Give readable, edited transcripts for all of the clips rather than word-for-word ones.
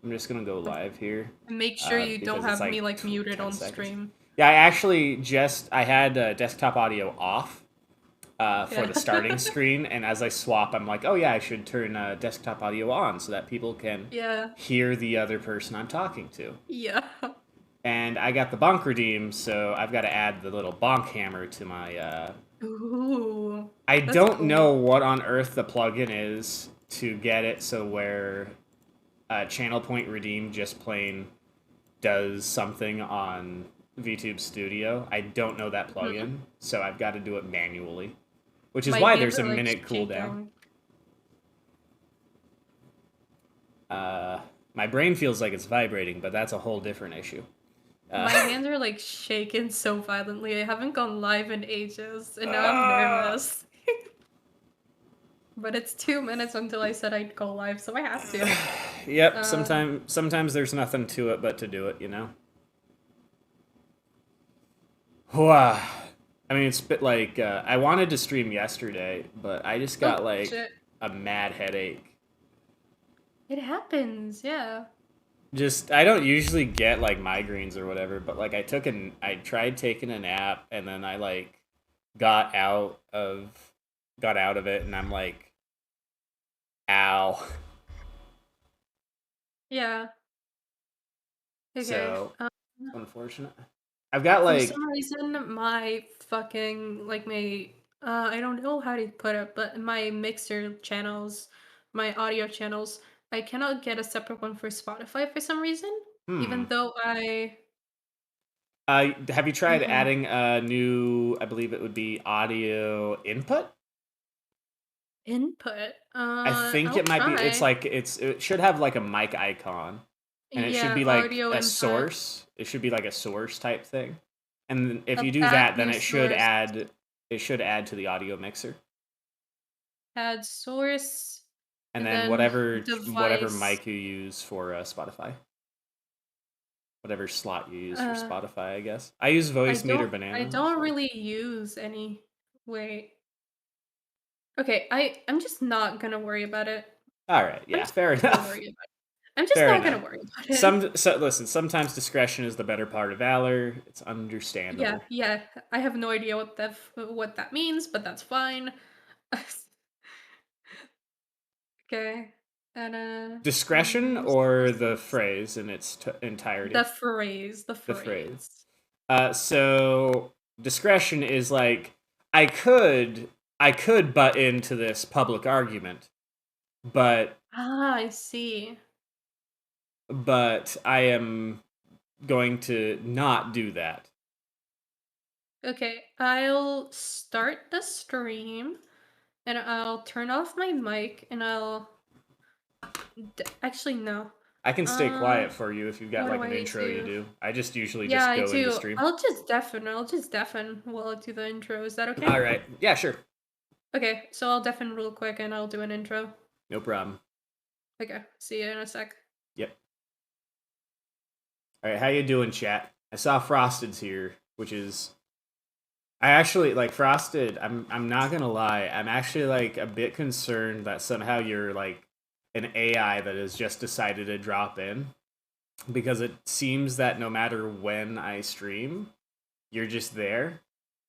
I'm just gonna go live here And make sure you don't because it's have me like like muted 10 on seconds. stream. Yeah, I actually I had desktop audio off for Yeah. the starting screen, and as I swap, I'm like, oh yeah, I should turn desktop audio on so that people can Yeah. hear the other person I'm talking to. Yeah. And I got the bonk redeemed, so I've got to add the little bonk hammer to my. Ooh. I That's don't cool. know what on earth the plugin is to get it so where channel point redeem just plain does something on VTube Studio. I don't know that Mhm. plugin, so I've got to do it manually, which is My why hands there's a are like minute cooldown. shaking. Uh, my brain feels like it's vibrating, but that's a whole different issue. My hands are like shaking so violently. I haven't gone live in ages, and now I'm uh, nervous. But it's 2 minutes until I said I'd go live, so I have to. yep. Um, Sometimes there's nothing to it but to do it. You know. Wow. I mean, it's a bit like I wanted to stream yesterday, but I just oh got like shit. a mad headache. It happens, yeah. Just I don't usually get like migraines or whatever, but like I tried taking a nap and then I like got out of got out of it and I'm like, ow. Yeah. Okay. So unfortunate. I've got For like some reason, my fucking like my I don't know how to put it, but my mixer channels, my audio channels, I cannot get a separate one for Spotify for some reason. Even hmm. though I Have you tried mhm, adding a new? I believe it would be audio input. input, I think I'll it might be. It's try. like it should have like a mic icon, and it should Yeah, be like audio a input. source. It should be like a source type thing, and if you do Add that, then new source. it should add to the audio mixer, Add source, and and then then whatever device. mic you use for Spotify, whatever slot you use for Uh, Spotify, I guess. I use I Voice Meter don't. I Banana. don't So really use any. Wait. Okay, I'm just not gonna worry about it. all right, I'm yeah, just fair not gonna enough. worry about it. I'm just Fair not gonna enough. worry about it. Listen. Sometimes discretion is the better part of valor. It's Yeah, understandable. yeah. I have no idea what that means, but that's fine. Okay. And Discretion or the phrase in its entirety? the The phrase. phrase. So discretion is like I could I could butt into this public argument, but Ah, I see. I am going to not do that. Okay, I'll start the stream and I'll turn off my mic and actually no. I can stay Uh, quiet for you if you've got what do like an I intro you do? do. I just usually Yeah, just I go into do. stream. I'll just deafen while I do the intro. Is that All okay? right. Yeah, sure. Okay, so I'll deafen real quick and I'll do an intro. No problem. Okay, see you in a sec. Yep. All right, how you doing, chat? I saw Frosted's here, which is I actually like Frosted. I'm not gonna lie. I'm actually like a bit concerned that somehow you're like an AI that has just decided to drop in because it seems that no matter when I stream, you're just there,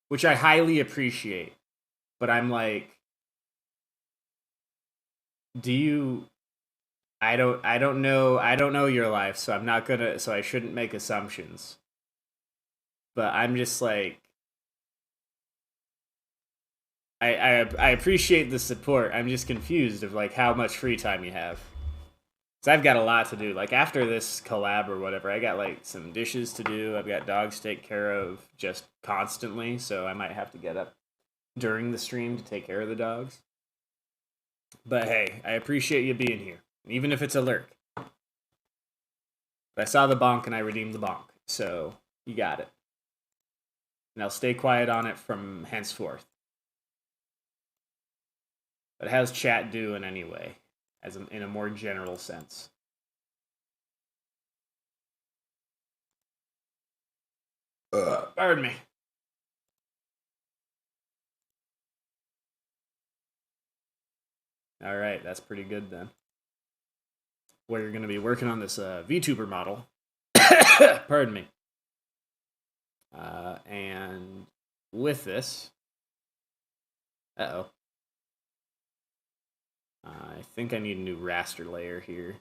which I highly appreciate. But I'm like, do you? I don't know your life, so I'm not gonna. So I shouldn't make assumptions. But I'm just like, I appreciate the support. I'm just confused of like how much free time you have. Cause I've got a lot to do. Like after this collab or whatever, I got like some dishes to do. I've got dogs to take care of just constantly, so I might have to get up during the stream to take care of the dogs. But hey, I appreciate you being here, even if it's a lurk. But I saw the bonk and I redeemed the bonk, so you got it. And I'll stay quiet on it from henceforth. But how's chat doing anyway, in a more general sense? Pardon me. All right, that's pretty good then. we're going to be working on this VTuber model. Pardon me. And with this, I think I need a new raster layer here.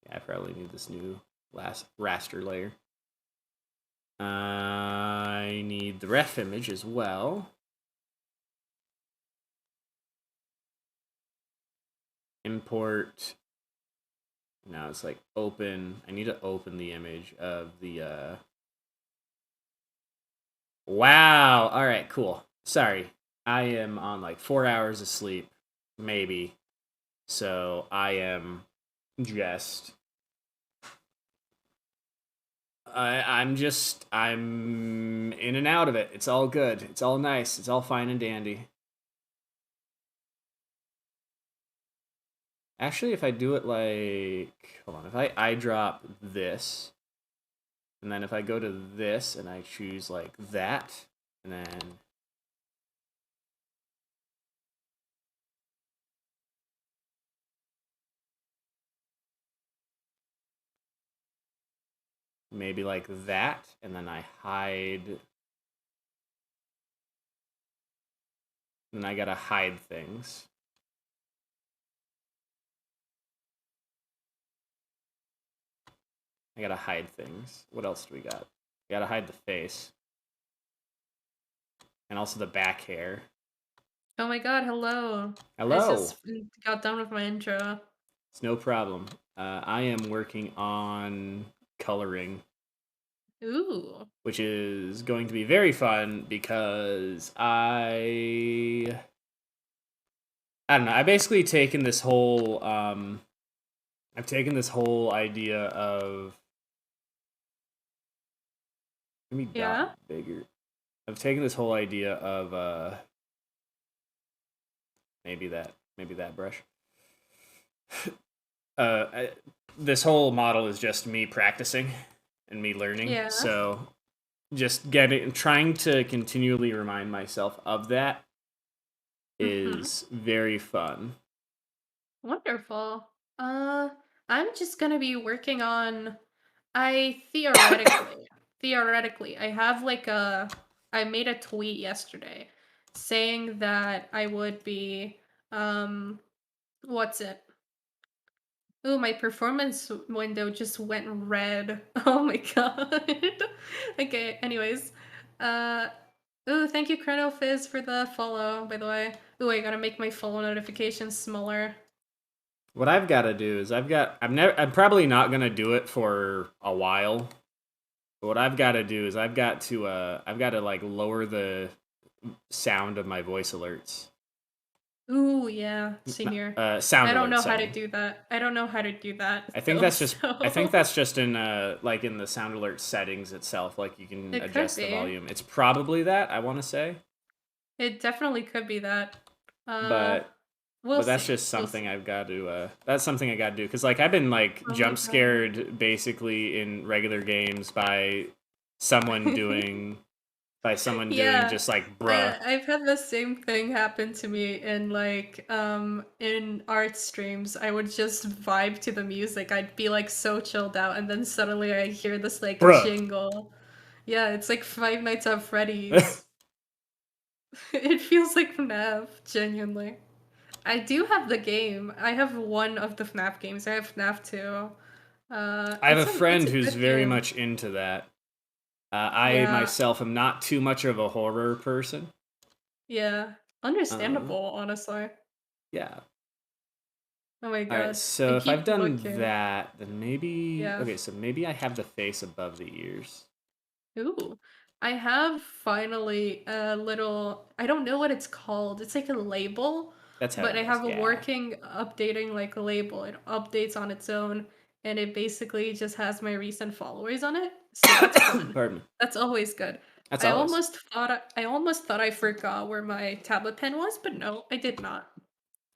Yeah, I probably need this new raster layer. I need the ref image as well. Import. Now it's like open. I need to open the image of the. Wow. All right. Cool. Sorry, I am on like 4 hours of sleep, maybe. So I am just. I'm in and out of it. It's all good. It's all nice. It's all fine and dandy. Actually, if I do it like, hold on, if I drop this, and then if I go to this and I choose like that, and then maybe like that, and then I hide, then I gotta hide things. I gotta hide things. What else do we got? We gotta hide the face. And also the back hair. Oh my god, hello. Hello. I just got done with my intro. It's no problem. I am working on coloring. Ooh. Which is going to be very fun because I don't know. I basically taken this whole I've taken this whole idea of let me dot bigger. I've taken this whole idea of maybe that brush. This whole model is just me practicing and me learning. Yeah. So just trying to continually remind myself of that is very fun. Wonderful. I'm just gonna be working on. I theoretically, I have like I made a tweet yesterday saying that I would be what's it? Oh, my performance window just went red. Oh my god. Okay, anyways. Uh ooh, thank you Chrono Fizz for the follow, by the way. Ooh, I gotta make my follow notifications smaller. What I've got to do is I'm probably not going to do it for a while. But what I've got to do is I've got to like lower the sound of my voice alerts. Ooh, yeah, same here. Sound I don't know alerts, how to do that. I don't know how to do that. I think that's just in like in the sound alert settings itself. Like you can adjust the volume. It's probably that, I want to say. It definitely could be that. But that's just something I've got to. That's something I got to do because like I've been like jump scared basically in regular games by someone doing just like bruh. I've had the same thing happen to me in like in art streams. I would just vibe to the music. I'd be like so chilled out, and then suddenly I hear this like jingle. Yeah, it's like Five Nights at Freddy's. It feels like FNAF, genuinely. I do have the game. I have one of the FNAF games. I have FNAF 2. I have a friend who's very much into that. I myself am not too much of a horror person. Yeah, understandable, honestly. Yeah. Oh my god. Alright, so if I've done that, then maybe... Okay, so maybe I have the face above the ears. Ooh. I have finally a little... I don't know what it's called. It's like a label. That's how but I have a working updating like label. It updates on its own, and it basically just has my recent followers on it. So that's fun. Pardon me. That's always good. I almost thought I forgot where my tablet pen was, but no, I did not.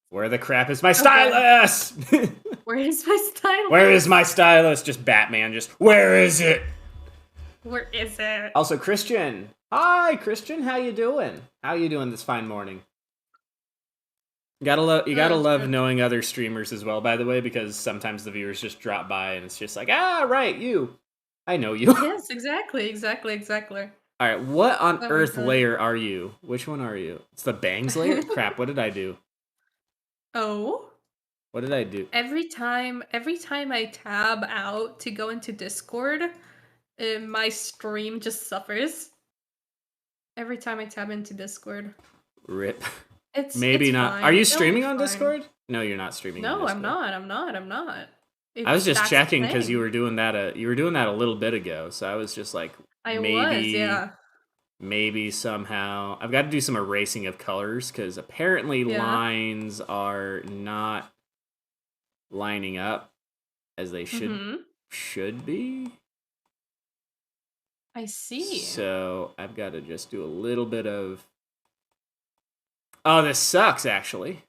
Where the crap is my stylus? Where is my stylus? Where is my stylus? Just Batman, just where is it? Where is it? Also, Christian. Hi, Christian. How you doing? How you doing this fine morning? You Oh, gotta that's love true. knowing other streamers as well, by the way, because sometimes the viewers just drop by and it's just like, ah, right, you. I know you. Yes, exactly, exactly, exactly. All right, what on Oh my earth god. layer are you? Which one are you? It's the bangs layer? Crap, what did I do? Oh? What did I do? Every time I tab out to go into Discord, my stream just suffers. Every time I tab into Discord. Rip. It's Maybe not. Are fine. you It'll be streaming on fine. Discord? No, you're not streaming on No, I'm Discord. not. I'm not. I'm not. I was It's just that's the checking because thing. you were doing that a little bit ago, so I was just like, I was, maybe yeah. maybe somehow I've got to do some erasing of colors because apparently Yeah. lines are not lining up as they Mhm. should be. I see. So I've got to just do a little bit of. Oh, this sucks actually.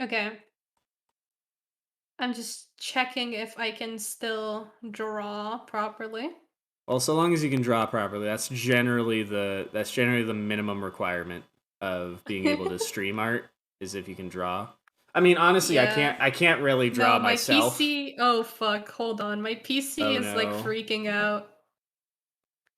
Okay. I'm just checking if I can still draw properly. Well, so long as you can draw properly, that's generally the minimum requirement of being able to stream art is if you can draw. I mean, honestly, Yeah. I can't really draw No, my myself. PC. Oh fuck, hold on. My PC Oh is like no. freaking out.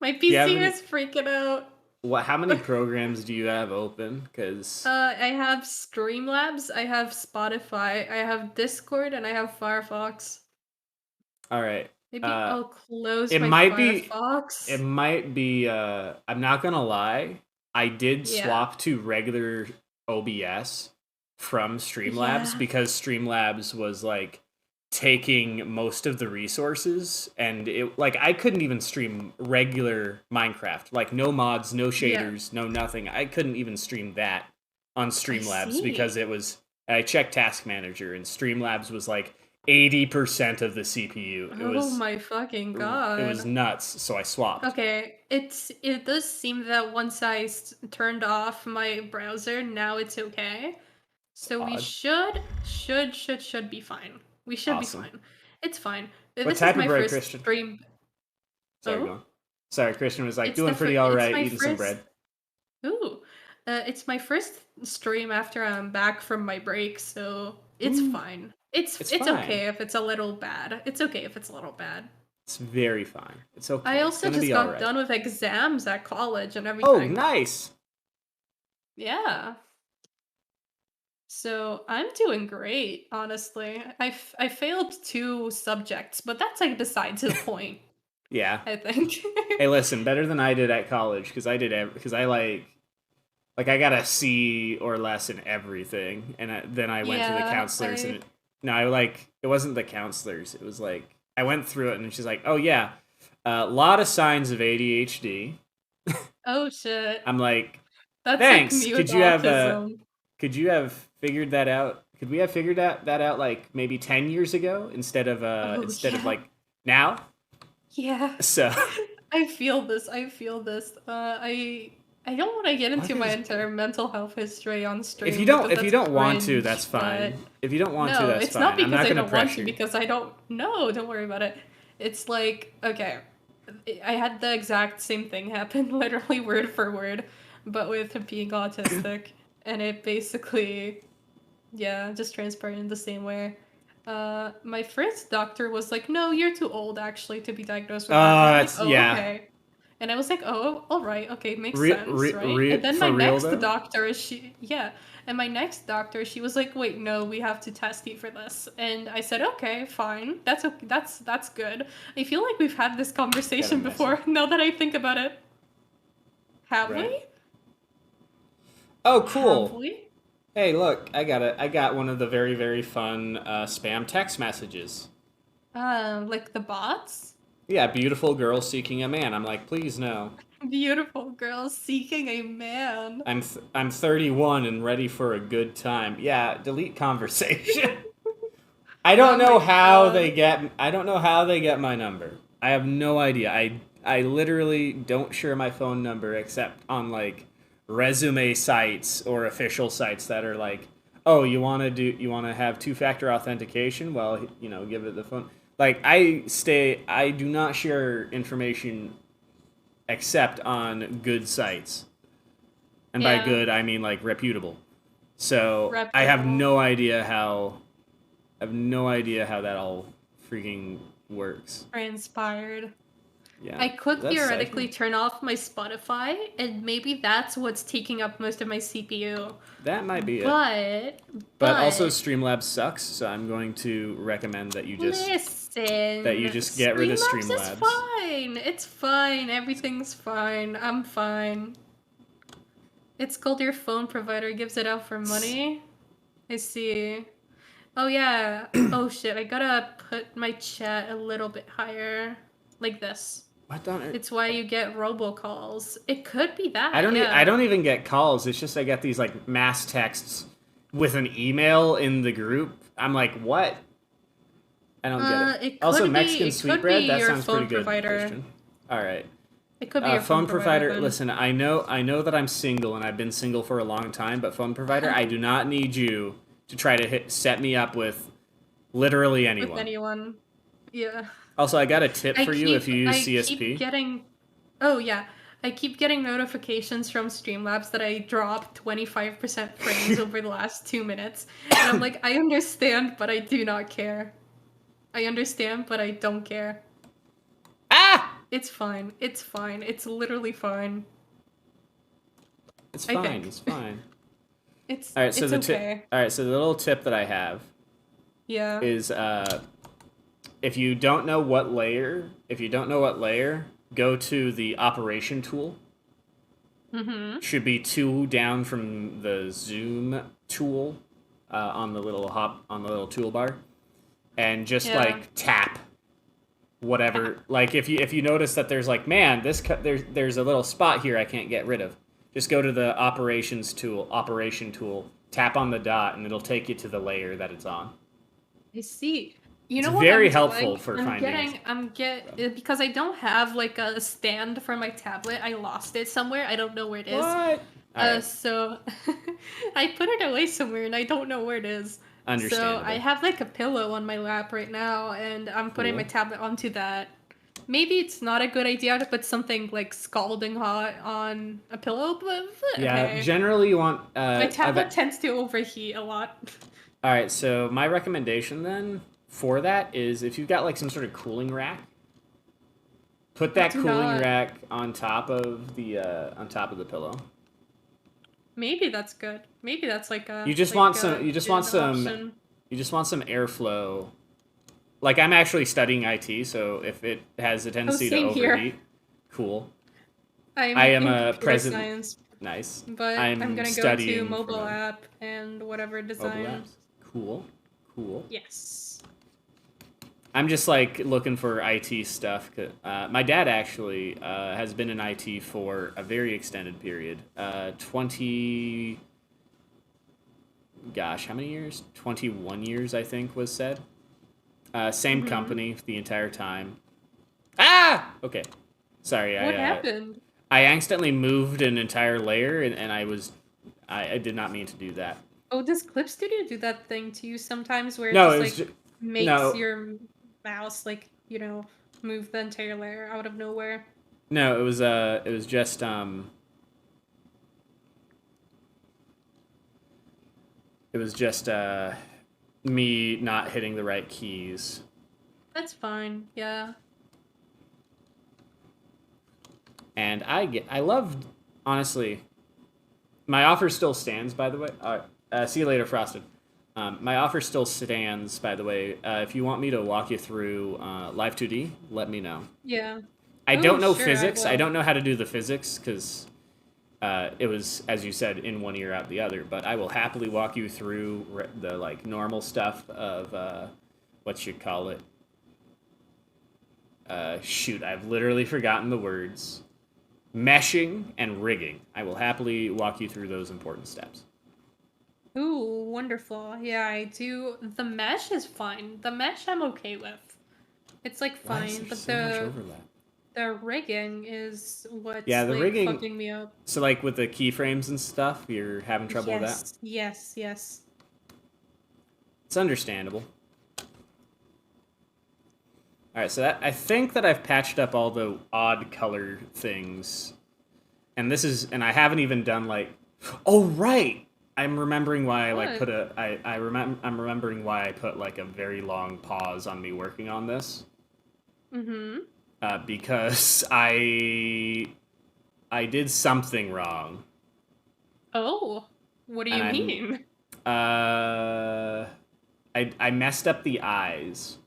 My Do you have PC any is freaking out. what how many programs do you have open? Cuz I have Streamlabs, I have Spotify, I have Discord, and I have Firefox. all right. Maybe Uh I'll close it my might be Firefox. I'm not going to lie. I did Yeah. swap to regular OBS from Streamlabs Yeah. because Streamlabs was like taking most of the resources and it like I couldn't even stream regular Minecraft. Like no mods, no Yeah. shaders, no nothing. I couldn't even stream that on I Streamlabs because see. it was I checked Task Manager and Streamlabs was like 80% of the CPU. Oh my fucking It was god. nuts, so I swapped. Okay, it does seem that once I turned off my browser, now it's okay. It's So we odd. should be fine. We should be Awesome. fine. It's fine. What This is type of my bread, first Christian? stream. Sorry, go Oh, on. Sorry, Christian was like doing pretty all it's right, my eating some first. bread. Ooh, it's my first stream after I'm back from my break, so it's Ooh, fine. it's It's fine. okay if it's a little bad. It's okay if it's a little bad. It's very fine. It's I okay. It's also gonna just be all got right. done with exams at college and Oh, everything. nice. Yeah. So I'm doing great, honestly. I failed two subjects, but that's like beside the point, Yeah. I think. Hey, listen, better than I did at college because because I like I got a C or less in everything, and then I went to the Yeah, counselors, and I no, I like it wasn't the counselors. It was like I went through it, and she's like, "Oh yeah, a lot of signs of ADHD." oh shit. I'm like, That's like "Thanks. mute autism. Could you have figured that out? Could we have figured that out like maybe 10 years ago Oh instead of yeah. like now?" Yeah. So I feel this. I feel this. I don't want to get what into my is entire mental health history on stream because if you that's don't want to, that's cringe, but fine. If you don't want to, no, that's it's not fine. I'm because not I gonna don't want to, pressure. because I don't. No, don't worry about it. It's like, okay, I had the exact same thing happen, literally word for word, but with being autistic, and it basically, yeah, just transpired in the same way. My first doctor was like, "No, you're too old actually to be diagnosed with that," and I'm like, It's "Oh, yeah. okay." And I was like, "Oh, all right, okay, makes sense, right?" And then my For real next though. doctor, yeah, and my next doctor, she was like, "Wait, no, we have to test you for this." And I said, "Okay, fine. That's okay. That's good." I feel like we've had this Got a conversation before. message. Now that I think about it, have Right. we? Oh, Have cool. we? Hey, look, I got one of the very fun spam text messages. Like the bots? Yeah, beautiful girl seeking a man. I'm like, please no. Beautiful girl seeking a man. I'm 31 and ready for a good time. Yeah, delete conversation. Oh my god. I don't know how they get my number. I have no idea. I literally don't share my phone number except on like resume sites or official sites that are like, "Oh, you want to have two-factor authentication? Well, you know, give it the phone." Like I do not share information except on good sites. and by Yeah. good I mean like reputable. So I have Reputable. no idea how that all freaking works. Transpired. Yeah, I is could that theoretically Cypher? turn off my Spotify, and maybe that's what's taking up most of my CPU. That might be it. But, But also but, Streamlabs sucks, so I'm going to recommend that listen, you just get rid of Streamlabs is Streamlabs. fine. It's fine. Everything's fine. I'm fine. It's called your phone provider gives it out for money. I see. Oh yeah. Oh shit. I gotta put my chat a little bit higher, like this. What on earth? It's why you get robocalls. It could be I that, don't. I yeah. don't even get calls. It's just I get these like mass texts with an email in the group. I'm like, what? I don't get it. It Also, could be. Mexican It could sweetbread. be That your sounds pretty phone good, provider. Christian. All right. It could be your phone Phone provider. provider. Then. Listen, I know that I'm single and I've been single for a long time. But phone provider, I do not need you to try to set me up with literally With anyone. anyone. Yeah. Also, I got a tip for you if you use I keep CSP. getting. Oh yeah. I keep getting notifications from Streamlabs that I dropped 25% frames over the last 2 minutes. And I'm like, I understand, but I do not care. I understand, but I don't care. Ah! It's fine. It's fine. It's literally fine. It's I fine. think. It's fine. It's All right. So it's the okay. All right. So the little tip that I have Yeah. is if you don't know what layer, go to the operation tool. Mm-hmm. Should be 2 down from the zoom tool on the little toolbar, and just Yeah. like tap whatever. Like if you notice that there's like, man, there's a little spot here I can't get rid of. Just go to the operation tool, tap on the dot, and it'll take you to the layer that it's on. I see. You It's know what very I'm helpful doing? for finding. Because I don't have like a stand for my tablet. I lost it somewhere. I don't know where it is. What? All right, So I put it away somewhere and I don't know where it is. So I understandable. have like a pillow on my lap right now and I'm putting my Cool. tablet onto that. Maybe it's not a good idea to put something like scalding hot on a pillow, but Yeah, okay. generally you want. My tablet tends to overheat a lot. All right, so my recommendation then for that is if you've got like some sort of cooling rack, put that Do cooling not. rack on top of the pillow. Maybe that's good. Maybe that's like a You just like want a some. You just good want some. option. You just want some airflow. Like I'm actually studying IT, so if it has a tendency to same here. overheat, cool. I'm I am in a computer present. science, Nice. but I'm gonna go to studying for mobile my app and whatever mobile design. apps. Cool. Cool. Yes. I'm just like looking for IT stuff. My dad actually has been in IT for a very extended period. 20. Gosh, how many years? 21 years, I think, was said. Same company the entire time. Ah! Okay. Sorry. What happened? I accidentally moved an entire layer, and I did not mean to do that. Oh, does Clip Studio do that thing to you sometimes where it No, just it was like makes no, your mouse like, move the entire layer out of nowhere? no. It was just It was just me not hitting the right keys. That's fine. Yeah. And I loved, honestly, my offer still stands, by the way. See you later, Frosted. My offer still stands, by the way. If you want me to walk you through Live 2D, let me know. Yeah. I Oh, don't know sure, physics. I will. don't know how to do the physics because it was, as you said, in one ear out the other. But I will happily walk you through the like normal stuff of what you call it. Shoot, I've literally forgotten the words. Meshing and rigging. I will happily walk you through those important steps. Ooh, wonderful. Yeah, I do. The mesh is fine. The mesh I'm okay with. It's like Why is fine, there but so much overlap? the rigging is what's Yeah, the like rigging. fucking me up. So like with the keyframes and stuff, you're having trouble with that. Yes. It's understandable. All right, so I think that I've patched up all the odd color things, and I haven't even done like Oh right. I'm remembering why I like What? put a I'm remembering why I put like a very long pause on me working on this. Mm-hmm. Because I did something wrong, Oh, what do and you mean? I messed up the eyes,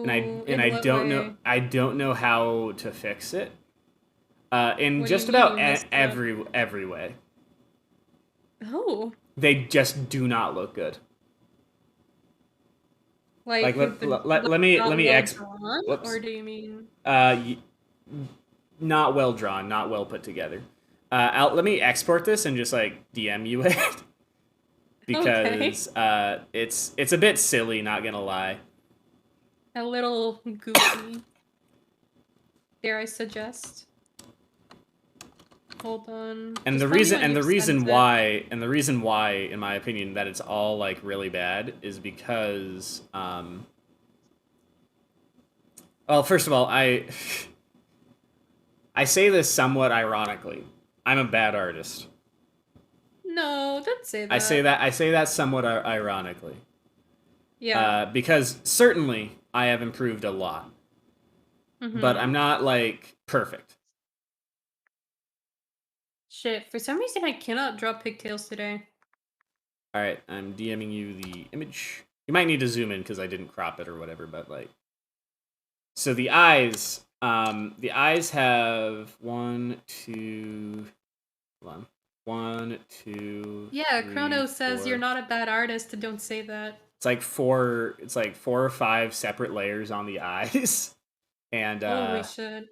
and Ooh, and in what way? I don't know how to fix it. In What do you just mean about you messed it up? every way, Oh, they just do not look good. Like like like let not me well ex drawn, or whoops do you mean? uh not well drawn, not well put together. Let me export this and just like DM you it Okay, because it's a bit silly, not gonna lie. a little goofy. Dare I suggest? Hold on. And Just tell me when the you've sent reason it. why in my opinion that it's all like really bad is because well, first of all, I say this somewhat ironically. I'm a bad artist. No, don't say that. I say that somewhat ironically. Yeah. Because certainly I have improved a lot, but Mm-hmm. I'm not like perfect. Shit, for some reason I cannot draw pigtails today. All right, I'm DMing you the image. You might need to zoom in because I didn't crop it or whatever, but like, so the eyes have one, two, hold on, one, two, Yeah, three, Chrono says you're four. not a bad artist, don't say that. It's like four. It's like four or five separate layers on the eyes, Holy shit.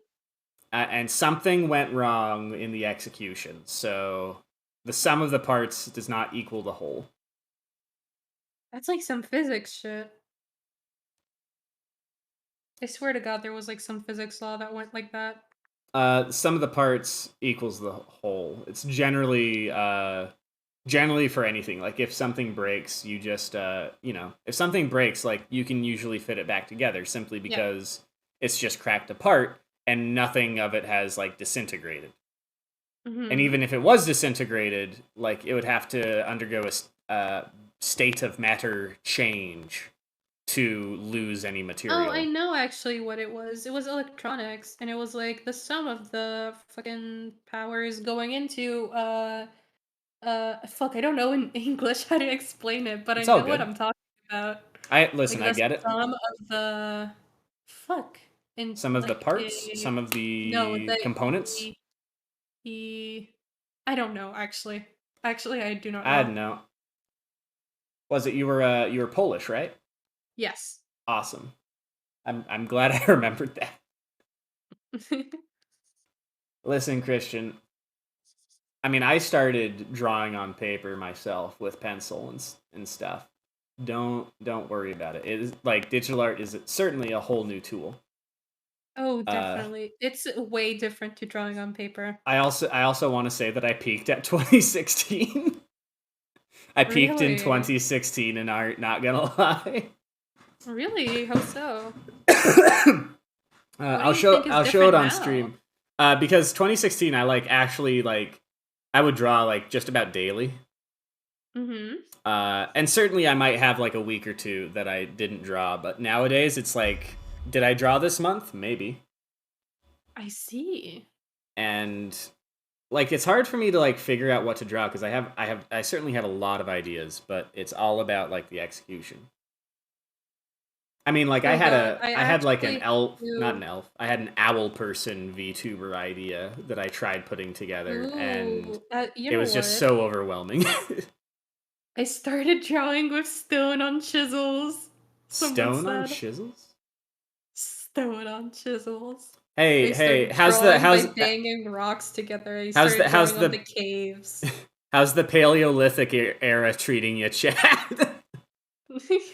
and something went wrong in the execution. So the sum of the parts does not equal the whole. That's like some physics shit. I swear to God, there was like some physics law that went like that. Sum of the parts equals the whole. It's generally for anything. Like if something breaks, you just if something breaks, like you can usually fit it back together simply Yeah. because it's just cracked apart and nothing of it has like disintegrated. And Mm-hmm. even if it was disintegrated, like it would have to undergo state of matter change to lose any Oh, I material. know actually what it was. It was electronics, and it was like the sum of the fucking powers going into fuck, I don't know in English how to explain it, but I It's all know what good. I'm talking about. I Like listen. I the get it. sum of the fuck in Some of the like parts, some of no, the the components. e I don't know actually. Actually, I do not I know. don't know. Was it you were Polish, right? Yes. Awesome. I'm glad I remembered that. Listen, Christian. I mean, I started drawing on paper myself with pencil and stuff. Don't worry about it. It is like digital art is certainly a whole new tool. Oh, Uh, definitely. It's way different to drawing on paper. I also want to say that I peaked at 2016. I peaked in Really? 2016 in art. Not gonna lie. Really? How so? What do I'll you think is show it different on now? stream. Because 2016, I like actually like I would draw like just about daily. Mhm. And certainly I might have like a week or two that I didn't draw, but nowadays it's like, did I draw this month? Maybe. I see. And like it's hard for me to like figure out what to draw because I certainly have a lot of ideas, but it's all about like the execution. I mean, like Oh god, I I had like actually an have elf, not to an elf. I had an owl person VTuber idea that I tried putting together, and ooh, you it know was just what? so overwhelming. I started drawing with stone on chisels. Someone Stone on said. chisels. Stone on chisels. I Hey, started drawing by banging rocks together. I started drawing on the caves. how's the Paleolithic era treating you, Chad?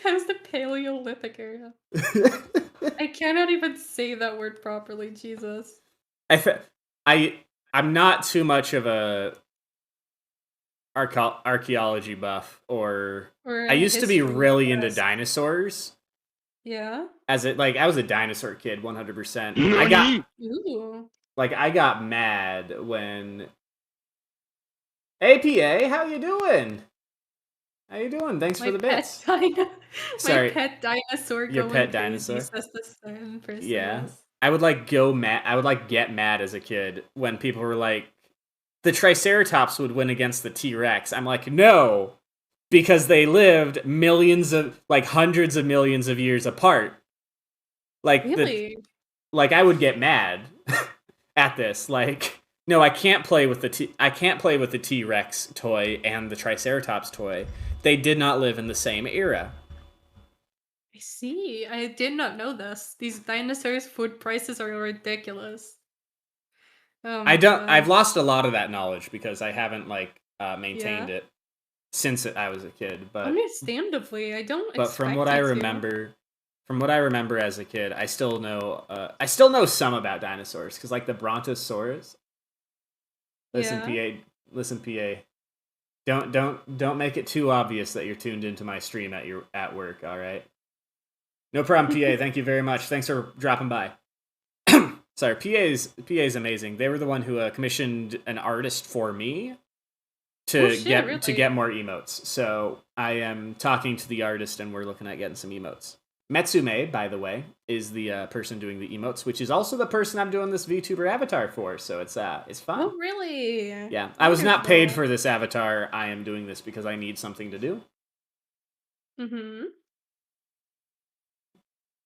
How's the Paleolithic era? I cannot even say that word properly, Jesus. I fe- I I'm not too much of a archaeology buff, or Or I a used to be history really into lesson. dinosaurs. Yeah? As it like I was a dinosaur kid, 100%. Nani? Ooh. I got mad when Hey, PA, how you doing? How you doing? Thanks for My the pet bits. dino my Sorry, pet dinosaur your going pet crazy dinosaur. says the same person, Yeah, yes. I would like go mad. I would like get mad as a kid when people were like, the Triceratops would win against the T Rex. I'm like, no, because they lived millions of, like, hundreds of millions of years apart. Like the, Really? like I would get mad at this. Like, no, I can't play with the T Rex toy and the Triceratops toy. They did not live in the same era. I see. I did not know this. These dinosaurs' food prices are ridiculous. Oh I my don't. god. I've lost a lot of that knowledge because I haven't like Yeah. maintained it since I was a kid. Understandably, I don't But expect you to. from what I remember as a kid, I still know. I still know some about dinosaurs because like the Brontosaurus. Listen, Yeah. PA. Listen, PA. Don't make it too obvious that you're tuned into my stream at work. All right. No problem, PA. Thank you very much. Thanks for dropping by. Sorry, PA's amazing. They were the one who commissioned an artist for me Oh to shit, get really? more emotes. So I am talking to the artist, and we're looking at getting some emotes. Metsume, by the way, is the person doing the emotes, which is also the person I'm doing this VTuber avatar for. So it's fun. Oh really? Yeah, I was not paid Wonderful. for this avatar. I am doing this because I need something to do. Mhm.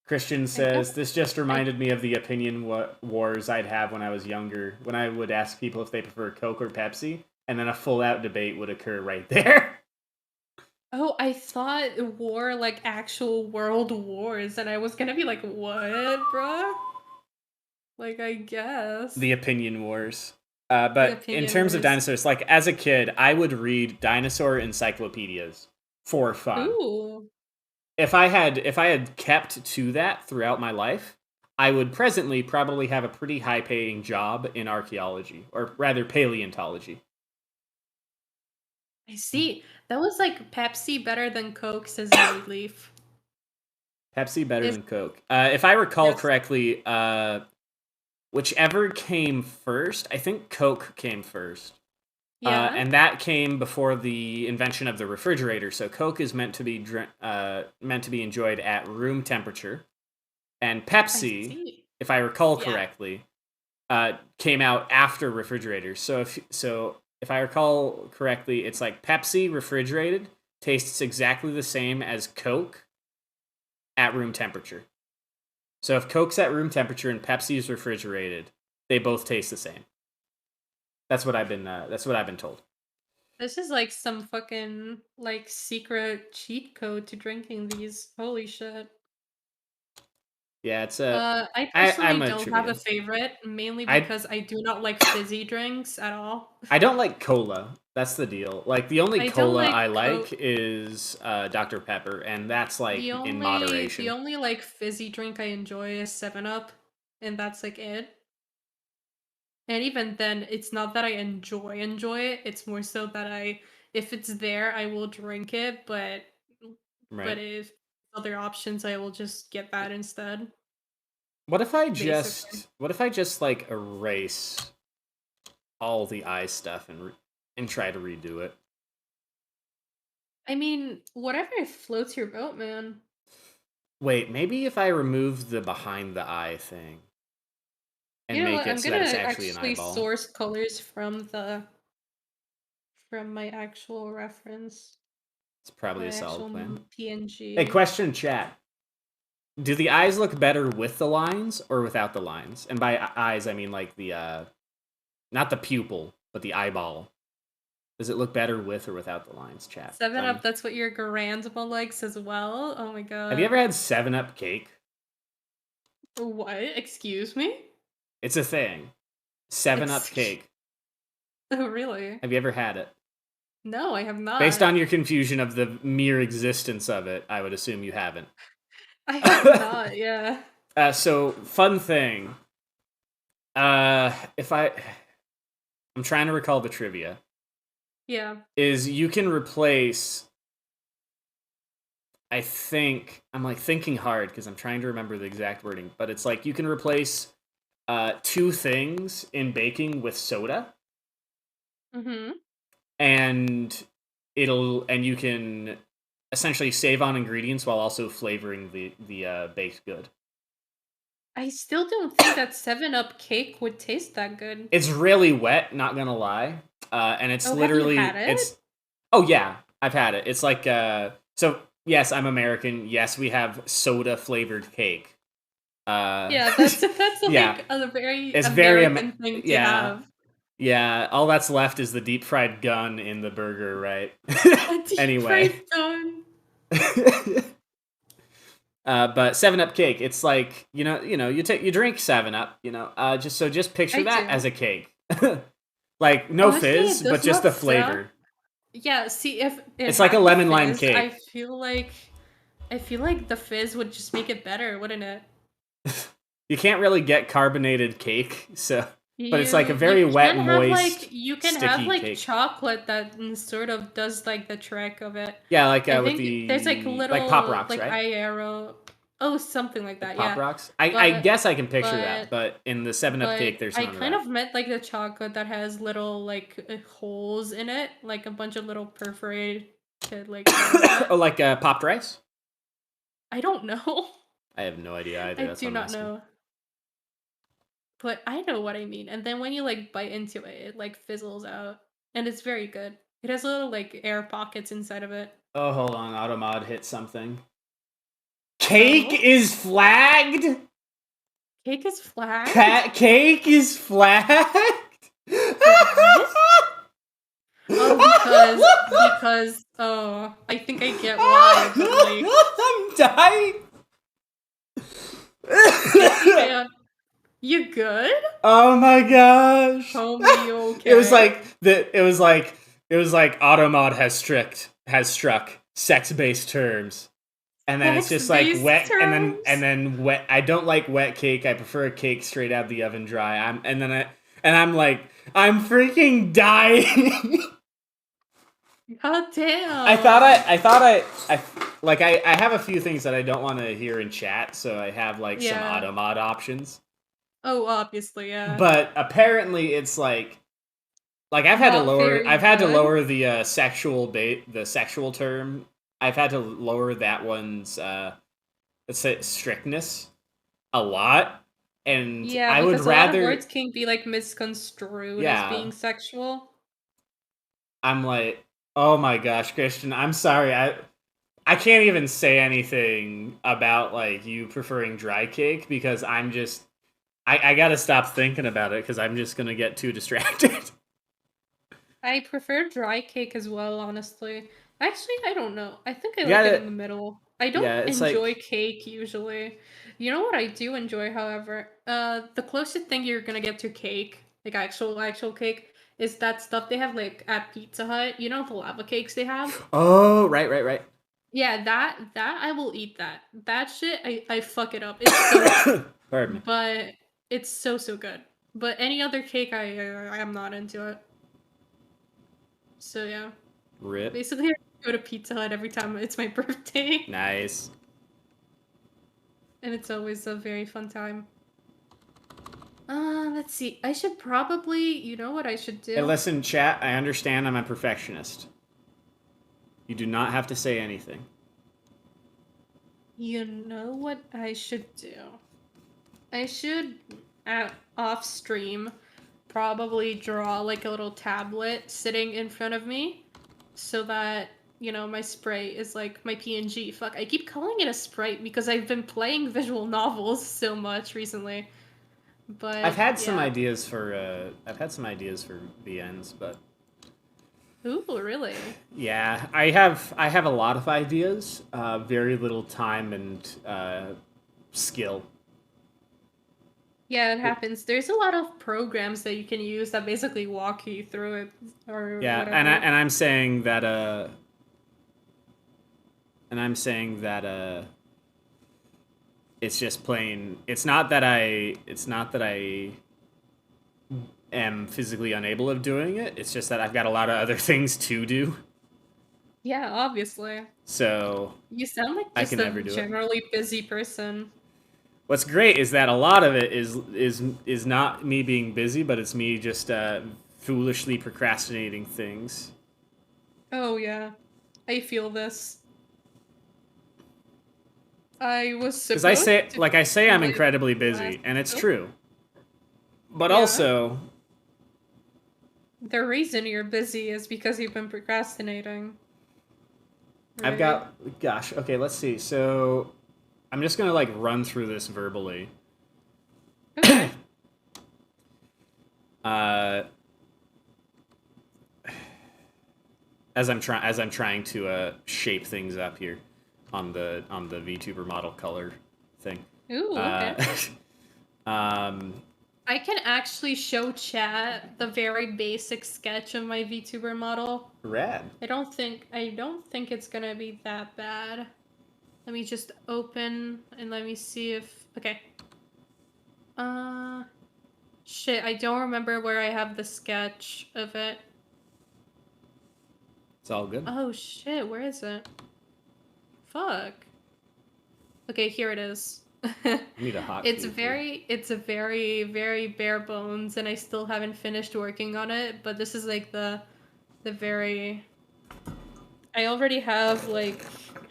Christian I says, guess this just I reminded me of the opinion wars I'd have when I was younger, when I would ask people if they prefer Coke or Pepsi, and then a full out debate would occur right there. Oh, I thought war like actual world wars, and I was gonna be like, "What, bruh?" Like, I guess. The opinion wars. The But in opinion terms of wars. dinosaurs, like as a kid, I would read dinosaur encyclopedias for fun. Ooh, If I had kept to that throughout my life, I would presently probably have a pretty high paying job in archaeology, or rather paleontology. I see. That was like Pepsi better than Coke, says Nerd Leaf. Pepsi better Is than Coke. If I recall yes. correctly, whichever came first, I think Coke came first. Yeah, And that came before the invention of the refrigerator. So Coke is meant to be enjoyed at room temperature, and I Pepsi, see. if I recall Yeah. correctly, came out after refrigerators. If I recall correctly, it's like Pepsi refrigerated tastes exactly the same as Coke at room temperature. So if Coke's at room temperature and Pepsi is refrigerated, they both taste the same. That's what I've been told. This is like some fucking like secret cheat code to drinking these. Holy shit. Yeah, it's I personally I'm a don't have a trivia. favorite, mainly I because I do not like fizzy drinks at all. I don't like cola. That's the deal. Like the only I don't cola like I like Coke. is Dr Pepper, and that's like in The moderation. only like fizzy drink I enjoy is 7 Up, and that's like it. And even then, it's not that I enjoy it. It's more so that I if it's there, I will drink it, but Right. if other options, I will just get that instead, basically. What if I just like erase all the eye stuff and try to redo it? I mean, whatever floats your boat, man. Wait, maybe if I remove the behind the eye thing You and know make what? it I'm so that it's gonna actually an actually eyeball. source colors from my actual reference, It's probably a my solid actual plan. Hey, PNG. question chat. Do the eyes look better with the lines or without the lines? And by eyes, I mean like the not the pupil, but the eyeball. Does it look better with or without the lines, chat? 7 Up, that's what your grandma likes as well. Oh my Have you god. ever had 7 Up cake? What? Excuse me? It's a thing. 7 Up Ex cake. Oh, really? Have you ever had it? No, I have Based not. on your confusion of the mere existence of it, I would assume you haven't. I have not, yeah. So fun thing. If I'm trying to recall the trivia, Yeah. is you can replace. I think I'm like thinking hard because I'm trying to remember the exact wording, but it's like you can replace two things in baking with soda. Mhm. and you can essentially save on ingredients while also flavoring the baked good. I still don't think that 7-Up cake would taste that good. It's really wet, not gonna lie, and it's Oh, have you had literally it? it's. Oh yeah, I've had it. It's like so. Yes, I'm American. Yes, we have soda flavored cake. Yeah, that's Yeah, like a very it's very American thing to yeah. have. Yeah, all that's left is the deep fried gun in the burger, right? A deep Anyway. fried gun. But 7-Up cake, it's like, you drink 7-Up, just picture I that as do. a cake. Like no Honestly, it fizz, but does just not the sound. flavor. Yeah, see, if it It's like a had the lemon lime fizz, cake. I feel like the fizz would just make it better, wouldn't it? You can't really get carbonated cake, so but it's like a You very wet, can have moist, have sticky like cake. chocolate that sort of does like the trick of it. Yeah, like I with think there's like the like Pop little Rocks, like right? eye arrow. Oh, something like Like that. Pop Yeah. Rocks. I But guess I can picture that, but but in the 7-Up cake, there's I none of kind that. of meant like the chocolate that has little like holes in it, like a bunch of little perforated like holes in it. Oh, like popped rice? I don't know. I have no idea either. I That's what do I'm not asking. know. But I know what I mean. And then when you like bite into it, it like fizzles out. And it's very good. It has little like air pockets inside of it. Oh, hold on. Automod hit something. Cake Oh, is flagged? cake is flagged? Cake is flagged? What? Oh, because oh, I think I get why, but like I'm dying. man, you good? Oh my gosh. Homie, you It was okay? like Automod has struck sex-based terms. And then it's just like Sex-based wet, and terms? then wet. I don't like wet cake. I prefer a cake straight out of the oven dry. I'm like, I'm freaking dying. God I thought damn. I have a few things that I don't want to hear in chat, so I have like some Yeah. automod options. Oh, obviously, yeah. But apparently, it's like Not very I've had to good. lower the the sexual term. I've had to lower that one's let's say strictness a lot, and Yeah, I would because a lot of rather words can be like misconstrued as yeah. being sexual. I'm like, oh my gosh, Christian, I'm sorry. I can't even say anything about like you preferring dry cake because I gotta stop thinking about it because I'm just gonna get too distracted. I prefer dry cake as well, honestly. Actually, I don't know. I think I You like it gotta in the middle. I don't yeah, it's enjoy like cake usually. You know what I do enjoy, however? The closest thing you're gonna get to cake, like actual cake, is that stuff they have like at Pizza Hut. You know the lava cakes they have? oh right. Yeah, that I will eat that. That shit I fuck it up. It's so good. Pardon me. But it's so good. But any other cake I am not into it. So yeah. Rip. Basically, I go to Pizza Hut every time it's my birthday, Nice. and it's always a very fun time. Let's see. I should probably, you know what I should Hey, do? listen, chat. I understand I'm a perfectionist. You do not have to say anything. You know what I should do? I should, off stream, probably draw like a little tablet sitting in front of me so that, my spray is like my PNG. Fuck, I keep calling it a sprite because I've been playing visual novels so much recently. I've But had some yeah. ideas for VNs, but Ooh, really? yeah, I have a lot of ideas, very little time and skill. Yeah, it happens. There's a lot of programs that you can use that basically walk you through it or Yeah, whatever. and I'm saying that it's just plain. It's not that I am physically unable of doing it. It's just that I've got a lot of other things to do, Yeah, obviously. so You sound like I just can a never do it. generally busy person. What's great is that a lot of it is not me being busy, but it's me just foolishly procrastinating things. Oh yeah, I feel this. I was Because supposed to I say I'm live incredibly last. busy, and it's Oh, true. But yeah. also, The reason you're busy is because you've been procrastinating, I've right? got, gosh, okay, let's see. So I'm just gonna like run through this verbally. Okay. Uh, as I'm trying to shape things up here on the VTuber model color thing. Ooh, Uh, okay. um, I can actually show chat the very basic sketch of my VTuber model. rad. I don't think it's gonna be that bad. Let me just open and let me see if okay. Uh shit, I don't remember where I have the sketch of it. It's all good. Oh shit, where is it? Fuck. Okay, here it is. I need a hotkey for. It's a very, very bare bones, and I still haven't finished working on it, but this is like the very I already have like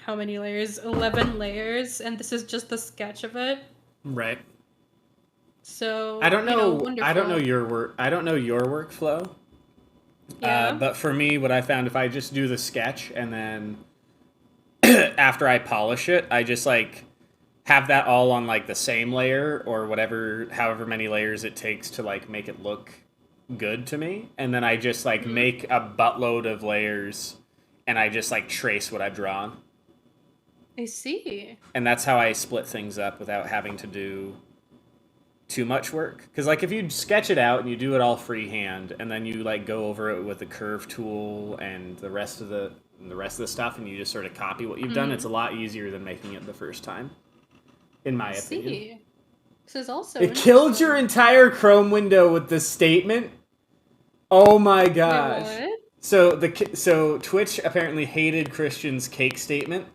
how many layers? 11 layers, and this is just a sketch of it. Right. I So, don't know. I don't know wonderful. your work. I don't know your workflow. Yeah. But for me, what I found, if I just do the sketch and then after I polish it, I just like have that all on like the same layer or whatever, however many layers it takes to like make it look good to me, and then I just like Mhm. make a buttload of layers, and I just like trace what I've drawn, I see. and that's how I split things up without having to do too much work. Because like if you sketch it out and you do it all freehand, and then you like go over it with the curve tool and the rest of the stuff, and you just sort of copy what you've done, it's a Mhm. lot easier than making it the first time, in I my opinion. see. This is also It killed your interesting. entire Chrome window with this statement. Oh my Wait, gosh. what? So Twitch apparently hated Christian's cake statement,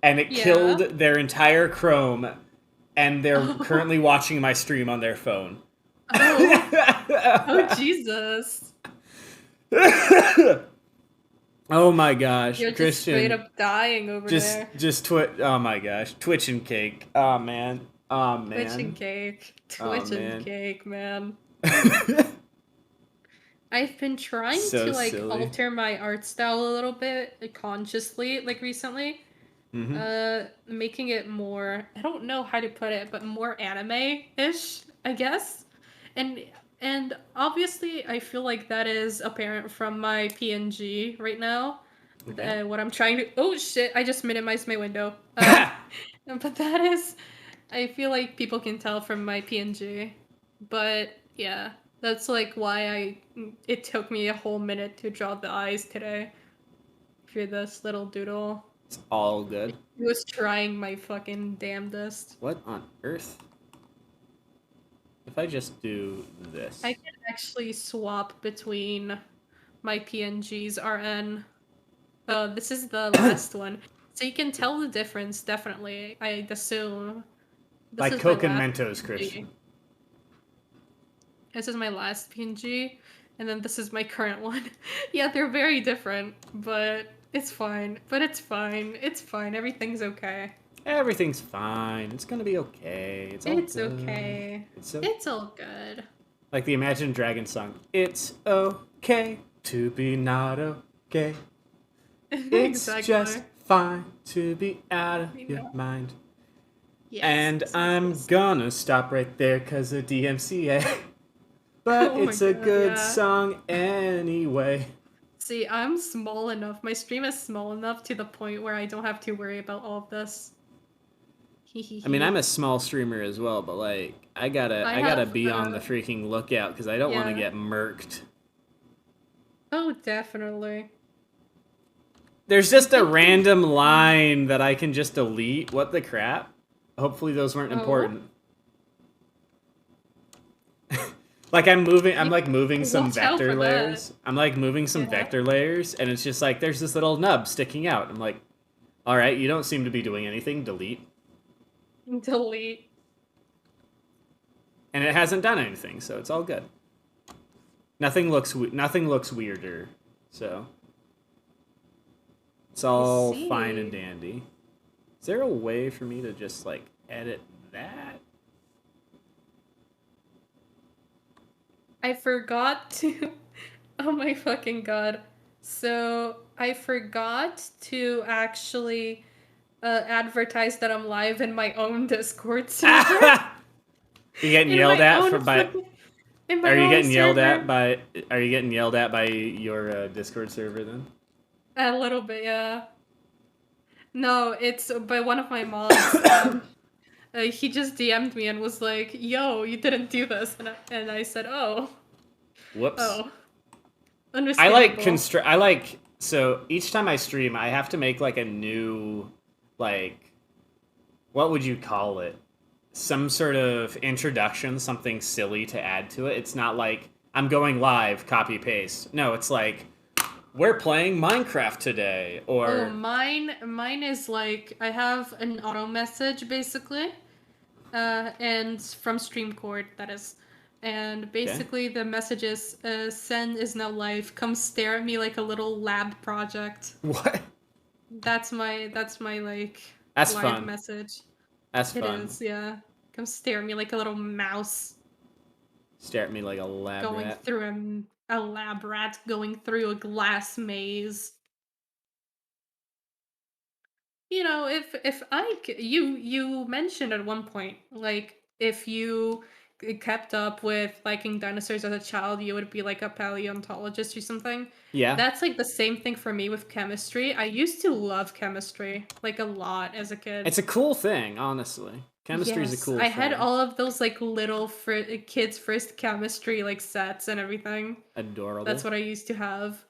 and it killed Yeah. their entire Chrome, and they're currently watching my stream on their phone. Oh. Oh Jesus. Oh my gosh, You're just straight Christian, up dying over there. just twit. Oh my gosh, Twitch and cake. Oh man. Oh Twitch and man. cake. Oh Twitch and man. cake, man. I've been trying So to like silly. alter my art style a little bit like, consciously, like recently. Mm-hmm. Making it more I don't know how to put it, but more anime-ish, I guess. And and obviously I feel like that is apparent from my PNG right now. Okay. What I'm trying to oh shit, I just minimized my window. But that is I feel like people can tell from my PNG. But yeah, that's like why it took me a whole minute to draw the eyes today for this little doodle. It's all good. I was trying my fucking damnedest. What on earth? If I just do I this. can actually swap between my PNGs RN. This is the last one. So you can tell the difference, definitely, I'd assume. This Like is my Coke and last Mentos, PNG. Christian. This is my last PNG, and then this is my current one. Yeah, they're very different, but it's fine. But it's fine. It's fine. Everything's okay. Everything's fine. It's gonna be okay. It's all It's good. okay. It's so It's all good. like the Imagine Dragons song. It's okay to be not okay. It's just Exactly. fine to be out of You your know. mind. Yes, And yes, yes, I'm yes. gonna stop right there because of DMCA. But Oh my it's a god, good yeah. song anyway. See, I'm small enough. My stream is small enough to the point where I don't have to worry about all of this. Hee hee I mean, I'm hee. a small streamer as well, but like, I I gotta have, be on the freaking lookout because I don't want to yeah. get murked. Oh, definitely. There's I just a think the, random line that I can just delete. What the crap? Hopefully those weren't oh, important. Like I'm you like moving some watch out vector for that. layers. I'm like moving some Yeah. vector layers, and it's just like there's this little nub sticking out. I'm like, all right, you don't seem to be doing anything. Delete. Delete. And it hasn't done anything, so it's all good. Nothing looks weirder. So It's I all fine and see. dandy. Is there a way for me to just like edit that? I forgot to. Oh my fucking god. So I forgot to actually advertise that I'm live in my own Discord server. You getting In yelled my at own for by? fucking. In Are my you own getting yelled at server. by? Are you getting yelled at by your Discord server then? A little bit, yeah. No, it's by one of my mods. He just DM'd me and was like, "Yo, you didn't do this," and I said, "Oh, Whoops. oh, I like understandable." construct. I like so each time I stream, I have to make like a new, like, what would you call it? Some sort of introduction, something silly to add to it. It's not like I'm going live, copy paste. No, it's like we're playing Minecraft today, Oh, or mine is like I have an auto message basically, and from Streamcord that is, and okay, basically the message is, "Sen is now live. Come stare at me like a little lab project." what? That's my like That's live fun. message. That's It fun. is, yeah. Come stare at me like a little mouse Stare at me like a lab going rat. through a lab rat going through a glass maze. You know, if you mentioned at one point, like if you kept up with liking dinosaurs as a child, you would be like a paleontologist or something. Yeah, That's like the same thing for me with chemistry. I used to love chemistry like a lot as a kid. it's a cool thing, honestly. Chemistry is a Yes, cool I had thing. all of those like little kids first chemistry like sets and everything. That's Adorable. what I used to have.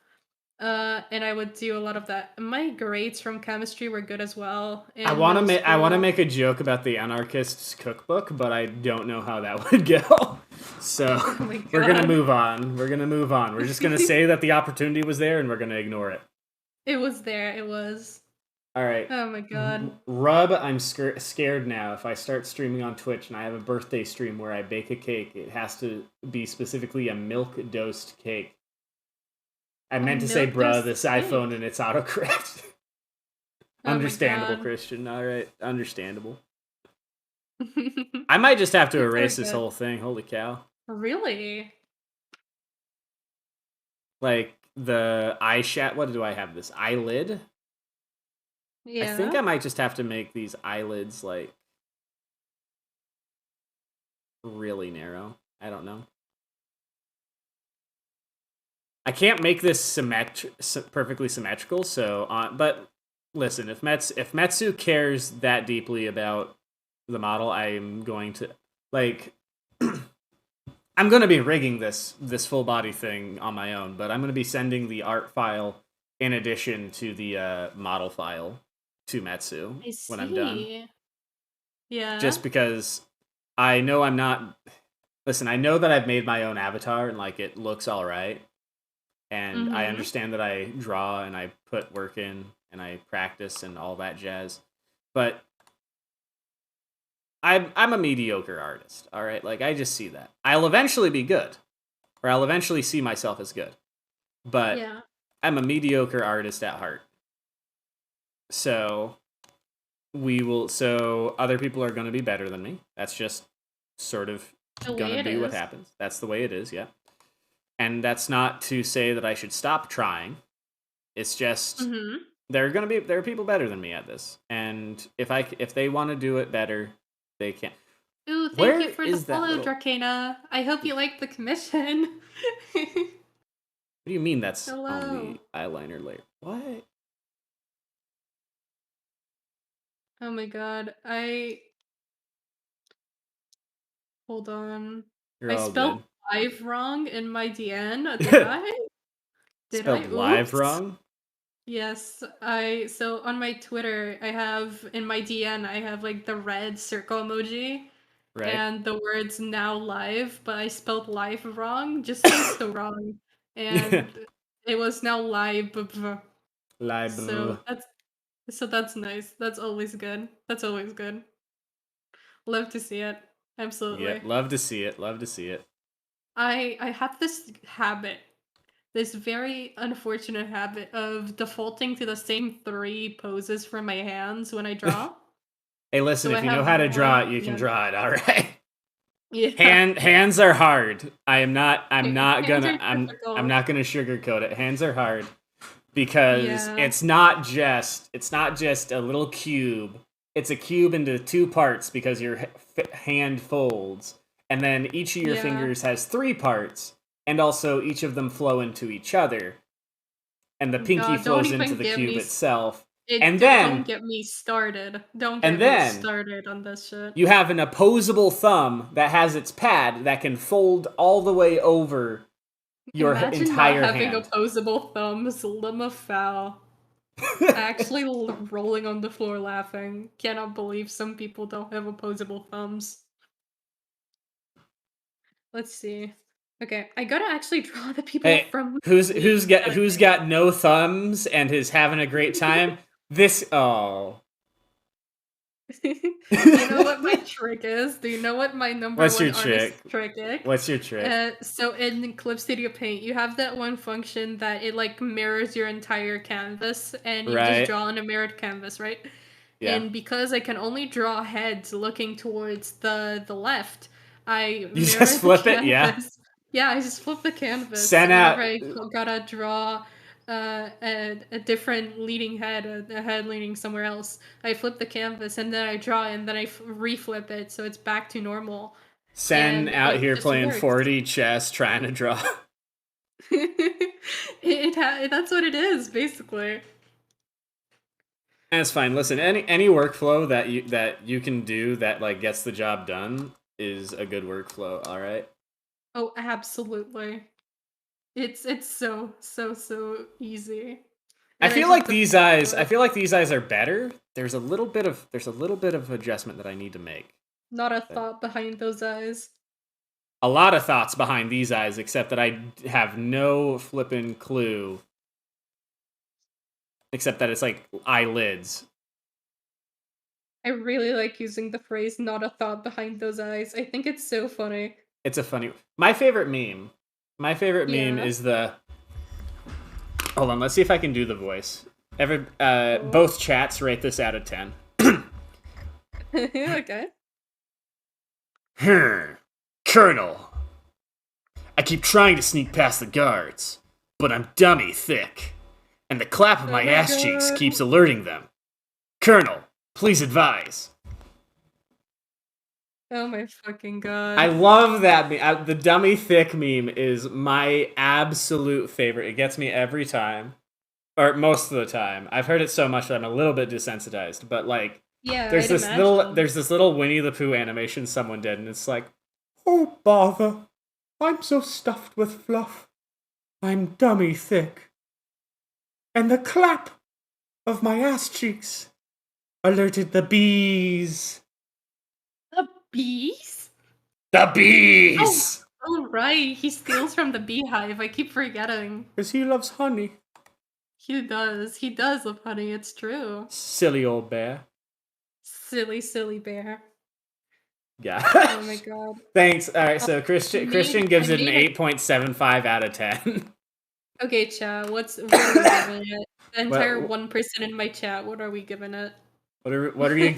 And I would do a lot of that. My grades from chemistry were good as well in middle I want to school. make a joke about the anarchist's cookbook, but I don't know how that would go. So Oh my we're gonna god. move on. We're gonna move on. We're just gonna say that the opportunity was there, and we're gonna ignore it. It was there, it was. All right, Oh my god. Rub. I'm scared now. If I start streaming on Twitch and I have a birthday stream where I bake a cake, it has to be specifically a milk dosed cake. I A meant to say, milk bruh, dose this iPhone cake. and it's autocorrect. Oh my Understandable, god. Christian. All right, understandable. I might just have to Cakes are erase this good. whole thing. Holy cow. Really? Like the eyeshadow. What do I have? This eyelid? I think Yeah. I might just have to make these eyelids like really narrow. I don't know. I can't make this perfectly symmetrical, so but listen, if Metsu cares that deeply about the model, I'm going to like I'm going to be rigging this full body thing on my own, but I'm going to be sending the art file in addition to the model file to Metsu I when I'm done. see. Yeah. Just because I know I'm not. Listen, I know that I've made my own avatar and like it looks all right, and I Mm-hmm. understand that I draw and I put work in and I practice and all that jazz, but I'm a mediocre artist. All right, like I just see that I'll eventually be good, or I'll eventually see myself as good, but Yeah. I'm a mediocre artist at heart. So we will. So other people are going to be better than me. That's just sort of The way gonna it be what is. happens. That's the way it is. Yeah. And that's not to say that I should stop trying. It's just Mm-hmm. there are people better than me at this, and if they want to do it better, they can. Ooh, thank you Where for the is that follow, little? Dracana. I hope you like the commission. What do you mean that's on Hello. the eyeliner layer? What? Oh my god. Hold on. You're I all spelled good. live wrong in my DN. Did I? Did I? Spelled live Oops. wrong, Yes, so on my Twitter, I have in my DN, I have like the red circle emoji right? and the words now live, but I spelled live wrong, just so wrong. And it was now live. Live. So that's nice. That's always good. That's always good. Love to see it. Yep. Absolutely. Love to see it. Love to see it. I have this habit this very unfortunate habit of defaulting to the same 3 poses for my hands when I draw. Hey, listen, So I if you know have how to draw 1 it, you can yeah. draw it, all right? Yeah. Hands are hard. I'm not Hands are I'm difficult. not gonna sugarcoat it. Hands are hard because Yeah. it's not just a little cube. It's a cube into 2 parts because your hand folds, and then each of your Yeah. fingers has 3 parts, and also each of them flow into each other, and the pinky God, don't flows into even the get cube me itself. it And don't then get me started. Don't and get me then started on this shit. you have an opposable thumb that has its pad that can fold all the way over your Imagine not entire having hand. opposable thumbs, lemma foul. Actually rolling on the floor laughing. Cannot believe some people don't have opposable thumbs. Let's see. Okay, I gotta actually draw the people Hey, from the who's got no thumbs and is having a great time? This oh. You know what my trick is? Do you know what my number What's your one artist trick? trick is? What's your trick? So in Clip Studio Paint, you have that one function that it like mirrors your entire canvas, and you just Right? draw on a mirrored canvas, right? Yeah. And because I can only draw heads looking towards the left, I You mirror just the flip it, yeah. canvas. Yeah, I just flip the canvas Send whenever out I gotta draw a different leading head, a head leaning somewhere else. I flip the canvas and then I draw and then I reflip it so it's back to normal, Sen and out it here just playing works. 40 chess trying to draw. That's what it is basically. That's fine. Listen, any workflow that you can do that like gets the job done is a good workflow, all right? Oh, absolutely. It's so easy. And I flip the I flip. feel like these eyes are better. There's a little bit of adjustment that I need to make. Not a thought behind those eyes. A lot of thoughts behind these eyes, except that I have no flippin' clue. Except that it's like eyelids. I really like using the phrase "not a thought behind those eyes." I think it's so funny. It's a funny. My favorite meme. My favorite meme Yeah. is the. Hold on, let's see if I can do the voice. Oh. Both chats rate this out of 10. Okay. Colonel, I keep trying to sneak past the guards, but I'm dummy thick, and the clap of Oh my my ass cheeks god. keeps alerting them. Colonel, please advise. Oh my fucking I god. love that meme. The dummy thick meme is my absolute favorite. It gets me every time, or most of the time. I've heard it so much that I'm a little bit desensitized. But like, Yeah, I'd imagine. there's this little Winnie the Pooh animation someone did, and it's like, oh bother, I'm so stuffed with fluff. I'm dummy thick, and the clap of my ass cheeks alerted the bees. The bees? The Oh, bees! oh right. He steals from the beehive. I keep forgetting. Because he loves honey. He does. He does love honey. It's true. Silly old bear. Silly, silly bear. Yeah. Oh my god. Thanks. All right, so I Christian gives it an made a 8.75 out of 10. okay, chat. What are we giving it? The entire what 1% in my chat. What are we giving it? what are you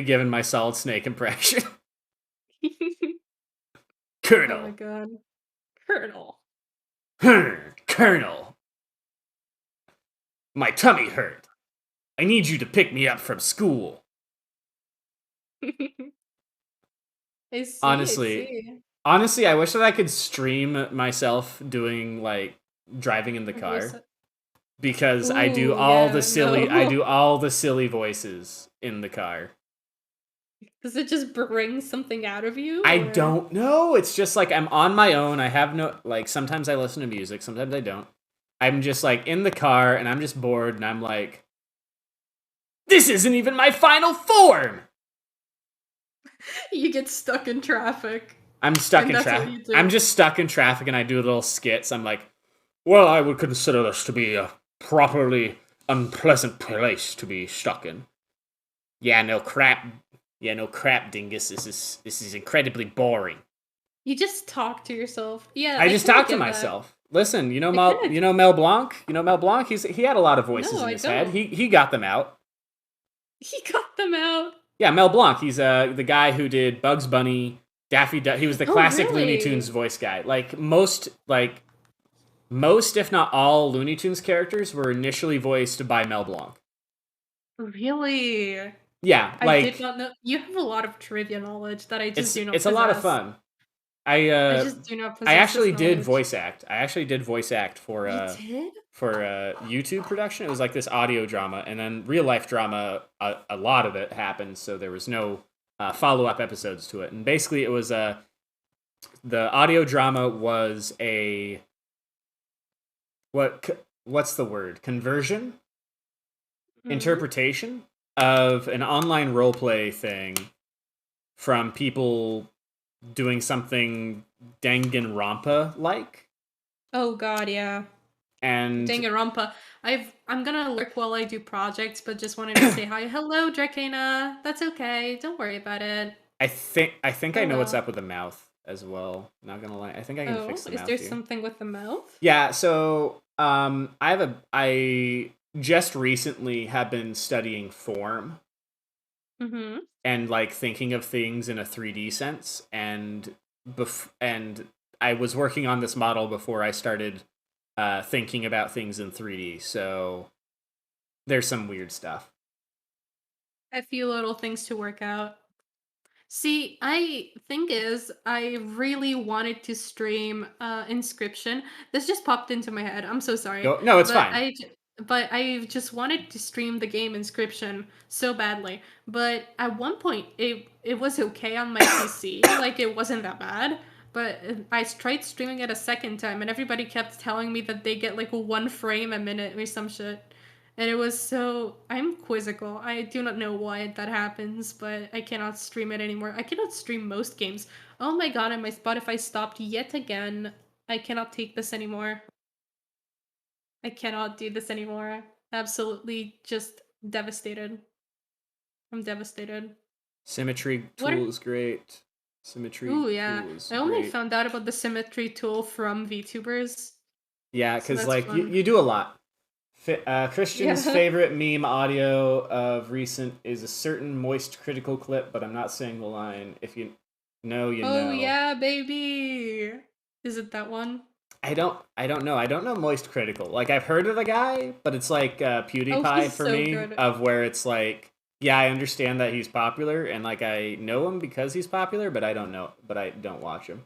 giving my Solid Snake impression? Oh my Colonel. god. Colonel. Colonel. My tummy hurt. I need you to pick me up from school. I see, I Honestly, see. honestly, I wish that I could stream myself doing like driving in the Voice. car because Ooh, yeah, I no. do all the silly voices in the car. Does it just bring something out of you, I or don't know. It's just like I'm on my own. I have no like sometimes I listen to music, sometimes I don't. I'm just like in the car and I'm just bored and I'm like this isn't even my final form. you get stuck in traffic, I'm stuck and in that's what traffic. you I'm do? just stuck in traffic and I do little skits. I'm like, "Well, I would consider this to be a properly unpleasant place to be stuck in." Yeah, no crap. Yeah, no crap, dingus. This is incredibly boring. You just talk to yourself. Yeah, I I just kinda talk to get that. myself. Listen, I kind of You know Mel Blanc. You know Mel Blanc. He had a lot of voices no, in I his head. don't. He got them out. He got them out. Yeah, Mel Blanc. He's the guy who did Bugs Bunny, Daffy Duck. He was the Oh, classic Looney Tunes really? voice guy. Most, if not all, Looney Tunes characters were initially voiced by Mel Blanc. Really? Yeah, I did not know. You have a lot of trivia knowledge that I just do not it's a lot of possess. fun. I I uh just do not I possess this actually did knowledge. voice act. I actually did voice act You did? for YouTube production. It was like this audio drama, and then real life drama. A lot of it happened, so there was no follow up episodes to it. And basically, it was the audio drama was a what's the word, conversion, Mhm. interpretation of an online roleplay thing from people doing something Danganronpa like. Oh god, yeah. And Danganronpa. I'm gonna lurk while I do projects, but just wanted to say hi. Hello, Drakena. That's okay. Don't worry about it. I think I Oh know what's well. up with the mouth as well. Not gonna lie, I think I can fix Oh, the is mouth there here. something with the mouth? Yeah, so I just recently have been studying form Mm-hmm. and like thinking of things in a 3D sense, and I was working on this model before I started thinking about things in 3D. So there's some weird stuff. A few little things to work out. See, I think is I really wanted to stream Inscription. This just popped into my head. I'm so sorry. Go, no, it's But fine. I just wanted to stream the game Inscription so badly. But at one point it was okay on my PC. Like it wasn't that bad. But I tried streaming it a second time and everybody kept telling me that they get like 1 frame a minute or some shit. And it was so. I'm quizzical. I do not know why that happens, but I cannot stream it anymore. I cannot stream most games. Oh my god, and my Spotify stopped yet again. I cannot take this anymore. I cannot do this anymore. Absolutely just devastated. I'm devastated. Symmetry What are. tool is great. Symmetry Ooh, yeah. tool is I only great. found out about the symmetry tool from Vtubers, Yeah, so because that's like fun. you do a lot. Christian's Yeah. favorite meme audio of recent is a certain moist critical clip, but I'm not saying the line. If you know, you Oh, know. yeah, baby. Is it that one? I don't know. I don't know moist critical. Like I've heard of the guy, but it's like Oh, PewDiePie he's for so me, good. of where it's like, yeah, I understand that he's popular, and like I know him because he's popular, but I don't watch him.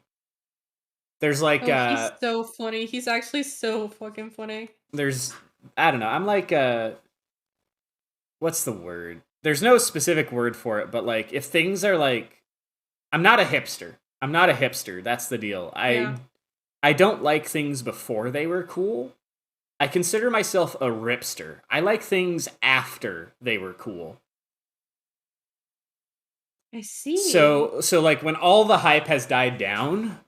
There's like Oh, he's so funny. He's actually so fucking funny. there's I don't know. I'm like what's the word? There's no specific word for it, but like if things are like, I'm not a hipster. I'm not a hipster. That's the deal. Yeah, I don't like things before they were cool. I consider myself a ripster. I like things after they were cool. I see. So like when all the hype has died down,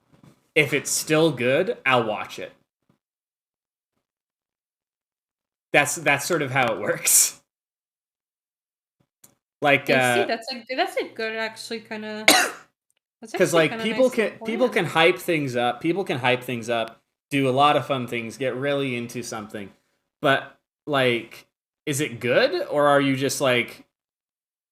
if it's still good, I'll watch it. That's sort of how it works. Like I see. That's a good actually kind of that's because actually like kind of nice little people can plan. hype things up. People can hype things up, do a lot of fun things, get really into something. But like, is it good, or are you just trying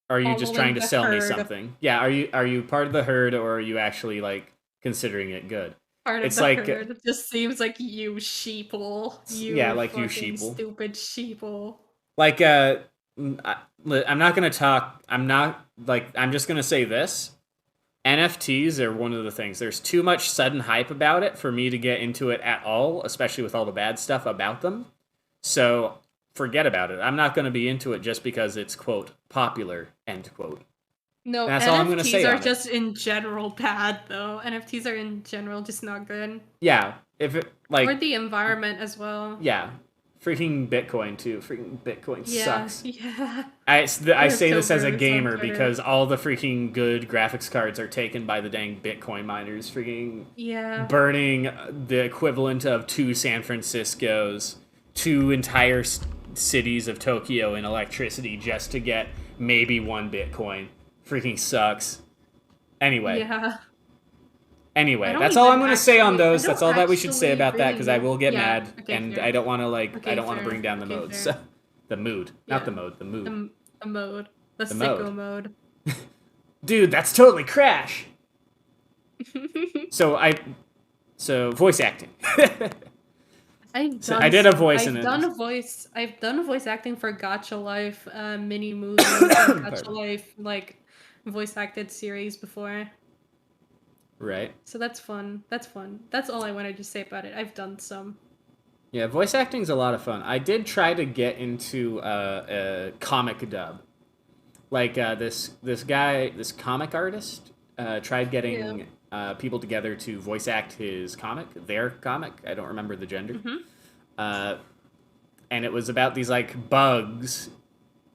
Following to the sell me herd, something? Yeah, are you part of the herd, or are you actually like considering it good? part of It's the like herd. It just seems like you sheeple, yeah, you like you fucking sheeple. stupid sheeple. Like I'm not gonna talk. I'm just gonna say this. NFTs are one of the things. There's too much sudden hype about it for me to get into it at all, especially with all the bad stuff about them. So forget about it. I'm not going to be into it just because it's quote popular end quote. No, And that's all I'm going to NFTs say are on it. just in general bad though. NFTs are in general just not good. Yeah, if it Or like the environment as well. yeah, freaking Bitcoin too. Freaking Bitcoin Yeah, sucks. yeah. I say this as a Vtubers on gamer Twitter. because all the freaking good graphics cards are taken by the dang Bitcoin miners, freaking Yeah. burning the equivalent of two San Franciscos, two entire cities of Tokyo in electricity just to get maybe one Bitcoin. Freaking sucks. Anyway, Yeah. I Anyway, don't that's all I'm even going to say on actually I those. That's don't all that we should say actually about that because I really will get yeah, mad okay, and I fair. don't want to I Okay, don't want to bring fair. down the Okay, mood. fair. So the mood, not the Yeah. mode, the The, mood, the mode. The the mode. sicko mode. Dude, that's totally Crash. So voice acting. So I did a voice in it. I've done voice acting for Gacha Life mini movies and Gacha Pardon. Life like voice acted series before. Right. So that's fun. That's fun. That's all I wanted to say about it. I've done some. Yeah, voice acting's a lot of fun. I did try to get into a comic dub. Like this guy, this comic artist, tried Yeah. getting people together to voice act his comic, their comic. I don't remember the gender. Mhm. Uh, and it was about these like bugs.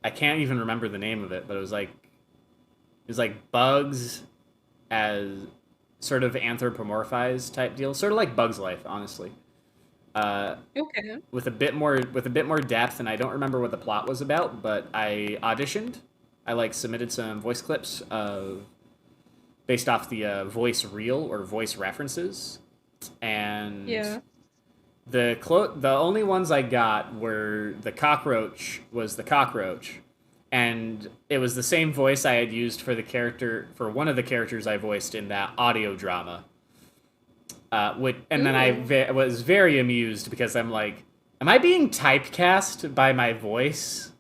I can't even remember the name of it, but it was like bugs as sort of anthropomorphized type deal, sort of like Bugs Life, honestly. Okay. With a bit more depth, and I don't remember what the plot was about, but I auditioned. I like submitted some voice clips of based off the voice reel or voice references, and Yeah. the only ones I got were the cockroach was the cockroach, and it was the same voice I had used for one of the characters I voiced in that audio drama. And then Ooh. was very amused because I'm like, am I being typecast by my voice?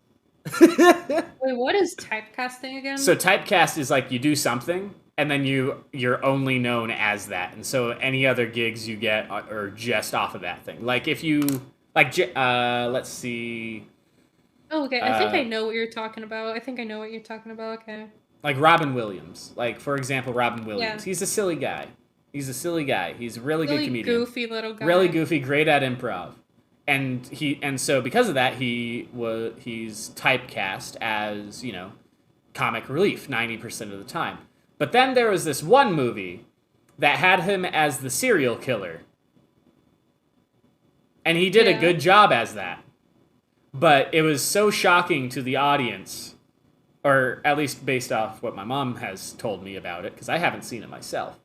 Wait, what is typecasting So again? typecast is like you do something and then you're only known as that, and so any other gigs you get are just off of that thing. Like if you like, let's see, Oh, okay. I think I uh, know what you're talking about. I think I know what you're talking about. Okay. like Robin Williams. Like for example, Robin Williams. Yeah. He's a silly guy. He's a silly guy. He's a really good Really comedian. goofy little Really guy. goofy, great at improv. And so because of that he's typecast as, comic relief 90% of the time. But then there was this one movie that had him as the serial killer. And he did a Yeah. good job as that. But it was so shocking to the audience, or at least based off what my mom has told me about it, because I haven't seen it myself.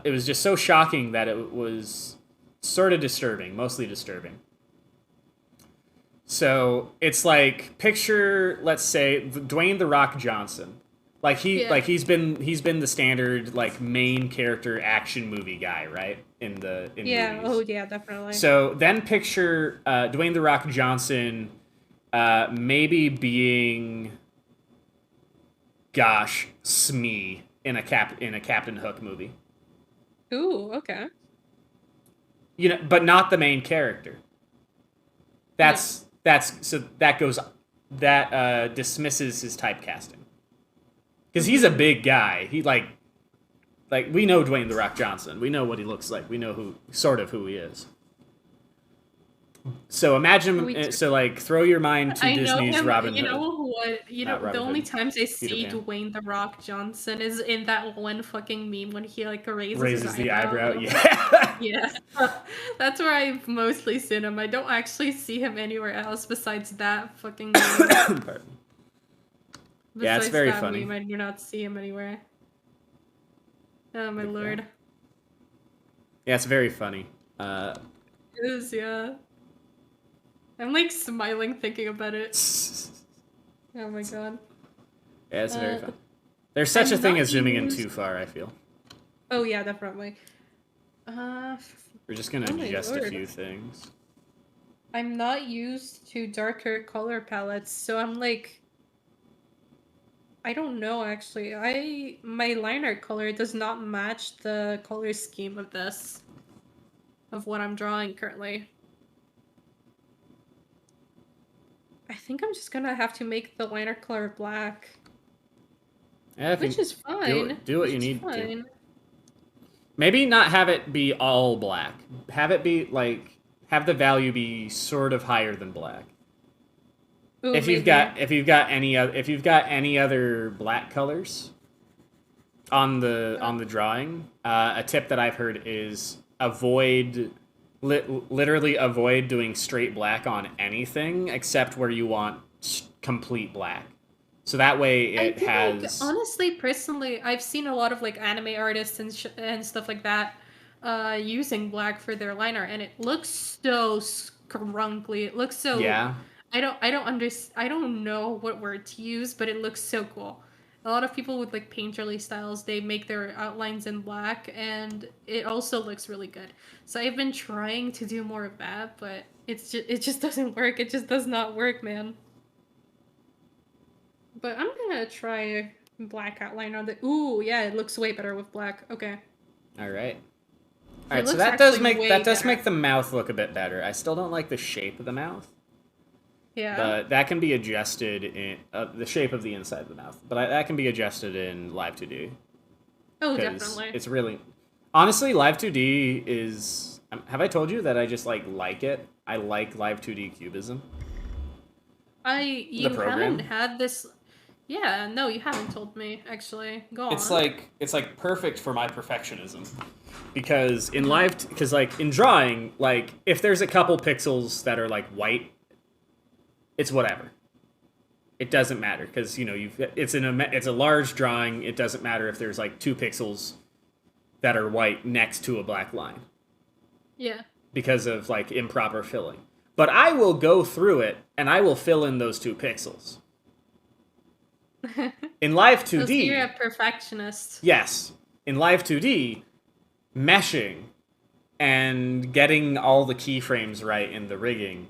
It was just so shocking that it was sort of disturbing, mostly disturbing. So it's like picture, let's say, Dwayne the Rock Johnson. Yeah. He's been the standard like main character action movie guy, right? In Yeah. Oh, movies. yeah, definitely. So then picture Dwayne the Rock Johnson, maybe being, gosh, Smee in a Captain Hook movie. Ooh, okay. But not the main character. Yeah. That dismisses his typecasting because he's a Mhm. big guy. He like we know Dwayne the Rock Johnson. We know what he looks like. We know who he is. So We imagine, do. so like throw your mind to I know Disney's him. Robin You Hood, know what? not The Robin only Hood, times I Peter see Pan. Dwayne the Rock Johnson is in that one fucking meme when he like raises his Raises the eyebrow. eyebrow. Yeah. Yeah, that's where I've mostly seen him. I don't actually see him anywhere else besides that fucking meme. Pardon. Yeah, it's Besides very that funny. meme, I do not see him anywhere. Oh my Like that. lord. Yeah, it's very funny. It is, yeah. I'm like smiling thinking about it. Oh my god. Yeah, it's very Uh, fun. There's such a I'm thing not as zooming in used. too far, I feel. Oh yeah, definitely. Uh, We're just gonna oh my adjust a lord. few things. I'm not used to darker color palettes, so I'm like, I don't know actually. My line art color does not match the color scheme of this, of what I'm drawing currently. I think I'm just gonna have to make the line art color black, Yeah, I which think is fine. do what Which you is need to. fine. Maybe not have it be all black. Have it be like have the value be sort of higher than black. Ooh, maybe. If you've got any other black colors on the drawing, a tip that I've heard is literally avoid doing straight black on anything except where you want complete black. So that way I it feel like has... honestly, personally, I've seen a lot of like anime artists and stuff like that using black for their liner, and it looks so scrunkly. It looks so Yeah. I don't know what word to use, but it looks so cool. A lot of people with like painterly styles, they make their outlines in black, and it also looks really good. So I've been trying to do more of that, but it just doesn't work. It just does not work, man. But I'm gonna try black outline on the. Ooh, yeah, it looks way better with black. Okay, All right. All it right, so looks actually way that does better. make the mouth look a bit better. I still don't like the shape of the mouth, Yeah. but that can be adjusted in the shape of the inside of the mouth. But that can be adjusted in Live 2D Oh, because definitely. it's really honestly Live 2D is. Have I told you that I just like it? I like Live 2D cubism. The You haven't program. had this. Yeah, no, you haven't told me actually. Go It's on. like perfect for my perfectionism because in Mhm. live because like in drawing, like if there's a couple pixels that are like white, it's whatever. It doesn't matter because you know it's a large drawing. It doesn't matter if there's like 2 pixels that are white next to a black line Yeah. because of like improper filling. But I will go through it and I will fill in those 2 pixels. In live Oh, so you're 2D, a perfectionist. yes, in live 2D, meshing and getting all the keyframes right in the rigging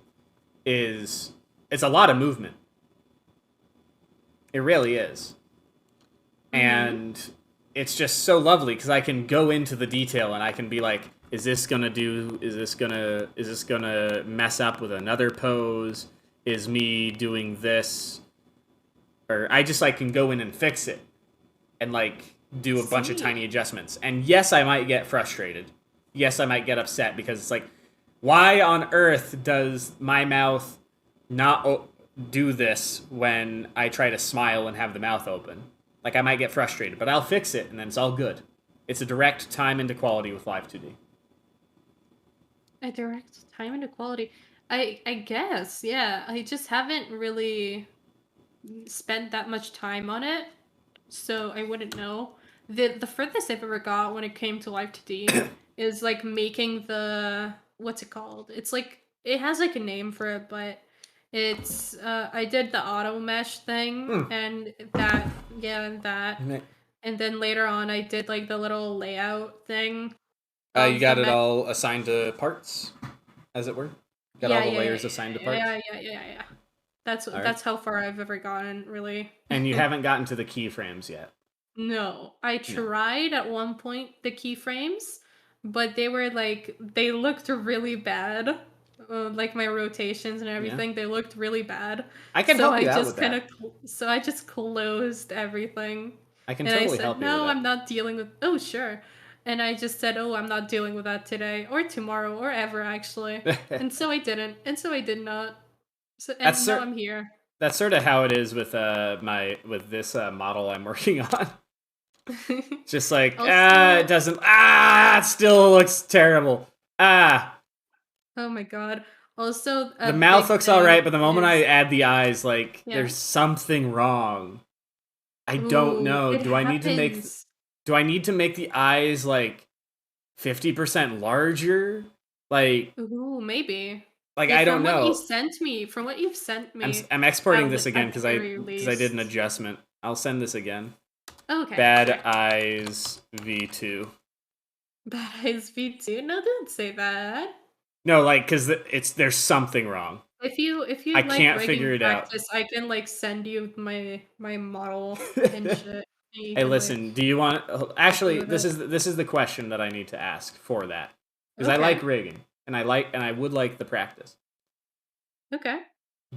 is it's a lot of movement. It really is. Mm-hmm. And it's just so lovely because I can go into the detail and I can be like, is this gonna mess up with another pose? Is me doing this? Or I just like can go in and fix it and like do a bunch of tiny See. adjustments. And yes, I might get frustrated. Yes, I might get upset because it's like, why on earth does my mouth not do this when I try to smile and have the mouth open? Like, I might get frustrated, but I'll fix it and then it's all good. It's a direct time into quality with Live 2D. I direct time into quality. I guess, yeah. I just haven't really spent that much time on it, so I wouldn't know. The furthest I've ever got when it came to Live 2D is like making the what's it called? It's like it has like a name for it, but it's I did the auto mesh thing Hmm. and that yeah and that. And then later on I did like the little layout thing You of the got it mesh. all assigned to parts, as it were? Got all Yeah, the yeah, yeah, layers yeah, assigned to yeah, parts? yeah, yeah, yeah, yeah. All right. That's how far I've ever gotten, really. And you haven't gotten to the keyframes yet. No, I No. tried at one point the keyframes, but they were like they looked really bad. Like my rotations and Yeah. everything, they looked really bad. I can help you out with that. So I just closed everything, I can and I totally said, help you with "No, that. I'm not dealing with." Oh, sure. And I just said, "Oh, I'm not dealing with that today or tomorrow or ever actually." And so I didn't. And so I did not. So that's and now cer- I'm here. that's sort of how it is with this model I'm working on. Just like it Also, doesn't it still looks terrible. oh my god. Also, a The mouth big looks all thing right, but the moment I is add the eyes, like yeah. there's something wrong. I don't Ooh, know. it happens. Do I need to make the eyes like 50% larger? Like Ooh, maybe. I don't know. From what you've sent me I'm exporting this again at the very because I did an least. adjustment. I'll send this again. Okay, Bad sure. Eyes V2. Bad Eyes V2. No, don't say that. No, like because there's something wrong. If I you like can't rigging figure it out. practice, I can like send you my model and shit. And you Hey, can like listen. Do you want? play Actually, with it. this is the question that I need to ask for that because I like Okay. rigging and I would like the practice. Okay.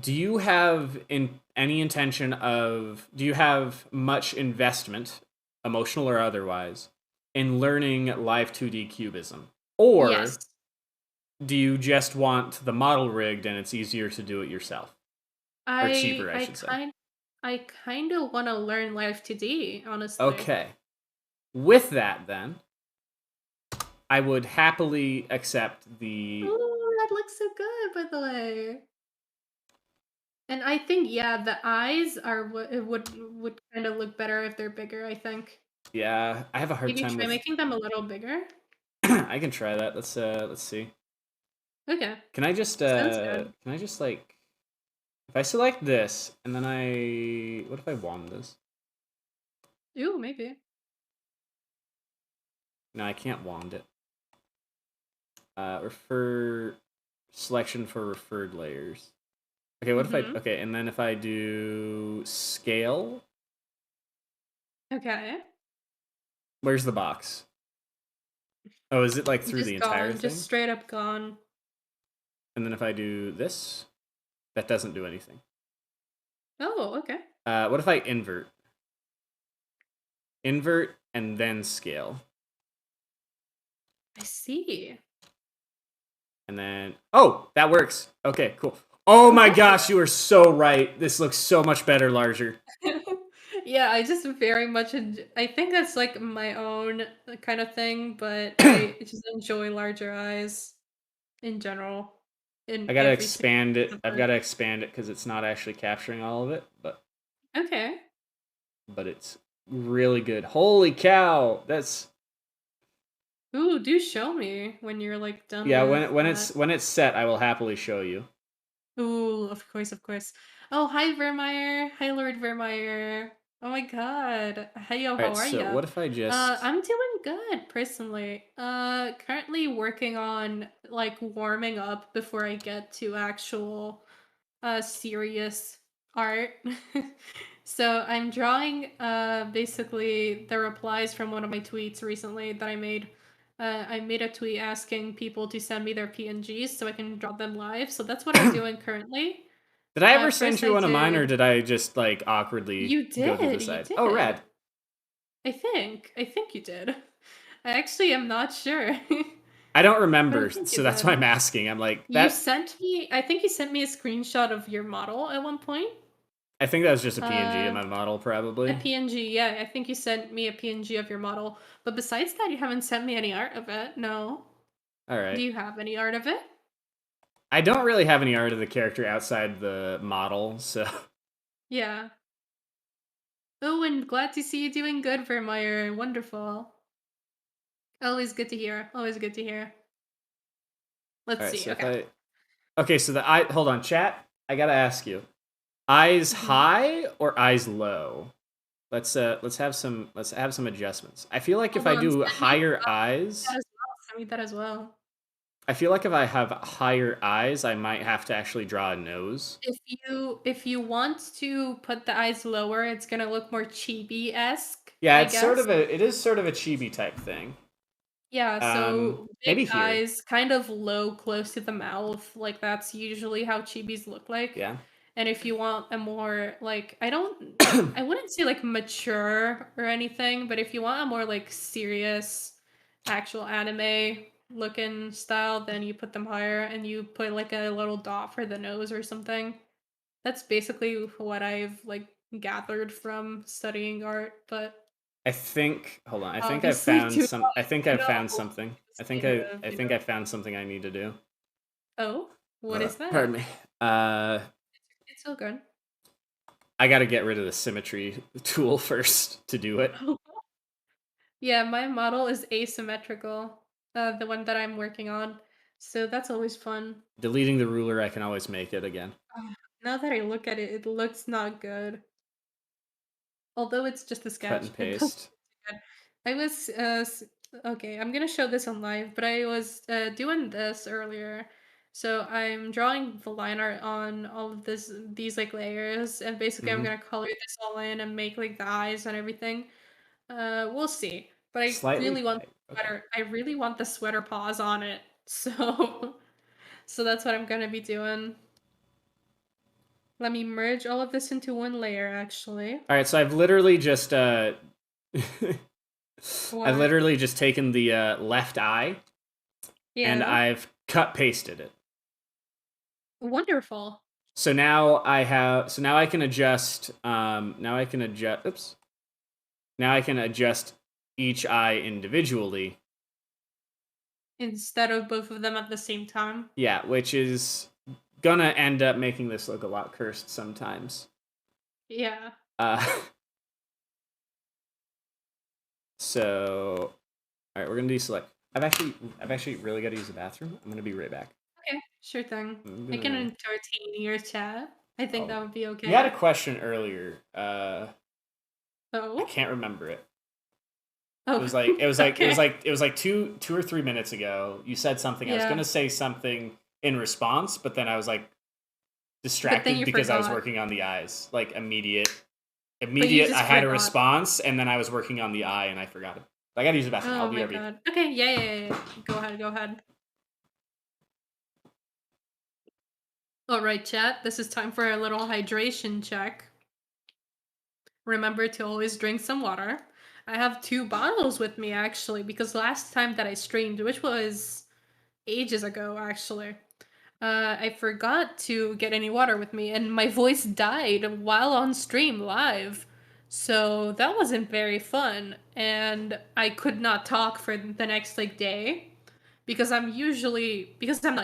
Do you have any intention of? Do you have much investment, emotional or otherwise, in learning live 2D cubism, or Yes. do you just want the model rigged and it's easier to do it yourself or I cheaper, I I should say? kind I kind of want to learn Live 2D, honestly. Okay. With that, then I would happily accept the Oh, that looks so good, by the way. And I think, yeah, the eyes are what it would kind of look better if they're bigger, I think. Yeah, I have a hard Maybe time try with. making them a little bigger? I can try that. Let's see. Okay, sounds good. Can I just like if I select this and then I what if I wand this? Ooh, maybe. No, I can't wand it. Refer selection for referred layers. Okay, what if I Mhm. okay, and then if I do scale, Okay. where's the box? Oh, is it like through the Just entire gone, just thing? straight up gone. And then if I do this, that doesn't do anything. Oh, okay. What if I invert? Invert and then scale. I see. And then oh, that works. Okay, cool. Oh my gosh, you are so right. This looks so much better larger. Yeah, I just very much I think that's like my own kind of thing, but I just enjoy larger eyes in general in I gotta every single expand piece it. of I've art. gotta expand it because it's not actually capturing all of it, Okay. but it's really good. Holy cow! That's Ooh, do show me when you're like done yeah. with that. When it's set, I will happily show you. Ooh, of course, of course. Oh, hi Vermeer. Hi Lord Vermeer. Oh my god. Hey yo, All how right. are So ya? what if I just I'm doing good personally. Currently working on like warming up before I get to actual serious art. So I'm drawing basically the replies from one of my tweets recently that I made. I made a tweet asking people to send me their PNGs so I can draw them live. So that's what I'm doing currently. did I ever send First you I one of mine, or did. did I just like awkwardly You go to the did. You side? Oh, did. rad. I think. I think you did. I actually am not sure. I don't But I remember, think you so that's why did. I'm asking. I'm like You that. sent me, I think you sent me a screenshot of your model at one point. I think that was just a PNG of Uh, my model, a probably. PNG, yeah, I think you sent me a PNG of your model. But besides that, you haven't sent me any art of it. No. All Do right. you have any art of it? I don't really have any art of the character outside the model, so Yeah. Oh, and glad to see you doing good, Vermeer. Wonderful. Always good to hear. Always good to hear. all Let's right. see. So if Okay. I okay, so the eye. Hold on, chat. I gotta ask you: eyes Mhm. high or eyes low? Let's have some adjustments. I feel like if Hold I on. do Send me higher that eyes, as well. Send me that as well. I feel like if I have higher eyes, I might have to actually draw a nose. If you want to put the eyes lower, it's gonna look more chibi-esque, Yeah, I it's sort guess. of a it is sort of a chibi type thing. Yeah, so big Maybe here. eyes, kind of low, close to the mouth, like that's usually how chibis look like. Yeah. And if you want a more like I wouldn't say like mature or anything, but if you want a more like serious actual anime looking style, then you put them higher and you put like a little dot for the nose or something. That's basically what I've like gathered from studying art, but I think hold on. obviously do I think not I've found know something. the state of, I think I found something I need to do. Oh, what is Pardon that? me. Uh It's so good. I got to get rid of the symmetry tool first to do it. Yeah, my model is asymmetrical, the one that I'm working on. So that's always fun. Deleting the ruler, I can always make it again. Ah, now that I look at it, it looks not good. Although it's just a Cut sketch, and it doesn't paste. look good. I was okay, I'm gonna show this on live, but I was doing this earlier. So I'm drawing the line art on all of these like layers, and basically I'm Hmm. gonna color this all in and make like the eyes and everything. We'll see. But I Slightly really want high. the Okay. sweater. I really want the sweater paws on it. So so that's what I'm gonna be doing. Let me merge all of this into one layer actually. All right, so I've literally just I've What? literally just taken the left eye and Yeah. I've cut pasted it. Wonderful. So now I can adjust now I can adjust oops. Now I can adjust each eye individually. Instead of both of them at the same time. Yeah, which is gonna end up making this look a lot cursed sometimes. Yeah. So, all right, we're gonna deselect. I've actually really got to use the bathroom. I'm gonna be right back. Okay, sure thing. I'm I can gonna. entertain your chat. I think Oh, that would be you had a okay. question earlier. I Oh? can't remember it. Oh, okay. It was like 2 or 3 minutes ago. You said something. I was Yeah, gonna say something in response, but then I was like but then distracted you because I was forgot. working on the eyes. Like But you immediate. I just had a forgot. response, and then I was working on the eye, and I forgot it. I gotta use the bathroom. I'll Oh be my right back. god. Okay, yeah, yeah, yeah, yeah. Go ahead, go ahead. Alright, chat. This is time for a little hydration check. Remember to always drink some water. I have 2 bottles with me actually, because last time that I streamed, which was ages ago actually, I forgot to get any water with me, and my voice died while on stream live. So that wasn't very fun, and I could not talk for the next like day because I'm not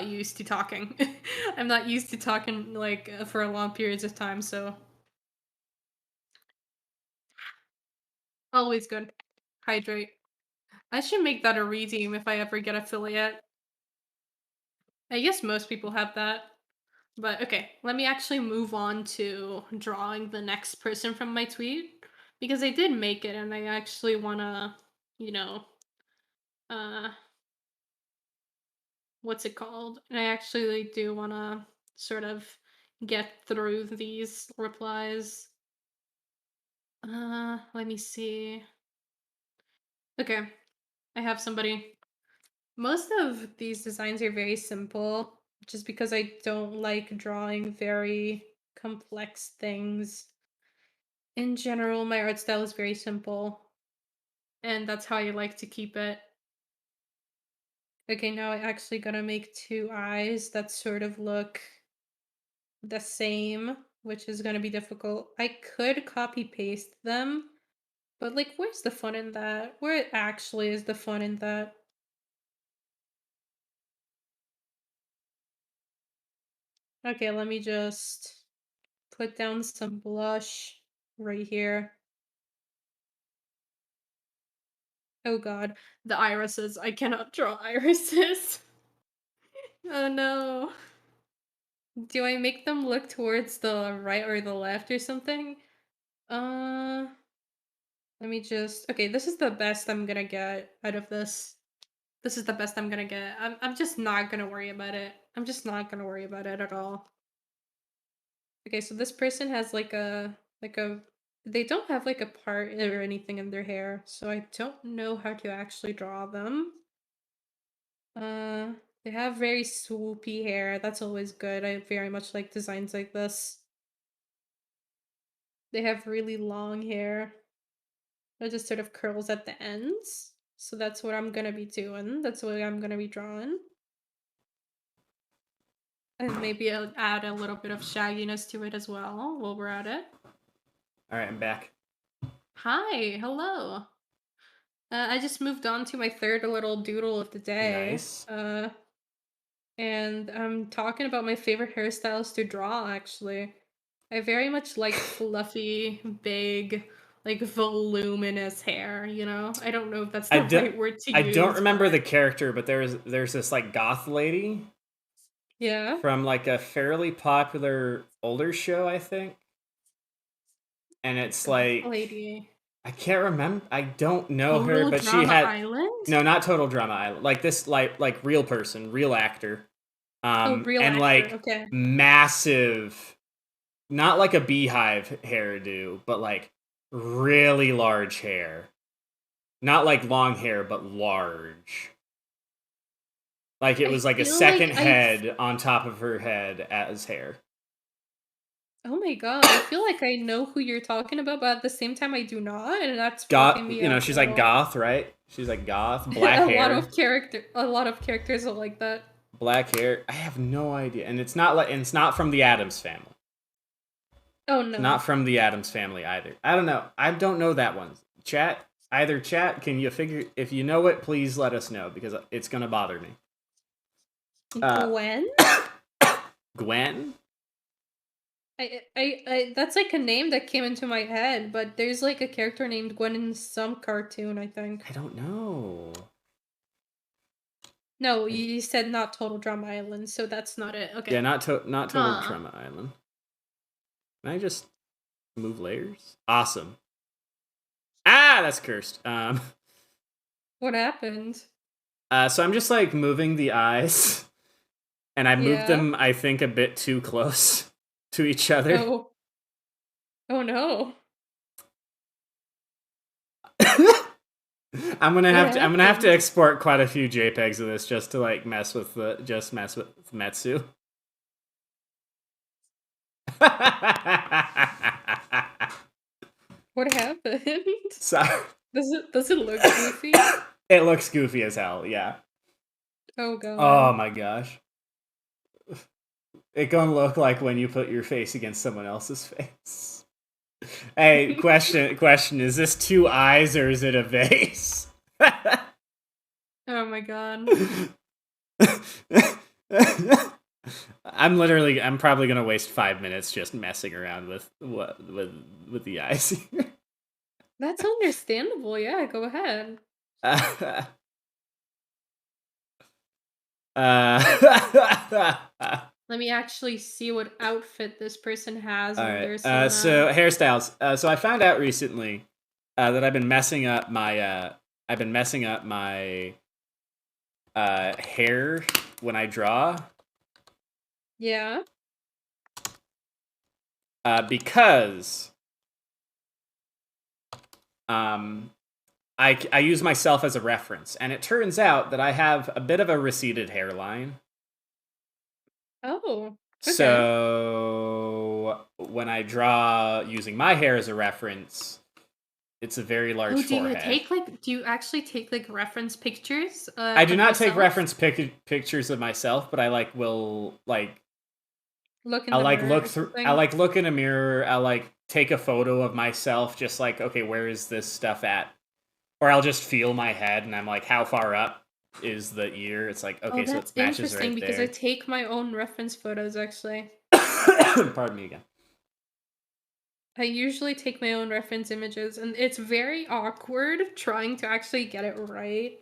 used to talking. I'm not used to talking like for long periods of time. So always good. Hydrate. I should make that a redeem if I ever get affiliate. I guess most people have that. But okay, let me actually move on to drawing the next person from my tweet because I did make it and I actually want to, you know, uh what's it called? And I actually do want to sort of get through these replies. Let me see. Okay, I have somebody. Most of these designs are very simple just because I don't like drawing very complex things. In general, my art style is very simple, and that's how I like to keep it. Okay, now I actually gotta make 2 eyes that sort of look the same, which is gonna be difficult. I could copy paste them, but like, where's the fun in that? Where actually is the fun in that? Okay, let me just put down some blush right here. Oh god, the irises. I cannot draw irises. Oh no. Do I make them look towards the right or the left or something? Uh, let me just. Okay, this is the best I'm gonna get out of this. This is the best I'm gonna get. I'm just not gonna worry about it. I'm just not gonna worry about it at all. Okay, so this person has like a they don't have like a part or anything in their hair, so I don't know how to actually draw them. Uh, they have very swoopy hair. That's always good. I very much like designs like this. They have really long hair. It just sort of curls at the ends. So that's what I'm gonna be doing. That's what I'm gonna be drawing. And maybe I'll add a little bit of shagginess to it as well while we're at it. All right, I'm back. Hi, hello. I just moved on to my third little doodle of the day. Nice. And I'm talking about my favorite hairstyles to draw, actually. I very much like fluffy, big, like voluminous hair, you know? I don't know if that's I the do. right word to I don't use, remember the but character, but there's this like goth lady yeah. from like a fairly popular older show, I think. And it's Goth like lady. I can't remember. I don't know her, Total but she Drama had Island? no, not Total Drama Island. Like this, like real person, real actor, Oh, real and actor. like Okay. massive, not like a beehive hairdo, but like really large hair. Not like long hair, but large. Like it I was like a feel like second I've head on top of her head as hair. oh my god, I feel like I know who you're talking about, but at the same time I do not, and that's fucking Goth, me you know, up a she's like little. goth, right? She's like goth, black hair, A lot of characters are like that. black hair. I have no idea, and it's not like, and it's not from the Adams family. Oh It's no. not from the Adams family either. I don't know. I don't know that one. Chat, either chat, can you figure? If you know it, please let us know because it's gonna bother me. Uh, Gwen? Gwen? That's like a name that came into my head, but there's like a character named Gwen in some cartoon, I think. I don't know. No, you said not Total Drama Island, so that's not it. Yeah, Okay. not Total Huh. Trauma Island. Can I just move layers? Awesome. Ah, that's cursed. What happened? So I'm just like moving the eyes, and I moved Yeah. them, I think, a bit too close to each other. Oh. Oh no. What I'm gonna have to happened? export quite a few JPEGs of this just to like mess with Metsu. What happened? So Does it look goofy? it looks goofy as hell, yeah. Oh Oh god. my gosh. It gonna look like when you put your face against someone else's face. Hey, question, is this two eyes or is it a vase? Oh my god. I'm probably gonna waste 5 minutes just messing around with the eyes. That's understandable. Yeah, go ahead. uh, Let me actually see what outfit this person has all in right. their So Persona. hairstyles. So I found out recently that I've been messing up my hair when I draw Yeah. because I use myself as a reference, and it turns out that I have a bit of a receded hairline. Oh, okay. So when I draw using my hair as a reference, it's a very large Oh, forehead. do you actually take like reference pictures I do of not take yourself? reference pictures of myself, but I like will like Look in I the like mirror look or through. I something? like look in a mirror. I like take a photo of myself, just like okay, where is this stuff at? Or I'll just feel my head, and I'm like, how far up is the ear? It's like Oh, okay, so it that's matches interesting right because I there. take my own reference photos actually. Pardon me again. I usually take my own reference images, and it's very awkward trying to actually get it right,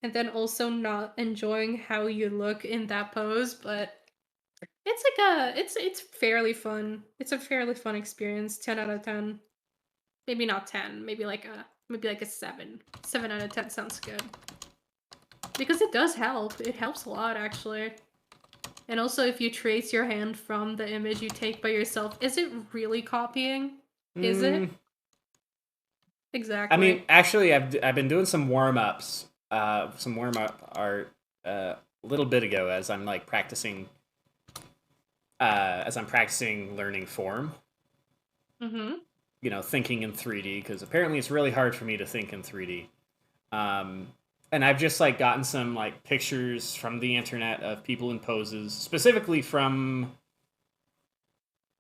and then also not enjoying how you look in that pose, but it's like it's fairly fun. It's a fairly fun experience. 10 out of 10. Maybe not 10, maybe like a 7. 7 out of 10 sounds good. Because it does help. It helps a lot actually. And also if you trace your hand from the image you take by yourself, is it really copying? Is Mm, it? I mean, Exactly. actually, I've been doing some warm ups, some warm up art a little bit ago as I'm practicing learning form. Mhm. You know, thinking in 3D because apparently it's really hard for me to think in 3D. And I've just like gotten some like pictures from the internet of people in poses, specifically from.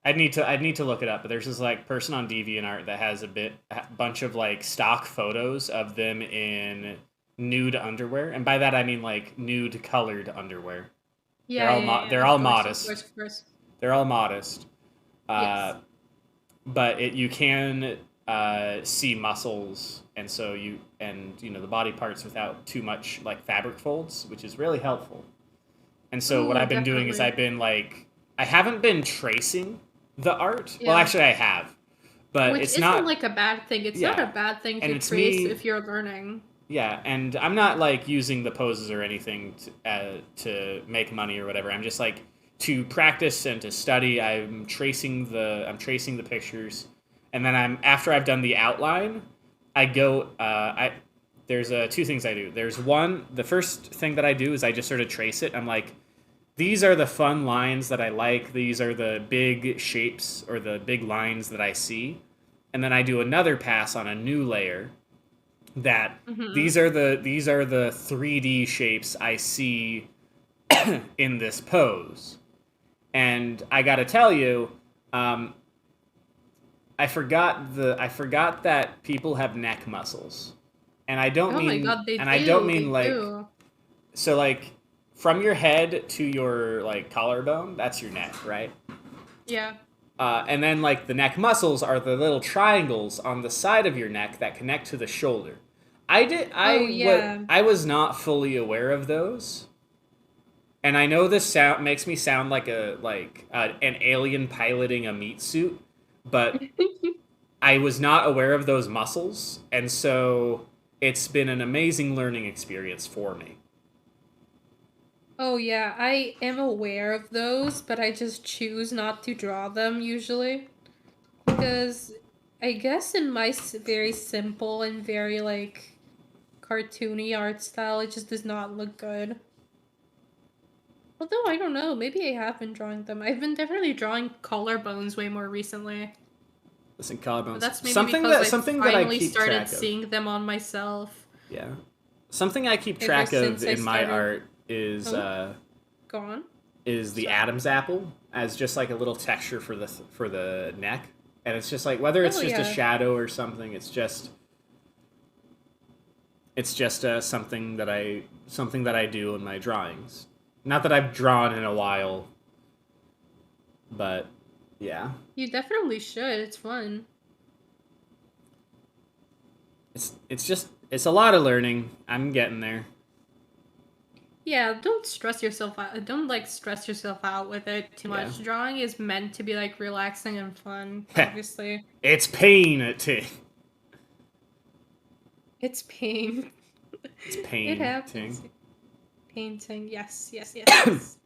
I'd need to look it up, but there's this like person on DeviantArt that has a bunch of like stock photos of them in nude underwear, and by that I mean like nude colored underwear. Yeah. They're Of all course, of course, modest. of course. They're all modest. Yes. Uh, but you can see muscles, and so you know the body parts without too much like fabric folds, which is really helpful. And so what Ooh, I've been doing is definitely. I haven't been tracing the art. Well, Yeah. actually I have, but Which it's isn't not. like a bad thing. It's not a Yeah, bad thing and to it's trace me. if you're learning. Yeah, and I'm not like using the poses or anything to make money or whatever. I'm just like to practice and to study. I'm tracing the pictures, and then I'm after I've done the outline, I go. I there's two things I do. There's one. The first thing that I do is I just sort of trace it. I'm like, these are the fun lines that I like. These are the big shapes or the big lines that I see, and then I do another pass on a new layer that Mhm. these are the 3D shapes I see in this pose. And I got to tell you, um, I forgot that people have neck muscles, Oh my god, they and I don't do. mean They like do. so like from your head to your like collarbone, that's your neck, right? Yeah. And then like the neck muscles are the little triangles on the side of your neck that connect to the shoulder. Oh yeah. I was not fully aware of those. And I know this sound makes me sound like an alien piloting a meat suit, but I was not aware of those muscles, and so it's been an amazing learning experience for me. Oh yeah, I am aware of those, but I just choose not to draw them usually because I guess in my very simple and very like cartoony art style, it just does not look good. Although I don't know, maybe I have been drawing them. I've been definitely drawing collarbones way more recently. Listen, But collarbones. that's maybe because I Something that I finally keep started track of. seeing them on myself. Yeah, something I keep Ever track of since I in my started. art Oh, go on. is the Sorry. Adam's apple as just like a little texture for the neck, and it's just like whether it's Oh just a yeah. shadow or something. It's just something that I do in my drawings. Not that I've drawn in a while, but yeah, You definitely should. It's fun. it's a lot of learning. I'm getting there. Yeah, don't stress yourself out. Don't like stress yourself out with it too Yeah, much. Drawing is meant to be like relaxing and fun, obviously. it's painting. It's pain. It's It happens. painting. Painting. Yes, yes, yes, yes.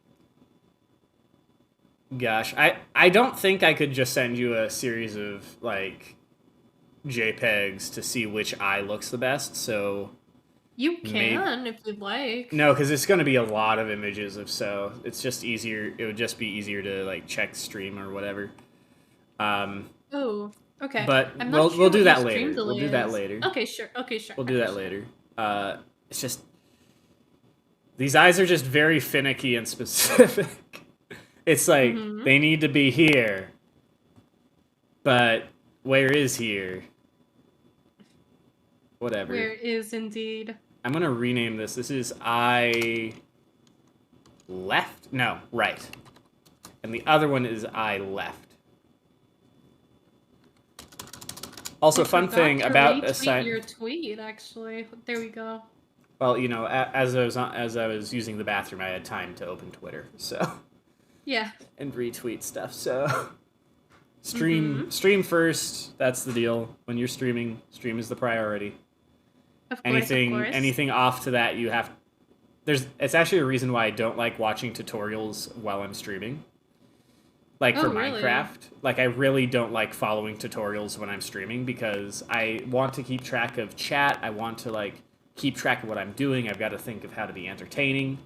Gosh, I don't think I could just send you a series of like JPEGs to see which eye looks the best. So You maybe can if you'd like. no, because it's going to be a lot of images of so it's just easier. It would just be easier to like check stream or whatever. Um, Oh, okay. but I'm not we'll sure do what your that stream later. We'll delay do that is. later. Okay, sure. Okay, sure. We'll do Okay, that sure. later. It's just these eyes are just very finicky and specific. It's like Mm-hmm. they need to be here, but where is here? Whatever. Where is indeed. I'm gonna rename this. This is I left. No, right. And the other one is I left. Also, I fun forgot thing to about retweet your tweet, actually. There we go. well, you know, as I was using the bathroom, I had time to open Twitter, so Yeah. and retweet stuff. So Mm-hmm. stream first. That's the deal. When you're streaming, stream is the priority. Of course, of course. Anything off to that, you have. It's actually a reason why I don't like watching tutorials while I'm streaming. Like for Oh, really? Minecraft, like I really don't like following tutorials when I'm streaming because I want to keep track of chat. I want to like keep track of what I'm doing. I've got to think of how to be entertaining.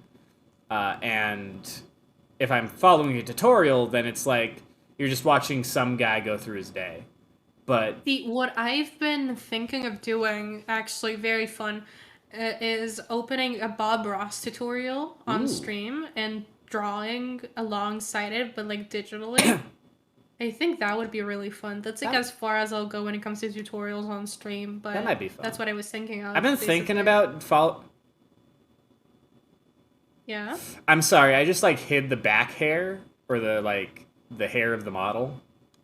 And if I'm following a tutorial, then it's like you're just watching some guy go through his day. But See, what I've been thinking of doing, actually very fun, is opening a Bob Ross tutorial on ooh, stream and drawing alongside it, but like digitally. I think that would be really fun. That's like That- as far as I'll go when it comes to tutorials on stream, but that might be fun. that's what I was thinking of. I've been thinking basically. about follow. Yeah. I'm sorry, I just like hid the back hair or the hair of the model.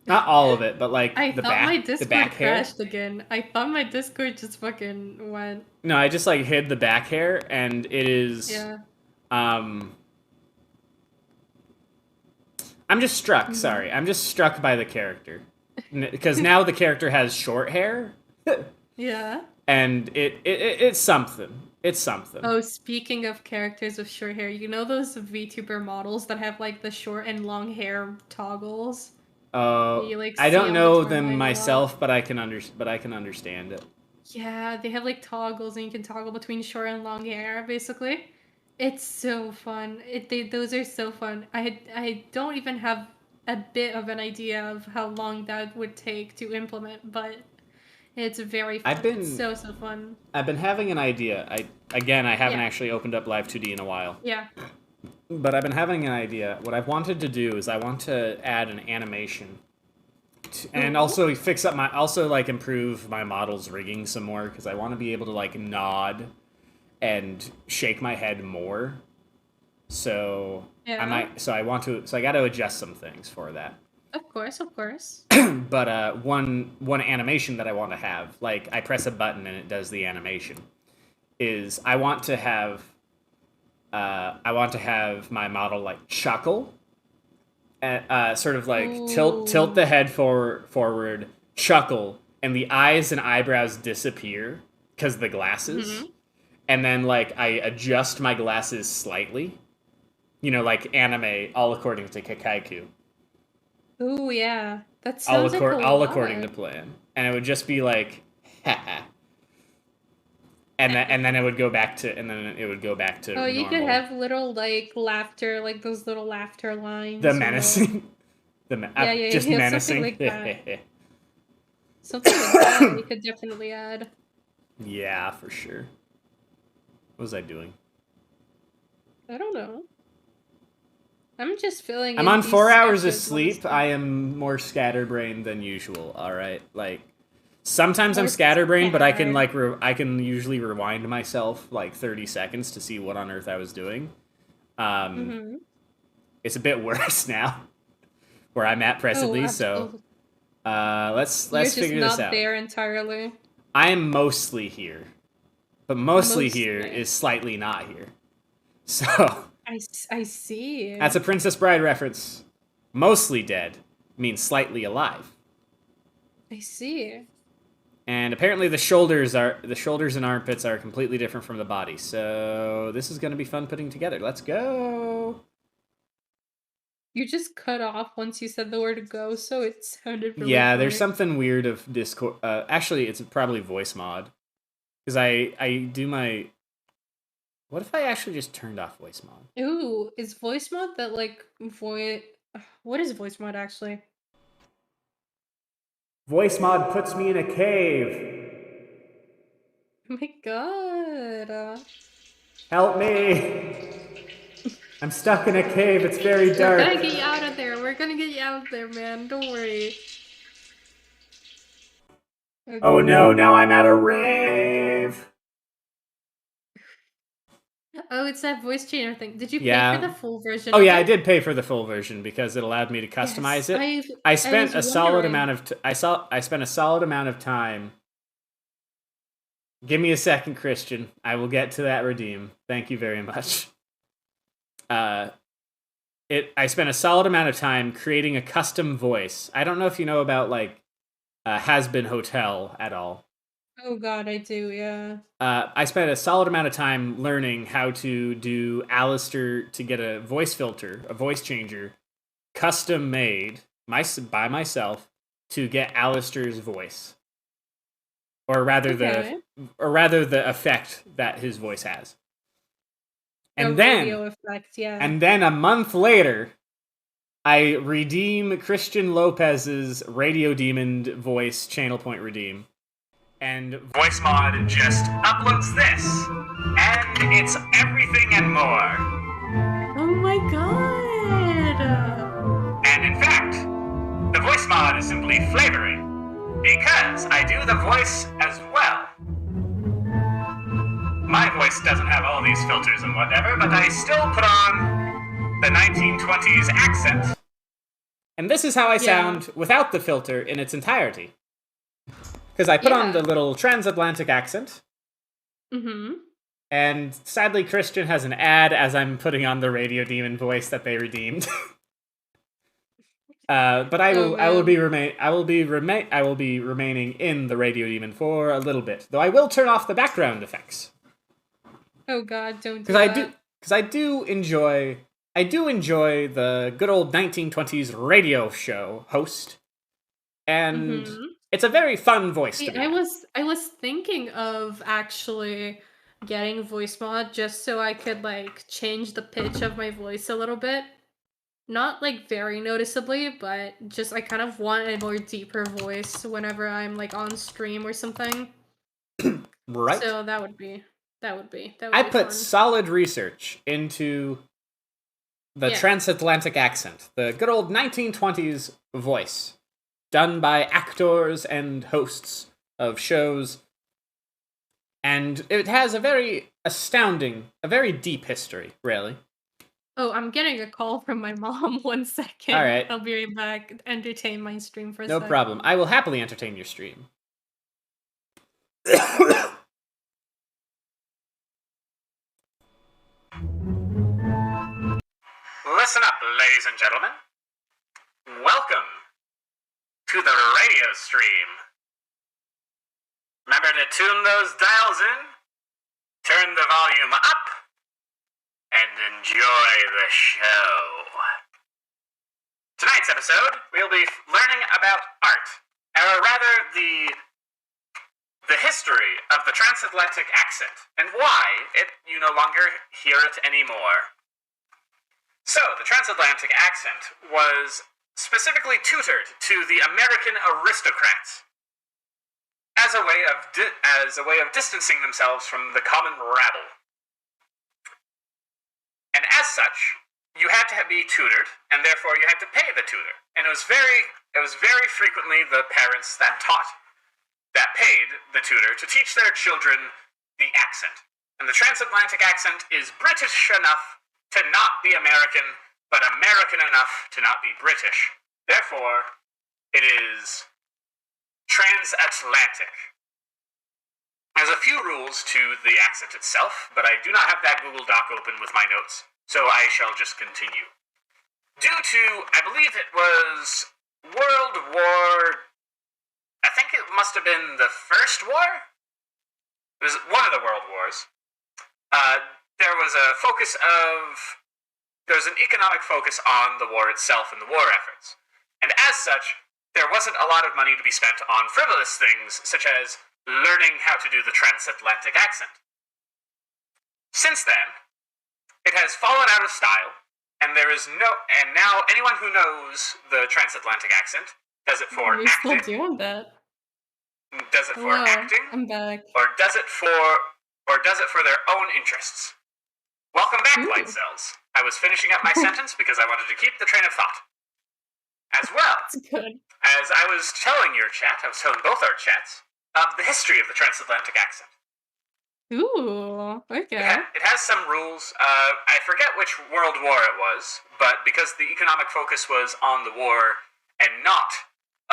Not all of it, but like I the thought back my the Discord back hair. crashed again. I thought my Discord just fucking went. No, I just like hid the back hair, and it is. Yeah. I'm just struck. Sorry, I'm just struck by the character because now the character has short hair, Yeah. and it's something. It's something. Oh, speaking of characters with short hair, you know those VTuber models that have like the short and long hair toggles? You, like, I see don't on the know timeline them a lot? myself, but I can understand it. Yeah, they have like toggles and you can toggle between short and long hair, basically. It's so fun. Those are so fun. I don't even have a bit of an idea of how long that would take to implement, but it's very fun. It's so fun. I've been having an idea. I haven't Yeah. actually opened up Live 2D in a while. Yeah. But I've been having an idea. What I've wanted to do is I want to add an animation, and Ooh. also like improve my model's rigging some more because I want to be able to like nod and shake my head more. So Yeah. I got to adjust some things for that. Of course, of course. But one animation that I want to have, like I press a button and it does the animation, is I want to have my model like chuckle, sort of like tilt Ooh. the head forward, chuckle, and the eyes and eyebrows disappear because of the glasses, Mhm. and then like I adjust my glasses slightly, like anime, all according to Kakaiku, Ooh, yeah. That sounds like a all according to lot. plan, and it would just be like, and then it would go back to Oh, you could normal. have little like laughter, like those little laughter The lines, menacing, Yeah, yeah, just yeah, something menacing. like that. Something like that you could definitely add. Yeah, for sure. What was I doing? I don't know. I'm just filling I'm in on these 4 hours of sketches, sleep. honestly. I am more scatterbrained than usual. All right, like sometimes I'm More scatterbrained, but I can scattered. I can usually rewind myself like 30 seconds to see what on earth I was doing. Um, Mhm. it's a bit worse now where I'm at Oh, presently. So absolutely. You're let's just figure this not out. there entirely. I am mostly here, but mostly here Mostly. is slightly not here. So I see. that's a Princess Bride reference. Mostly dead means slightly alive. I see. And apparently the shoulders and armpits are completely different from the body. So this is going to be fun putting together. Let's go. You just cut off once you said the word go, so it sounded really Yeah, there's funny. something weird of Discord. Actually, it's probably voice mod because I do my. What if I actually just turned off voice mod? Ooh, is voice mod that like voice? What is voice mod actually? Voice mod puts me in a cave. Oh my god. Help me! I'm stuck in a cave. It's very We're gonna dark. get you out of there. We're gonna get you out of there, man. Don't worry. Oh Okay. no! Now I'm at a rave. Oh, it's that voice changer thing. Did you pay for the Yeah. full version Oh of yeah, I it? did pay for the full version because it allowed me to Yes. customize it. I I spent was a solid wondering. amount of I spent a solid amount of time. Give me a second, Christian. I will get to that redeem. Thank you very much. Uh I spent a solid amount of time creating a custom voice. I don't know if you know about like Has Been Hotel at all. Oh god, I do, yeah. I spent a solid amount of time learning how to do Alistair to get a voice filter, a voice changer, custom made by myself to get Alistair's voice, or Okay. rather the effect that his voice has. The And then radio effect, yeah. and then a month later, I redeem Christian Lopez's Radio Demon voice channel point redeem. And Voice Mod just uploads this. And it's everything and more. Oh my god. And in fact, the voice mod is simply flavoring. Because I do the voice as well. My voice doesn't have all these filters and whatever, but I still put on the 1920s accent. And this is how I Yeah. sound without the filter in its entirety. Because I put on the Yeah. little transatlantic accent, Mhm. and sadly Christian has an ad as I'm putting on the Radio Demon voice that they redeemed. But Oh man. I will be remaining in the Radio Demon for a little bit, though I will turn off the background effects Oh god, don't because do that. I do enjoy the good old 1920s radio show host, and Mhm. it's a very fun voice to See, be at. I was thinking of actually getting voice mod just so I could like change the pitch of my voice a little bit. Not like very noticeably, but just I kind of want a more deeper voice whenever I'm like on stream or something. Right? So that would I be put fun. solid research into the Yeah. transatlantic accent, the good old 1920s voice, done by actors and hosts of shows, and it has a very astounding, a very deep history, really. Oh, I'm getting a call from my mom. One All second. right, I'll be right back. Entertain my stream for a no sec. problem. I will happily entertain your stream. Listen up, ladies and gentlemen. Welcome to the radio stream. Remember to tune those dials in, turn the volume up, and enjoy the show. Tonight's episode, we'll be learning about art, or rather the history of the transatlantic accent, and why you no longer hear it anymore. So, the transatlantic accent was specifically tutored to the American aristocrats as a way of distancing themselves from the common rabble. And as such, you had to be tutored, and therefore you had to pay the tutor. And it was very frequently the parents that paid the tutor to teach their children the accent. And the transatlantic accent is British enough to not be American, but American enough to not be British. Therefore, it is transatlantic. There's a few rules to the accent itself, but I do not have that Google Doc open with my notes, so I shall just continue. Due to, I believe it was World War, I think it must have been the First War? It was one of the World Wars. There was an economic focus on the war itself and the war efforts. And as such, there wasn't a lot of money to be spent on frivolous things, such as learning how to do the transatlantic accent. Since then, it has fallen out of style, and now anyone who knows the transatlantic accent does it for You're still acting. doing that. Does it for Hello, acting, I'm back. or does it for their own interests? Welcome back, Ooh. Light Cells. I was finishing up my sentence because I wanted to keep the train of thought. As well, That's good. as I was telling your chat, I was telling both our chats, of the history of the transatlantic accent. Ooh, okay. It has some rules. I forget which World War it was, but because the economic focus was on the war and not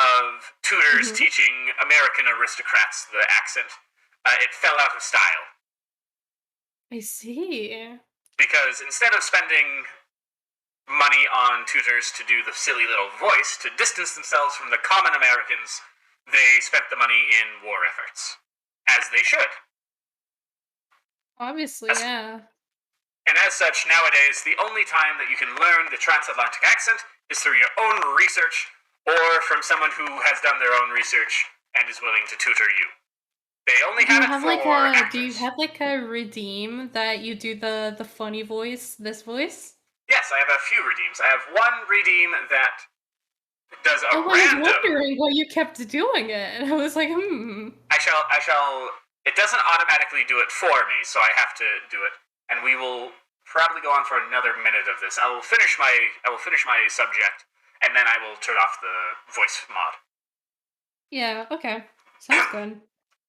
of tutors teaching American aristocrats the accent, it fell out of style. I see. Because instead of spending money on tutors to do the silly little voice to distance themselves from the common Americans, they spent the money in war efforts. As they should. Obviously, yeah. And as such, nowadays, the only time that you can learn the transatlantic accent is through your own research or from someone who has done their own research and is willing to tutor you. They only have it for actors. Do you have like a redeem that you do the funny voice, this voice? Yes, I have a few redeems. I have one redeem that does a random. I was wondering why you kept doing it. I was like, I shall. It doesn't automatically do it for me, so I have to do it, and we will probably go on for another minute of this. I will finish my subject, and then I will turn off the voice mod. Yeah. Okay. Sounds good.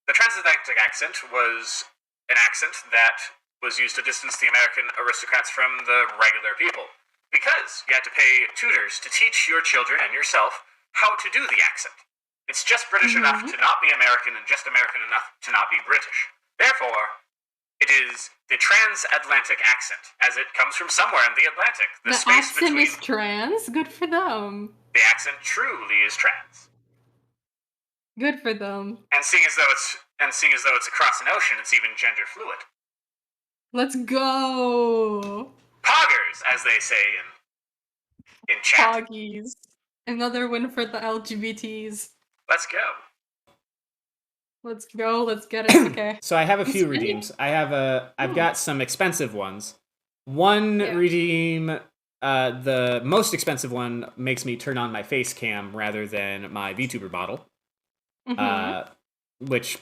The transatlantic accent was an accent that was used to distance the American aristocrats from the regular people, because you had to pay tutors to teach your children and yourself how to do the accent. It's just British enough to not be American and just American enough to not be British. Therefore, it is the transatlantic accent, as it comes from somewhere in the Atlantic. The space accent between... is trans? Good for them. The accent truly is trans. Good for them. And seeing as though it's across an ocean, it's even gender fluid. Let's go. Poggers, as they say in chat. Poggies. Another win for the LGBTs. Let's go. Let's go. Let's get it. Okay. So I have a few redeems. I've got some expensive ones. One redeem, the most expensive one, makes me turn on my face cam rather than my VTuber bottle. Which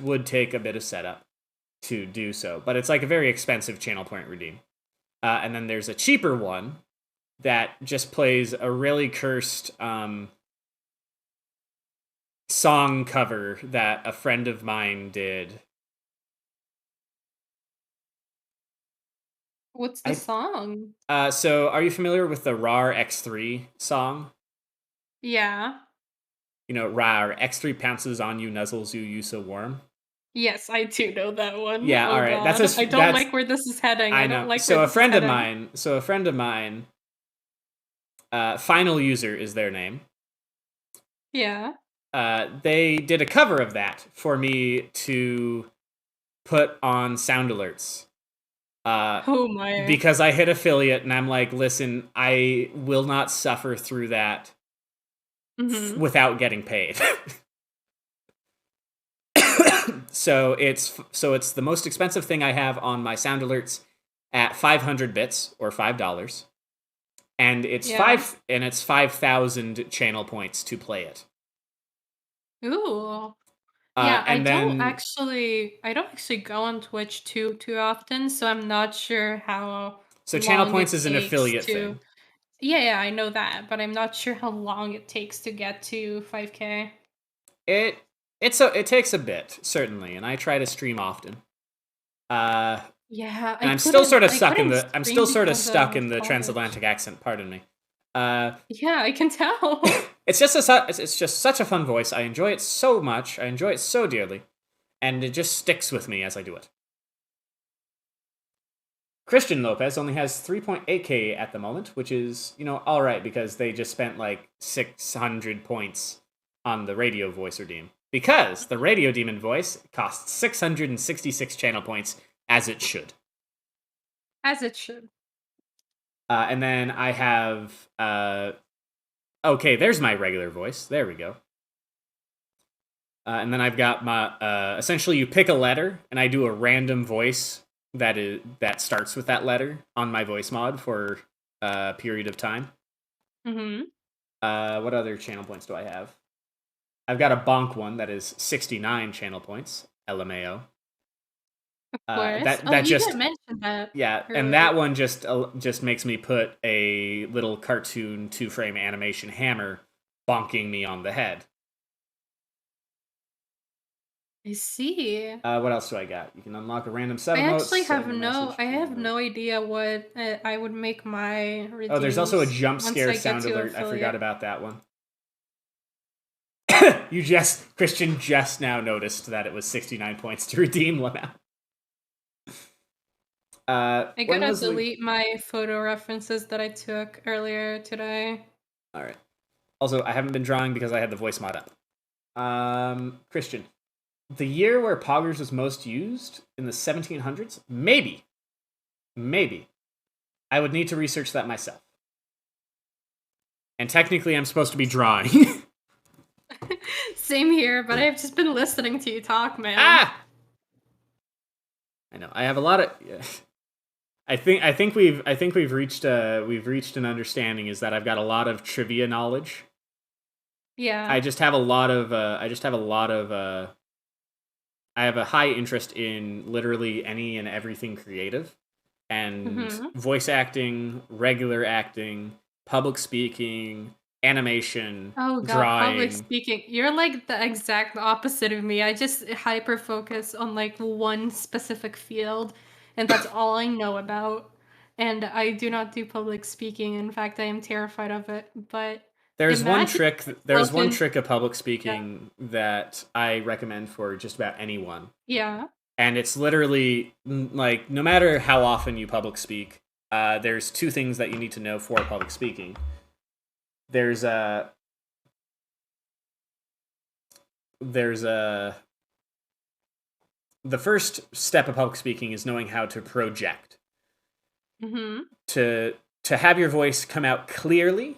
would take a bit of setup to do so, but it's like a very expensive channel point redeem. And then there's a cheaper one that just plays a really cursed song cover that a friend of mine did. What's the I song? so are you familiar with the RAR X3 song? Yeah. You know, RAR X3 pounces on you, nuzzles you, you so warm. Yes, I do know that one. Yeah, all Oh right. god. I don't That's like where this is heading. I I don't know. like where this is heading. So a friend of mine, Final User is their name. Yeah. They did a cover of that for me to put on sound alerts. Uh, Oh my. because I hit affiliate and I'm like, listen, I will not suffer through that Mhm. without getting paid. So it's the most expensive thing I have on my sound alerts at 500 bits or $5, and Yeah. it's 5,000 channel points to play it. Ooh. Yeah, And then I don't actually go on Twitch too often, so I'm not sure how so channel long points it is an takes affiliate to. thing. Yeah, yeah, I know that, but I'm not sure how long it takes to get to 5K. It it takes a bit certainly, and I try to stream often. Uh, Yeah, and I couldn't I'm stream still sort of because stuck of in the college. transatlantic accent. Pardon me. Uh, Yeah, I can tell. it's just such a fun voice. I enjoy it so much. I enjoy it so dearly, and it just sticks with me as I do it. Christian Lopez only has 3.8k at the moment, which is, you know, all right because they just spent like 600 points on the radio voice redeem. Because the radio demon voice costs 666 channel points, as it should. As it should. And then I have, okay, there's my regular voice. There we go. And then I've got my, essentially you pick a letter, and I do a random voice that starts with that letter on my voice mod for a period of time. Mhm. What other channel points do I have? I've got a bonk one that is 69 channel points. LMAO. Of course. Oh, That you did just mention that yeah, and earlier. that one just makes me put a little cartoon 2-frame animation hammer bonking me on the head. I see. What else do I got? You can unlock a random sub emotes, send a message. I Read have note. no idea what I would make my Oh, there's also a redeems jump once scare I get sound to alert. I forgot affiliate. about that one. Christian just now noticed that it was 69 points to redeem Lamau. I When gotta was the delete my photo references that I took earlier today. All right. Also, I haven't been drawing because I had the voice mod up. Christian, the year where Poggers was most used in the 1700s? Maybe. Maybe. I would need to research that myself. And technically, I'm supposed to be drawing. Same here, but I've just been listening to you talk, man. Ah! I know. I have a lot of. Yeah. I think we've reached an understanding is that I've got a lot of trivia knowledge. Yeah. I just have a lot of I have a high interest in literally any and everything creative, and Mhm. voice acting, regular acting, public speaking, animation, Oh god, public drawing. speaking. You're like the exact opposite of me. I just hyper focus on like one specific field, and that's all I know about. And I do not do public speaking. In fact, I am terrified of it. But imagine There's yourself one in. trick of public Yeah. speaking that I recommend for just about anyone. Yeah. And it's literally like no matter how often you public speak, there's two things that you need to know for public speaking. There's a there's a the first step of public speaking is knowing how to project Mhm. to have your voice come out clearly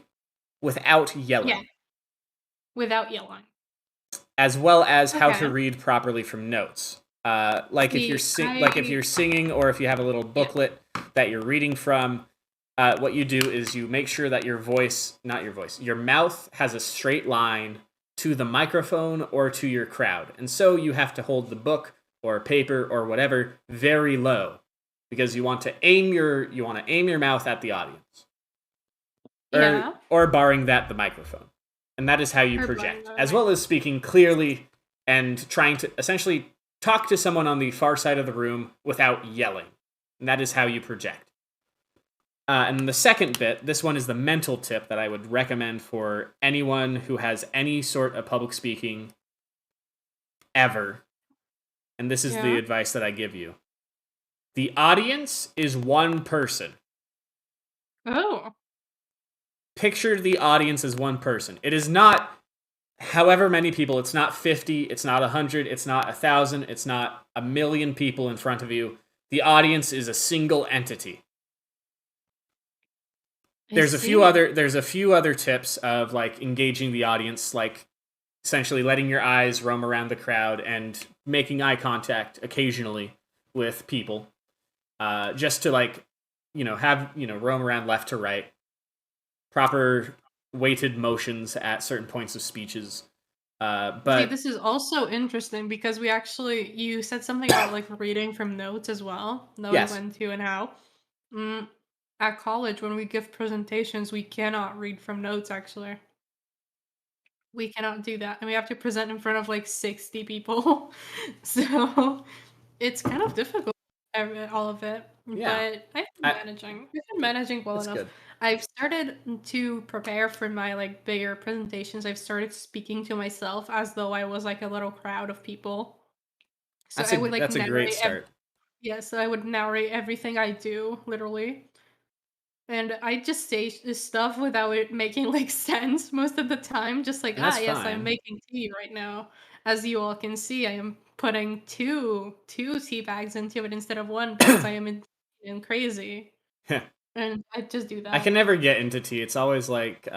without Yeah, yelling, without yelling. as well as how to Okay. read properly from notes. See, Like if I you're singing or if you have a little yeah. booklet that you're reading from, what you do is you make sure that your mouth has a straight line to the microphone or to your crowd, and so you have to hold the book or paper or whatever very low because you want to aim your mouth at the audience, Yeah. or barring that the microphone, and that is how you Or blind project, the as well as microphone. speaking clearly and trying to essentially talk to someone on the far side of the room without yelling. And that is how you project. And the second bit, this one is the mental tip that I would recommend for anyone who has any sort of public speaking ever. And this is the Yeah. advice that I give you. The audience is one person. Oh. Picture the audience as one person. It is not however many people. It's not 50, it's not 100, it's not 1,000, it's not 1,000,000 people in front of you. The audience is a single entity. I There's see. a few other tips of like engaging the audience, like essentially letting your eyes roam around the crowd and making eye contact occasionally with people, just to like have roam around left to right, proper weighted motions at certain points of speeches. See, But this is also interesting because you said something about like reading from notes as well, knowing yes, when to and how. Mm, at college, when we give presentations, we cannot read from notes actually. We cannot do that, and we have to present in front of like 60 people. So it's kind of difficult, all of it. yeah, But I, I've been managing well that's enough. good. I've started to prepare for my like bigger presentations. I've started speaking to myself as though I was like a little crowd of people. So I would like That's a great narrate start. yeah, so I would narrate everything I do, literally. And I just say this stuff without it making, like, sense most of the time, just like, And "Ah, that's yes, I'm fine. making tea right now." As you all can see, I am putting two tea bags into it instead of 1 because I am in crazy, and I just do I can that. never get into tea. It's always like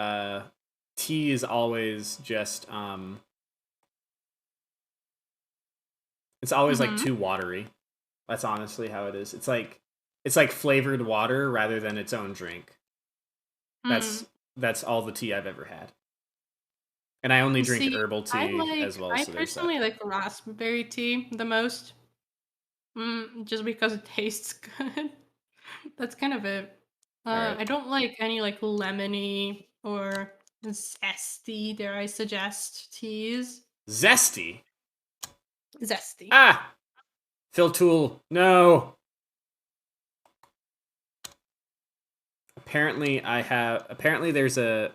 tea is always just it's always like Mhm. too watery. That's honestly how it is. It's like flavored water rather than its own drink. Mm. That's all the tea I've ever had. And I only drink See, herbal tea as well, I so there's that. personally like raspberry tea the most, just because it tastes good. That's kind of it. All right. I don't like any like lemony or zesty, dare I suggest, teas. Zesty. Zesty. Ah, Phil Tool. No. Apparently there's a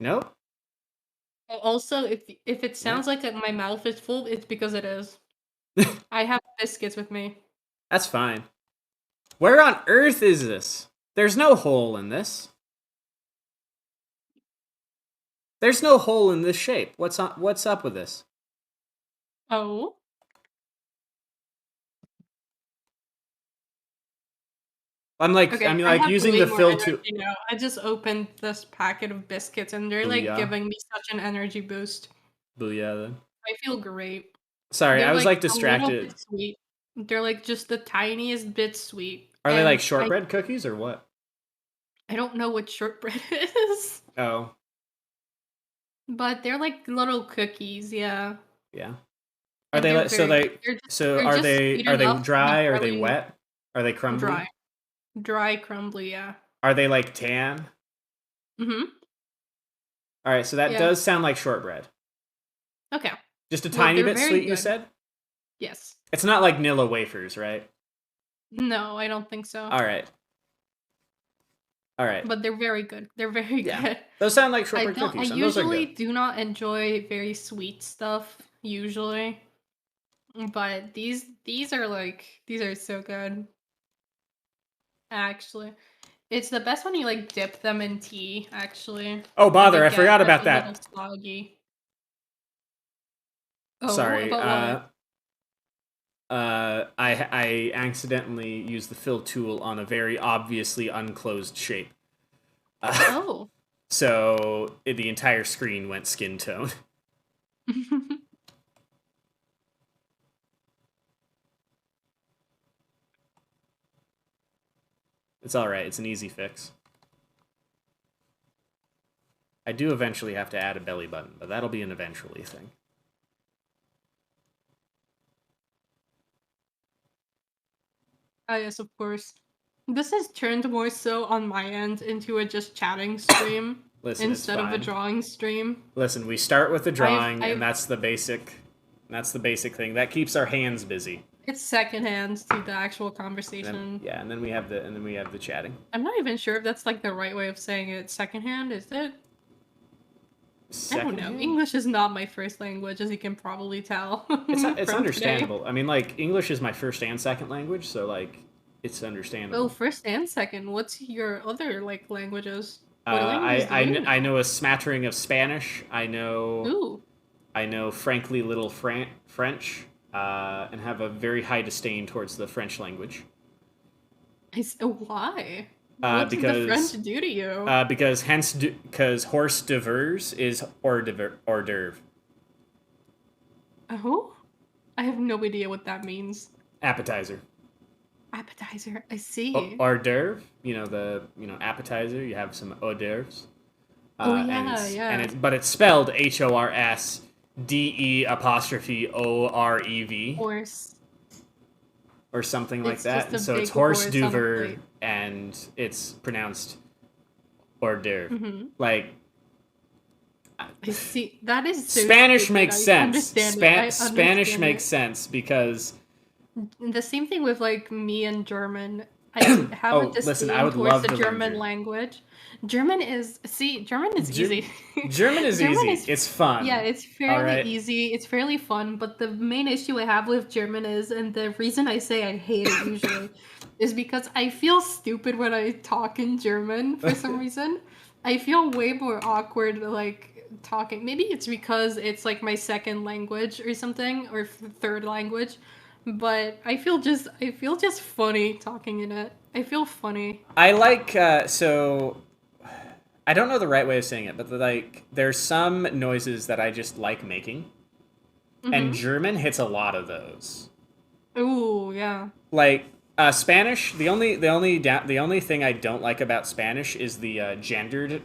nope. Also, if it Yeah. sounds like my mouth is full, it's because it is. I have biscuits with me. That's fine. Where on earth is this? There's no hole in this. There's no hole in this shape. What's up with this? Oh. Okay, I'm I like have using way the more fill to energy now. I just opened this packet of biscuits and they're like booyah. giving me such an energy boost. Booyah then. I feel great. Sorry, They're I was like like a little bit distracted. sweet. They're like just the tiniest bit sweet. Are they like And shortbread cookies or what? I don't know what shortbread is, Oh, but they're like little cookies, yeah. yeah. Are And they they're like very good. so They're just sweet are they enough to be dry? Are they barely wet? Are they dry. crumbly? Dry, crumbly, yeah. Are they like tan? Mhm. All right, so that Yeah. does sound like shortbread. Okay. Just a Well, tiny they're bit very sweet, you good. said? Yes. It's not like Nilla wafers, right? No, I don't think so. All right. All right. But they're very good. They're very Yeah. good. Those sound like I shortbread don't I cookies, and those are usually good. do not enjoy very sweet stuff usually, but these are so good actually. It's the best when you, like, dip them in tea, actually, Oh, and bother, they I get, forgot like, about a little that. soggy. Oh, Sorry. about what? I accidentally used the fill tool on a very obviously unclosed shape. Oh. So the entire screen went skin tone. It's all right. It's an easy fix. I do eventually have to add a belly button, but that'll be an eventually thing. Ah, yes, of course. This has turned more so on my end into a just chatting stream Listen, it's instead of a fine. drawing stream. Listen, we start with the drawing, and I've that's the basic. That's the basic thing. That keeps our hands busy. It's secondhand to the actual And conversation. then, and then we have the chatting. I'm not even sure if that's like the right way of saying it. Secondhand, is it? I don't know. English is not my first language, as you can probably tell. It's understandable. Today. I mean, like, English is my first and second language, so, like, it's understandable. Oh, first and second. What's your other, like, languages? What languages I know a smattering of Spanish. I know... Ooh. I know frankly little French, and have a very high disdain towards the French language. Why? What did the French do to you? Because horse d'oeuvres is hors d'oeuvre. Oh? I have no idea what that means. Appetizer. Appetizer, I see. Hors d'oeuvre, appetizer, you have some hors d'oeuvres. But it's spelled HORSDE''OREV. Horse. Or something like that. And so it's horse d'oeuvre, and it's pronounced hors d'oeuvre. Mm-hmm. Like, I see. That is so Spanish stupid. makes sense. Spanish makes sense because the same thing with like me and German. I have a disdain towards the German language. German is easy. German is easy. It's fun. Yeah, it's fairly easy. It's fairly fun. But the main issue I have with German is, and the reason I say I hate it usually, is because I feel stupid when I talk in German for some reason. I feel way more awkward like talking. Maybe it's because it's like my second language or something, or third language. But I feel just funny talking in it. I feel funny. I like so. I don't know the right way of saying it, but like there's some noises that I just like making, and German hits a lot of those. Ooh, yeah. Like Spanish, the only thing I don't like about Spanish is the gendered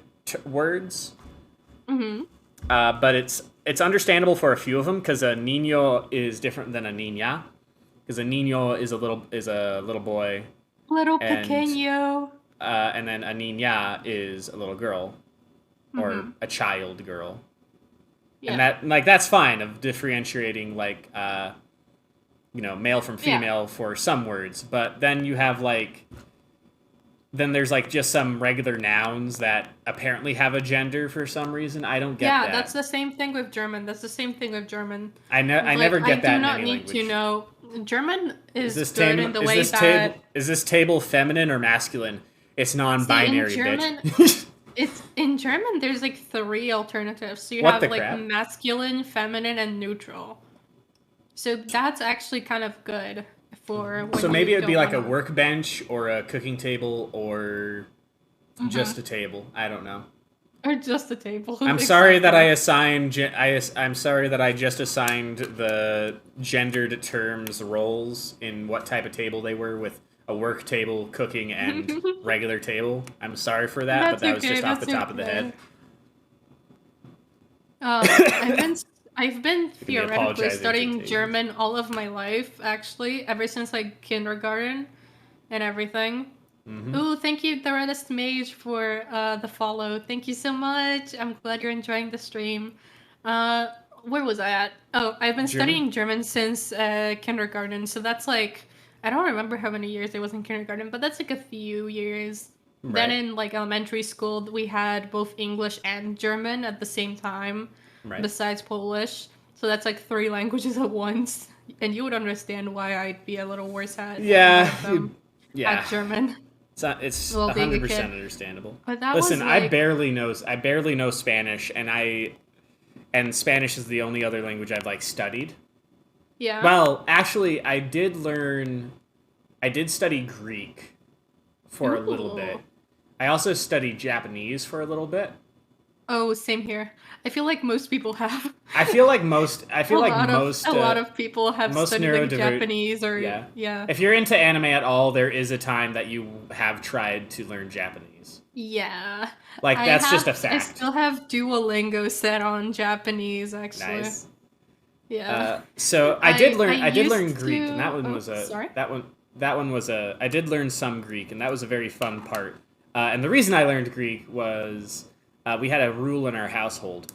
words. Mm-hmm. But it's understandable for a few of them because a niño is different than a niña, because a niño is a little boy. Little pequeño. And then a niña is a little girl, or a child girl. Yeah. And that's fine of differentiating male from female for some words, but then you have then there's just some regular nouns that apparently have a gender for some reason. I don't get that. Yeah, that's the same thing with German. I never get that in any language. I do not need to know. German is good in the way that... Is this table feminine or masculine? It's non-binary, bitch. It's in German. There's 3 alternatives. So you have masculine, feminine, and neutral. So that's actually kind of good for. So maybe it would be a workbench or a cooking table or just a table. I don't know. Or just a table. I'm sorry that I'm sorry that I just assigned the gendered terms roles in what type of table they were with. A work table, cooking, and regular table. I'm sorry for that, but that was just off the top of the head. I've been theoretically studying German all of my life, actually, ever since kindergarten and everything. Ooh, thank you, the Reddest Mage, for the follow. Thank you so much. I'm glad you're enjoying the stream. Where was I at? Oh, I've been studying German since kindergarten, so that's I don't remember how many years I was in kindergarten, but that's a few years. Right. Then in elementary school, we had both English and German at the same time, besides Polish. So that's 3 languages at once, and you would understand why I'd be a little worse at at German. It's 100% understandable. But that Listen, I barely know Spanish, and Spanish is the only other language I've studied. Yeah. Well, actually, I did study Greek for a little bit. I also studied Japanese for a little bit. Oh, same here. I feel like most people have. A lot of people have studied Japanese or yeah. If you're into anime at all, there is a time that you have tried to learn Japanese. Yeah. That's just a fact. I still have Duolingo set on Japanese, actually. Nice. Yeah. So I did learn Greek, and that one was I did learn some Greek, and that was a very fun part. And the reason I learned Greek was we had a rule in our household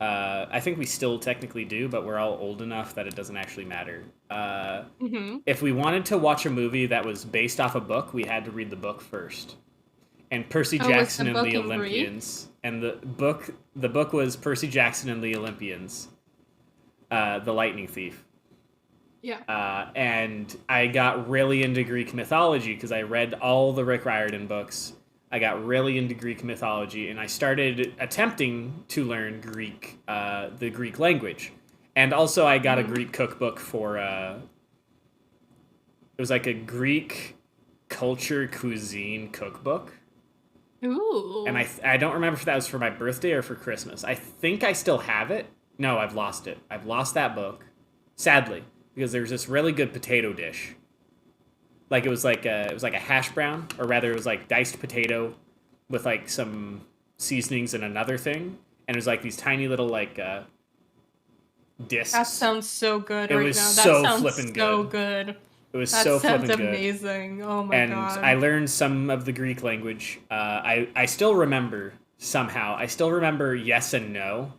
I think we still technically do, but we're all old enough that it doesn't actually matter. Mm-hmm. If we wanted to watch a movie that was based off a book, we had to read the book first. And Percy Oh, was the Jackson and book the in Greek? Olympians, and the book was Percy Jackson and the Olympians, the Lightning Thief. Yeah. And I got really into Greek mythology because I read all the Rick Riordan books. I got really into Greek mythology, and I started attempting to learn Greek, the Greek language. And also, I got a Mm-hmm. Greek cookbook for. It was like a Greek culture cuisine cookbook, and Ooh. I don't remember if that was for my birthday or for Christmas. I think I still have it. No, I've lost it. I've lost that book, sadly, because there was this really good potato dish. Like it was like a hash brown, or rather, it was like diced potato with like some seasonings and another thing, and it was like these tiny little like That discs. sounds so good It right was now. That so sounds flippin' so good. good. It was That so sounds flippin' good. amazing. Oh my And I god. learned some of the Greek language. I still remember somehow. I still remember yes and no,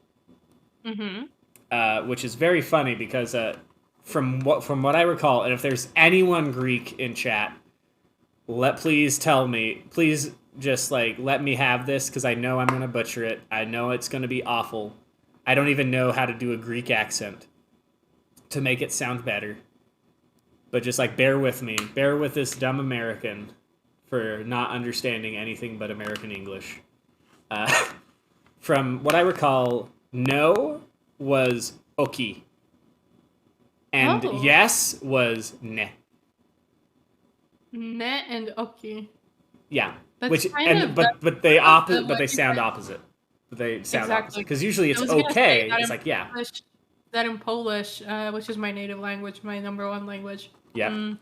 Mm-hmm. which is very funny because from what I recall, and if there's anyone Greek in chat, please tell me. Please just like let me have this because I know I'm gonna butcher it. I know it's gonna be awful. I don't even know how to do a Greek accent to make it sound better. But just like bear with me. Bear with this dumb American for not understanding anything but American English. Uh, from what I recall, no was oki, and Oh. yes was ne. Ne and Oki. Yeah, That's which kind and of that's but what they you sound said. opposite. But they sound opposite Exactly. because usually I it's was gonna say okay. It's like yeah, That in Polish, which is my native language, my number one language. yep. Mm,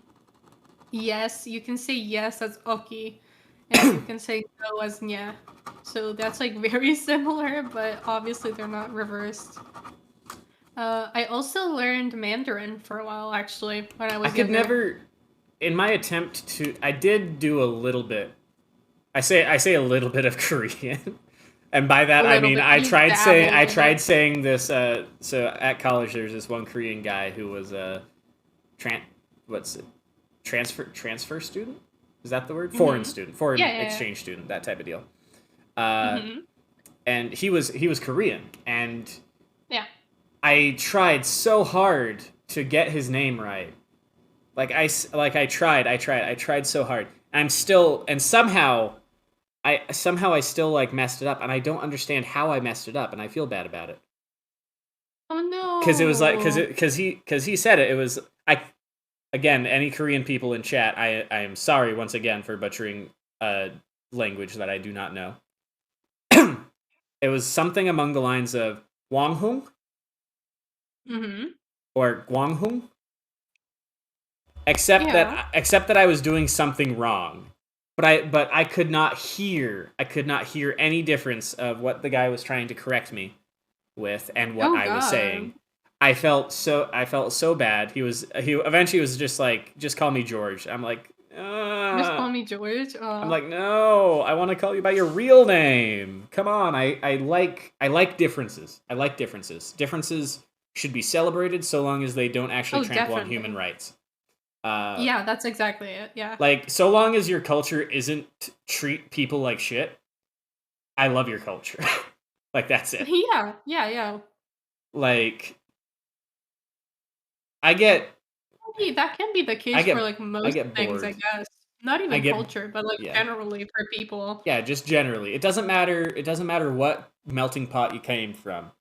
yes, you can say yes as oki, and you can say no as nie. So that's like very similar, but obviously they're not reversed. I also learned Mandarin for a while, actually, when I I was could younger. never, in my attempt to, I did do a little bit. I say a little bit of Korean. And by A that I little mean bit. You I dabble in it. tried saying this. So at college, there's this one Korean guy who was a tran what's it transfer student. Is that the word? Foreign Mm-hmm. student, Yeah, foreign yeah, exchange student, that type of deal. yeah. Uh, Mm-hmm. and he was Korean, and Yeah. I tried so hard to get his name right. I tried so hard. I'm still, and somehow I still like messed it up, and I don't understand how I messed it up, and I feel bad about it Oh because it was like no. because he said it. It was I again, any Korean people in chat. I am sorry once again for butchering a language that I do not know. It was something among the lines of Gwanghung Mm-hmm. or Gwanghung, Yeah. except that I was doing something wrong. But I could not hear any difference of what the guy was trying to correct me with and what Oh I was god. saying. I felt so bad. He eventually was just like, just call me George. Just call me George. I'm like, no, I want to call you by your real name. Come on, I like differences. I like differences. Differences should be celebrated so long as they don't actually Oh, trample on human definitely. rights. Uh, Yeah, that's exactly it. Yeah. like so long as your culture isn't treat people like shit, I love your culture. Like that's it. Yeah, yeah, yeah. Like I get That can be the I case for, get like, I most get things, I bored. guess. Not I even get culture, but, like, yeah. generally for people. Yeah, just generally. It doesn't matter what melting pot you came from.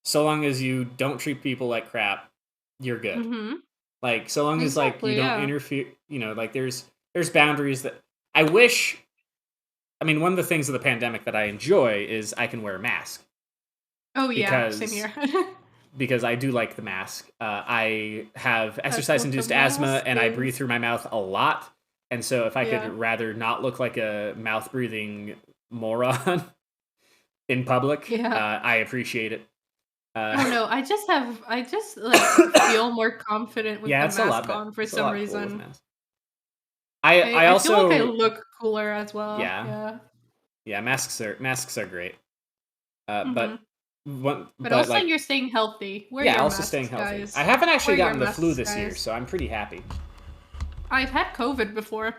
So long as you don't treat people like crap, you're good. Mhm. Like so long as like you Exactly, don't yeah. interfere, like there's boundaries that I wish. I mean, one of the things of the pandemic that I enjoy is I can wear a mask Oh, yeah, same because here. because I do like the mask. I have That's exercise what the induced asthma mask and I breathe is. through my mouth a lot. And so if I could Yeah. rather not look like a mouth breathing moron in public, Yeah. I appreciate it. Oh, Uh, no, I just, like, feel more confident with yeah, the it's a lot mask better. on for It's a some lot cooler with reason. mask. I I feel like I also look cooler as well, yeah yeah. yeah masks are great. But Mhm. But but also, like, you're staying healthy. Wear yeah, your also staying masks, healthy. I guys. haven't Wear actually your gotten the flu masks, this year, guys. so I'm pretty happy. I've had COVID before,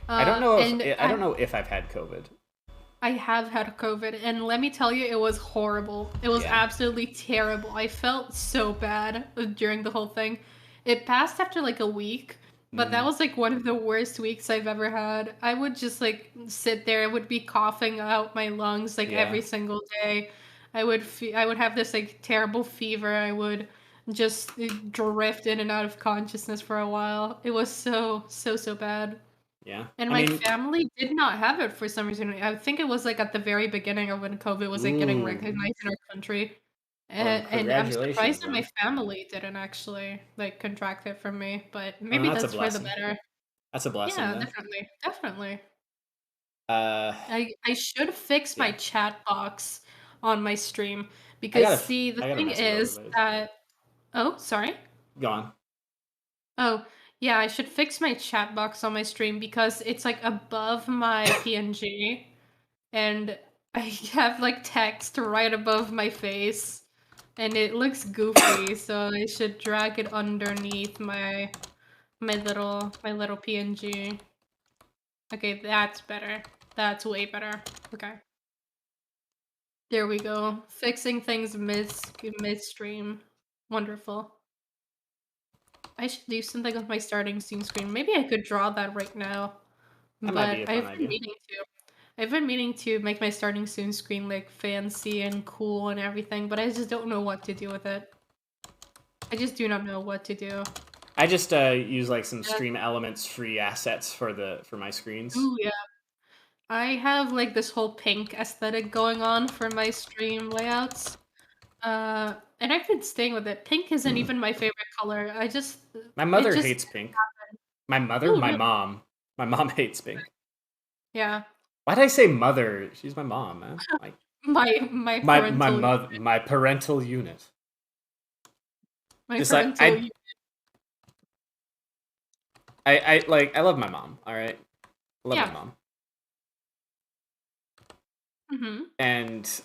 I don't know and if I've had COVID. I have had COVID, and let me tell you, it was horrible. It was Yeah. absolutely terrible. I felt so bad during the whole thing. It passed after like a week, but that Mm, was like one of the worst weeks I've ever had. I would just like sit there, I would be coughing out my lungs like yeah. every single day. I would have this like terrible fever. I would just drift in and out of consciousness for a while. It was so bad. Yeah. And I my mean, family did not have it for some reason. I think it was like at the very beginning of when COVID was like getting ooh. recognized in our country. Well, And I'm congratulations surprised that my then. family didn't actually like contract it from me, but Well, maybe that's a that's for the blessing. better. That's a blessing Yeah, then. definitely. Definitely. Uh, I should fix my yeah. chat box on my stream because see the I gotta thing mess with is overlays. that oh, sorry. Go on. Oh, yeah, I should fix my chat box on my stream because it's like above my PNG. And I have like text right above my face and it looks goofy, so I should drag it underneath my little PNG. Okay, that's better. That's way better. Okay. There we go. Fixing things midstream. Wonderful. I should do something with my starting scene screen. Maybe I could draw that right now, That might be but a fun idea. I've been meaning to make my starting soon screen like fancy and cool and everything, but I just don't know what to do with it. I just do not know what to do. I just use like some Yeah. Stream Elements free assets for my screens. Ooh, yeah. I have like this whole pink aesthetic going on for my stream layouts. And I've been staying with it. Pink isn't even my favorite color. My It mother just hates pink. My mother, oh really? my mom hates pink. Yeah. Why did I say mother? She's my mom, man. Like My parental my parental unit. my Just like parental I love my mom. All right, I love my yeah. mom, Mhm. and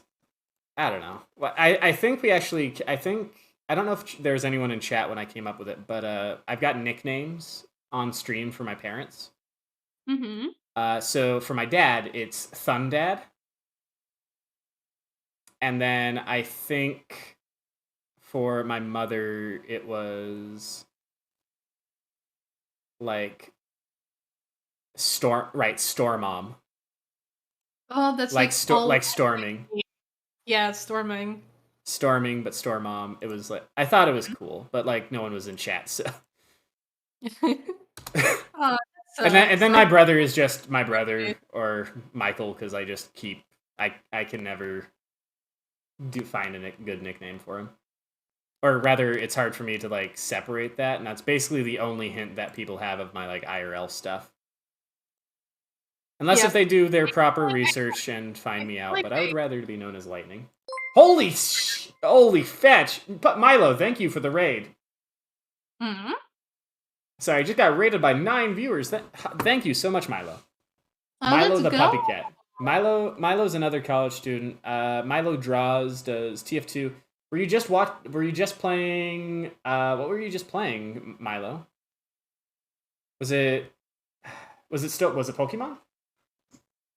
I don't know. Well, I think I don't know if there was anyone in chat when I came up with it, but I've got nicknames on stream for my parents. Mhm. So for my dad, it's Thundad, and then I think for my mother it was like Stormom, Oh, that's like all like storming. yeah, storming. Storming, but Stormom. It was like I thought it was cool, but like no one was in chat, so. Oh, that And sucks. then I my brother is just my brother or Michael because I just keep I can never find a good nickname for him, or rather, it's hard for me to like separate that, and that's basically the only hint that people have of my like IRL stuff. Unless if yeah. they do their I proper feel like research and I find me feel out, like but I would rather be known as Lightning. Holy fetch! But Milo, thank you for the raid. Mhm. Sorry, I just got raided by 9 viewers. Thank you so much, Milo. Oh, Milo let's the go. puppy cat. Milo's another college student. Milo draws, does TF2. Were you just playing what were you just playing, Milo? Was it was it Pokemon?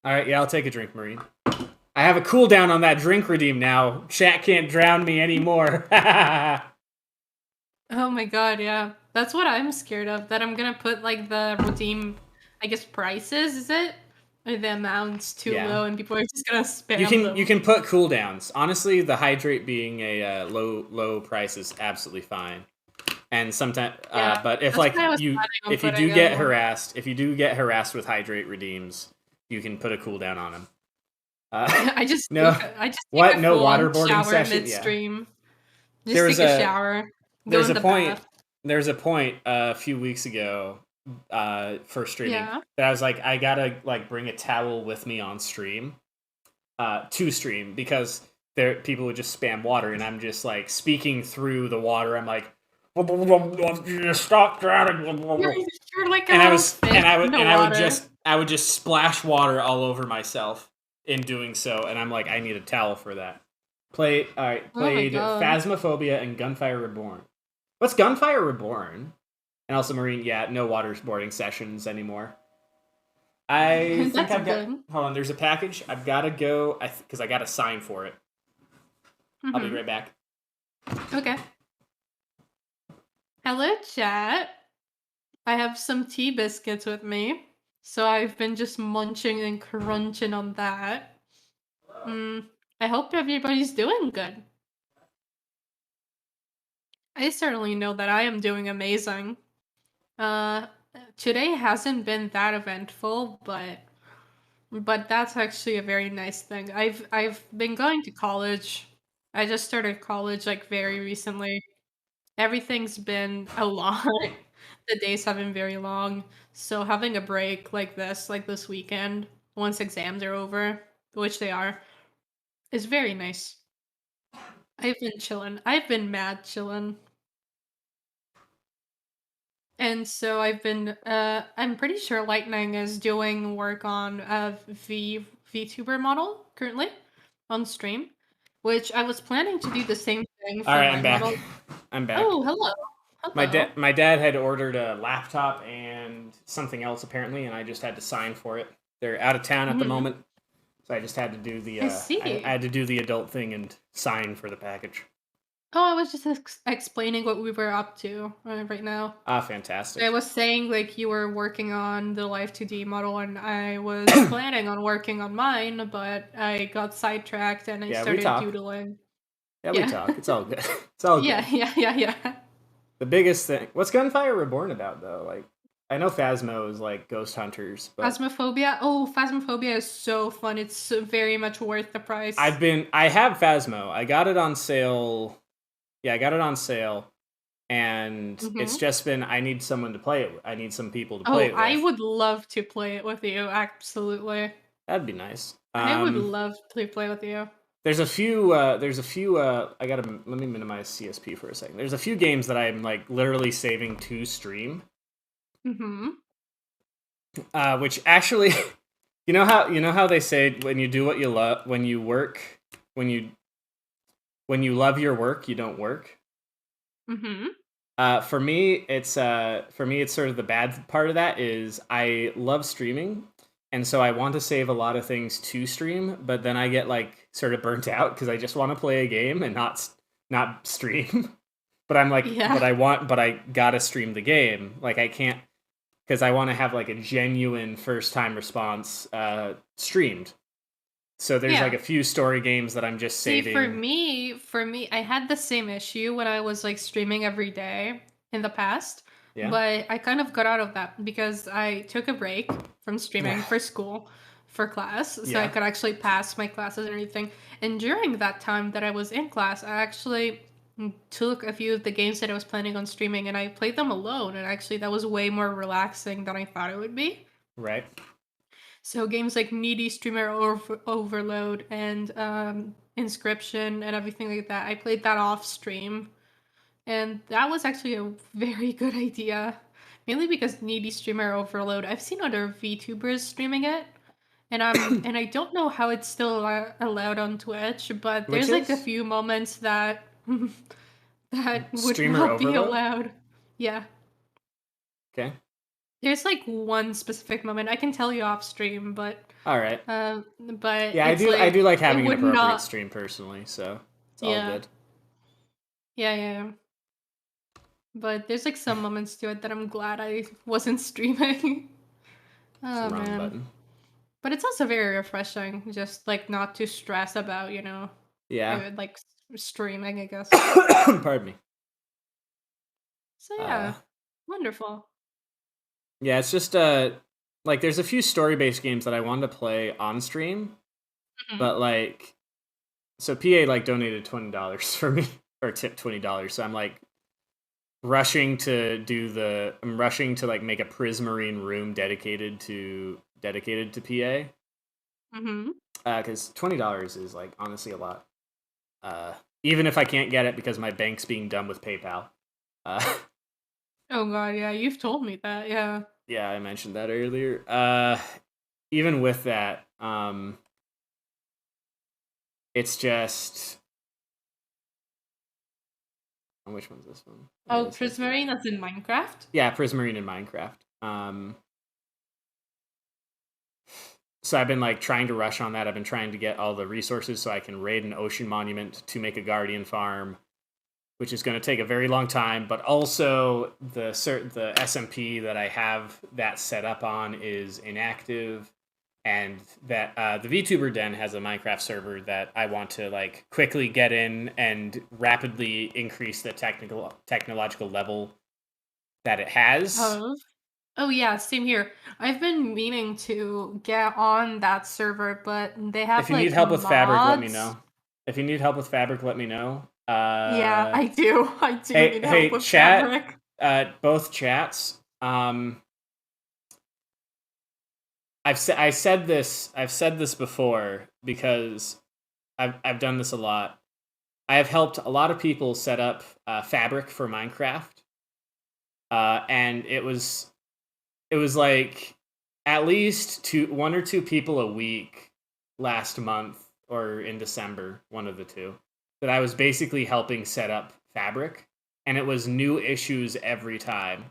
Alright, yeah, I'll take a drink, Marine. I have a cooldown on that drink redeem now. Chat can't drown me anymore. Oh my god, yeah. That's what I'm scared of. That I'm gonna put like the redeem, I guess prices, is it? Or the amounts too Yeah. low and people are just gonna spam them. You can put cooldowns. Honestly, the hydrate being a low price is absolutely fine. And sometimes, Yeah. but if That's like what I was planning on if you do putting get one. harassed, with hydrate redeems, you can put a cooldown on them. No, I just take what? a No full on waterboarding shower session. Yeah, midstream. there Just was take a shower, go there's in a the point bath. there's a point a few weeks ago, for streaming Yeah. that I was like I gotta like bring a towel with me on stream, to stream because there people would just spam water and I'm just like speaking through the water. I'm like. Stop drowning. You're like a And little fish in the water. I would just splash water all over myself in doing so, and I'm like, I need a towel for that. Oh my Played god. Phasmophobia and Gunfire Reborn. What's Gunfire Reborn? And also Marine, yeah, no waterboarding sessions anymore. I think That's I've got. good. Hold on, there's a package. I've got to go. Because I got to sign for it. I'll be Mm-hmm. right back. Okay. Hello, chat. I have some tea biscuits with me, so I've been just munching and crunching on that. I hope everybody's doing good. I certainly know that I am doing amazing. Uh, Today hasn't been that eventful, but that's actually a very nice thing. I've been going to college. I just started college like very recently. Everything's been a lot. The days have been very long. So having a break like this weekend, once exams are over, which they are, is very nice. I've been chilling. I've been mad chilling. And so I'm pretty sure Lightning is doing work on a VTuber model currently on stream, which I was planning to do the same thing All for right, my I'm back. model. I'm back. Oh, hello. My Hello. dad had ordered a laptop and something else apparently, and I just had to sign for it. They're out of town at the Mhm. moment, so I just had to do the I I see. had to do the adult thing and sign for the package. Oh, I was just explaining what we were up to right now. Ah, I fantastic. was saying like you were working on the Live 2D model, and I was planning on working on mine, but I got sidetracked and I Yeah, we started talk. doodling. Yeah, we Yeah. talk. It's all good. It's all Yeah, good. yeah, yeah, yeah. The biggest thing. What's Gunfire Reborn about though? Like, I know Phasmo is like Ghost Hunters, but Phasmophobia. Oh, Phasmophobia is so fun. It's very much worth the price. I have Phasmo. I got it on sale. Yeah, I got it on sale, and it's Hmm. just been I need someone to play it. I need some people to play Oh, it I with. would love to play it with you. Absolutely. That'd be nice. I would love to play with you. There's a few. There's a few. I gotta let me minimize CSP for a second. There's a few games that I'm like literally saving to stream. Hmm. Which actually, you know how they say when you do what you love, when you work, when you when you love your work, you don't work. Hmm. For me it's sort of the bad part of that is I love streaming, and so I want to save a lot of things to stream, but then I get like sort of burnt out because I just want to play a game and not stream. But I'm like, Yeah. but I gotta stream the game. Like I can't because I want to have like a genuine first time response streamed. So there's like Yeah. a few story games that I'm just See, saving. for me, I had the same issue when I was like streaming every day in the past, Yeah. but I kind of got out of that because I took a break from streaming for school, for class, so I Yeah. could actually pass my classes and everything. And during that time that I was in class, I actually took a few of the games that I was planning on streaming and I played them alone, and actually that was way more relaxing than I thought it would be. Right. So games like Needy Streamer Overload and Inscription and everything like that, I played that off stream, and that was actually a very good idea. Mainly because Needy Streamer Overload, I've seen other VTubers streaming it, and I don't know how it's still allowed on Twitch, but Which there's like a is few moments that that would streamer not be overload. allowed. Yeah. Okay. There's like one specific moment I can tell you off stream, All right. but Yeah, it's I do like like it having an would appropriate not. stream personally, so it's all Yeah, good. yeah, yeah, yeah. But there's like some moments to it that I'm glad I wasn't streaming. It's the Oh wrong man, button. but it's also very refreshing, just like not to stress about Yeah. like streaming, I guess. Pardon me. So Uh yeah, wonderful. yeah, it's just like there's a few story-based games that I wanted to play on stream, Hmm. but like so PA like donated $20 for me or tipped $20, so I'm like I'm rushing to like make a Prismarine room dedicated to PA. Hmm. Because $20 is like honestly a lot. Uh, Even if I can't get it because my bank's being done with PayPal. Uh, Oh god, yeah, you've told me that. Yeah. yeah, I mentioned that earlier. Even with that, it's just And which one's this one? Yeah, Oh, this has to be. Prismarine, that's in Minecraft? Yeah, Prismarine in Minecraft. So I've been like trying to rush on that. I've been trying to get all the resources so I can raid an ocean monument to make a guardian farm, which is going to take a very long time. But also the SMP that I have that set up on is inactive, and that the VTuber Den has a Minecraft server that I want to like quickly get in and rapidly increase the technological level that it has. Oh. Oh yeah, same here. I've been meaning to get on that server, but they If have you need like help with fabric, let me mods. know. If you need help with fabric, let me know. Yeah, I do. I do Hey, need help hey, with chat. fabric. Both chats. I've said this before because I've done this a lot. I have helped a lot of people set up fabric for Minecraft, and it was like at least one or two people a week last month or in December, one of the two, that I was basically helping set up fabric, and it was new issues every time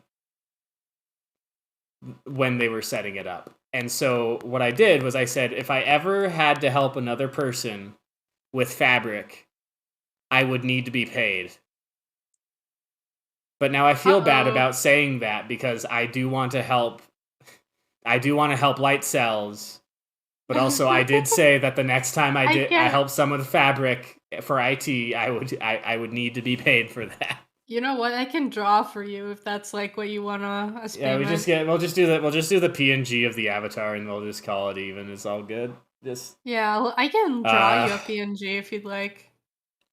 when they were setting it up. And so what I did was I said if I ever had to help another person with fabric, I would need to be paid. But now I feel bad Uh-oh. about saying that because I do want to help. I do want to help light cells, but also I did say that the next time I I get help someone with fabric for IT, I would need to be paid for that. you know what? I can draw for you if that's like what you wanna as Yeah, payment. we'll just do the PNG of the avatar and we'll just call it even. It's all good. Just Yeah, I can draw uh you a PNG if you'd like.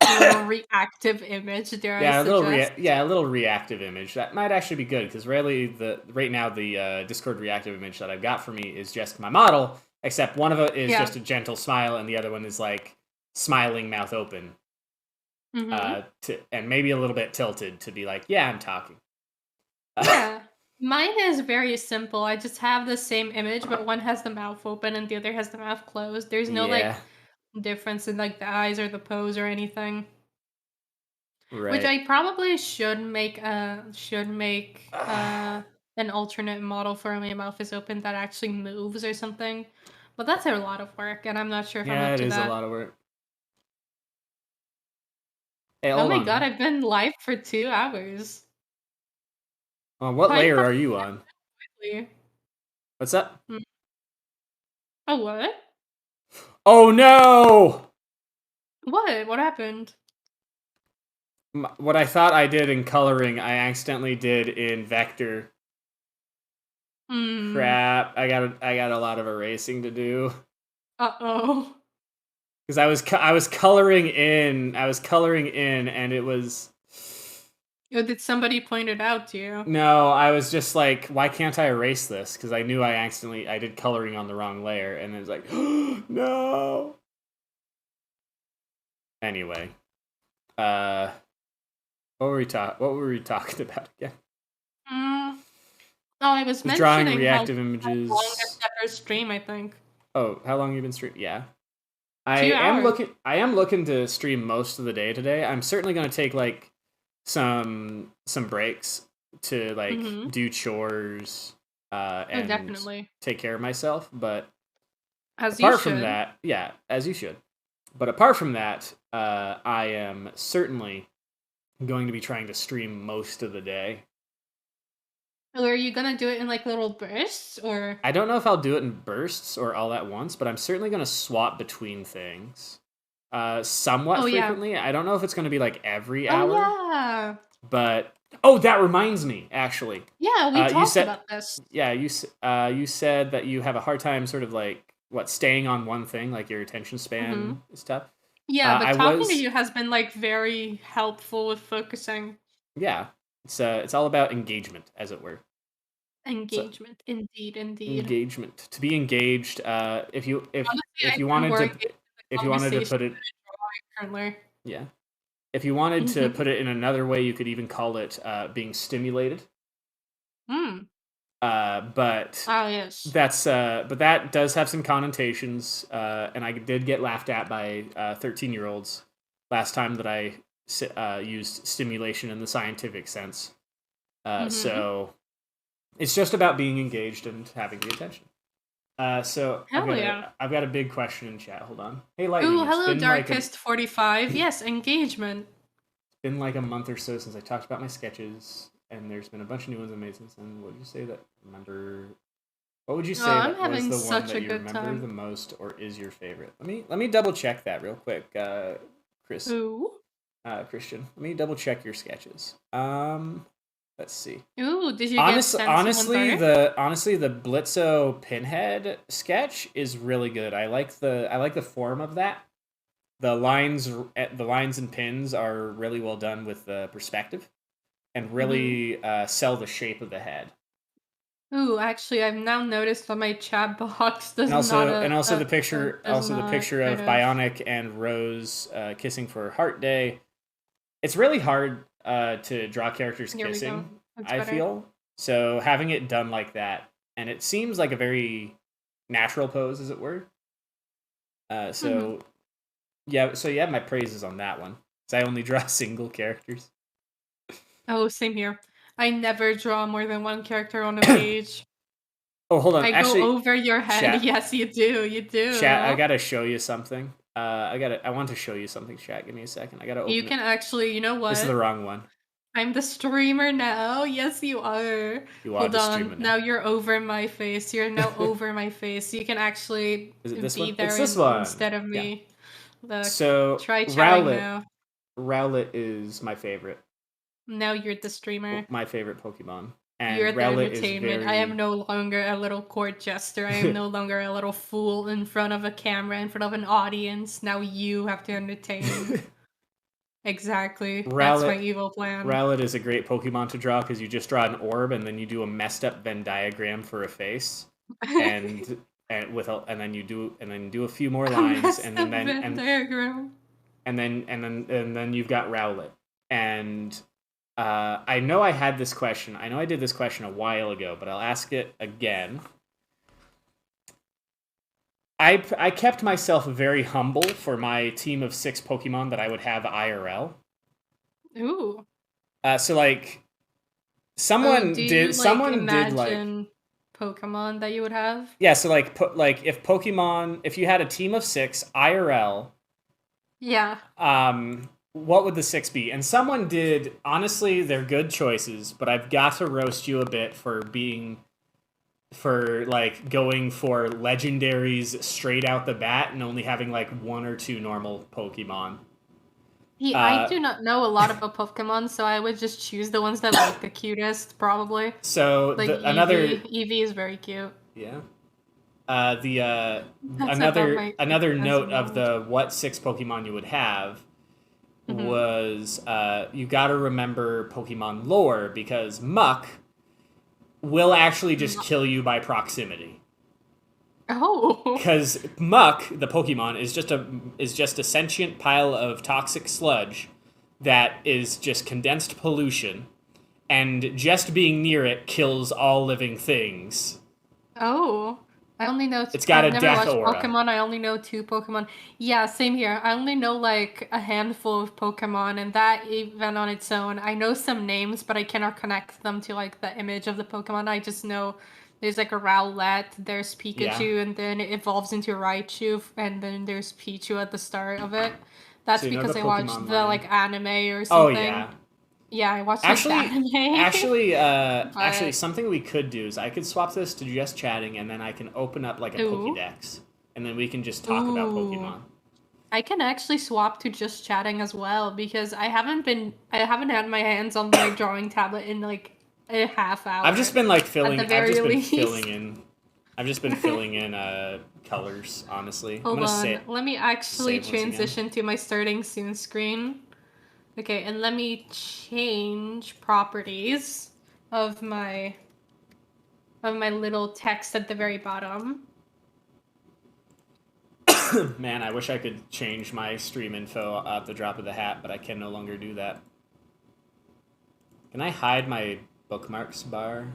A little reactive image, dare I yeah, suggest. a little reactive image. That might actually be good because right now the Discord reactive image that I've got for me is just my model, except one of it is Yeah. just a gentle smile and the other one is like smiling mouth open. Mhm. And maybe a little bit tilted to be like, yeah, I'm talking. Yeah. Mine is very simple. I just have the same image, but one has the mouth open and the other has the mouth closed. There's no Yeah, like difference in like the eyes or the pose or anything. Which right. I probably should make an alternate model for when my mouth is open that actually moves or something. But that's a lot of work and I'm not sure if I'm Yeah, up it to is a that. lot of work. Hey, Oh hold my god, on. I've been live for 2 hours. What Time layer passes are you on? quickly. What's up? Mm. Oh what? Oh no! What? What happened? What I thought I did in coloring, I accidentally did in vector. Hmm. Crap! I got a lot of erasing to do Uh-oh. because I was coloring in, and it was Oh, did somebody point it out to you? no, I was just like, why can't I erase this? Because I knew I did coloring on the wrong layer, and it was like, no. Anyway, uh, what were we talking about again? Mm. Oh, I was Just drawing mentioning reactive how long I've images. never stream, I think. Oh, how long you been streaming? Yeah, 2 hours. I am looking to stream most of the day today. I'm certainly going to take like some breaks to like Mhm. do chores Oh, and definitely. take care of myself. But As you apart from should. that, yeah, as you should. But apart from that, I am certainly going to be trying to stream most of the day. Or are you gonna do it in like little bursts or I don't know if I'll do it in bursts or all at once, but I'm certainly going to swap between things somewhat Oh yeah. frequently. I don't know if it's going to be like every Oh hour, yeah. but oh, that reminds me, actually. Yeah, we You talked said, about this. yeah, you said that you have a hard time sort of like what staying on one thing, like your attention Mhm. span is tough. Yeah, but I talking to was you has been like very helpful with focusing. yeah, it's all about engagement, as it were. So Engagement. Indeed, indeed. engagement to be engaged. Honestly, If I you feel wanted more to engaged with the if you wanted to conversation put it than I draw currently. yeah if you wanted to Mhm. put it in another way, you could even call it being stimulated. Mm. But Ah, yes. but that does have some connotations, and I did get laughed at by 13-year-olds last time that I used stimulation in the scientific sense. Mm-hmm. So it's just about being engaged and having the attention. So Hell yeah. I've got a big question in chat. Hold on. Hey, Ooh, Lightning. hello, Darkest45. Yes, engagement. It's been like a month or so since I talked about my sketches, and there's been a bunch of new ones I made since then. What would you say that remember? What would you Oh, say I'm that was having the one such that a you good remember time. the most, or is your favorite? Let me double check that real quick, Chris, Ooh. Christian. Let me double check your sketches. Let's see. Ooh, did you get sent someone's art? Honestly the Blitzo Pinhead sketch is really good. I like the form of that. The lines and pins are really well done with the perspective, and Mm-hmm. really sell the shape of the head. Ooh, actually, I've now noticed that my chat box does not And also does the not picture kind of of. Bionic and Rose kissing for Heart Day. It's really hard to draw characters Here we go. kissing, That's I better. feel. So having it done like that, and it seems like a very natural pose, as it were. Mm-hmm. So yeah, so you have my praises on that one. So I only draw single characters. Oh, same here. I never draw more than one character on a page. Oh, hold on. I go Actually, over your head. chat, Yes, you do. You chat. I do. gotta show you something. I want to show you something. Chat. Give me a second. I gotta You open it. can actually, you know This is the what? wrong one. I'm the streamer now. Yes, you are. You are Hold the on. streamer now. Now you're over my face. You're now over my face. You can actually Is it this be one? It's there this one. instead of Yeah. me. Look. So Try chatting now. Rowlet is Now you're the streamer. my favorite Pokemon, You're and the Rowlet is entertainment. I am very. no longer a little court jester. I am no longer a little fool in front of a camera, in front of an audience. Now you have to entertain. Exactly. That's my Rowlet evil plan. Rowlet is a great Pokemon to draw because you just draw an orb and then you do a messed up Venn diagram for a face, and and then do a few more A lines, messed up Venn diagram. and then you've got Rowlet. And I know I had this question. I know I did this question a while ago, but I'll ask it again. I kept myself very humble for my team of 6 Pokemon that I would have IRL. Ooh. So like Oh, do you like someone did like imagine Pokemon that you would have? yeah. So like if you had a team of 6 IRL, Yeah. what would the 6 be? And someone did. Honestly, they're good choices, but I've got to roast you a bit for like going for legendaries straight out the bat and only having like 1 or 2 normal Pokemon. I Uh, do not know a lot about Pokemon, so I would just choose the ones that look the cutest, probably. so Like the another Eevee. Eevee is very cute. yeah. The That's about my another extensive note of knowledge. the what 6 Pokemon you would have Hmm. was you got to remember Pokemon lore because Muck will actually just kill you by proximity. Oh. Because Muck, the Pokemon, is just a sentient pile of toxic sludge that is just condensed pollution, and just being near it kills all living things. Oh. I only know It's got I've a never death watched aura. Pokemon. I only know 2 Pokemon. Yeah, same here. I only know like a handful of Pokemon, and that even on its own. I know some names, but I cannot connect them to like the image of the Pokemon. I just know there's like a Rowlet, there's Yeah. Pikachu, and then it evolves into Raichu, and then there's Pichu at the start of it. That's So you know the because I watched Pokemon the line. like anime or Oh something. yeah. Yeah, I watched like the anime. Actually, But something we could do is I could swap this to just chatting, and then I can open up like a ooh. Pokédex, and then we can just talk about Ooh. Pokemon. I can actually swap to just chatting as well because I haven't had my hands on my drawing tablet in like a half hour at the I've very just been filling least. in. I've just been filling in colors. Honestly, I'm Hold gonna on. Let me actually save once again. transition to my starting soon screen. Okay, and let me change properties of my little text at the very bottom. Man, I wish I could change my stream info at the drop of the hat, but I can no longer do that. Can I hide my bookmarks bar?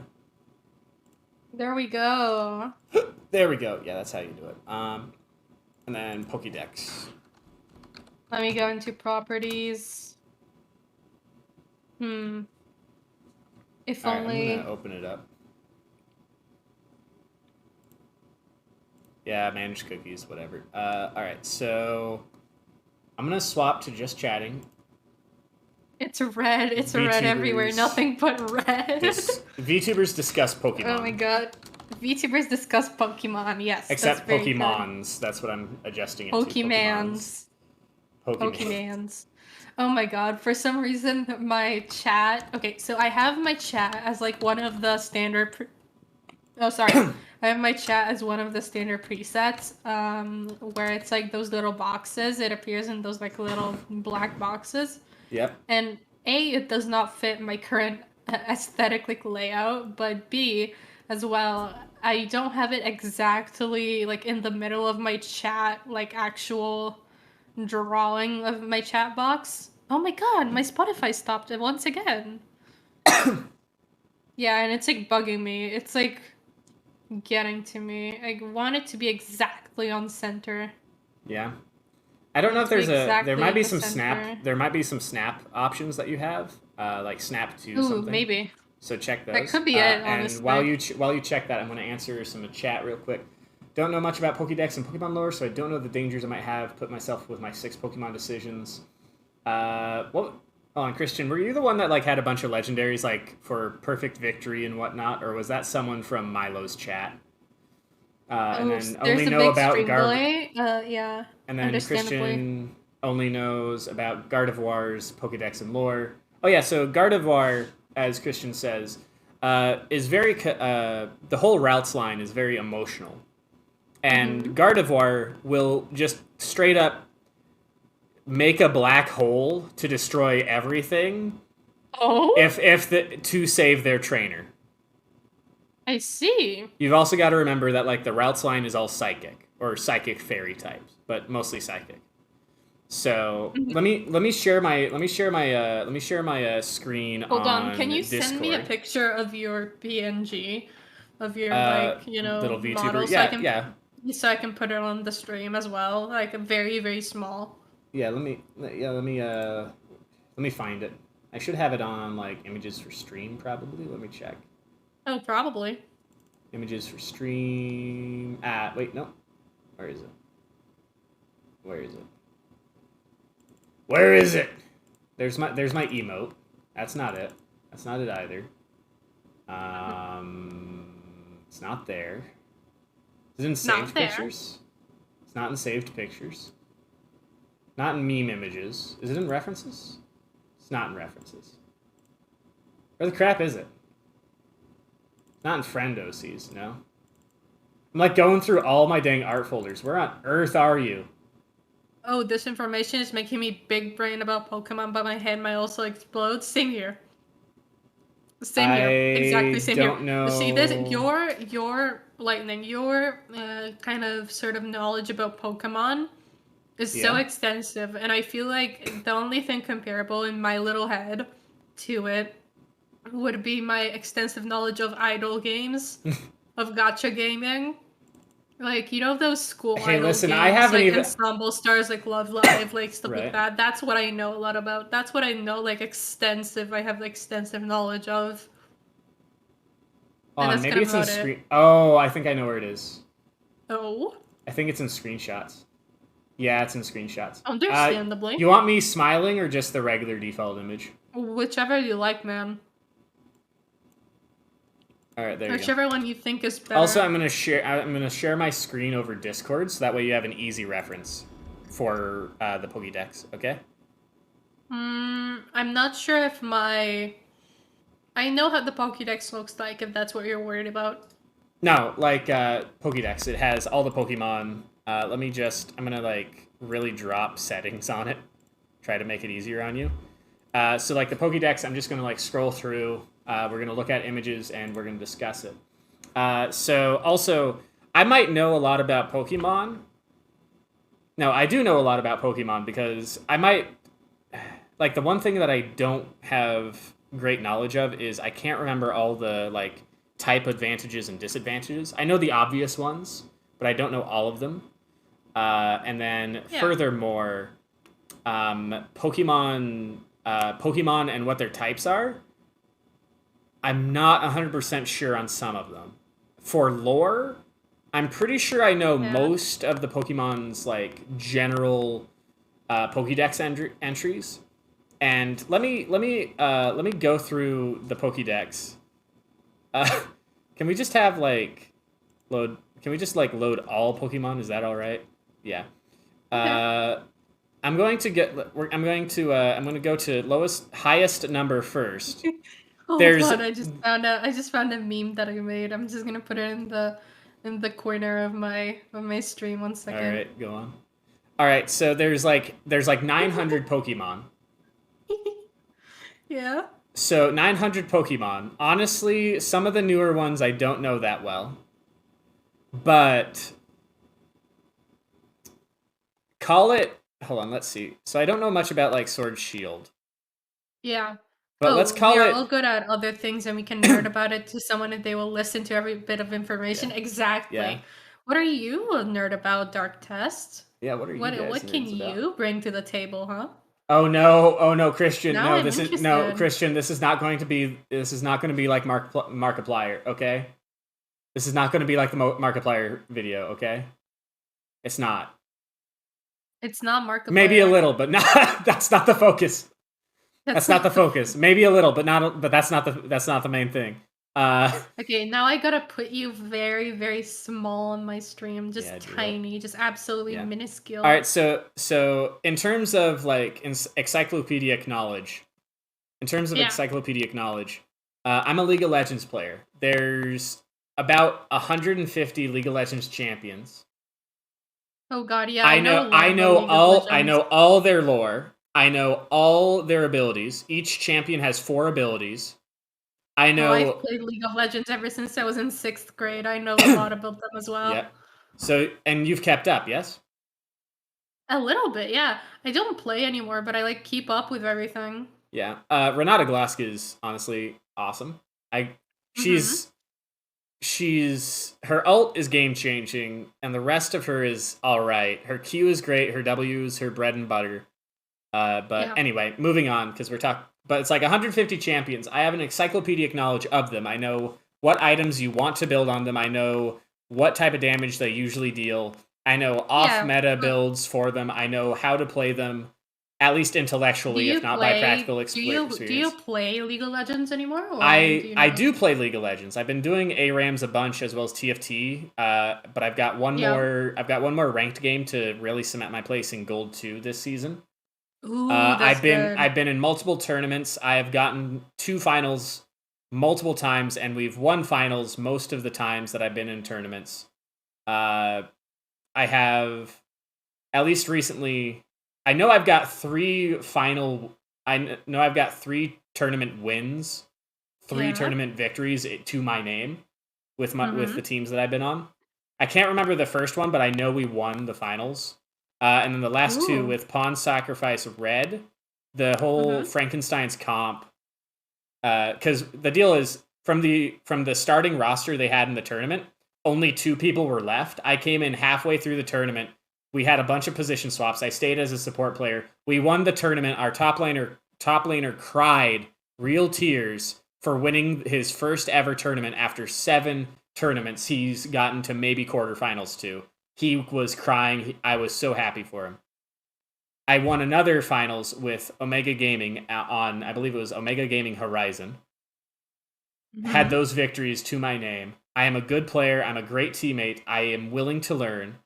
There we go. There we go. Yeah, that's how you do it. And then Pokédex. Let me go into properties. Hmm. If All right, I'm gonna only. open it up. Yeah, manage cookies, whatever. All right, so I'm gonna swap to just chatting. It's red. It's red everywhere. VTubers, Nothing but red. VTubers discuss Oh my Pokemon, god. VTubers discuss Pokemon. Yes, that's except very good. Pokemons. That's what I'm adjusting it to. Pokemons. Pokemans. Pokemon. Pokemans. Oh my god, for some reason my chat. Okay, so I have my chat as like one of the standard. Oh, sorry. I have my chat as one of the standard presets, where it's like those little boxes. It appears in those like little black boxes. Yep. And A, it does not fit my current aesthetic like layout, but B, as well, I don't have it exactly like in the middle of my chat, like actual drawing of my chat box. Oh my god, my Spotify stopped it once again. Yeah, and it's like bugging me. It's like getting to me. I want it to be exactly on center. Yeah. I don't know if there's there Exactly might in be the some center. snap options that you have, like snap to Ooh, something. maybe. So check those. That could be it, and honestly. while you check that, I'm going to answer some chat real quick. Don't know much about Pokédex and Pokemon lore, so I don't know the dangers I might have. Put myself with my 6 Pokemon decisions. What? Oh, and Christian, were you the one that like had a bunch of legendaries like for perfect victory and whatnot, or was that someone from Milo's chat? And Oh, then there's only a know big about stream delay. Yeah, and then understandably. Christian only knows about Gardevoir's Pokedex and lore. Oh yeah, so Gardevoir, as Christian says, is very the whole routes line is very emotional, and Gardevoir will just straight up make a black hole to destroy everything Oh, if to save their trainer. I see. You've also got to remember that like the routes line is all psychic or psychic fairy types, but mostly psychic. So Mhm. let me share my screen Hold on. Can you Discord. send me a picture of your PNG, of your like Little VTuber. model, Yeah. so I can put it on the stream as well, like a very very small. Yeah, let me find it. I should have it on like images for stream probably. Let me check. Oh, probably. Images for stream. Wait, no. Where is it? Where is it? Where is it? There's my emote. That's not it. That's not it either. It's not there. Is it in saved pictures? It's not in saved pictures. Not in meme images. Is it in references? It's not in references. Where the crap is it? It's not in friend OCs, no. I'm like going through all my dang art folders. Where on earth are you? Oh, this information is making me big brain about Pokemon, but my head might also explode. Same here. Same here. Exactly same here. Don't know. See this? Your lightning, your kind of sort of knowledge about Pokemon is so extensive, and I feel like the only thing comparable in my little head to it would be my extensive knowledge of idol games, of gacha gaming. Like, you know those school idol listen, games, I haven't like even... Ensemble Stars, like Love Live, like stuff Right. like that. That's what I know a lot about. That's what I know, like, extensive. I have extensive knowledge of. Oh, maybe it's in screen... Oh, I think I know where it is. Oh? I think it's in screenshots. Yeah, it's in screenshots. Understandably. You want me smiling or just the regular default image? Whichever you like, man. All right, there you go. Whichever one you think is better. Also, I'm gonna share my screen over Discord, so that way you have an easy reference for the Pokédex. Okay? I'm not sure if my... I know how the Pokédex looks like, if that's what you're worried about. No, like Pokédex. It has all the Pokemon. I'm gonna like really drop settings on it. Try to make it easier on you. So like the Pokédex, I'm just gonna like scroll through. We're gonna look at images and we're gonna discuss it. So also, I might know a lot about Pokemon. No, I do know a lot about Pokemon because I might... Like, the one thing that I don't have great knowledge of is I can't remember all the, like, type advantages and disadvantages. I know the obvious ones, but I don't know all of them. And then, furthermore, Pokemon Pokemon and what their types are, I'm not 100% sure on some of them. For lore, I'm pretty sure I know Yeah. most of the Pokemon's like general Pokédex entries. And let me go through the Pokédex. Uh, can we just have like load? Can we just like load all Pokemon? Is that all right? Yeah. Okay. Uh, I'm going to get. I'm going to go to highest number first. Oh There's god, I just found a meme that I made. I'm just gonna put it in the corner of my stream. One all second. right. Go on. All right. So there's like 900 Pokemon. Yeah. So 900 Pokemon. Honestly, some of the newer ones I don't know that well, but call it. Hold on. Let's see. So I don't know much about like Sword Shield, Yeah. but let's Oh, we call are it. all good at other things and we can nerd about it to someone and they will listen to every bit of Yeah. information. Yeah. Exactly. What are you a nerd about, Dark Test? Yeah. What are you guys What can nerds about? you bring to the table, huh? Oh no! Oh no, Christian! Now No, I'm this is no interested. Christian. This is not going to be. This is not going to be like Markiplier. Okay, this is not going to be like the Markiplier video. Okay, it's not. It's not Maybe a Markiplier. little, but not. That's not the focus. That's That's not the not the focus. Maybe a little, but not. But that's not the main thing. Okay, now I gotta put you very, very small on my stream. Yeah, Just do it. tiny, just absolutely Yeah. All minuscule. right. So in terms of like encyclopedic knowledge, Yeah. I'm a League of Legends player. There's about 150 League of Legends champions. Oh god, yeah, I know a lot about League of I Legends. know all their lore. I know all their abilities. Each champion has 4 abilities. I Oh, I've know. played League of Legends ever since I was in 6th grade. I know a lot about them as well. Yep. So and you've kept up, yes? A little bit, yeah. I don't play anymore, but I like keep up with everything. Yeah. Renata Glask is honestly awesome. I Mhm. she's her ult is game changing, and the rest of her is all right. Her Q is great. Her W is her bread and butter. But Yeah. anyway, moving on because we're talking. But it's like 150 champions. I have an encyclopedic knowledge of them. I know what items you want to build on them. I know what type of damage they usually deal. I know off Yeah. meta But builds for them. I know how to play them, at least intellectually, if not by practical do you experience. play League of Legends anymore or do you I not? do play League of Legends. I've been doing ARAMs a bunch as well as TFT. But I've got one Yeah. more. I've got one more ranked game to really cement my place in Gold 2 this season. Ooh, that's good. I've been in multiple tournaments. I have gotten 2 finals multiple times, and we've won finals most of the times that I've been in tournaments. Uh, I have at least recently. I know I've got 3 final. Know I've got 3 tournament wins, 3 Yeah. tournament victories to my name with the Mhm. teams that I've been on. I can't remember the first one, but I know we won the finals. And then the last 2 Ooh. with Pawn Sacrifice Red, the whole Mhm. Frankenstein's comp. Because the deal is from the starting roster they had in the tournament, only 2 people were left. I came in halfway through the tournament. We had a bunch of position swaps. I stayed as a support player. We won the tournament. Our top laner cried real tears for winning his first ever tournament after 7 tournaments he's gotten to maybe quarterfinals to. He was crying. I was so happy for him. I won another finals with Omega Gaming on, I believe it was Omega Gaming Horizon. Had Mhm. those victories to my name. I am a good player. I'm a great teammate. I am willing to learn.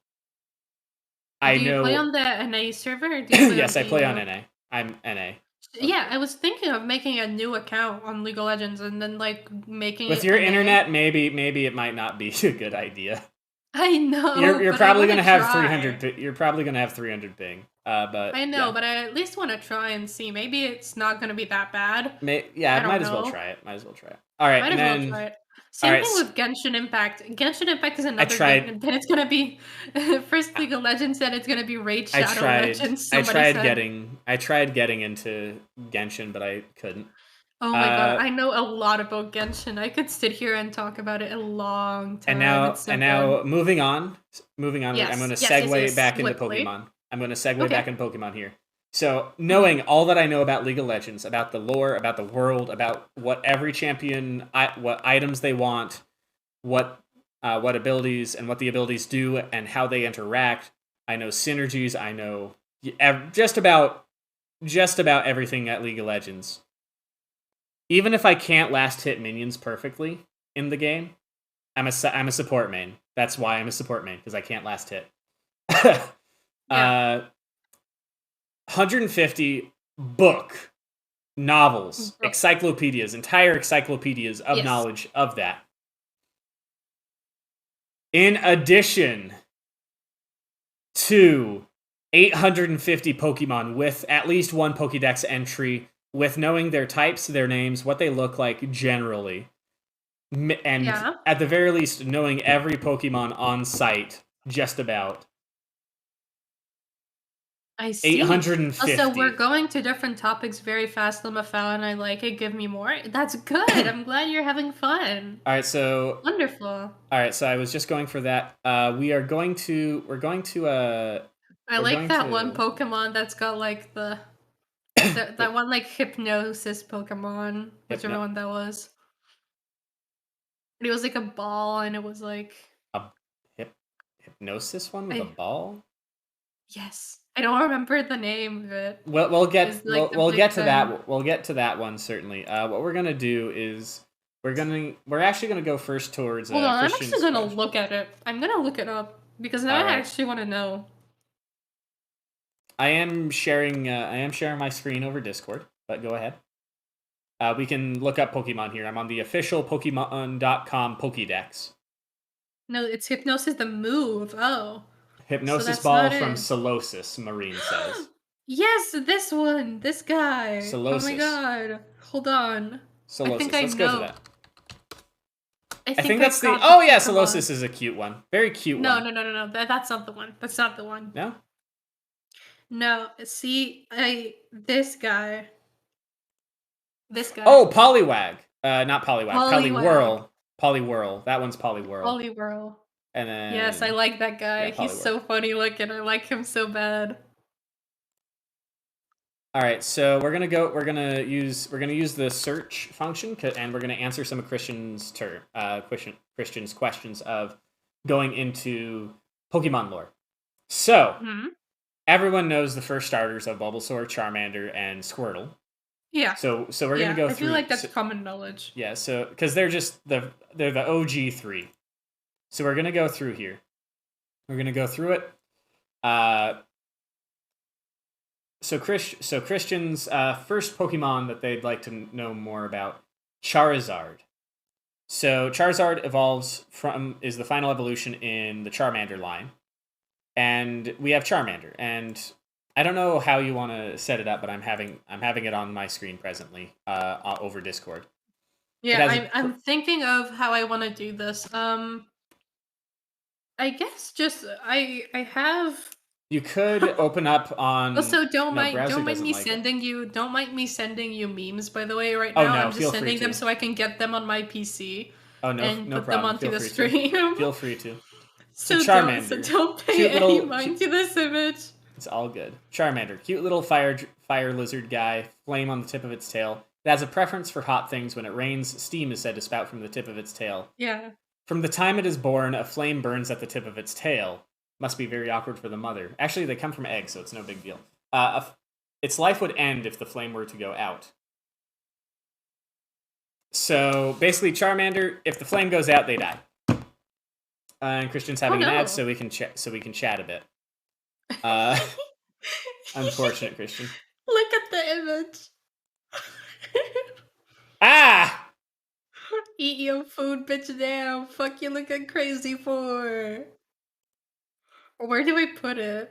I Do you play know. on the NA server or do you play on Yes, I play on EU? NA. I'm NA. Yeah, I was thinking of making a new account on League of Legends and then like making With it your NA. internet, maybe it might not be a good idea. I know, You're but I probably want gonna to have try. 300. You're probably gonna have 300 ping. But I know, yeah, but I at least want to try and see. Maybe it's not going to be that bad. yeah, I don't might as well know. try it. Might as well try it. All right, Might and as well then try it. all Same right. thing with Genshin Impact. Genshin Impact is I another game, tried. and then it's gonna be first League of Legends, and it's gonna be Raid I Shadow tried. Legends. Somebody said. I tried getting into Genshin, but I couldn't. Oh my god, Uh, I know a lot about Genshin. I could sit here and talk about it a long time. It's so and good. now moving on. I'm going to Yes, yes, yes, segue yes. back into Swiftly. Pokemon. I'm going to segue Okay. back into Pokemon here. So Mhm. knowing all that I know about League of Legends, about the lore, about the world, about what every champion, what items they want, what abilities and what the abilities do and how they interact. I know synergies. I know just about everything at League of Legends. Even if I can't last hit minions perfectly in the game, I'm a support main. That's why I'm a support main, because I can't last hit. Yeah. 150 book novels, Bro encyclopedias, entire encyclopedias of yes. knowledge of that. In addition to 850 Pokemon with at least one Pokédex entry, with knowing their types, their names, what they look like generally, and Yeah. at the very least knowing every Pokemon on site, just about I see. Also, we're 850. going to different topics very fast, Limafal, and I like it. Give me more. That's good. I'm glad you're having fun. All right, so Wonderful. I was just going for that. I we're like going that one to Pokemon that's got like that one like hypnosis Pokemon, whichever hypno one that was. It was like a ball, and it was like a hypnosis one with a I ball. yes, I don't remember the name of it. Well, we'll get It's like we'll, the we'll big get to thing. that. We'll get to that one certainly. What we're gonna do is we're actually gonna go first towards Hold on, I'm actually Christian's gonna question. look at it. I'm gonna look it up because now All I right, actually want to know. I am sharing. I am sharing my screen over Discord. But go ahead. We can look up Pokemon here. I'm on the official Pokemon.com Pokédex. No, it's hypnosis the move. Oh, so Hypnosis that's ball not from it. Solosis. Marine says Yes, this one, this guy. Oh my Solosis. god. Hold on. I think Solosis. I Let's go to know. that. I I think think I that's the. got the Oh yeah, Pokemon. Solosis is a cute one. Very cute No, one. no, no, no, no. That's not the one. That's not the one. No. No, see, I this guy. This guy. Oh, Poliwag. Not Poliwag. Poliwag. Poliwhirl. Poliwhirl. That one's Poliwhirl. Poliwhirl. And Yes, I then like that guy. yeah, He's Poliwhirl. so funny looking. I like him so bad. All right, so we're gonna use the search function, and we're gonna answer some of Christian's questions of going into Pokemon lore. So Hmm. everyone knows the first starters of Bulbasaur, Charmander, and Squirtle. Yeah. So we're gonna Yeah. go I feel through. like that's common knowledge. Yeah, so because they're the OG three. So we're gonna go through here. We're gonna go through it. Uh, so Christian's first Pokemon that they'd like to know more about, Charizard. So Charizard is the final evolution in the Charmander line, and we have Charmander. And I don't know how you want to set it up, but I'm having it on my screen presently over Discord. It Yeah, has I'm thinking of how I want to do this. I guess just I have you could open up on also no browser don't mind doesn't me like it. sending you don't mind me sending you memes by the way right Oh now. no, I'm just feel free sending them to. so I can get them on my PC Oh no, and no put them problem. onto Feel the free to. stream. Feel free to. So So Charmander, don't pay cute any little. mind to this image. It's all good. Charmander, cute little fire lizard guy, flame on the tip of its tail. It has a preference for hot things. When it rains, steam is said to spout from the tip of its tail. Yeah. From the time it is born, a flame burns at the tip of its tail. Must be very awkward for the mother. Actually, they come from eggs, so it's no big deal. Its life would end if the flame were to go out. So basically, Charmander, if the flame goes out, they die. And Christian's Oh having an ad, no. so we can chat a bit. Uh, unfortunate, Christian. Look at the image. Ah! Eat your food, bitch, now. Fuck you looking crazy for. Where do I put it?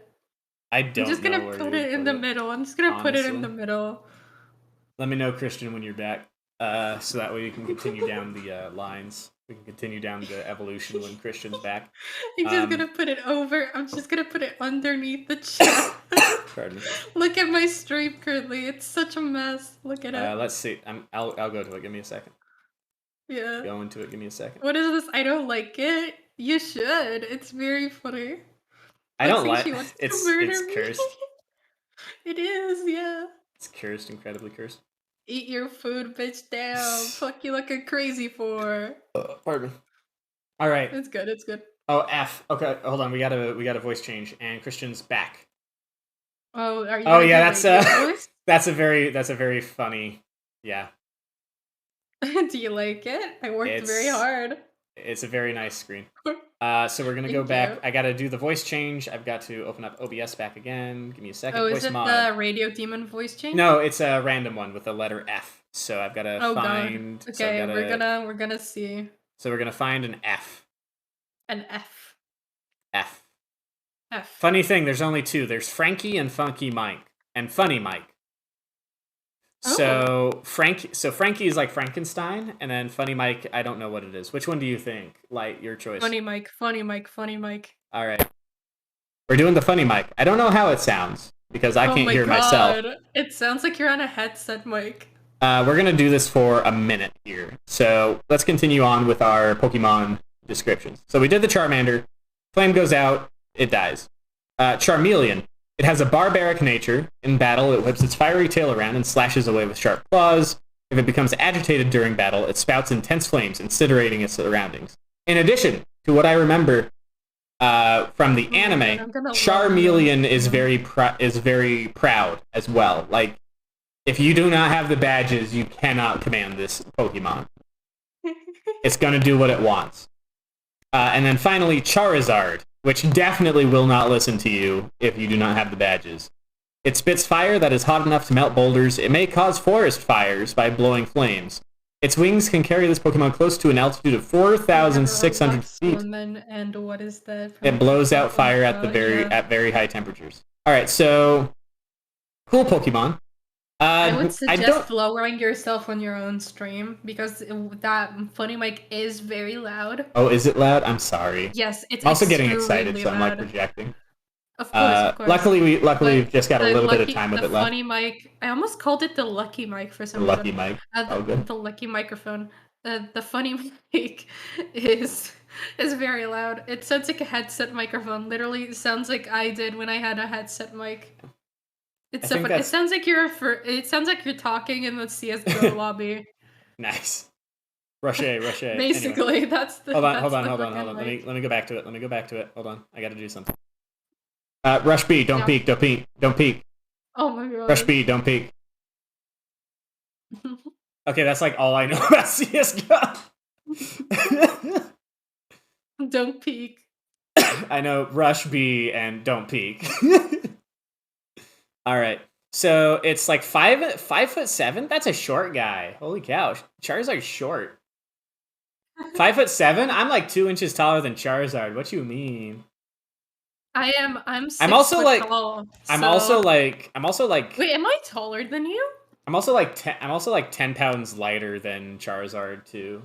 I I'm just don't know gonna where you put would it in put the it. middle. I'm just gonna put it in Honestly, the middle. let me know, Christian, when you're back, so that way we can continue down the lines. We can continue down the evolution when Christian's back. I'm just gonna put it over. I'm just gonna put it underneath the chat. Pardon me. Look at my stream currently. It's such a mess. Look at it. Let's see. I'll go to it. Give me a second. Yeah. Go into it. Give me a second. What is this? I don't like it. You should. It's very funny. I Look, don't see, like. she wants to It's murder me. cursed. It is, yeah. It's cursed, incredibly cursed. Eat your food, bitch. Damn. Fuck you looking crazy for. Pardon me. All right. It's good. It's good. Oh, F. Okay, hold on. We got a voice change, and Christian's back. Oh, are you Oh gonna yeah, do radio voice? that's a very funny. Yeah, Do you like it? I worked very it's hard. it's a very nice screen. So we're gonna go Thank back. you. I gotta do the voice change. I've got to open up OBS back again. Give me a second. Oh, is Voice it mod. the Radio Demon voice change? No, it's a random one with the letter F. So I've got to Oh god. find. Okay, we're gonna see So we're gonna find an F. an F. F. F. Funny thing, there's only two. There's Frankie and Funky Mike, and Funny Mike. Oh. So Frankie is like Frankenstein, and then Funny Mike, I don't know what it is. Which one do you think? Like your choice. Funny Mike. Funny Mike. Funny Mike. All right, we're doing the Funny Mike. I don't know how it sounds because I Oh can't my hear god. myself. It sounds like you're on a headset mic. We're gonna do this for a minute here. So let's continue on with our Pokemon descriptions. So we did the Charmander. Flame goes out, it dies. Charmeleon. It has a barbaric nature. In battle, it whips its fiery tail around and slashes away with sharp claws. If it becomes agitated during battle, it spouts intense flames, incinerating its surroundings. In addition to what I remember from the anime, I'm gonna love Charmeleon those. is very proud as well. Like, if you do not have the badges, you cannot command this Pokemon. It's gonna do what it wants. And then finally, Charizard, which definitely will not listen to you if you do not have the badges. It spits fire that is hot enough to melt boulders. It may cause forest fires by blowing flames. Its wings can carry this Pokemon close to an altitude of 4,600 feet. And what is that? It blows out fire at very high temperatures. All right, so cool Pokemon. I would suggest lowering yourself on your own stream because that Funny Mic is very loud. Oh, is it loud? I'm sorry. Yes, it's I'm also getting excited, so I'm like loud. projecting. Of course. Luckily, we've just got a little bit of time with it left. The Funny Mic. I almost called it the Lucky Mic for some reason. Lucky Mic. Oh, good. The Lucky Microphone. The Funny Mic is very loud. It sounds like a headset microphone. Literally, it sounds like I did when I had a headset mic. It's so funny. It sounds like you're talking in the CS:GO lobby. Nice. Rush A. Basically, anyway. That's the. Hold on. Let me go back to it. Hold on. I got to do something. Rush B. Don't peek. Oh my god. Rush B. Don't peek. Okay, that's like all I know about CS:GO. Don't peek. I know Rush B and don't peek. All right. So it's like 5'7". That's a short guy. Holy cow! Charizard's short. 5'7". I'm like 2 inches taller than Charizard. What you mean? I'm 6 I'm also foot like. tall, I'm so... also like. Wait, am I taller than you? I'm also like 10 pounds lighter than Charizard too.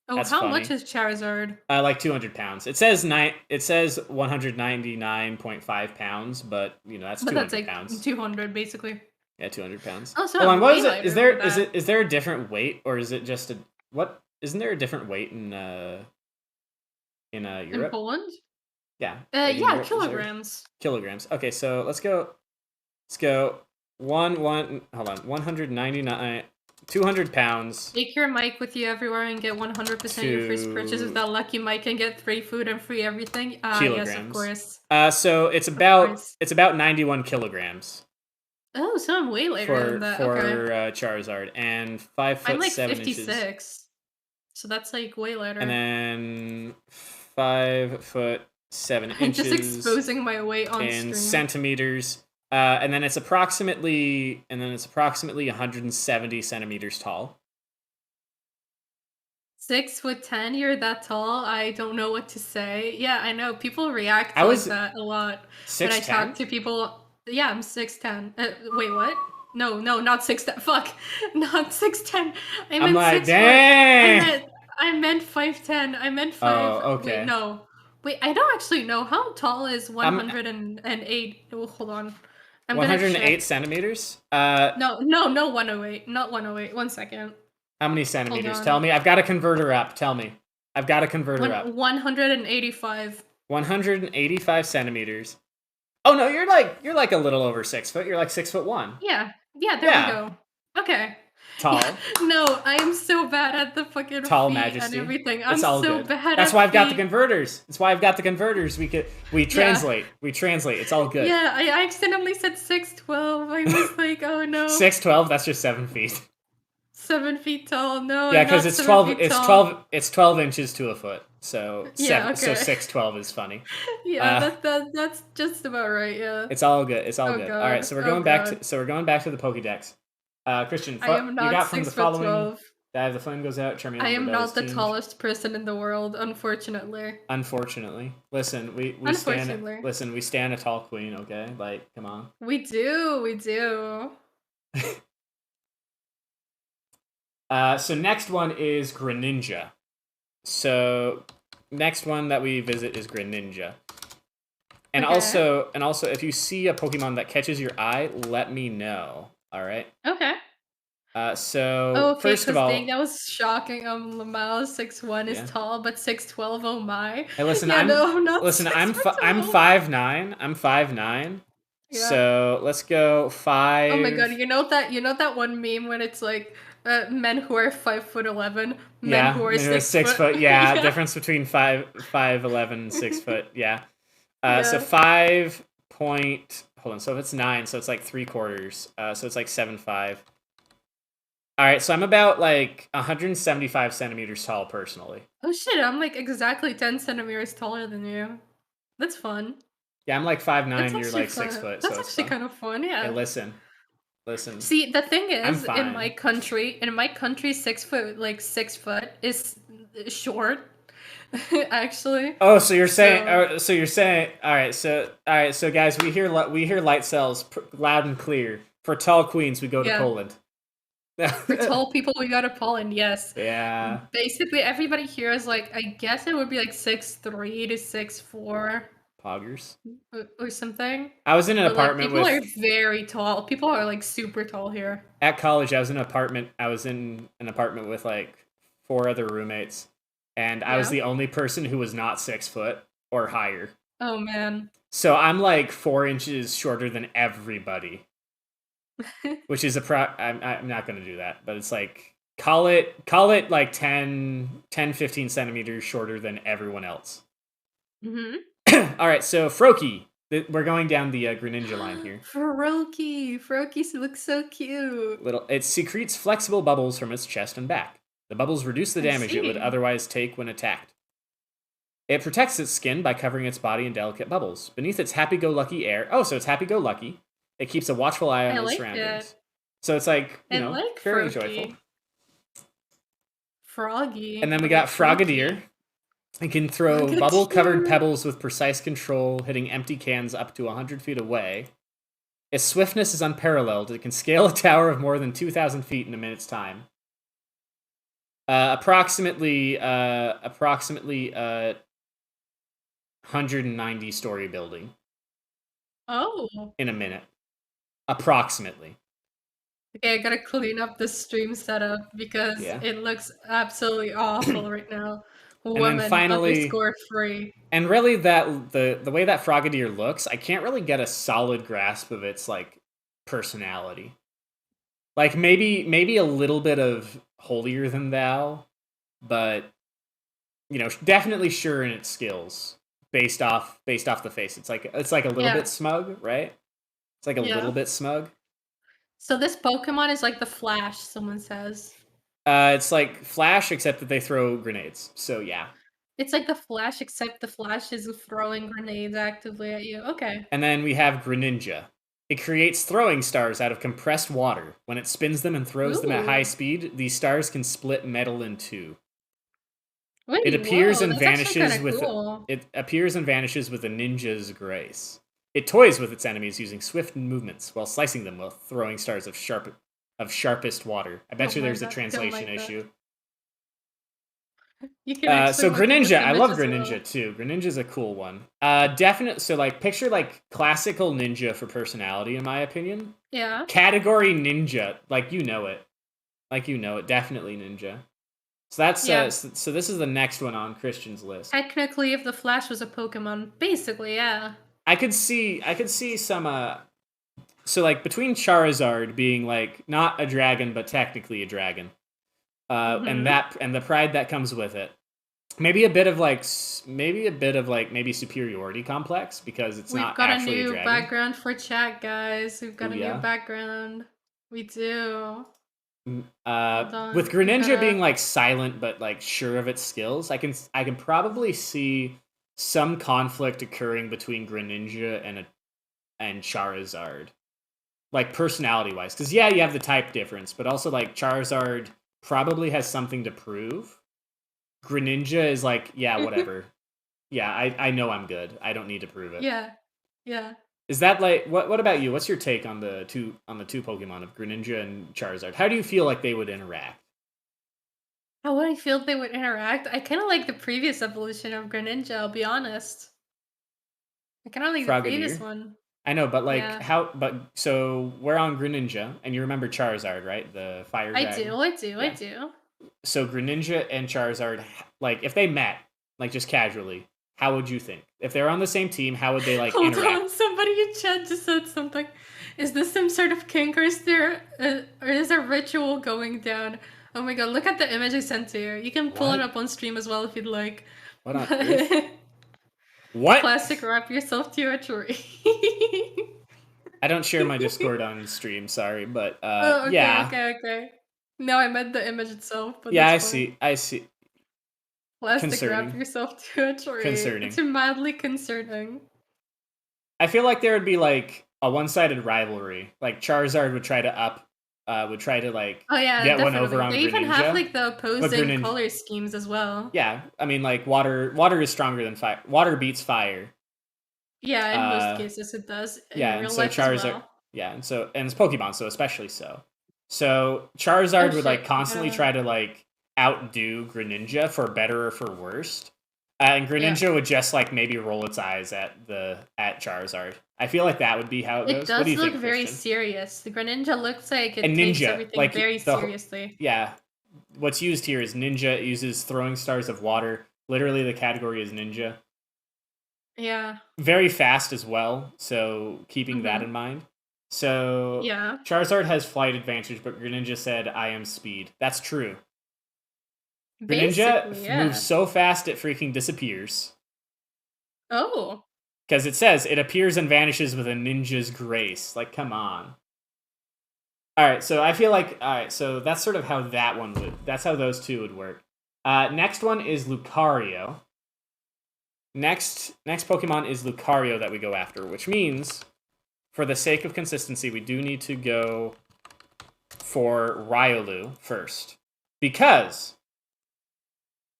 Oh, That's how funny. much is Charizard? Like 200 pounds. It says 199.5 pounds, but you know that's 200 like pounds. 200 basically. Yeah, 200 pounds. Oh, so hold on, what is it? Is there a different weight, or is it just a what? Isn't there a different weight in Europe? In Poland? Yeah. Yeah, Europe, kilograms. Kilograms. Okay, so let's go. Hold on, 199. 200 pounds. Take your mic with you everywhere and get 100% of your first purchase with that lucky mic and get free food and free everything. Kilograms. Yes, of course. So it's about 91 kilograms. Oh, so I'm way lighter than that. For Charizard, and 5'7" I'm like 56. Inches. So that's like way lighter. And then 5'7" I'm just exposing my weight on in stream. Centimeters. And then it's approximately 170 centimeters tall. 6'10", you're that tall? I don't know what to say. Yeah, I know people react like that a lot. 6'10"? When I talk to people, yeah, I'm 6'10". Wait, what? No, not 6'10". Fuck, not 6'10". I'm like, dang. I meant 5'10". I meant 5. Oh, okay. Wait, no. Wait, I don't actually know how tall is 108. Oh, hold on. 108 centimeters? No, 108. Not 108. 1 second. How many centimeters? Tell me. I've got a converter up. Tell me. I've got a converter up. 185. 185 centimeters. Oh no, you're like a little over 6 foot. You're like 6'1". Yeah. Yeah, there we Yeah, go. Okay. Yeah, tall, no, I am so bad at the fucking tall feet and majesty. everything. It's I'm all so good. bad That's at why I've got the feet. converters. That's why I've got the converters. We Yeah. translate. We translate. It's all good. Yeah, I accidentally said 6'12". I was like, oh no. 6'12". That's just 7 feet. 7 feet tall. No, Yeah, I'm because not it's 7 feet 12. It's tall. 12. It's 12 inches to a foot. So Yeah, seven. So okay. 6'12" is funny. Yeah, Uh, that's just about right, yeah. it's all good. It's all Oh good. All right. god. So we're Oh going back god. to the Pokédex. Christian, I am you not got from the 6'12". following. The flame goes out. I Charmander am not dies. the Team. tallest person in the world, unfortunately. Unfortunately, listen, we stand. Unfortunately. Listen, we stand a tall queen. Okay, like come on. We do, we do. So next one is Greninja. So next one that we visit is Greninja. And Okay. also, if you see a Pokemon that catches your eye, let me know. All right. Okay. So Okay, first of because dang, all, that was shocking. Lamau 6'1" is yeah. tall, but 6'12", oh my. Hey, listen, Yeah, no, I'm not I'm 6 foot I'm tall. 5'9". I'm 5'9". Yeah. So let's go Oh my god, 5. you know that one meme when it's like men who are 5'11", men Yeah, who are maybe 6 6 foot. foot. Yeah, Yeah. difference between 5'11", 6 foot. Yeah. So Yeah. 5 point. Hold on. So if it's 9, so it's like 3/4. So it's like 7'5". All right. So I'm about like 175 centimeters tall personally. Oh shit, I'm like exactly 10 centimeters taller than you. That's fun. Yeah, I'm like That's 5'9". You're actually like 6 fun. foot. That's So it's actually fun. kind of fun, Hey, yeah. listen. See, the thing I'm is, fine. in my country, 6 foot, like 6 foot, is short, actually. Oh, so you're saying? So So you're saying? All right. So guys, we hear light cells loud and clear. For tall queens, we go to yeah, Poland. for tall people, we got to Poland. Yes, Yeah. basically everybody here is like, I guess it would be like 6'3" to 6'4" Poggers. or something. I was in an But like apartment people are with very tall. People are like super tall here. at college. I was in an apartment with like 4 other roommates, and I was Yeah. the only person who was not 6 foot or higher. Oh man. So I'm like 4 inches shorter than everybody, which is I'm not gonna do that, but it's like call it like 15 centimeters shorter than everyone else. Mhm. All right, so Froakie. We're going down the Greninja line here. Froakie looks so cute. It secretes flexible bubbles from its chest and back. The bubbles reduce the I damage it would see. otherwise take when attacked. It protects its skin by covering its body in delicate bubbles. Beneath its happy-go-lucky air... Oh, so it's happy-go-lucky. It keeps a watchful eye on I its like surroundings. it. So it's like, I like very joyful. Froggy. And then we I got like Froakie. Frogadier. It can throw bubble-covered pebbles with precise control, hitting empty cans up to 100 feet away. Its swiftness is unparalleled. It can scale a tower of more than 2,000 feet in a minute's time. Approximately 190-story building. Oh. In a minute. Approximately. Okay, I gotta clean up the stream setup because it looks absolutely awful right now. And then finally, _free. And really, that the way that Frogadier looks, I can't really get a solid grasp of its like personality. Like maybe a little bit of holier than thou, but definitely sure in its skills based off the face. It's like a little bit smug, right? It's like a little bit smug. So this Pokemon is like the Flash, someone says. It's like Flash, except that they throw grenades. So yeah. It's like the Flash, except the Flash is throwing grenades actively at you. Okay. And then we have Greninja. It creates throwing stars out of compressed water. When it spins them and throws them at high speed, these stars can split metal in two. Wait, It appears and that's actually vanishes kinda with cool. it appears and vanishes with a ninja's grace. It toys with its enemies using swift movements while slicing them with throwing stars of sharpest water. I bet you there's a translation issue. You can actually So look at this Greninja, I image love as Greninja well. too. Greninja's a cool one. Definite. So like, picture like classical ninja for personality, in my opinion. Yeah. Category ninja, like you know it, definitely ninja. So that's so this is the next one on Christian's list. Technically, if the Flash was a Pokemon, basically, yeah. I could see some so like between Charizard being like not a dragon but technically a dragon, and Mm-hmm. that and the pride that comes with it. Maybe a bit of like maybe superiority complex because it's We've not got a actually a new dragon. background for chat, guys. We've Oh got a new yeah. background. We do. Hold With on. We Greninja being gotta. like silent but like sure of its skills, I can probably see some conflict occurring between Greninja and Charizard, like personality wise. Because yeah, you have the type difference, but also like Charizard probably has something to prove. Greninja is like, yeah, whatever. Yeah, I know I'm good. I don't need to prove it. Yeah. Yeah. Is that like what about you? What's your take on the two Pokemon of Greninja and Charizard? How do you feel like they would interact? How would I feel if they would interact? I kind of like the previous evolution of Greninja, I'll be honest. I kind of like the previous Frogadier? one. I know, but like Yeah. how? But so we're on Greninja, and you remember Charizard, right? The fire I dragon. do. I do. I Yeah. do. So Greninja and Charizard, like if they met, like just casually, how would you think? If they're on the same team, how would they like Hold interact? on. Somebody in chat just said something. Is this some sort of kink or or is a ritual going down? Oh my god, look at the image I sent to you. You can pull it What? up on stream as well if you'd like. What on earth? But What? classic wrap yourself to a tree. I don't share my Discord on stream. Sorry, but Oh, okay, yeah, okay, okay. No, I meant the image itself, but yeah. that's I fine. see. I see. Plastic wrap Concerning. yourself to a tree. It's Concerning. madly concerning. I feel like there would be like a one-sided rivalry. Like Charizard would try to like Oh yeah, get one over definitely. on They even have Greninja, like the but opposing Greninja, color schemes as well. yeah, I mean like water is stronger than fire. Water beats fire. Yeah, in most Uh, cases it does in yeah, and real so life as Charizard, well. yeah, and it's Pokemon, so especially so. So Oh Charizard would like shit, I constantly gotta. try to like outdo Greninja for better or for worst. And Yeah, Greninja would just like maybe roll its eyes at Charizard. I feel like that would be how it it goes. What do does you look think, very Christian? serious. The Greninja looks like it And takes Ninja, everything like very the seriously. yeah, what's used here is Ninja uses throwing stars of water. Literally, the category is Ninja. Yeah. Very fast as well, so keeping that in Mm-hmm. mind. So Yeah. Charizard has flight advantage, but Greninja said, "I am speed." That's true. Greninja Basically, moves yeah. so fast it freaking disappears Oh. because it says it appears and vanishes with a ninja's grace. Like, come on. All right, so I feel like all right, so that's sort of how that one would. That's how those two would work. Next one is Lucario. Next Pokemon is Lucario that we go after, which means, for the sake of consistency, we do need to go for Riolu first, because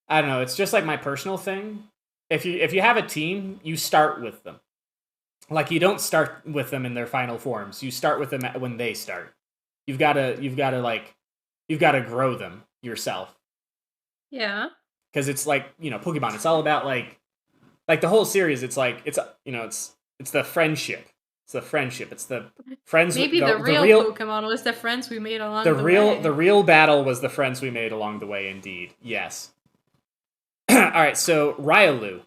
I don't know. It's just like my personal thing. If you have a team, you start with them. Like you don't start with them in their final forms. You start with them when they start. You've got to grow them yourself Yeah. because it's like Pokemon. It's all about like the whole series. It's like it's the friendship. It's the friendship. It's the friends. Maybe The the the real real Pokemon was the friends we made the along the real the way. real battle was the friends we made along the way. Indeed, yes. All right, so Riolu.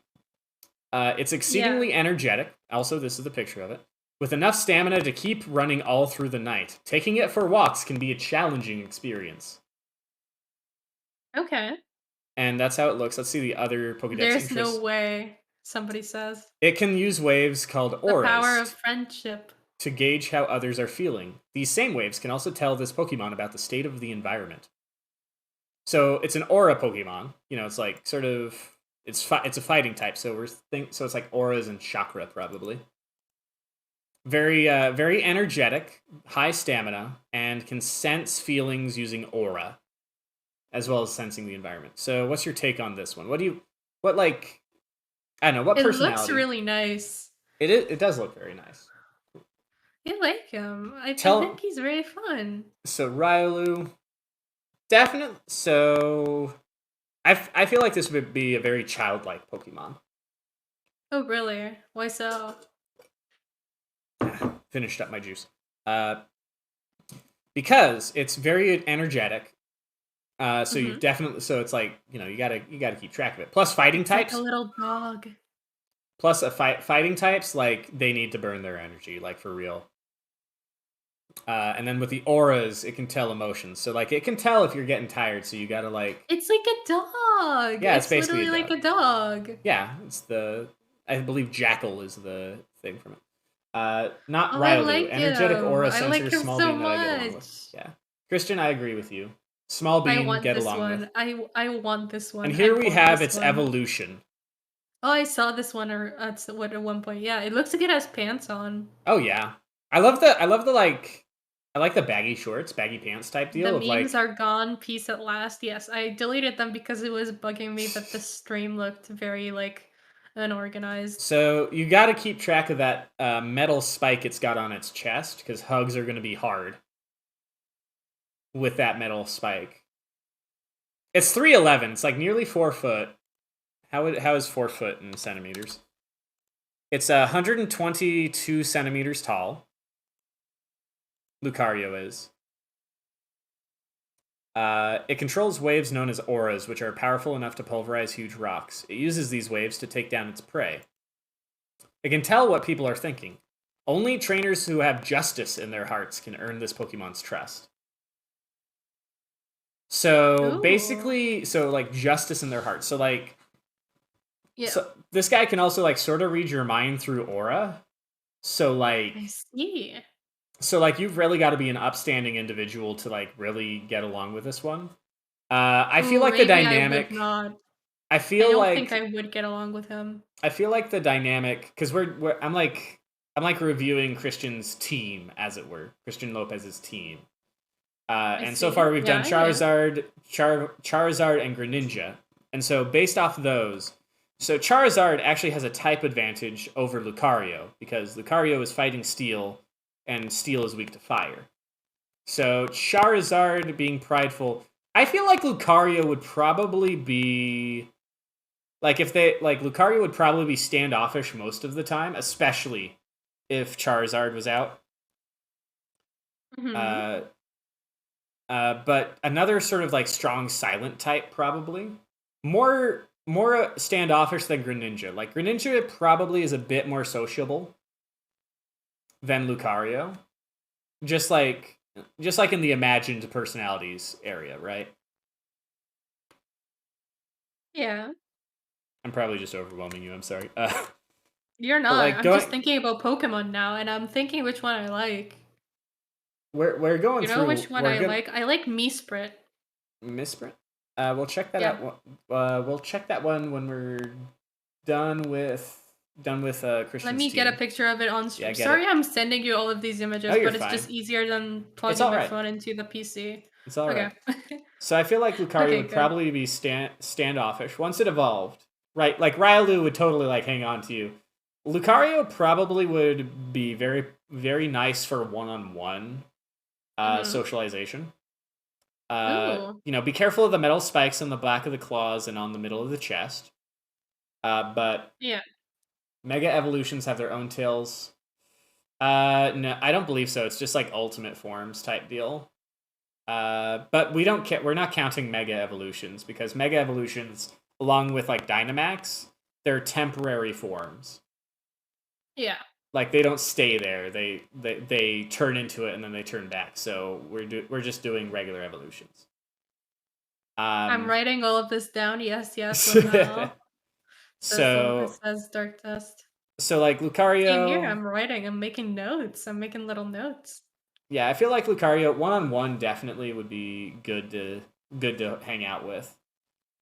It's Yeah. exceedingly energetic. Also, this is the picture of it. With enough stamina to keep running all through the night. Taking it for walks can be a challenging experience. Okay. And that's how it looks. Let's see the other Pokedex There's no interests. way, somebody says. It can use waves called The power of auras friendship. to gauge how others are feeling. These same waves can also tell this Pokemon about the state of the environment. So it's an aura Pokemon. It's like sort of it's a fighting type. So so it's like auras and chakra probably. Very energetic, high stamina, and can sense feelings using aura, as well as sensing the environment. So, what's your take on this one? What like, I don't know, what It looks personality? really nice. It does look very nice. I like him. I think Tell he's very fun. so Ryolu, definitely. So, I feel like this would be a very childlike Pokemon. Oh, really? Why so? Finished up my juice. Uh, because it's very energetic. So you've Hmm. definitely so it's like you gotta keep track of it. Plus fighting It's like a types. little dog. Plus, fighting types, like, they need to burn their energy, like, for real. And then with the auras, it can tell emotions. So, like, it can tell if you're getting tired, so you gotta, like... It's like a dog. Yeah, it's It's basically literally a like dog. a dog. Yeah, it's the... I believe Jackal is the thing from it. Not Oh, I Railu. like Energetic him. aura I like sensor, him small so beam that I get along with. much. Yeah. Christian, I agree with you. Small I beam, want get this along with. one. I want this And one. I here we want have this its one. evolution. Oh, I saw this one at one point. Yeah, it looks like it has pants on. Oh yeah. I love the like I like the baggy shorts, baggy pants type The deal of memes like are gone. Peace at last. Yes, I deleted them because it was bugging me that the stream looked very like unorganized. so you got to keep track of that metal spike it's got on its chest because hugs are going to be hard with that metal spike. It's 311. It's like nearly 4 foot. How is 4 foot in centimeters? It's 122 centimeters tall. Lucario is. It controls waves known as auras, which are powerful enough to pulverize huge rocks. It uses these waves to take down its prey. It can tell what people are thinking. Only trainers who have justice in their hearts can earn this Pokemon's trust. So Ooh. basically, so like justice in their hearts. So like, Yeah, so this guy can also like sort of read your mind through aura. So I like, see. you've really got to be an upstanding individual to like really get along with this one. I feel Ooh, like the maybe I would dynamic. not. I I feel don't think I like would get along with him. the dynamic because I'm like reviewing Christian's team as it were, Christian Lopez's team. I And so see. far we've done Yeah, yeah. Charizard, and Greninja. And so based off those, so Charizard actually has a type advantage over Lucario because Lucario is fighting Steel, and Steel is weak to fire. So Charizard being prideful, I feel like Lucario would probably be like if they like Lucario would probably be standoffish most of the time, especially if Charizard was out. Hmm. Uh, but another sort of like strong silent type probably more standoffish than Greninja. Like Greninja probably is a bit more sociable than Lucario, just like in the imagined personalities area, right? Yeah. I'm probably just overwhelming you. I'm sorry. You're But not. like I'm just going thinking about Pokemon now, and I'm thinking which one I like. we're going You know through which one we're I gonna like? I like Meesprit. misprint. We'll check that Yeah. out. We'll check that one when we're done with Let Christian's me get a team. picture of it on Yeah, stream. get Sorry it. I'm sending you all of these Oh, images, you're but it's just fine. easier than It's plugging all my right. phone into the PC. It's all Okay. right. So I feel like Lucario Okay, would good. probably be standoffish once it evolved, right? Like Railu would totally like hang on to you. Lucario probably would be very very nice for one-on-one Mhm. socialization. Ooh. Be careful of the metal spikes on the back of the claws and on the middle of the chest. But Yeah. Mega Evolutions have their own tails. No, I don't believe so. It's just like ultimate forms type deal. But we don't we're not counting Mega Evolutions because Mega Evolutions, along with like Dynamax, they're temporary forms. Yeah. Like they don't stay there. They turn into it and then they turn back. So we're just doing regular evolutions. I'm Um, writing all of this down. Yes, yes, what now? It so says Dark Test. like Same here. Lucario, I'm writing. I'm making notes. I'm making little notes. yeah, I feel like Lucario one-on-one definitely would be good to hang out with.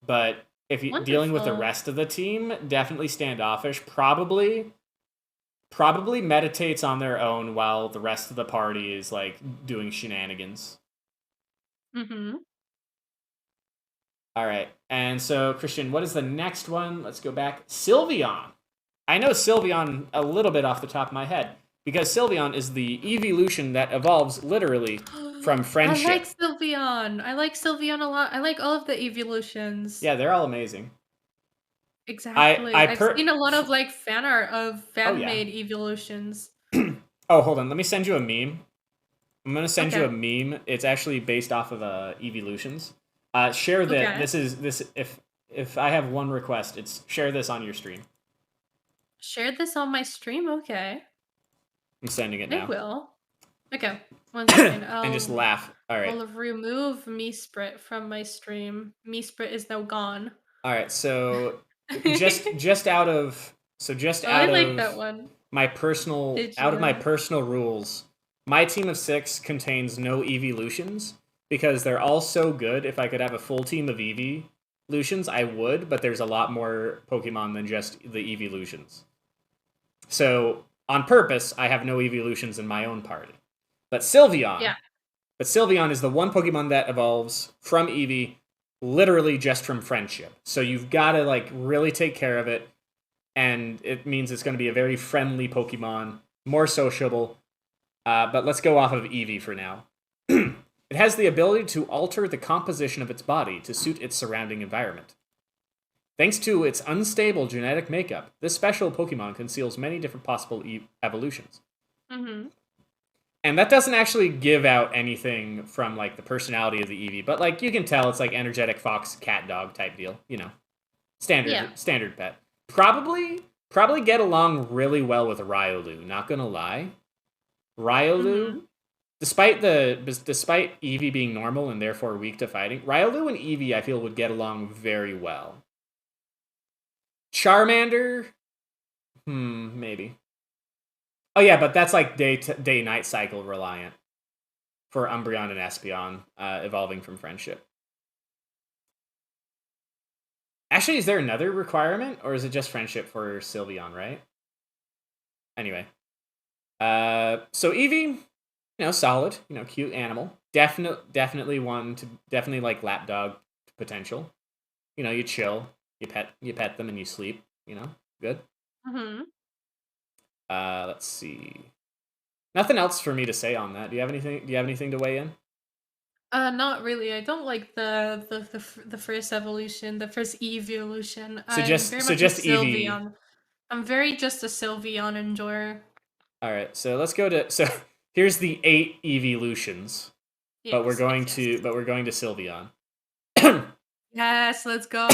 But if you dealing with the Wonderful. rest of the team, definitely standoffish. Probably meditates on their own while the rest of the party is like doing shenanigans. Mhm. All right. And so, Christian, what is the next one? Let's go back. Sylveon. I know Sylveon a little bit off the top of my head because Sylveon is the evolution that evolves literally from I like friendship. Sylveon. I like Sylveon a lot. I like all of the evolutions. Yeah, they're all amazing. Exactly. I I've per seen a lot of like fan art of Oh yeah. fan-made evolutions. Oh, hold on. Let me send you a meme. I'm gonna send you Okay. a meme. It's actually based off of evolutions. Share that. Okay. This is this. If I have one request, it's share this on your stream. Share this on my stream? Okay. I'm sending it I now. will. Okay. 1 second. And just laugh. All right. I'll remove Meesprit from my stream. Meesprit is now gone. All right. So just Oh, just out of I like that one. my personal Digio. rules, my team of 6 contains no evolutions because they're all so good. If I could have a full team of evolutions, I would, but there's a lot more Pokemon than just the evolutions. So on purpose, I have no evolutions in my own party. But Yeah. Sylveon is the one Pokemon that evolves from Eevee literally just from friendship. So you've got to like really take care of it, and it means it's going to be a very friendly Pokemon, more sociable. But let's go off of Eevee for now. It has the ability to alter the composition of its body to suit its surrounding environment. Thanks to its unstable genetic makeup, this special Pokemon conceals many different possible evolutions. Mm-hmm. And that doesn't actually give out anything from like the personality of the Eevee, but like you can tell it's like energetic fox, cat, dog type deal, you know. Standard pet. Probably get along really well with Riolu, not gonna lie. Riolu, despite Eevee being normal and therefore weak to fighting, Riolu and Eevee I feel would get along very well. Charmander, maybe. Oh yeah, but that's like day-night cycle reliant for Umbreon and Espeon evolving from friendship. Actually, is there another requirement, or is it just friendship for Sylveon, right? Anyway. So Eevee, solid, cute animal. Definitely like lapdog potential. You chill, you pet them and you sleep, good. Mm-hmm. Let's see. Nothing else for me to say on that. Do you have anything to weigh in? Not really. I don't like the first evolution, the first evolution. So I'm very much a just Eevee. Sylveon. I'm very just a Sylveon enjoyer. All right, so let's go to here's the 8 evolutions, Yes, but we're going yes. to Sylveon. Yes, let's go.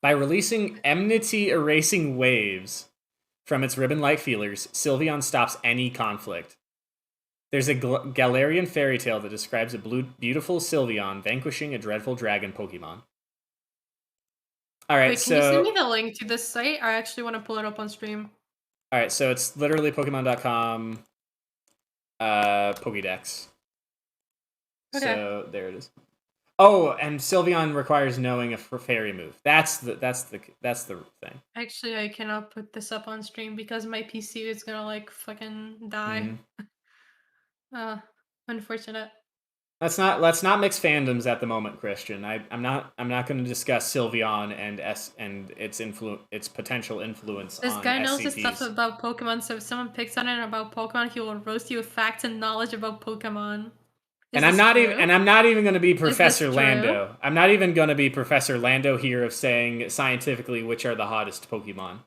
By releasing enmity erasing waves from its ribbon-like feelers, Sylveon stops any conflict. There's a Galarian fairy tale that describes a beautiful Sylveon vanquishing a dreadful dragon Pokemon. All right, Wait, can you send me the link to this site? I actually want to pull it up on stream. All right, so it's literally Pokemon.com Pokédex. Okay. So there it is. Oh, and Sylveon requires knowing a fairy move. That's the thing. Actually, I cannot put this up on stream because my PC is gonna like fucking die. Unfortunate. Let's not mix fandoms at the moment, Christian. I'm not going to discuss Sylveon and its potential influence This on guy knows SCPs. his stuff about Pokemon, so if someone picks on it about Pokemon, he will roast you with facts and knowledge about Pokemon. And I'm not even going to be Professor Lando. I'm not even going to be Professor Lando here of saying scientifically which are the hottest Pokemon.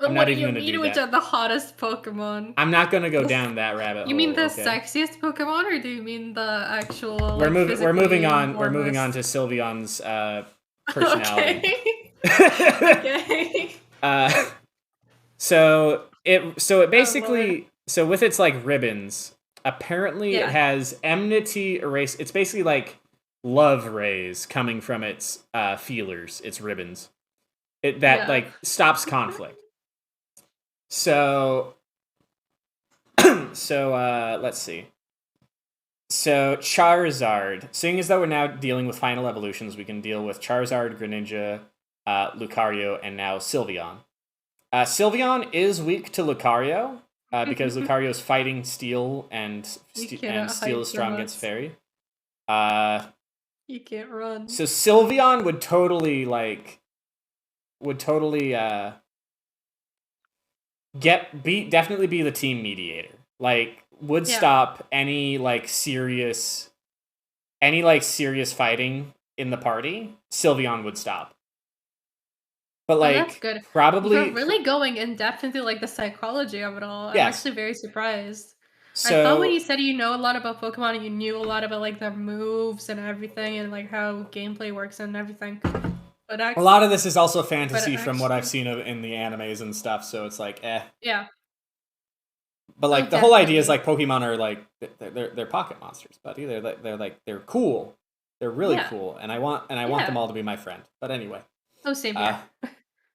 I'm not even going to do that. Which are the hottest Pokemon? I'm not going to go down that rabbit hole. You mean the sexiest Pokemon, or do you mean the actual? We're moving on. We're moving on to Sylveon's personality. Okay. So it basically with its like ribbons, apparently it has enmity erase. It's basically like love rays coming from its feelers, its ribbons. Like stops conflict. So let's see. So Charizard, seeing as though we're now dealing with final evolutions, we can deal with Charizard, Greninja, Lucario, and now Sylveon. Sylveon is weak to Lucario because Lucario's fighting steel and steel is strong against fairy. You can't run. So Sylveon would totally definitely be the team mediator. Like would stop any serious fighting in the party. Sylveon would stop. But that's good. Probably you're really going in depth into like the psychology of it all. I'm actually very surprised. I thought when you said you know a lot about Pokemon and you knew a lot about like the moves and everything and like how gameplay works and everything. But A lot of this is also but fantasy from what I've actually, seen in the animes and stuff, so it's like, eh. yeah. But Oh, like the whole idea is definitely. like Pokemon are like they're pocket monsters, buddy. They're cool. They're really Yeah. cool, and I want them Yeah. all to be my friend. But anyway, Oh, same uh, here.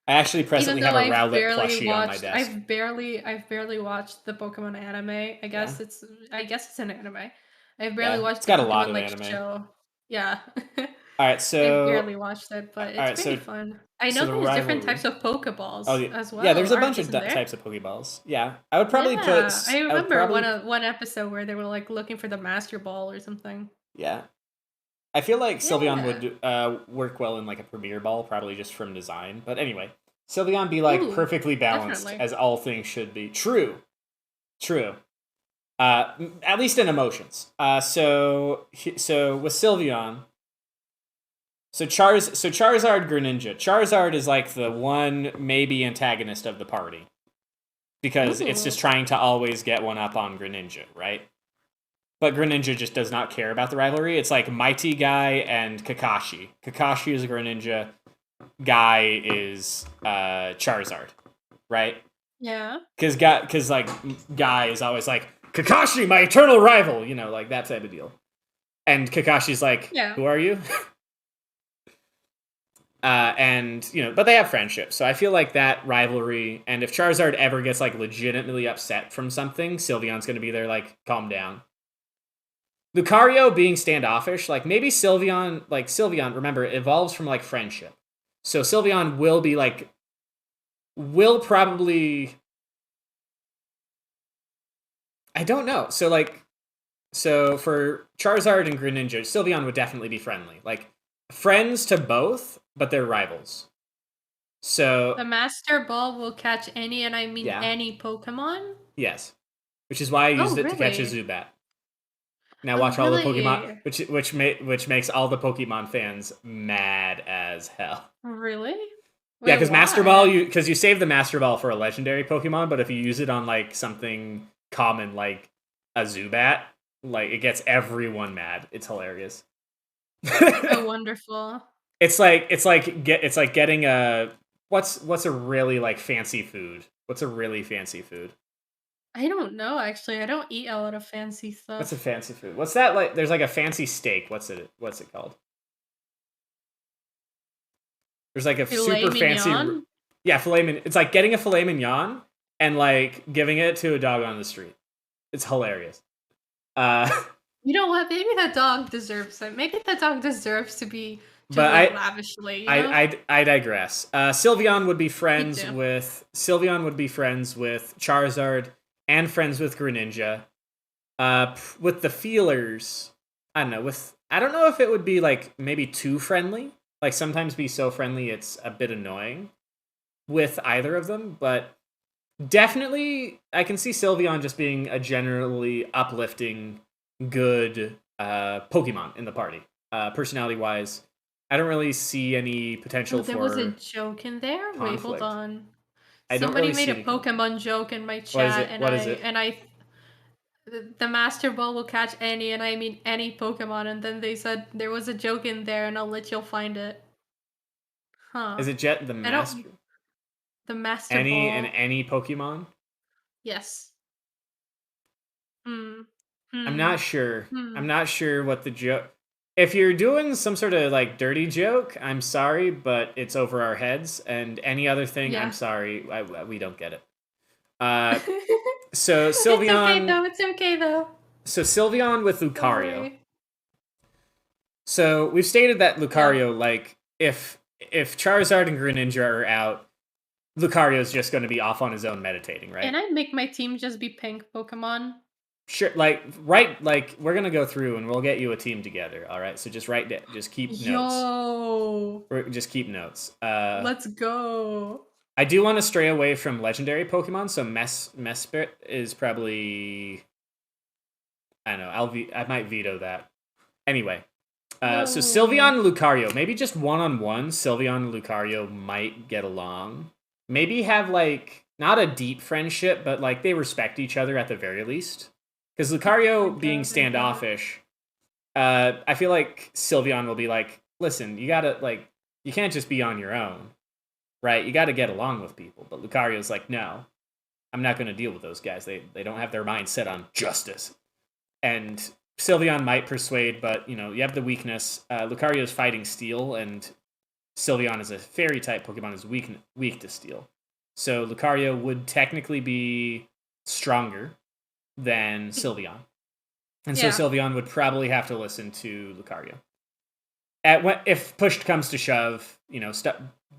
I actually Even presently have though a Rowlet plushie on my desk. I've barely watched the Pokemon anime. Yeah, I guess it's an anime. I've barely yeah, watched it's the got a lot Pokemon of like anime. show. Yeah. All right, I've so barely watched it, but all it's right, pretty fun. I so know the there's different types rivalry. of Oh, Pokeballs as yeah, well, there's a aren't bunch of isn't there? types of Pokeballs. Yeah, I would probably Yeah, put. I I would remember probably. one episode where they were like looking for the Master Ball or something. Yeah, I feel like Sylveon Yeah. would work well in like a Premier Ball, probably just from design. But anyway, Sylveon be like Ooh, perfectly balanced definitely. as all things should be. True, true. At least in emotions. So with Sylveon, so Charizard Greninja. Charizard is like the one maybe antagonist of the party because it's just Ooh. trying to always get one up on Greninja, right? But Greninja just does not care about the rivalry. It's like Mighty Guy and Kakashi. Kakashi is Greninja. Guy is Charizard, right? Yeah. Because like Guy is always like Kakashi, my eternal rival, like that type of deal. And Kakashi's like, Yeah. who are you? And but they have friendship, so I feel like that rivalry. And if Charizard ever gets like legitimately upset from something, Sylveon's gonna be there like, calm down. Lucario being standoffish, like maybe Sylveon, remember, evolves from like friendship. So Sylveon will probably, I don't know. So for Charizard and Greninja, Sylveon would definitely be friendly. Like friends to both, but they're rivals. So The Master Ball will catch any, and I mean yeah, any Pokemon? yes. Which is why I Oh, used it to catch a really? Zubat. Now Oh, watch all the Pokemon, really? which makes all the Pokemon fans mad as hell. Really? Yeah, Wait, because Master Ball, why? you save the Master Ball for a legendary Pokemon, but if you use it on like something common like a Zubat, like it gets everyone mad. It's hilarious. Oh, wonderful. it's like getting a what's a really like fancy food? What's a really fancy food? I don't know, actually. I don't eat a lot of fancy What's a stuff. fancy food? What's that like? There's like a fancy steak. What's it called? There's like a Filet super fancy, mignon? yeah, filet mignon. It's like getting a filet mignon and like giving it to a dog on the street. It's hilarious. Uh, You know what? Maybe that dog deserves it. Maybe that dog deserves to be but treated lavishly, you know? I digress. Me too. Sylveon would be friends with Charizard and friends with Greninja. With the feelers, I don't know. I don't know if it would be like maybe too friendly. Like sometimes be so friendly it's a bit annoying with either of them, but definitely I can see Sylveon just being a generally uplifting, good Pokemon in the party. Personality wise, I don't really see any Oh, potential there was a for joke in there? Wait, hold conflict. on. I don't Somebody really made see a any conflict. Pokemon joke in my What is chat, it? What is it? and I the Master Ball will catch any, and I mean any Pokemon, and then they said there was a joke in there, and I'll let you'll find it. Huh. Is it Jet the I don't Master? the Master Any Ball. any Pokemon? Yes. Hmm. I'm Hmm. not sure. I'm Hmm. not sure what the joke. If you're doing some sort of like dirty joke, I'm sorry, but it's over our heads. And any other thing, I'm Yeah. sorry, we don't get it. Uh, so It's okay Sylveon, though. It's okay though. so Sylveon with Don't Lucario. worry. So we've stated that Yeah. Lucario, like, if Charizard and Greninja are out, Lucario's just going to be off on his own meditating, Can right? I make my team just be pink Pokemon? Sure, like right, like we're gonna go through and we'll get you a team together. All right, so just just keep notes. Yo. Just keep notes. Let's go. I do want to stray away from legendary Pokemon, so Mesprit is probably, I don't know. I might veto that. Anyway, so No. Sylveon and Lucario, maybe just one-on-one. Sylveon and Lucario might get along. Maybe have like not a deep friendship, but like they respect each other at the very least. Because I Lucario being get it. standoffish, I feel like Sylveon will be like, listen, you gotta like you can't just be on your own, right? You got to get along with people. But Lucario's like, no, I'm not going to deal with those guys. They don't have their mind set on justice. And Sylveon might persuade, but you have the weakness. Lucario's fighting Steel, and Sylveon is a fairy type Pokemon, is weak to Steel. So Lucario would technically be stronger than Sylveon. And so Sylveon would probably have to listen to Lucario. If push comes to shove,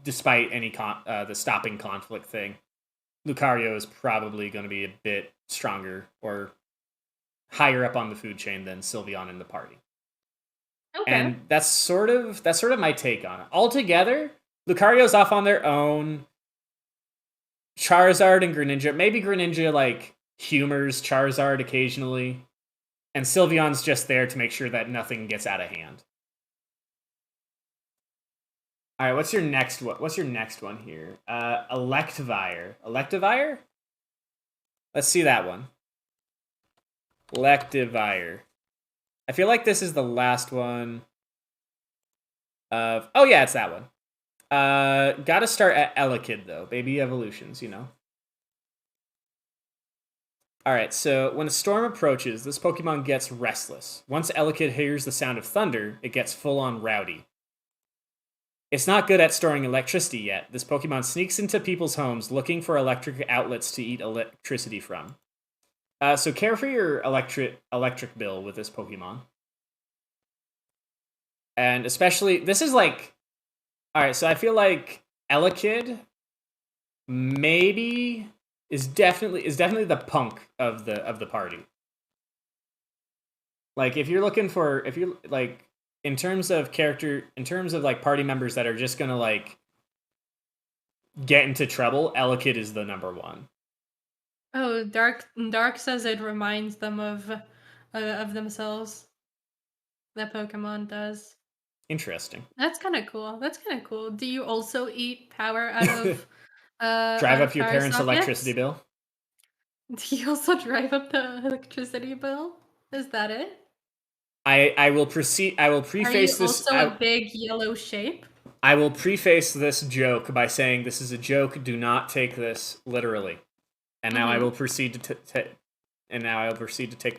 despite any the stopping conflict thing, Lucario is probably going to be a bit stronger or higher up on the food chain than Sylveon in the party. Okay. And that's sort of my take on it. Altogether, Lucario's off on their own. Charizard and Greninja, maybe Greninja like humors Charizard occasionally, and Sylveon's just there to make sure that nothing gets out of hand. All right, what's your next one? What's your next one here? Electivire. Electivire? Let's see that one. Electivire. I feel like this is the last one of... Oh, yeah, it's that one. Gotta start at Elekid, though. Baby evolutions, Alright, so when a storm approaches, this Pokemon gets restless. Once Elekid hears the sound of thunder, it gets full-on rowdy. It's not good at storing electricity yet. This Pokemon sneaks into people's homes looking for electric outlets to eat electricity from. So care for your electric bill with this Pokemon. And especially, this is like... Alright, so I feel like Elekid maybe is definitely the punk of the party. Like, if you're looking for... in terms of party members that are just gonna like get into trouble, Elekid is the number one. Oh, Dark says it reminds them of themselves. That Pokemon does. Interesting. That's kind of cool. Do you also eat power out of drive up your parents' electricity bill? Do you also drive up the electricity bill? Is that it? I will proceed. I will preface this. Are you also a big yellow shape? I will preface this joke by saying this is a joke. Do not take this literally. And now I will proceed to take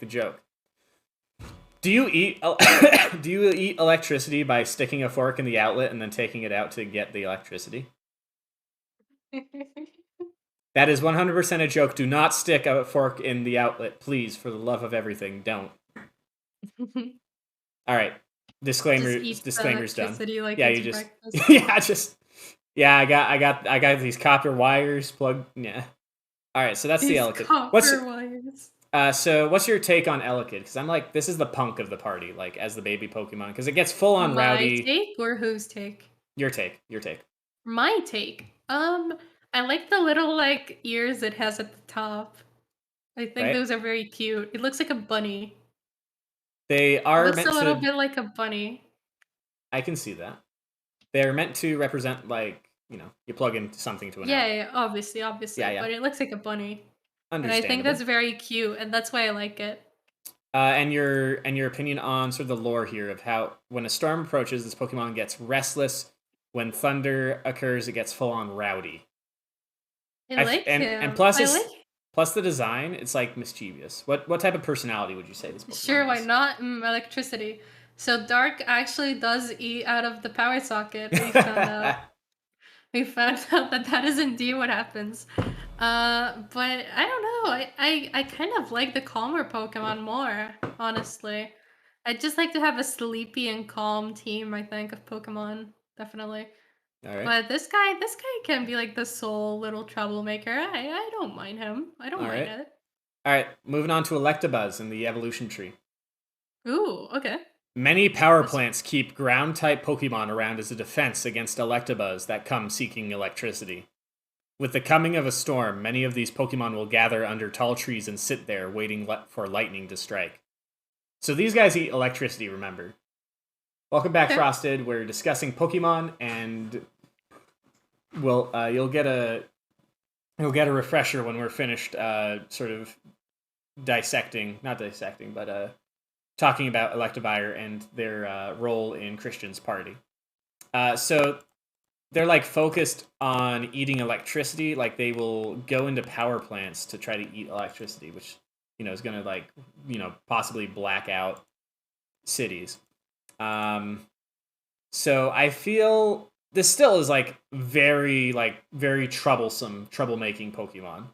the joke. Do you eat electricity by sticking a fork in the outlet and then taking it out to get the electricity? That is 100% a joke. Do not stick a fork in the outlet, please, for the love of everything. Don't. All right. Disclaimers done. Like yeah, you just breakfast. I got these copper wires plugged. Yeah. All right, so that's these the Elekid. Wires. So what's your take on Elekid? Because I'm like, this is the punk of the party, like as the baby Pokemon, because it gets full on rowdy. My take or whose take? Your take. My take. I like the little like ears it has at the top. I think those are very cute. It looks like a bunny. They are meant to... a little bit like a bunny. I can see that. They're meant to represent, like, you plug into something to an app. Yeah, obviously. Yeah. But it looks like a bunny. And I think that's very cute, and that's why I like it. And your opinion on sort of the lore here of how when a storm approaches, this Pokemon gets restless. When thunder occurs, it gets full on rowdy. And plus the design, it's like mischievous. What type of personality would you say this Pokemon Sure, why not? Electricity. So Dark actually does eat out of the power socket. We found out. We found out that is indeed what happens. But I don't know. I kind of like the calmer Pokemon more, honestly. I'd just like to have a sleepy and calm team, I think, of Pokemon. Definitely. All right. But this guy can be like the sole little troublemaker. I don't mind him. I don't mind it. All right, moving on to Electabuzz in the evolution tree. Ooh, okay. Many power plants keep ground-type Pokemon around as a defense against Electabuzz that come seeking electricity. With the coming of a storm, many of these Pokemon will gather under tall trees and sit there waiting for lightning to strike. So these guys eat electricity, remember. Welcome back, Frosted. We're discussing Pokemon, and you'll get a refresher when we're finished sort of talking about Electivire and their role in Christian's party. So they're like focused on eating electricity. Like they will go into power plants to try to eat electricity, which is gonna like possibly black out cities. So I feel this still is like very troublemaking Pokemon.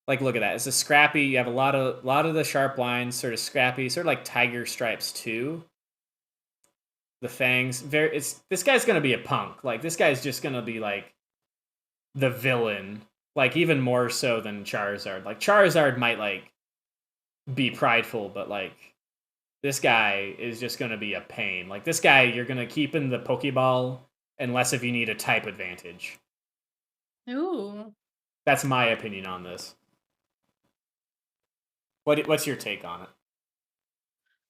Like look at that. It's a scrappy. You have a lot of the sharp lines, sort of scrappy, sort of like Tiger Stripes too. The fangs, this guy's gonna be a punk. Like this guy's just gonna be like the villain, like even more so than Charizard. Like Charizard might like be prideful, but like this guy is just gonna be a pain. Like this guy, you're gonna keep in the Pokeball unless if you need a type advantage. Ooh. That's my opinion on this. What's your take on it?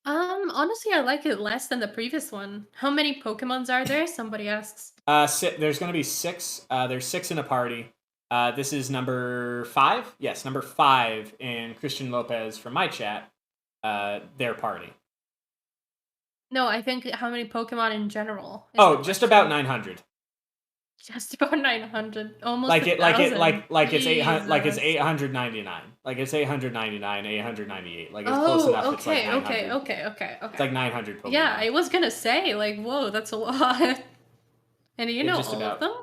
Honestly, I like it less than the previous one. How many Pokemons are there? Somebody asks. There's going to be 6. There's 6 in a party. This is number 5. Yes, number 5 in Christian Lopez from my chat. Their party. No, I think how many Pokemon in general is the Oh, just about question. 900. Just about 900, almost Like it, like it, 1,000. like it's 800, like it's Jesus. 899, like it's 899, 898. Like it's close Oh, enough. It's like okay, 900. okay. It's like 900 Pokemon. Yeah, I was gonna say, like, whoa, that's a lot. And you Yeah, know just all of about. them?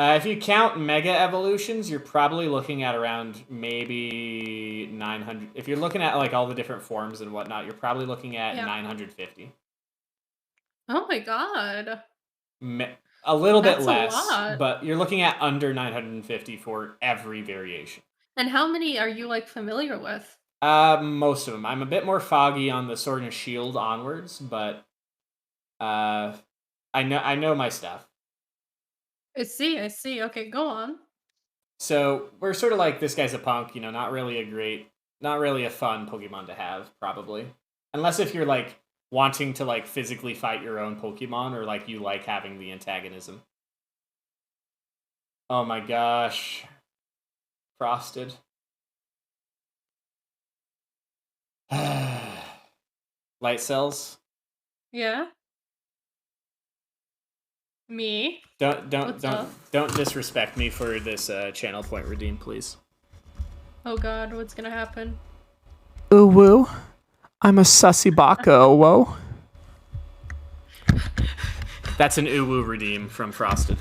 If you count Mega Evolutions, you're probably looking at around maybe 900. If you're looking at like all the different forms and whatnot, you're probably looking at Yeah. 950. Oh my god. A little bit That's a less, lot. but you're looking at under 950 for every variation. And how many are you, like, familiar with? Most of them. I'm a bit more foggy on the Sword and Shield onwards, but I know my stuff. I see. Okay, go on. So we're sort of like this guy's a punk, not really a fun Pokemon to have, probably, unless if you're like wanting to like physically fight your own Pokemon or like you like having the antagonism. Oh my gosh, Frosted. Light cells. Yeah? Me? Don't don't What's don't up? don't disrespect me for this channel point redeem, please. Oh god, what's gonna happen? Ooh woo. I'm a sussy baka, whoa. That's an ooh woo redeem from Frosted.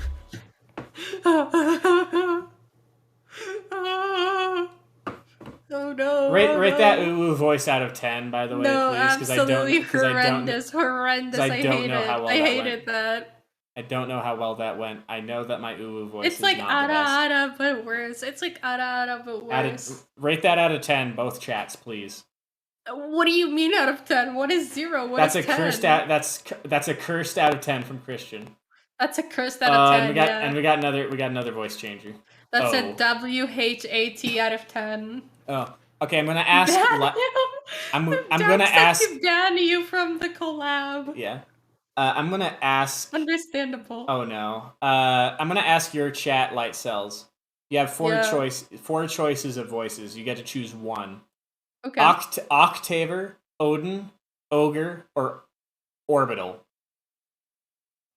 Oh no, Rate that ooh woo voice out of 10, by the way, no, please, because absolutely horrendous. I I don't hate know how it. well I that hated went. that. I don't know how well that went. I know that my ooh woo voice It's is like not the ada best. ada, but worse. It's like ada ada, but worse. Rate that out of 10, both chats, please. What do you mean out of 10? What is 0? What That's is a 10? cursed out. That's a cursed out of 10 from Christian. That's a cursed out of And 10, yeah. we got another voice changer. That's a Oh. WHAT out of 10. Oh. Okay, I'm gonna ask. I'm gonna ask. Dark ban you from the collab. Yeah. I'm gonna ask. Understandable. Oh no. I'm gonna ask your chat, Light Cells. You have four Yeah. choices of voices. You get to choose one. Okay. Octaver, Odin, Ogre, or Orbital.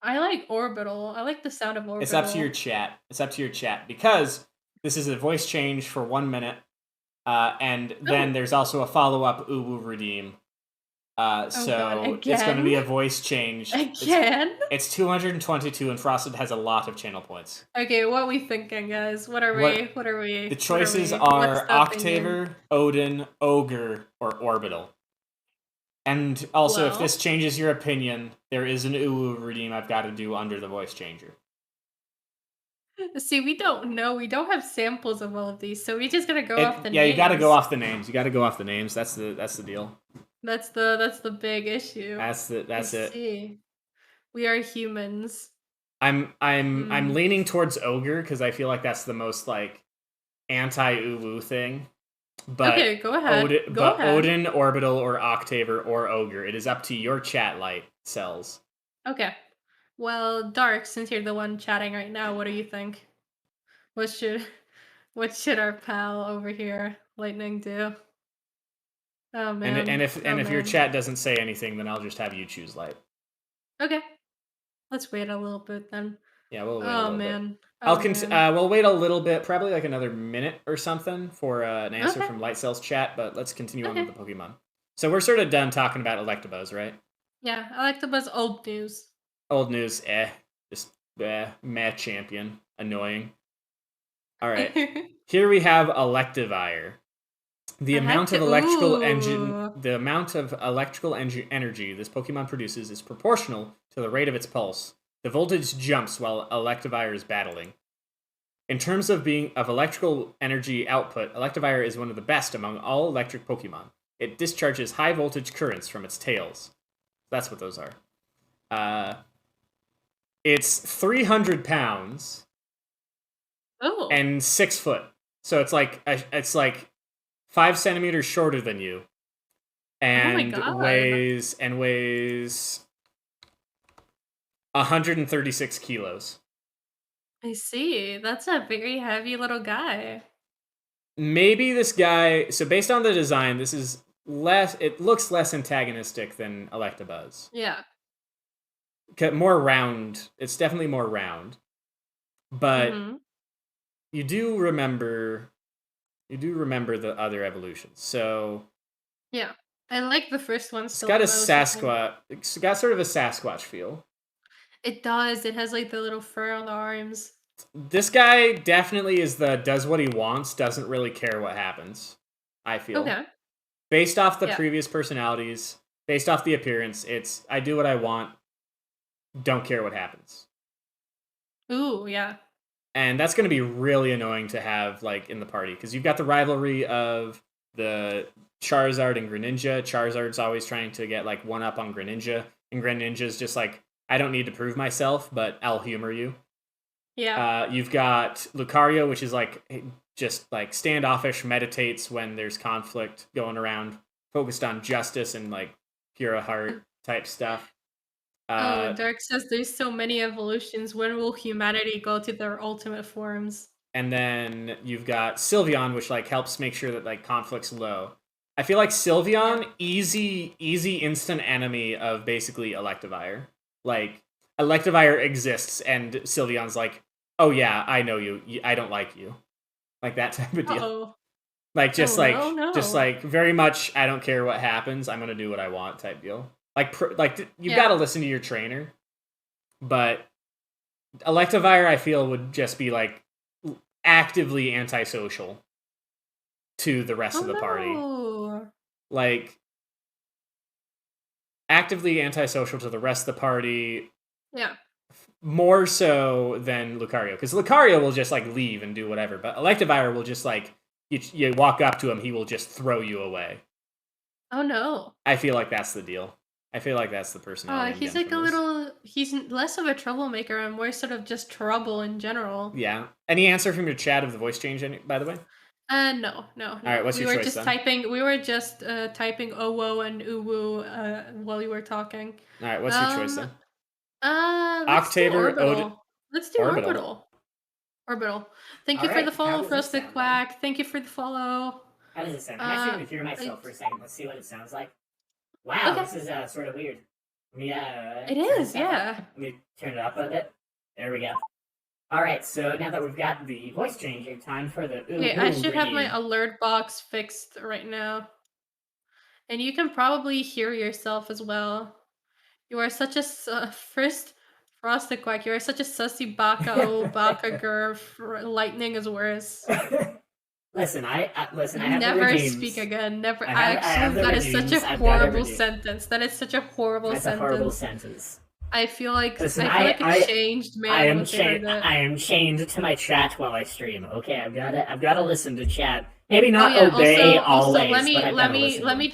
I like Orbital. I like the sound of Orbital. It's up to your chat. Because this is a voice change for 1 minute, and then there's also a follow-up Uwu redeem. So it's going to be a voice change. Again? It's 222, and Frosted has a lot of channel points. Okay, what are we thinking, guys? What are we? The choices are Octaver, Odin, Ogre, or Orbital. And also, if this changes your opinion, there is an Uwu redeem I've got to do under the voice changer. See, we don't know. We don't have samples of all of these, so we just gotta go off the names. Yeah, you got to go off the names. That's the deal. That's the big issue. That's it. See. We are humans. I'm leaning towards Ogre because I feel like that's the most like anti-Uwu thing. But okay, go ahead. Odin, Orbital, or Octaver, or Ogre. It is up to your chat, Light Cells. Okay. Well, Dark, since you're the one chatting right now, what do you think? What should our pal over here, Lightning, do? Oh man. And if your chat doesn't say anything, then I'll just have you choose Light. Okay. Let's wait a little bit then. Yeah, we'll wait a Oh little bit. man. Oh man. We'll wait a little bit, probably like another minute or something for an answer Okay. from Light Cell's chat, but let's continue on with Okay. the Pokemon. So we're sort of done talking about Electabuzz, right? Yeah, I like the buzz old news. Old news, just meh champion, annoying. All right, here we have Electivire. I like the ooh. The amount of electrical energy this Pokemon produces is proportional to the rate of its pulse. The voltage jumps while Electivire is battling. In terms of electrical energy output, Electivire is one of the best among all electric Pokemon. It discharges high voltage currents from its tails. That's what those are. It's 300 pounds Oh. and 6 foot. So it's like 5 centimeters shorter than you, Oh my and god. weighs 136 kilos. I see. That's a very heavy little guy. Maybe this guy. So based on the design, this is less. It looks less antagonistic than Electabuzz. Yeah. More round. It's definitely more round, but Mhm. you do remember the other evolutions. So Yeah. I like the first one it's still got the a most, I think. Sasquatch. It's got sort of a Sasquatch feel. It does. It has like the little fur on the arms. This guy definitely does what he wants, doesn't really care what happens. I feel. Okay. Based off the Yeah. previous personalities, based off the appearance, it's I do what I want, don't care what happens. Ooh, yeah. And that's going to be really annoying to have like in the party because you've got the rivalry of the Charizard and Greninja. Charizard's always trying to get like one up on Greninja, and Greninja's just like, I don't need to prove myself, but I'll humor you. Yeah. You've got Lucario, which is like just like standoffish, meditates when there's conflict going around, focused on justice and like pure heart type stuff. Oh, Dark says there's so many evolutions. When will humanity go to their ultimate forms? And then you've got Sylveon, which like helps make sure that like conflict's low. I feel like Yeah. Sylveon, easy instant enemy of basically Electivire. Like Electivire exists, and Sylveon's like, oh yeah, I know you. I don't like you. Like that type of deal. Uh-oh. Like Oh, no, no. very much I don't care what happens. I'm gonna do what I want type deal. Like you've got Yeah. to listen to your trainer, but Electivire I feel would just be like actively antisocial to the rest Oh, of the party. no. Like actively antisocial to the rest of the party Yeah. more so than Lucario, because Lucario will just like leave and do whatever, but Electivire will just like you walk up to him, he will just throw you away. Oh, no. I feel like that's the deal. I feel like that's the personality I'm He's getting like a from this. little. He's less of a troublemaker and more sort of just trouble in general. Yeah. Any answer from your chat of the voice change, by the way? No, no, All right, no. what's We your were choice just then? typing. We were just typing "owo" and "uwu" while you were talking. All right, what's your choice then? Let's do Octaver, orbital. Let's do Orbital. orbital. Orbital. Thank All you for the right, how follow, does this Frosted sound then? Quack. Thank you for the follow. How does it sound? I'm actually going to hear myself for a second. Let's see what it sounds like. Wow, Okay. this is sort of weird. Let me, It turn is, this up. yeah. Let me turn it up a bit. There we go. All right, so now that we've got the voice changing, time for the Okay, I should have my alert box fixed right now. And you can probably hear yourself as well. You are such a first Frosted Quack. You are such a sussy baka oh baka girl. Lightning is worse. Listen, I have the Never redeems. speak again. Never. I have the That is such a redeems. I've got horrible everything. sentence. That is such a horrible That's sentence. a horrible sentence. I feel like Listen, a changed man. I am once I heard chained. it. I am chained to my chat while I stream. Okay, I've got to listen to chat. Maybe Oh not yeah. obey Also, always, but I've got to listen. let me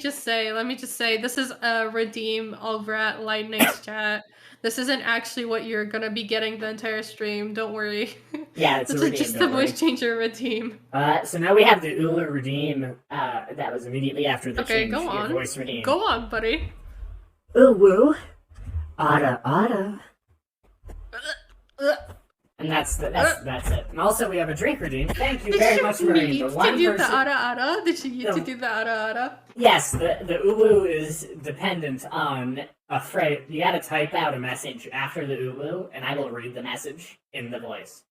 just say this is a redeem over at Lightning's chat. This isn't actually what you're gonna be getting the entire stream. Don't worry. Yeah, it's this a is redeem, just the don't worry. voice changer redeem. So now we have the Ula redeem. That was immediately after the Okay, change go your on. voice redeem. Go on, buddy. Uwu, Ada. And that's it. And also we have a drink redeem. Thank you very much, Marine. Need The to one do person. the ara? Did you need to do the ara? Yes, the Uwu is dependent on You gotta type out a message after the uwu, and I will read the message in the voice.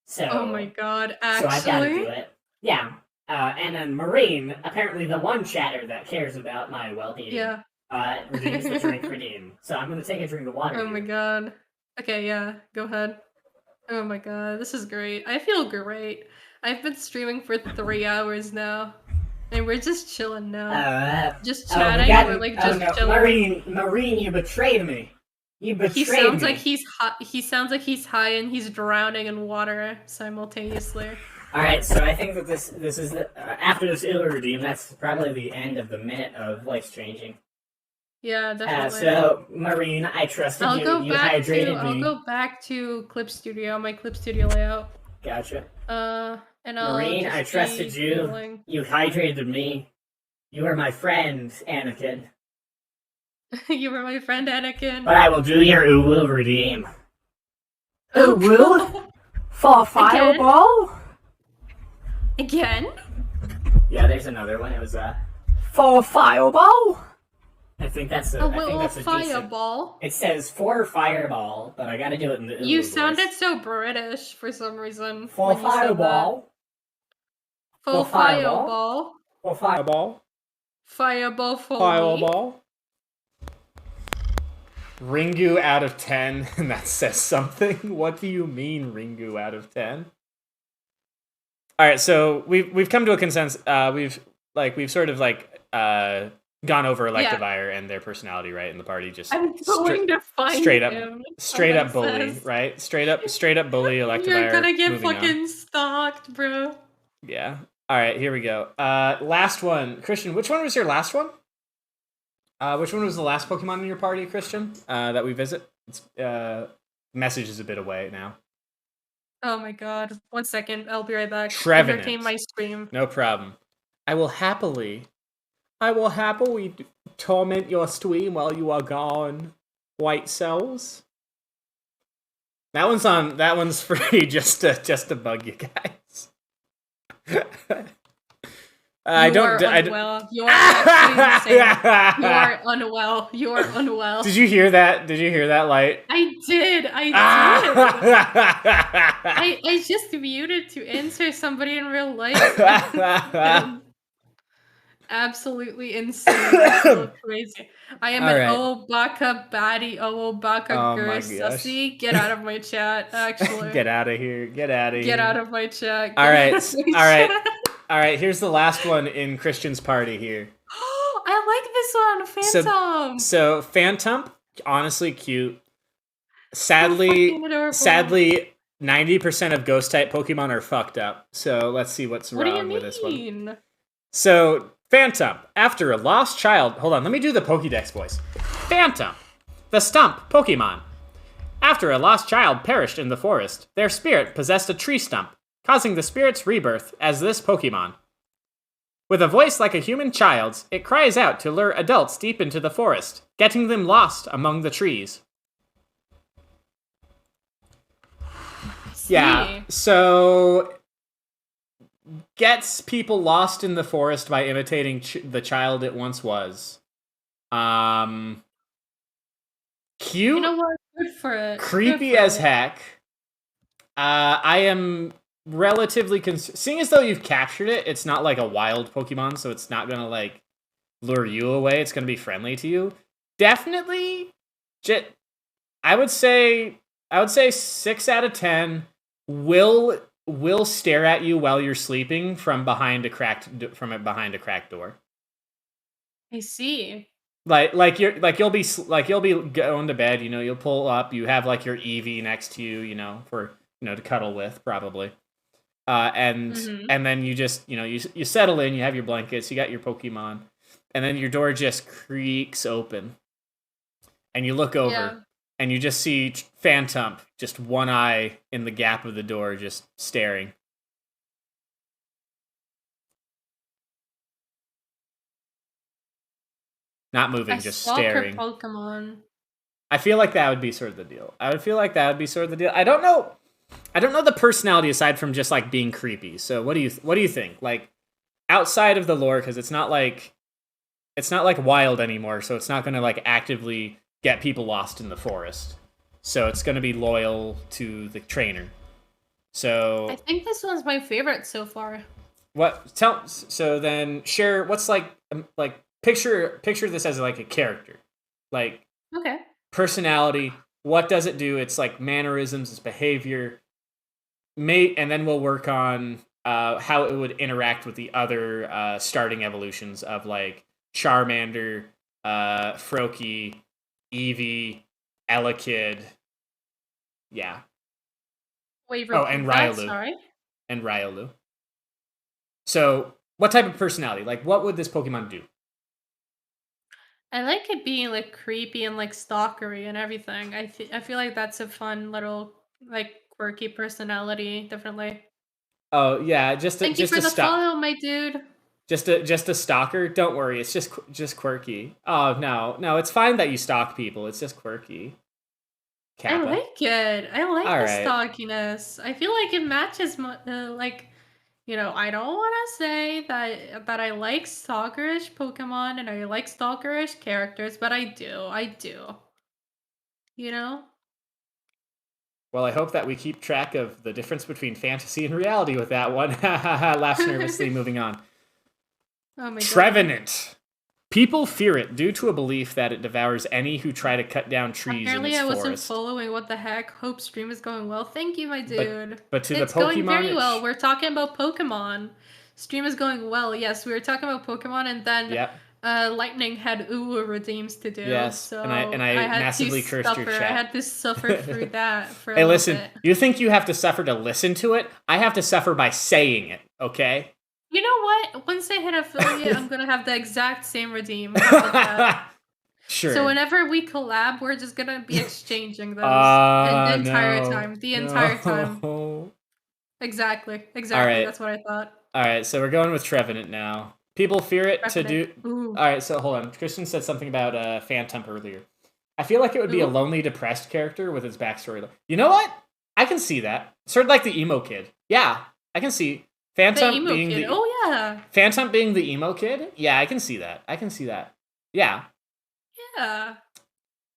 So, Oh my god, so I've got to do actually? it. Yeah. And then Marine, apparently the one chatter that cares about my well-being, Yeah. redeems the drink redeem. So I'm gonna take a drink of water. Oh my here. god. Okay, yeah, go ahead. Oh my god, this is great. I feel great. I've been streaming for 3 hours now. And we're just chilling now. Just chatting, we're like just no. chilling. Marine, you betrayed me. You betrayed me. He sounds like he's hot. He sounds like he's high and he's drowning in water simultaneously. All right, so I think that this is after this ill redeem. That's probably the end of the minute of voice changing. Yeah, definitely. So Marine, I trusted you. You hydrated me. I'll go back to Clip Studio, my Clip Studio layout. Gotcha. And I'll Marine, I trusted you. Healing. You hydrated me. You were my friend, Anakin. You were my friend, Anakin. But I will do your uwu redeem. Uwu? For fireball? Again? Yeah, there's another one. It was for fireball. I think that's a. A I think little that's a decent. fireball. It says for fireball, but I gotta do it in the uwu You voice. sounded so British for some reason. For when you said that. fireball. For fireball. fireball. For fireball. Fireball for me. Fireball. Ringu out of 10, and that says something. What do you mean, Ringu out of 10? All right, so we've come to a consensus. We've sort of gone over Electivire and their personality, right? In the party, just I'm going to find straight up, him. straight up bully, right? Straight up bully Electivire. You're gonna get Moving fucking on. stalked, bro. Yeah. All right, here we go. Last one, Christian. Which one was your last one? Which one was the last Pokemon in your party, Christian? That we visit. It's, message is a bit away now. Oh my god. 1 second, I'll be right back. Trevenant. Entertain my stream. No problem. I will happily torment your stream while you are gone, white cells. That one's free just to bug you guys. You are unwell. You are actually insane. You are unwell. You are unwell. Did you hear that? Did you hear that light? I did. I just muted to answer somebody in real life. Absolutely insane. So crazy. I am an Obaka baddie, Obaka girl sussy. Get out of my chat, actually. Get out of here. Get out of here. Get out of my chat. All right, here's the last one in Christian's party here. I like this one, Phantom. So Phantom, honestly cute. Sadly, 90% of ghost type Pokemon are fucked up. So let's see what's wrong with this one. So Phantom, after a lost child. Hold on, let me do the Pokédex voice. Phantom, the stump Pokemon. After a lost child perished in the forest, their spirit possessed a tree stump, causing the spirit's rebirth as this Pokemon. With a voice like a human child's, it cries out to lure adults deep into the forest, getting them lost among the trees. Yeah, so gets people lost in the forest by imitating the child it once was. Cute. You know what? Good for it. Creepy as heck. I am relatively seeing as though you've captured it. It's not like a wild Pokemon, so it's not gonna like lure you away. It's gonna be friendly to you. Definitely, I would say 6 out of 10 will stare at you while you're sleeping from behind a cracked door. I see. You'll be going to bed, you know, you'll pull up, you have like your Eevee next to you, you know, for to cuddle with probably. And then you just, you settle in, you have your blankets, you got your Pokemon, and then your door just creaks open. And you look over and you just see Phantom, just one eye in the gap of the door, just staring. Not moving, just staring. Pokemon. I feel like that would be sort of the deal. I don't know the personality aside from just like being creepy. So what do you think? Like outside of the lore, because it's not like wild anymore, so it's not going to like actively get people lost in the forest. So it's going to be loyal to the trainer. So I think this one's my favorite so far. so then share what's like picture this as like a character. Like Okay. personality, what does it do? It's like mannerisms, it's behavior. And then we'll work on how it would interact with the other starting evolutions of like Charmander, Froakie, Eevee, Elekid. Yeah. Wait, Oh, and repeat that, Riolu. sorry. And Riolu. So, what type of personality? Like, what would this Pokemon do? I like it being like creepy and like stalkery and everything. I feel like that's a fun little like quirky personality. Definitely. Oh yeah, Thank you for the follow, my dude. just a stalker. Don't worry, it's just quirky. Oh no, it's fine that you stalk people. It's just quirky. I Kappa. like it. I like All the right. stockiness. I feel like it matches like I don't want to say that I like stalkerish Pokemon and I like stalkerish characters, but I do. I do. You know? Well, I hope that we keep track of the difference between fantasy and reality with that one. Laughs nervously, moving on. Oh my god. Trevenant. People fear it due to a belief that it devours any who try to cut down trees Apparently, in its I wasn't forest. following. What the heck? Hope stream is going well. Thank you, my dude. But to it's the Pokemon, going very well. We're talking about Pokemon. Stream is going well. Yes, we were talking about Pokemon, and then yep. Lightning had redeems to do. Yes, so and I had massively to cursed your suffer. chat. I had to suffer through that for a hey, little listen. bit. You think you have to suffer to listen to it? I have to suffer by saying it. Okay. You know what? Once I hit affiliate, I'm gonna have the exact same redeem. How about that? Sure. So whenever we collab, we're just gonna be exchanging those the entire time. The entire time. Exactly. Right. That's what I thought. All right, so we're going with Trevenant now. People fear it to do. Ooh. All right, so hold on. Christian said something about Phantump earlier. I feel like it would be a lonely, depressed character with its backstory. You know what? I can see that. Sort of like the emo kid. Yeah, I can see Phantump being kid. Phantump being the emo kid. Yeah, I can see that. Yeah. Yeah.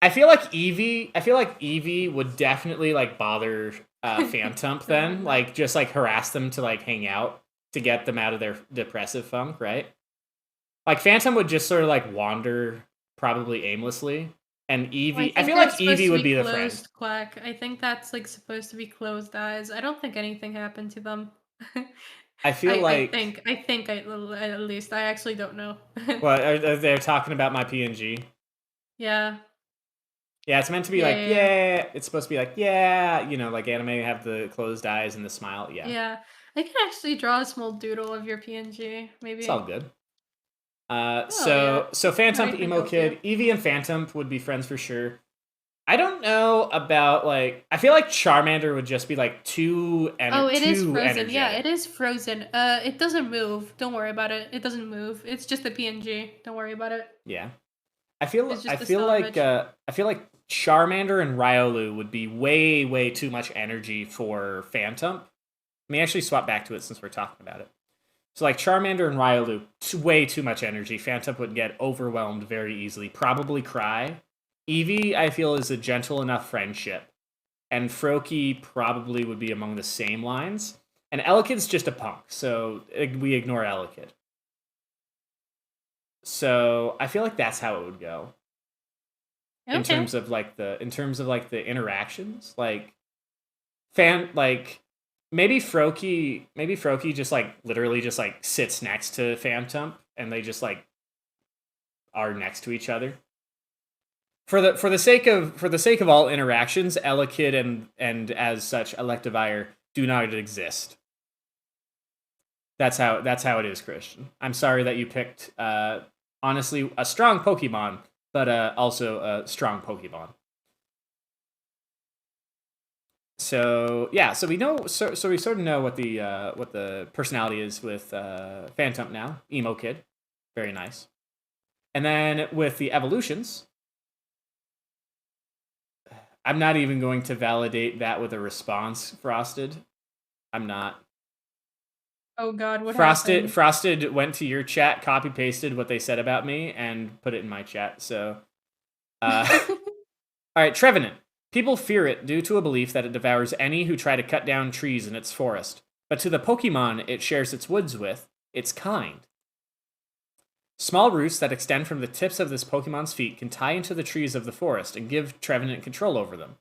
I feel like Eevee would definitely like bother Phantump then, like just like harass them to like hang out to get them out of their depressive funk, right? Like Phantump would just sort of like wander probably aimlessly, and Eevee. I feel like Eevee would be the friend. Quack. I think that's like supposed to be closed eyes. I don't think anything happened to them. I feel like I think at least I actually don't know. What are they talking about my PNG? Yeah. Yeah, it's meant to be yeah. It's supposed to be like, yeah, like anime have the closed eyes and the smile. Yeah. Yeah. I can actually draw a small doodle of your PNG, maybe. It's all good. So Phantump, emo kid, Eevee and Phantump would be friends for sure. I don't know about like. I feel like Charmander would just be like too energetic. Oh, it is frozen. Energetic. Yeah, it is frozen. It doesn't move. Don't worry about it. It doesn't move. It's just a PNG. Don't worry about it. Yeah, I feel like Charmander and Riolu would be way too much energy for Phantump. Let me actually swap back to it since we're talking about it. So like Charmander and Riolu, way too much energy. Phantump would get overwhelmed very easily. Probably cry. Eevee, I feel, is a gentle enough friendship. And Froakie probably would be among the same lines. And Elekid's just a punk, so we ignore Elekid. So I feel like that's how it would go. Okay. In terms of like the interactions. Like maybe Froakie just like literally just like sits next to Phantump and they just like are next to each other. For the sake of all interactions, Elekid and as such Electivire do not exist. That's how it is, Christian. I'm sorry that you picked honestly a strong Pokemon, but also a strong Pokemon. So yeah, so we know so we sort of know what the personality is with Phantump now, emo kid, very nice. And then with the evolutions. I'm not even going to validate that with a response, Frosted. I'm not. Oh God, what happened? Frosted went to your chat, copy pasted what they said about me, and put it in my chat. So, All right, Trevenant. People fear it due to a belief that it devours any who try to cut down trees in its forest. But to the Pokemon it shares its woods with, it's kind. Small roots that extend from the tips of this Pokemon's feet can tie into the trees of the forest and give Trevenant control over them.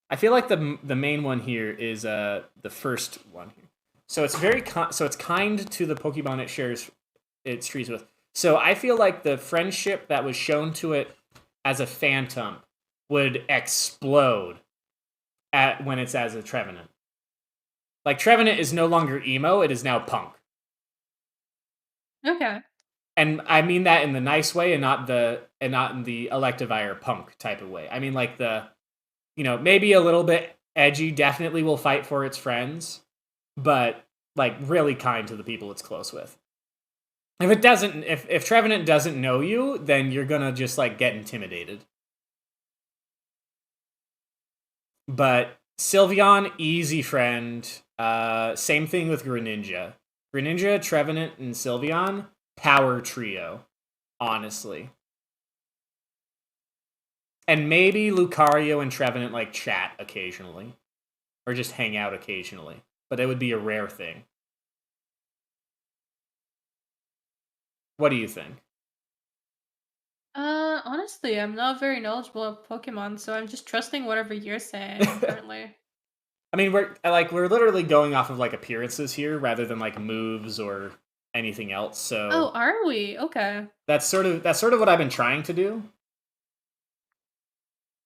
I feel like the main one here is the first one here. So it's it's kind to the Pokemon it shares its trees with. So I feel like the friendship that was shown to it as a Phantom would explode when it's as a Trevenant. Like, Trevenant is no longer emo, it is now punk. Okay. And I mean that in the nice way and not in the Electivire punk type of way. I mean, like, maybe a little bit edgy, definitely will fight for its friends, but like really kind to the people it's close with. If Trevenant doesn't know you, then you're gonna just like get intimidated. But Sylveon, easy friend. Same thing with Greninja. Greninja, Trevenant, and Sylveon, power trio, honestly. And maybe Lucario and Trevenant like chat occasionally. Or just hang out occasionally. But it would be a rare thing. What do you think? Honestly, I'm not very knowledgeable of Pokemon, so I'm just trusting whatever you're saying currently. I mean, we're literally going off of like appearances here rather than like moves or anything else. So Oh, are we? Okay. that's sort of what I've been trying to do.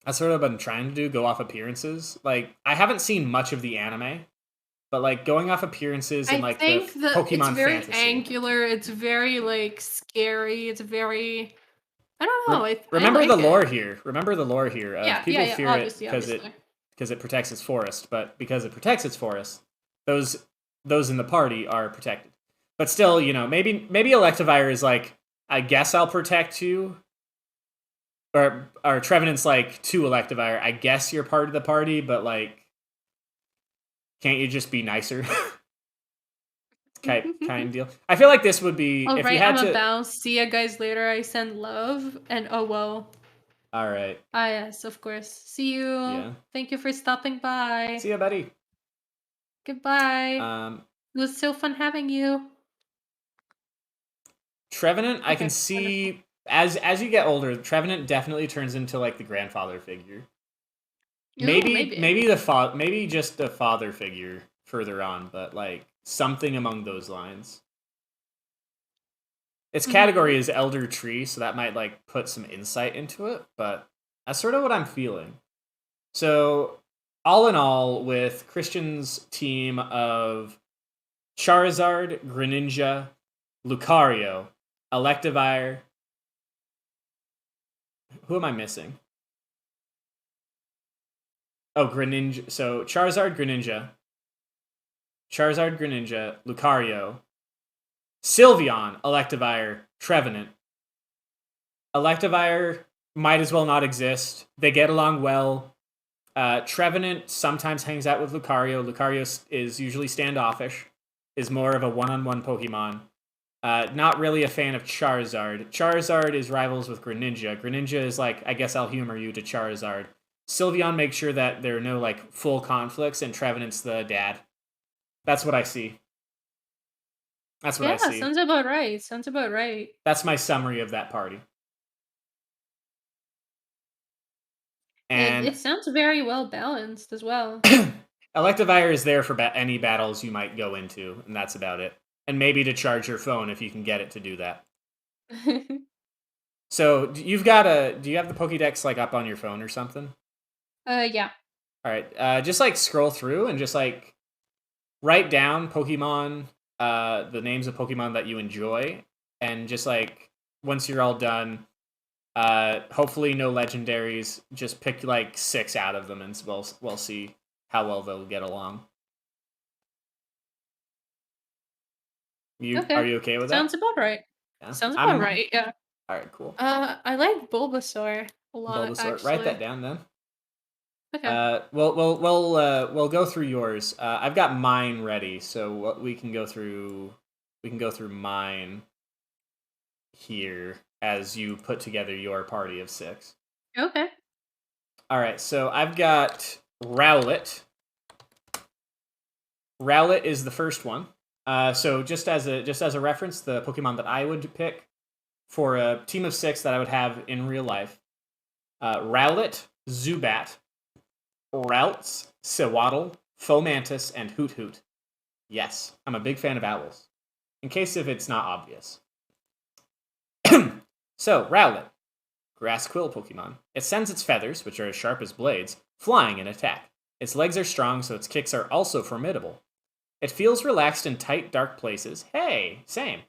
Go off appearances. Like, I haven't seen much of the anime, but like going off appearances and like the Pokemon it's very fantasy. angular. It's very like scary. It's very. I don't know. Remember I like the lore here. Remember the lore here. People fear it because it protects its forest, but because it protects its forest, those in the party are protected. But still, maybe Electivire is like, I guess I'll protect you. Or Trevenant's like, to Electivire, I guess you're part of the party, but like, can't you just be nicer? kind of deal. I feel like this would be All if right, you had I'm to. a bounce. See ya guys later. I send love and oh well. All right. Ah yes, of course. See you. Yeah. Thank you for stopping by. See ya, buddy. Goodbye. It was so fun having you. Trevenant, I can see as you get older, Trevenant definitely turns into like the grandfather figure. Maybe just the father figure further on, but like something among those lines. Its category is Elder Tree, so that might like put some insight into it, but that's sort of what I'm feeling. So, all in all, with Christian's team of Charizard, Greninja, Lucario, Electivire. Who am I missing? Oh, Greninja. So, Charizard, Greninja, Lucario, Sylveon, Electivire, Trevenant. Electivire might as well not exist. They get along well. Trevenant sometimes hangs out with Lucario. Lucario is usually standoffish, is more of a one-on-one Pokemon. Not really a fan of Charizard. Charizard is rivals with Greninja. Greninja is like, I guess I'll humor you to Charizard. Sylveon makes sure that there are no like full conflicts, and Trevenant's the dad. That's what I see. I see. Yeah, sounds about right. That's my summary of that party. And it sounds very well balanced as well. Electivire is there for any battles you might go into, and that's about it. And maybe to charge your phone if you can get it to do that. So, do you have the Pokédex like up on your phone or something? Yeah. All right. Just like scroll through and just like write down Pokemon, the names of Pokemon that you enjoy, and just like once you're all done, hopefully no legendaries. Just pick like 6 out of them, and we'll see how well they'll get along. Are you okay with that? Sounds about right. Yeah. Sounds about right. Yeah. All right. Cool. I like Bulbasaur a lot. Bulbasaur. Actually. Write that down then. Okay. We'll go through yours. I've got mine ready, so we can go through. We can go through mine here as you put together your party of 6. Okay. All right, so I've got Rowlet. Rowlet is the first one. So just as a reference, the Pokemon that I would pick for a team of 6 that I would have in real life: Rowlet, Zubat, Routes, Sewaddle, Fomantis, and Hoot Hoot. Yes, I'm a big fan of owls. In case if it's not obvious. So, Rowlet. Grass Quill Pokemon. It sends its feathers, which are as sharp as blades, flying in attack. Its legs are strong, so its kicks are also formidable. It feels relaxed in tight, dark places. Hey, same.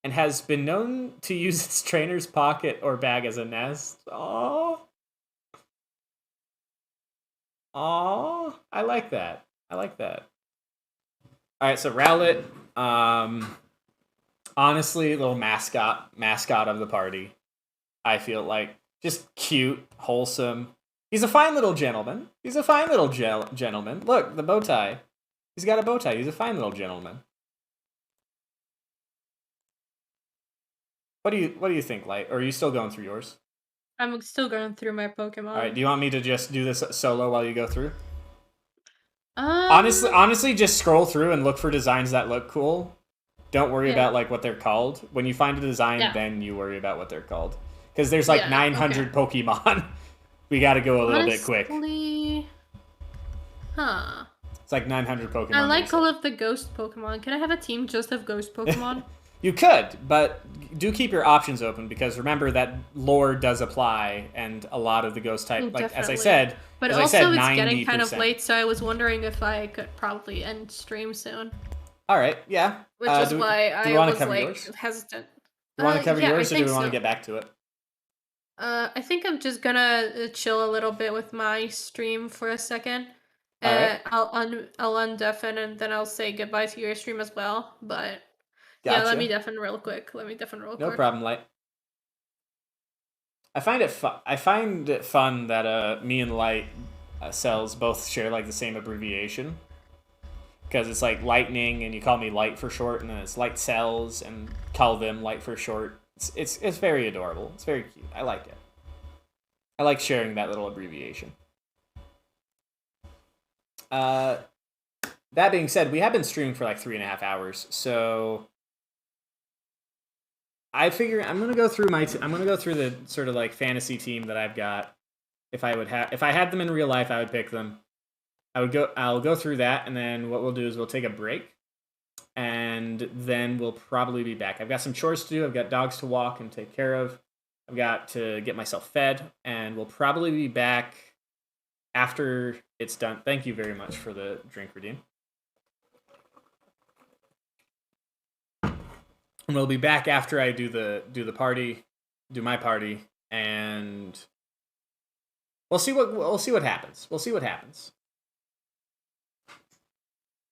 And has been known to use its trainer's pocket or bag as a nest. Aww. Aww. I like that. Alright, so Rowlet, honestly, little mascot of the party. I feel like just cute, wholesome. He's a fine little gentleman. Gentleman. Look, the bow tie. He's got a bow tie. He's a fine little gentleman. What do you think, Light? Or are you still going through yours? I'm still going through my Pokemon. All right. Do you want me to just do this solo while you go through? Honestly, just scroll through and look for designs that look cool. Don't worry about like what they're called. When you find a design, then you worry about what they're called. Because there's like 900 Pokemon. We got to go a little bit quick. Huh. It's like 900 Pokemon. I like all of the ghost Pokemon. Can I have a team just of ghost Pokemon? You could, but do keep your options open, because remember that lore does apply, and a lot of the ghost type, like definitely. as I said, but as also I said, it's 90%. getting kind of late, so I was wondering if I could probably end stream soon. All right, yeah. Which is why I was like yours? hesitant. Do you want to cover yours, or do we want to get back to it? I think I'm just gonna chill a little bit with my stream for a second. All right. I'll undeafen and then I'll say goodbye to your stream as well. But Gotcha. yeah, let me deafen real quick. No problem, Light. I find it fun that me and Light cells both share like the same abbreviation, because it's like lightning and you call me Light for short, and then it's Light cells and call them Light for short. It's very adorable. It's very cute. I like it. I like sharing that little abbreviation. That being said, we have been streaming for like 3.5 hours, so I figure I'm gonna go through the sort of like fantasy team that I've got. If I had them in real life, I would pick them. I'll go through that, and then what we'll do is we'll take a break, and then we'll probably be back. I've got some chores to do. I've got dogs to walk and take care of. I've got to get myself fed, and we'll probably be back after it's done. Thank you very much for the drink redeem. And we'll be back after I do my party, and we'll see what happens.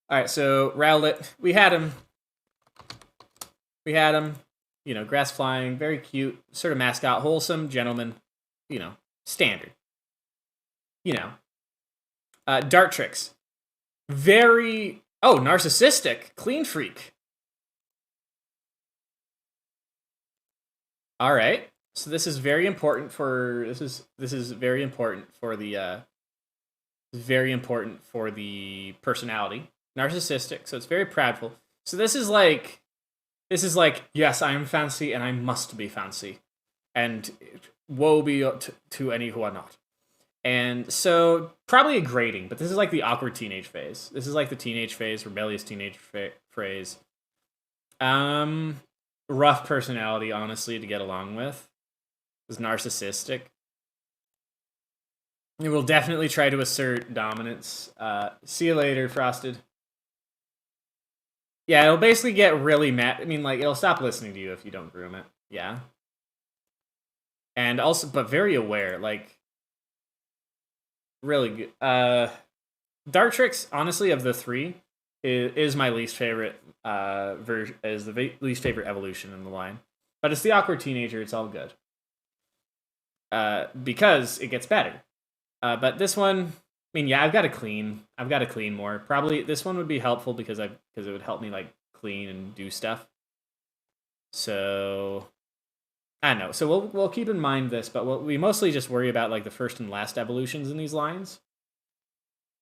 All right, so Rowlet, we had him. You know, grass flying, very cute, sort of mascot, wholesome, gentleman. You know, standard. You know, Dartrix, very narcissistic, clean freak. All right, so this is very important for the personality. Narcissistic, so it's very prideful. So this is like, yes, I am fancy and I must be fancy, and woe be to any who are not. And so probably a grading, but this is like the awkward teenage phase. This is like the teenage phase, rebellious teenage phase. Rough personality, honestly, to get along with. Is narcissistic. It will definitely try to assert dominance. See you later, Frosted. Yeah, it'll basically get really mad. I mean, like, it'll stop listening to you if you don't groom it. Yeah. And also, but very aware, like, really good. Dartrix, honestly, of the three, is my least favorite is the least favorite evolution in the line. But it's the awkward teenager, it's all good. Because it gets better. But this one, I mean, yeah, I've got to clean more. Probably this one would be helpful because it would help me like clean and do stuff. So I know. So we'll keep in mind this, but we mostly just worry about like the first and last evolutions in these lines.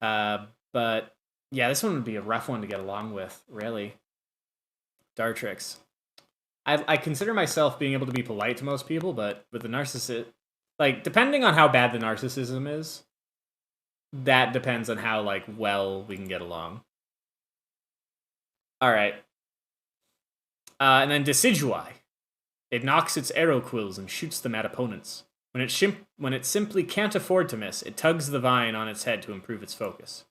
But yeah, this one would be a rough one to get along with, really. Dartrix. I consider myself being able to be polite to most people, but with the narcissist, like, depending on how bad the narcissism is, that depends on how, like, well we can get along. Alright. And then Decidui. It knocks its arrow quills and shoots them at opponents. When it simply can't afford to miss, it tugs the vine on its head to improve its focus.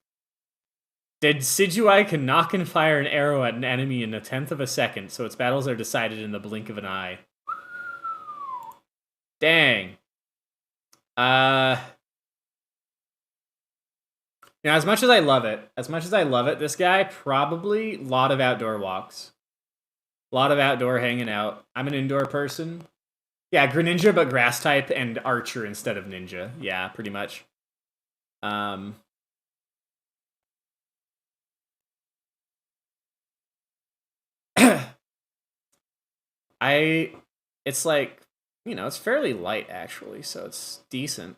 Decidui can knock and fire an arrow at an enemy in a 1/10 of a second, so its battles are decided in the blink of an eye. Dang. Now, as much as I love it, this guy probably a lot of outdoor walks. A lot of outdoor hanging out. I'm an indoor person. Yeah, Greninja, but grass type and archer instead of ninja. Yeah, pretty much. It's like, you know, it's fairly light actually, so it's decent.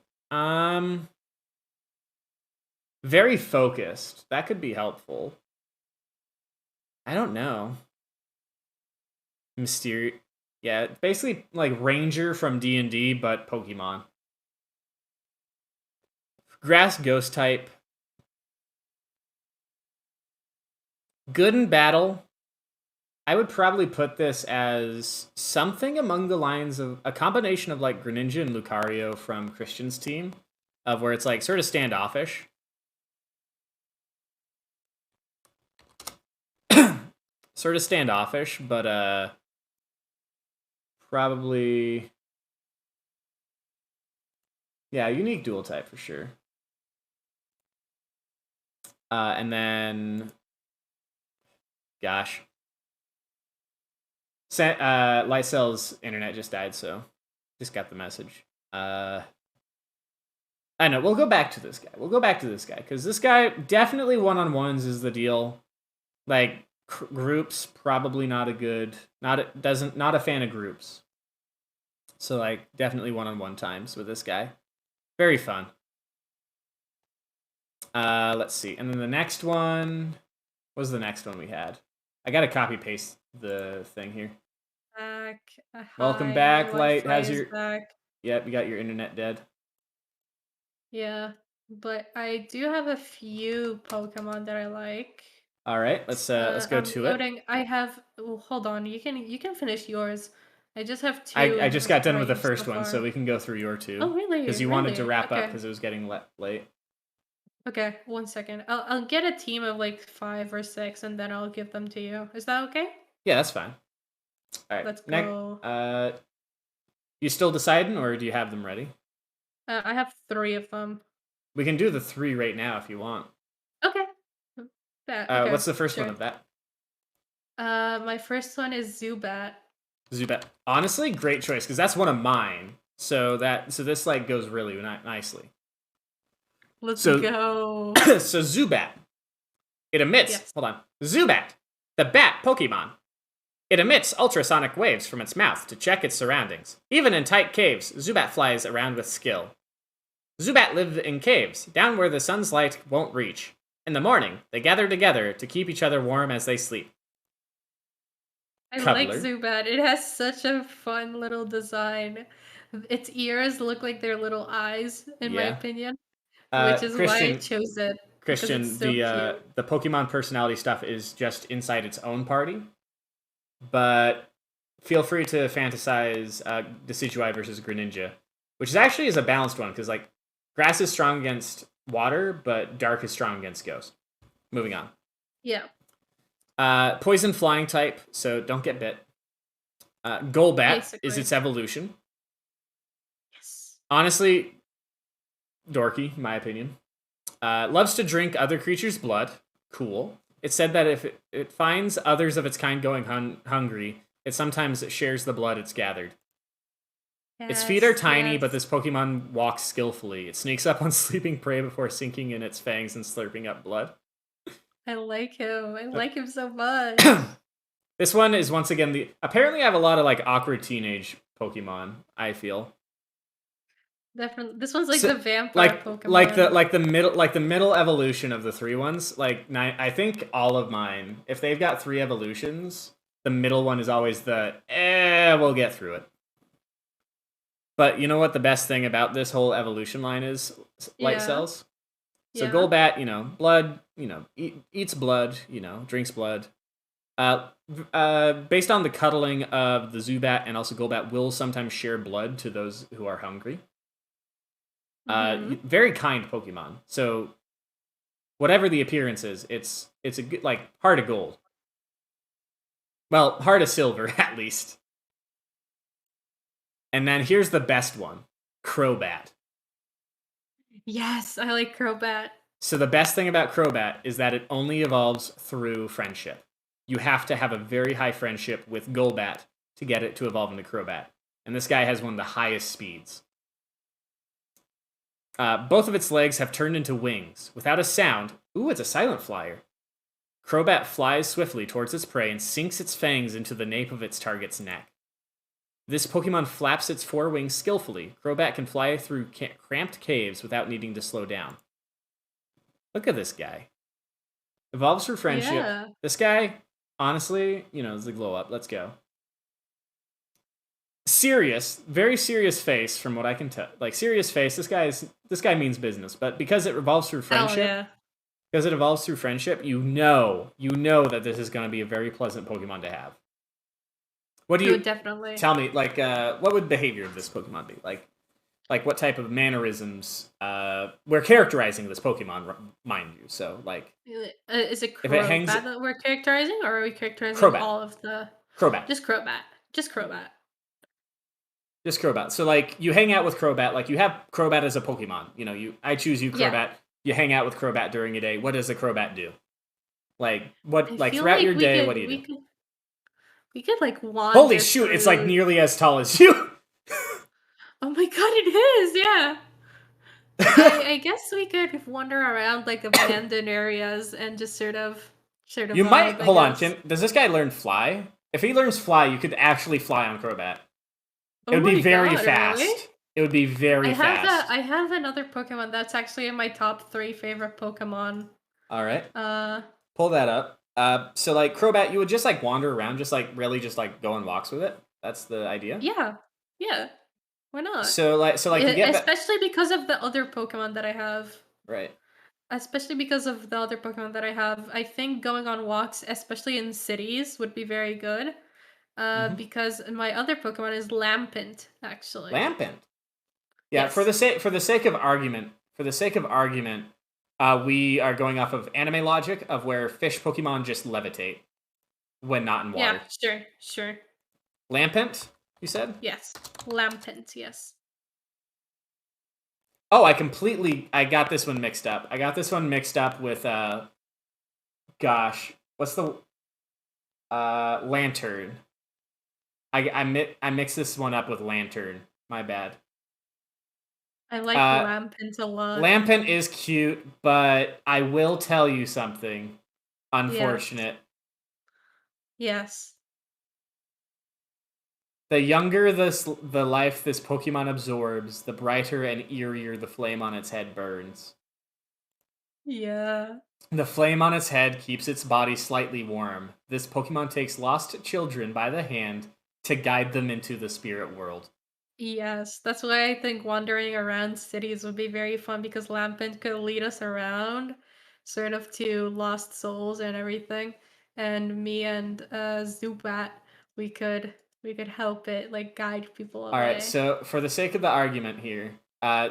Very focused. That could be helpful. I don't know. Mysterious. Yeah, basically like Ranger from D&D, but Pokemon. Grass Ghost type. Good in battle. I would probably put this as something among the lines of a combination of like Greninja and Lucario from Christian's team, of where it's like sort of standoffish. Sort of standoffish, but probably, yeah, unique dual type for sure. And then, gosh, Lightcell's internet just died, so just got the message. I know, we'll go back to this guy. Because this guy, definitely one-on-ones is the deal. Like, groups, probably not a good, not a fan of groups. So, like, definitely one-on-one times with this guy. Very fun. Let's see. And then the next one, what was the next one we had? I gotta copy-paste the thing here. Back. Welcome back, Light. How's your... Back. Yep, you got your internet dead. Yeah, but I do have a few Pokemon that I like. All right, let's go to it. I have. Oh, hold on, you can finish yours. I just have two. I just got done with the first one, so we can go through your two. Oh, really? Because you wanted to wrap up because it was getting late. Okay, 1 second. I'll get a team of like 5 or 6, and then I'll give them to you. Is that okay? Yeah, that's fine. All right, let's go. You still deciding, or do you have them ready? I have 3 of them. We can do the 3 right now if you want. Okay. Okay. What's the first one of that? My first one is Zubat. Zubat. Honestly, great choice, because that's one of mine. So this like goes really nicely. Let's go. So Zubat. It emits... Yes. Hold on. Zubat, the bat Pokemon. It emits ultrasonic waves from its mouth to check its surroundings. Even in tight caves, Zubat flies around with skill. Zubat live in caves, down where the sun's light won't reach. In the morning, they gather together to keep each other warm as they sleep. I like Zubat. It has such a fun little design. Its ears look like their little eyes, in my opinion. Which is why I chose it. Christian, the Pokemon personality stuff is just inside its own party. But feel free to fantasize Decidueye versus Greninja, which is a balanced one, because like grass is strong against water, but dark is strong against ghost. Moving on. Yeah. Poison flying type, so don't get bit. Golbat is its evolution. Yes. Honestly, dorky, in my opinion. Loves to drink other creatures' blood. Cool. It said that if it finds others of its kind going hungry, it sometimes shares the blood it's gathered. Yes, its feet are tiny, but this Pokemon walks skillfully. It sneaks up on sleeping prey before sinking in its fangs and slurping up blood. I like him. I like him so much. This one is once again apparently I have a lot of like awkward teenage Pokemon, I feel. Definitely. This one's like So, the vampire Pokemon. like the middle evolution of the three ones. Like I think all of mine, if they've got 3 evolutions, the middle one is always the we'll get through it. But you know what the best thing about this whole evolution line is? Light Yeah. cells. So Yeah. Golbat, blood, eats blood, drinks blood. Based on the cuddling of the Zubat and also Golbat will sometimes share blood to those who are hungry. Very kind Pokemon. So whatever the appearance is, it's a good, like, heart of gold. Well, heart of silver at least. And then here's the best one, Crobat. Yes, I like Crobat. So the best thing about Crobat is that it only evolves through friendship. You have to have a very high friendship with Golbat to get it to evolve into Crobat. And this guy has one of the highest speeds. Both of its legs have turned into wings. Without a sound, ooh, it's a silent flyer. Crobat flies swiftly towards its prey and sinks its fangs into the nape of its target's neck. This Pokemon flaps its 4 wings skillfully. Crobat can fly through cramped caves without needing to slow down. Look at this guy. Evolves through friendship. Yeah. This guy, honestly, is the glow up. Let's go. Serious, very serious face from what I can tell. Like, serious face. This guy means business. But because it evolves through friendship, yeah. because it evolves through friendship, you know that this is going to be a very pleasant Pokemon to have. What do you definitely tell me? Like, what would behavior of this Pokemon be? Like what type of mannerisms? We're characterizing this Pokemon, mind you. So, like, is it if it hangs that we're characterizing, or are we characterizing Crobat. all of the Crobat? Just Crobat. Just Crobat. Just Crobat. So, like, you hang out with Crobat. Like, you have Crobat as a Pokemon. I choose you, Crobat. Yeah. You hang out with Crobat during a day. What does the Crobat do? Like, what? I Like, feel throughout like your we day, could- what do you we do? Could, we could like wander. Holy shoot! It's like nearly as tall as you. Oh my god, it is! Yeah. I guess we could wander around like abandoned areas and just sort of. You might hold on. Does this guy learn fly? If he learns fly, you could actually fly on Crobat. It would be very fast. Really? It would be very fast. I have another Pokemon that's actually in my top 3 favorite Pokemon. All right. Pull that up. So, like, Crobat, you would just, like, wander around, just, like, really just, like, go on walks with it. That's the idea. Yeah. Why not? So you get especially because of the other Pokemon that I have. Right. Especially because of the other Pokemon that I have, I think going on walks, especially in cities, would be very good. Because my other Pokemon is Lampent, actually. Lampent. Yeah. Yes. For the sake of argument, we are going off of anime logic of where fish Pokemon just levitate when not in water. Yeah. Sure. Lampent, you said? Yes. Lampent. Yes. Oh, I got this one mixed up. I got this one mixed up with, gosh, what's the, Lantern. I mixed this one up with Lantern. My bad. I like Lampent a lot. Lampent is cute, but I will tell you something unfortunate. Yes. The younger the life this Pokemon absorbs, the brighter and eerier the flame on its head burns. Yeah. The flame on its head keeps its body slightly warm. This Pokemon takes lost children by the hand to guide them into the spirit world. Yes, that's why I think wandering around cities would be very fun, because Lampent could lead us around, sort of to lost souls and everything. And me and Zubat, we could help it, like, guide people away. All right, so for the sake of the argument here,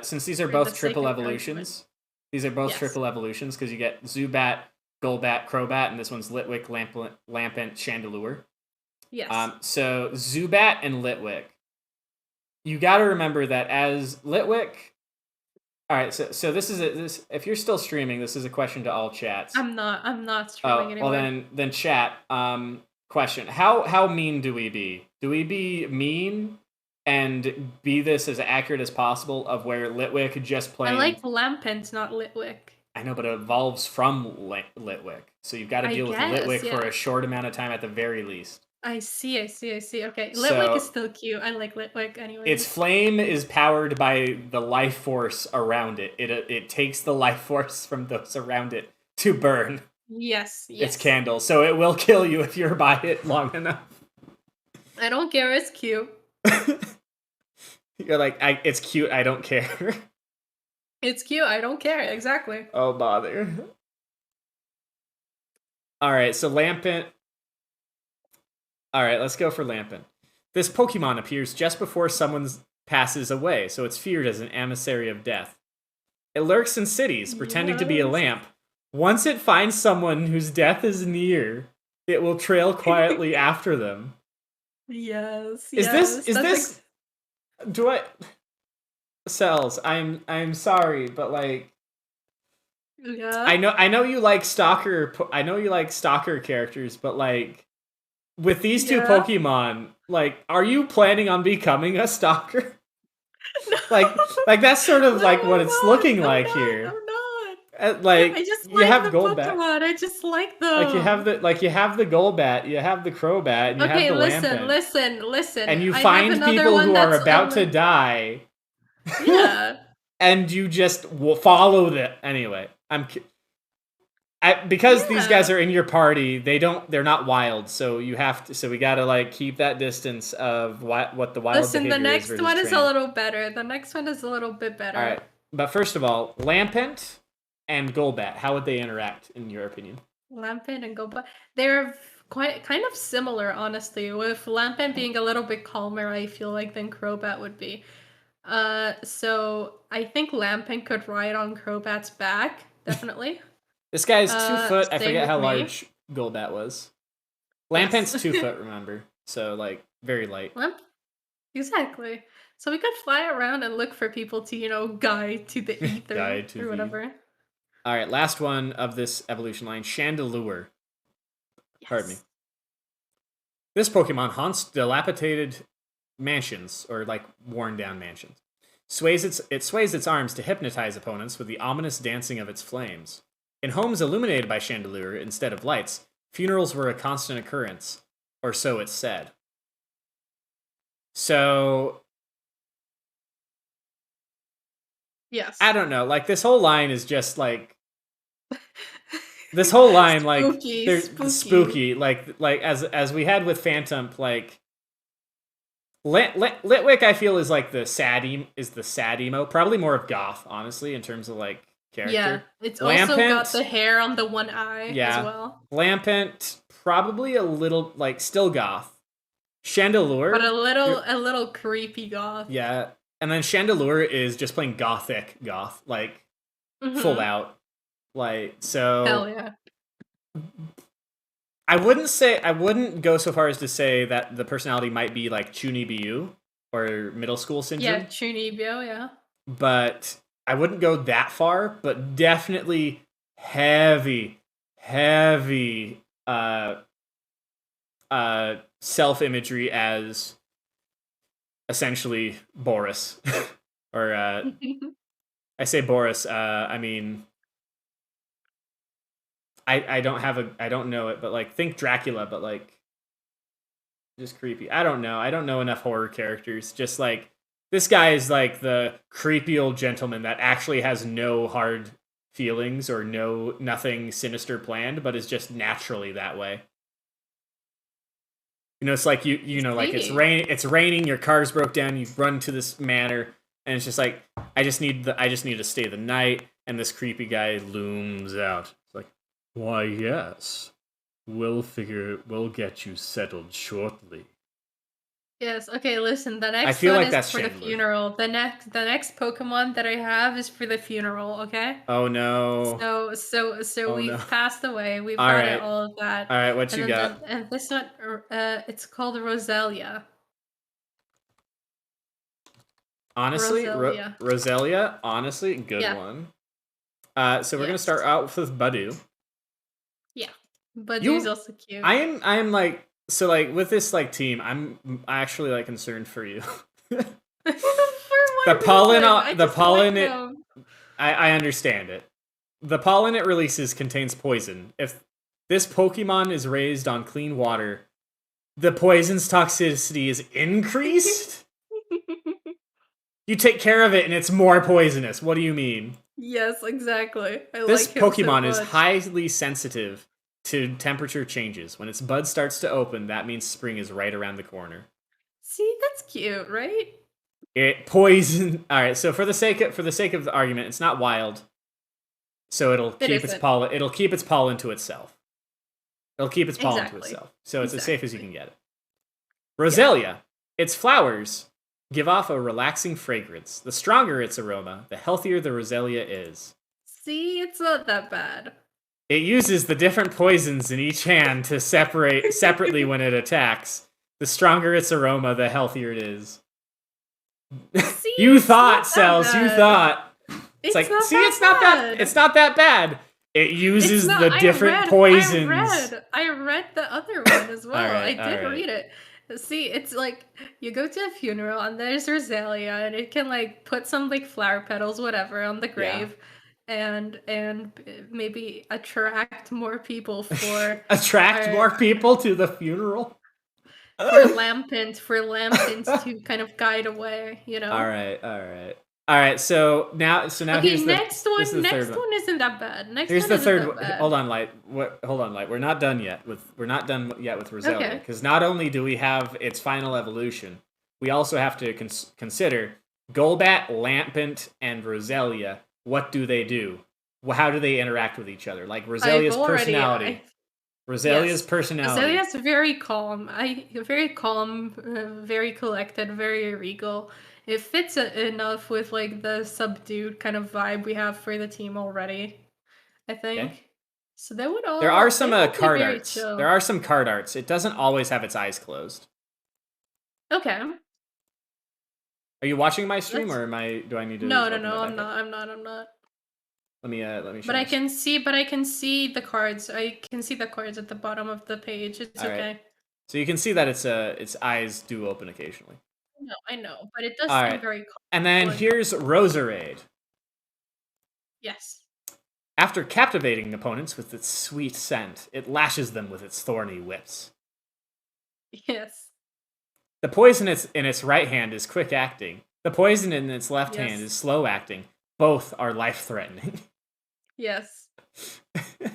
since these are both triple evolutions, because you get Zubat, Golbat, Crobat, and this one's Litwick, Lampent, Chandelure. Yes. So Zubat and Litwick, you got to remember that as Litwick. All right, so this is this. If you're still streaming, this is a question to all chats. I'm not streaming anymore. Well then chat. Question: How mean do we be? Do we be mean and be this as accurate as possible of where Litwick just playing? I like Lampent, not Litwick. I know, but it evolves from Litwick, so you've got to deal with Litwick for a short amount of time at the very least. I see. Okay, Litwick is So still cute. I like Litwick its anyways. flame is powered by the life force around it. It takes the life force from those around it to burn Yes, its yes. candle, so it will kill you if you're by it long enough. I don't care. It's cute. You're like, it's cute. I don't care. It's cute. I don't care. Exactly. Oh bother. All right, so Lampent. All right, let's go for Lampent. This Pokemon appears just before someone passes away, so it's feared as an emissary of death. It lurks in cities, pretending to be a Yes. lamp. Once it finds someone whose death is near, it will trail quietly after them. Yes. Is Yes. this do I Cells, I'm sorry, but like Yeah. I know you like stalker characters, but like with these two Yeah. Pokemon, like are you planning on becoming a stalker? No. Like that's sort of No, like what I'm it's not. looking I'm like not. here. I'm not. Like I just you like have the Golbat. Pokemon. I just like Like them. you have the Golbat, you have the Crobat, and you have Okay, the listen, Lampent. listen. And you I have find another people one who are that's about to die. yeah. And you just follow them anyway. Because these guys Yeah. are in your party, they're not wild, so we gotta like keep that distance of what the wild Listen, the behavior is next versus one is a trained. little better. The next one is a little bit better. All right, but first of all, Lampent and Golbat, how would they interact in your opinion? Lampent and Golbat, they're kind of similar, honestly. With Lampent being a little bit calmer, I feel like than Crobat would be. So I think Lampent could ride on Crobat's back, definitely. This guy's 2 foot. I Same forget with how me. large Golbat was. Yes. Lampent's 2 foot, remember? So like very light. Exactly. So we could fly around and look for people to, guide to the ether Guide to or the- whatever. All right, last one of this evolution line, Chandelure. Yes. Pardon me. This Pokemon haunts dilapidated mansions, or like worn down mansions. It sways its arms to hypnotize opponents with the ominous dancing of its flames. In homes illuminated by Chandelure instead of lights, funerals were a constant occurrence, or so it's said. So Yes. I don't know. Like this whole line is just like this whole line, like Spooky, there's spooky. spooky. Like as we had with Phantom, like Litwick, I feel is like the sad emo, probably more of goth, honestly, in terms of like character. Yeah, it's also got the hair on the one eye as well. Lampent, probably a little like still goth. Chandelure, But a little creepy goth. yeah, and then Chandelure is just playing gothic goth, like full out, like so. Hell yeah. I wouldn't go so far as to say that the personality might be like Chunibiu or middle school syndrome. Yeah, Chunibyo, yeah. But I wouldn't go that far, but definitely heavy self-imagery as essentially Boris. Or I say Boris, I mean I don't know it, but like think Dracula, but like just creepy. I don't know enough horror characters. Just like this guy is like the creepy old gentleman that actually has no hard feelings or nothing sinister planned, but is just naturally that way. It's like you know, like it's raining, your car's broke down, you run to this manor, and it's just like I just need to stay the night, and this creepy guy looms out. It's like, why yes. We'll get you settled shortly. Yes, okay, listen, the next feel one like is that's for the Chandler. funeral. The next Pokemon that I have is for the funeral, okay? Oh no. So we've no. passed away. We've All got right. all of that. All right, what you And got? and this one, it's called Roselia. Honestly, Roselia. Roselia, honestly, good Yeah. one. So we're gonna Yes. start out with Badu. Yeah, but he's also cute. I am like so like with this like team, I'm actually like concerned for you. For The what pollen, reason? I the just pollen. like them. I understand it. The pollen it releases contains poison. If this Pokemon is raised on clean water, the poison's toxicity is increased? You take care of it and it's more poisonous. What do you mean? Yes, exactly. This like him so Pokemon is much. highly sensitive to temperature changes. When its bud starts to open, that means spring is right around the corner. See, that's cute, right? It poison. All right, so for the sake of the argument, it's not wild, so it'll keep its pollen. It'll keep its pollen to itself. It'll keep its pollen to itself, so it's as safe as you can get it. Roselia, its flowers give off a relaxing fragrance. The stronger its aroma, the healthier the Roselia is. See, it's not that bad. It uses the different poisons in each hand to separate separately when it attacks. The stronger its aroma, the healthier it is. See, You thought, Cells. You thought. It's like, see, it's not that bad. It uses the different poisons. I read the other one as well. Alright, I did read it. See, it's like you go to a funeral and there's Roselia and it can like put some like flower petals, whatever, on the grave. And maybe attract more people for more people to the funeral for Lampent to kind of guide away, you know. All right. So now okay, here's next one. The next one isn't that bad. Here's the third one. Hold on, Light. We're not done yet with Roselia, because not only do we have its final evolution, we also have to consider Golbat, Lampent, and Roselia. What do they do? How do they interact with each other? Like Roselia's personality. Roselia's personality. Roselia's very calm. Very collected, very regal. It fits enough with like the subdued kind of vibe we have for the team already, I think. Okay. So they would all. There are some card arts. Chill. There are some card arts. It doesn't always have its eyes closed. Okay. Are you watching my stream, or do I need to? No, I'm not. Let me show But I can see the cards. I can see the cards at the bottom of the page. It's all okay. Right. So you can see that its eyes do open occasionally. No, I know, but it does seem very calm. And then here's Roserade. Yes. After captivating opponents with its sweet scent, it lashes them with its thorny whips. Yes. The poison in its right hand is quick acting. The poison in its left hand is slow acting. Both are life-threatening. Yes.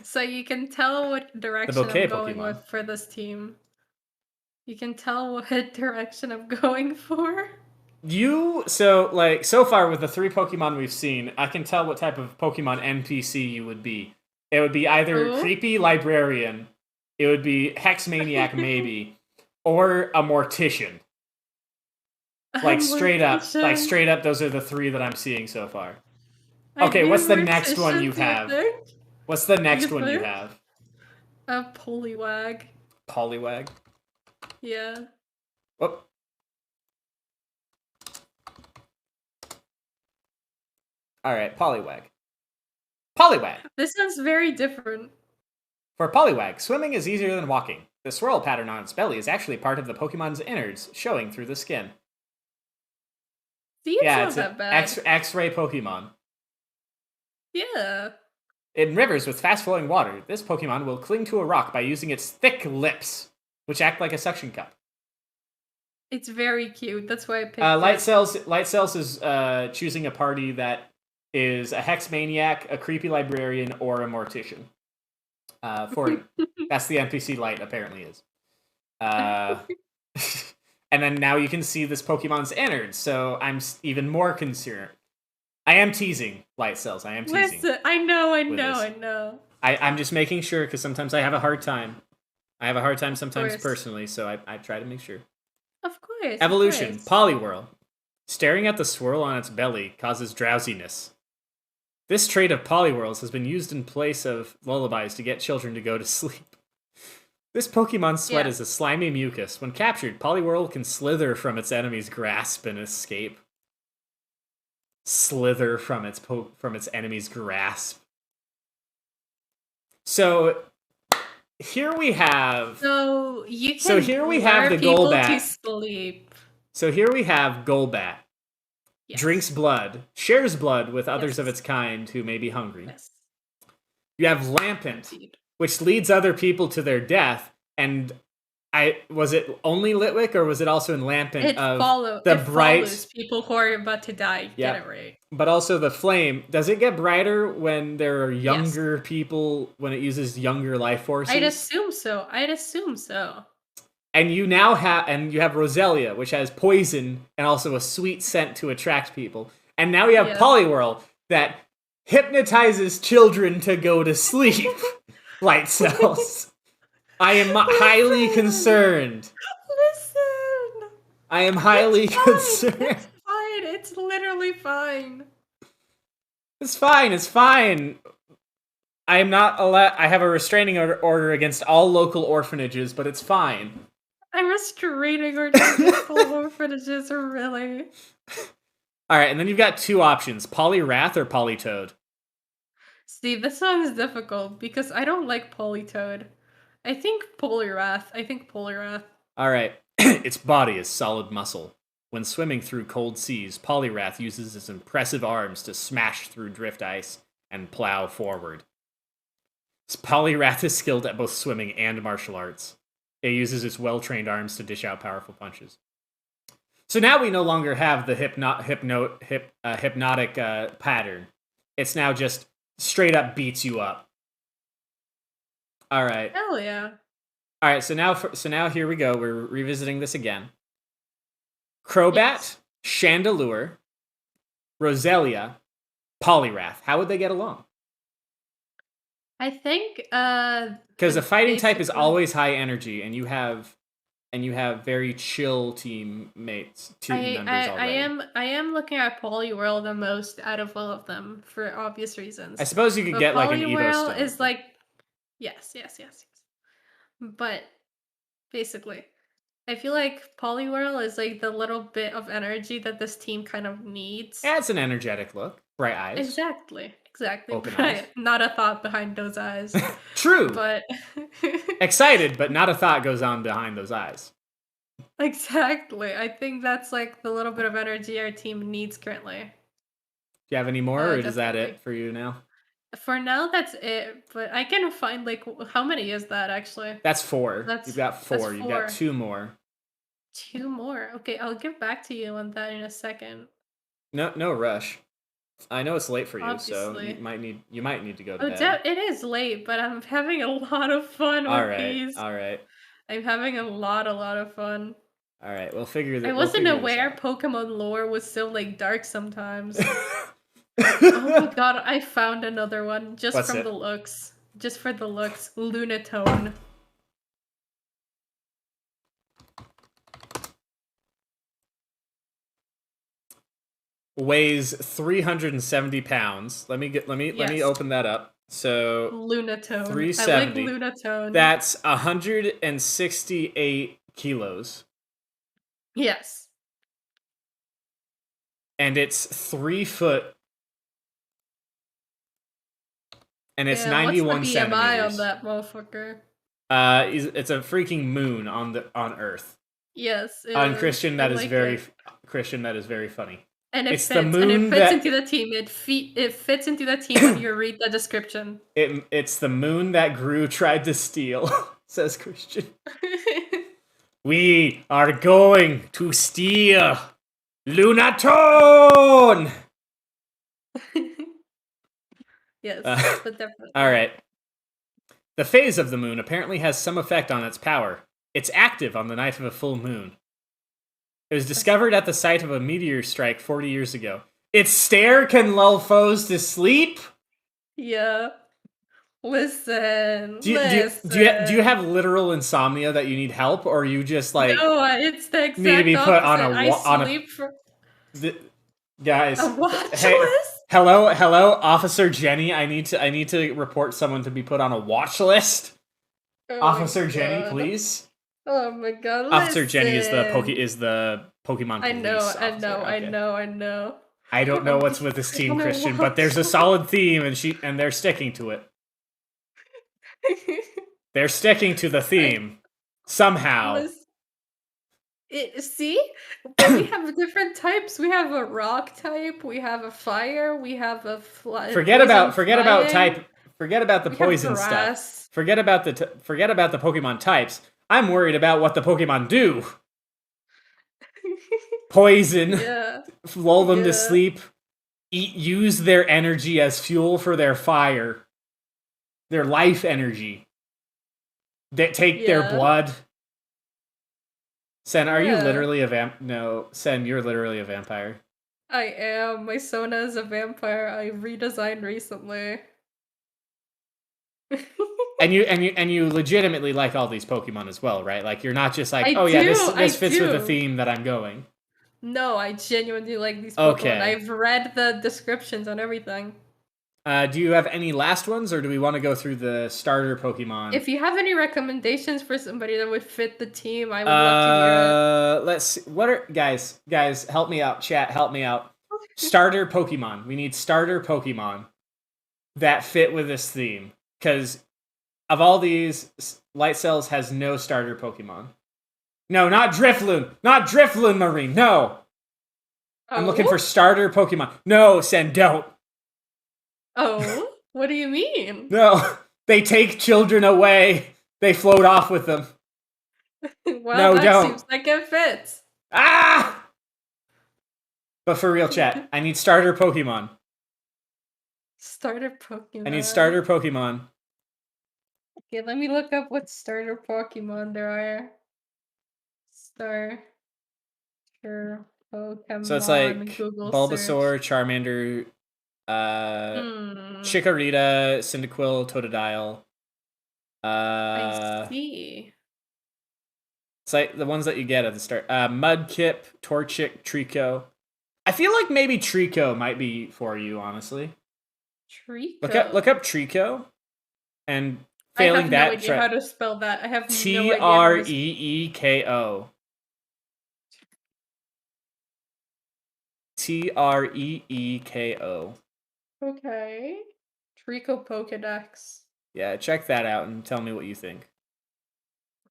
So you can tell what direction I'm going with for this team. You can tell what direction I'm going for. So far with the 3 Pokemon we've seen, I can tell what type of Pokemon NPC you would be. It would be either Creepy Librarian, it would be Hex Maniac maybe, or a Mortician. Like straight up, those are the 3 that I'm seeing so far. Okay, what's the next one you have? What's the next one you have? A Poliwag. Poliwag? Yeah. Whoop. Alright, Poliwag. Poliwag! This sounds very different. For Poliwag, swimming is easier than walking. The swirl pattern on its belly is actually part of the Pokemon's innards, showing through the skin. See, it's not that bad. X-ray Pokemon. Yeah. In rivers with fast-flowing water, this Pokemon will cling to a rock by using its thick lips, which act like a suction cup. It's very cute. That's why I picked Light Cells is choosing a party that is a Hex Maniac, a Creepy Librarian, or a Mortician. That's the NPC Light apparently is. And then now you can see this Pokemon's innards, so I'm even more concerned. I am teasing, Light Cells. I am teasing. Listen, I know. I'm just making sure, because sometimes I have a hard time. I have a hard time sometimes personally, so I try to make sure. Of course. Evolution, Poliwhirl. Staring at the swirl on its belly causes drowsiness. This trait of Poliwhirl's has been used in place of lullabies to get children to go to sleep. This Pokemon's sweat is a slimy mucus. When captured, Poliwhirl can slither from its enemy's grasp and escape. Slither from its enemy's grasp. So here we have. So here we have the Golbat. To sleep. So here we have Golbat. Yes. Drinks blood, shares blood with others of its kind who may be hungry. Yes. You have Lampent, which leads other people to their death, and Was it only Litwick or was it also in Lampent It of follows the bright people who are about to die. Yeah. Get it right. But also the flame, does it get brighter when there are Yes. younger people, when it uses younger life forces? I'd assume so. And you now have Roselia, which has poison and also a sweet scent to attract people. And now we have Poliwhirl that hypnotizes children to go to sleep. Light cells. I am highly concerned. Listen. I am highly concerned. It's fine. It's literally fine. It's fine. It's fine. I am not allowed. I have a restraining order against all local orphanages, but it's fine. I'm restraining against all orphanages, really. All right, and then you've got two options: Poliwrath or Politoed. See, this one is difficult because I don't like Politoed. I think Poliwrath. All right. Its body is solid muscle. When swimming through cold seas, Poliwrath uses its impressive arms to smash through drift ice and plow forward. Poliwrath is skilled at both swimming and martial arts. It uses its well-trained arms to dish out powerful punches. So now we no longer have the hypnotic pattern. It's now just straight up beats you up. All right. Hell yeah. All right, so now here we go. We're revisiting this again. Crobat, yes. Chandelure, Roselia, Poliwrath. How would they get along? I think because the fighting type is always high energy, and you have very chill team members already. I am looking at Poliwhirl the most out of all of them for obvious reasons. I suppose you could get like an Evo Stone. Is like yes. But basically, I feel like Poliwhirl is like the little bit of energy that this team kind of needs. Yeah, it's an energetic look. Bright eyes. Exactly. Open eyes. Not a thought behind those eyes. True. But excited, but not a thought goes on behind those eyes. Exactly. I think that's like the little bit of energy our team needs currently. Do you have any more, or is that it for you now? For now, that's it. But I can find like how many is that actually? That's 4. You've got 4. You've got 2 more. 2 more. Okay, I'll get back to you on that in a second. No rush. I know it's late for you, Obviously. So you might need to go to bed. It is late, but I'm having a lot of fun with these. All right. I'm having a lot of fun. All right, we'll figure that. I wasn't aware Pokemon lore was so like dark sometimes. Oh my god, I found another one just What's from it? the looks. Just for the looks, Lunatone. Weighs 370 pounds. Let me open that up. So Lunatone. 370. I like Lunatone. That's 168 kilos. Yes. And it's 3 foot. And it's 91 what's the BMI centimeters. on that motherfucker? It's a freaking moon on Earth. Yes. On Christian, that is very funny. And it it's fits, the moon and it fits into the team. It fits into the team when you read the description. It's the moon that Gru tried to steal, says Christian. We are going to steal Lunatone! Yes, but definitely. All right. The phase of the moon apparently has some effect on its power. It's active on the night of a full moon. It was discovered at the site of a meteor strike 40 years ago. Its stare can lull foes to sleep? Yeah. Listen. Do you have literal insomnia that you need help, or you just like no? It's the exact need to be put on guys. A watch hey, list? Hello, Officer Jenny. I need to report someone to be put on a watch list. Oh Officer Jenny, please. Oh my god! Officer Jenny is the Pokemon police officer. I know. I don't know what's with this team, Christian, but there's a solid theme, and they're sticking to it. They're sticking to the theme somehow. See, but we have different types. We have a rock type. We have a fire. We have a Forget about type. Forget about the poison stuff. Forget about the Pokemon types. I'm worried about what the Pokemon do. Poison, Yeah. lull them to Yeah. sleep, use their energy as fuel for their fire, their life energy. Take their Yeah. blood. Sen, are you Yeah. literally a vamp? No, Sen, you're literally a vampire. I am. My Sona is a vampire I redesigned recently. And you legitimately like all these Pokemon as well, right? Like you're not just like, I oh yeah, do, I this fits with the do. theme that I'm going. No, I genuinely like these Pokemon. Okay. I've read the descriptions on everything. Do you have any last ones, or do we want to go through the starter Pokemon? If you have any recommendations for somebody that would fit the team, I would love to hear it. Let's see. What are guys? Help me out. Chat, help me out. Starter Pokemon. We need starter Pokemon that fit with this theme. Because of all these, Light Cells has no starter Pokemon. No, not Drifloon. Not Drifloon, Marine. No. I'm looking for starter Pokemon. No, Sen, don't. Oh, what do you mean? No. They take children away. They float off with them. Well, No, that don't. seems like it fits. Ah! But for real, chat, I need starter Pokemon. Starter Pokemon. I need starter Pokemon. Okay, let me look up what starter Pokemon there are. Starter Pokemon. So it's like Google Bulbasaur, search. Charmander, Chikorita, Cyndaquil, Totodile. I see. It's like the ones that you get at the start. Mudkip, Torchic, Trico. I feel like maybe Trico might be for you, honestly. Trico. Look up Trico, and I failing have that, no idea how to spell that. I have no idea. Treeko. Treeko. Okay. Trico Pokedex. Yeah, check that out and tell me what you think.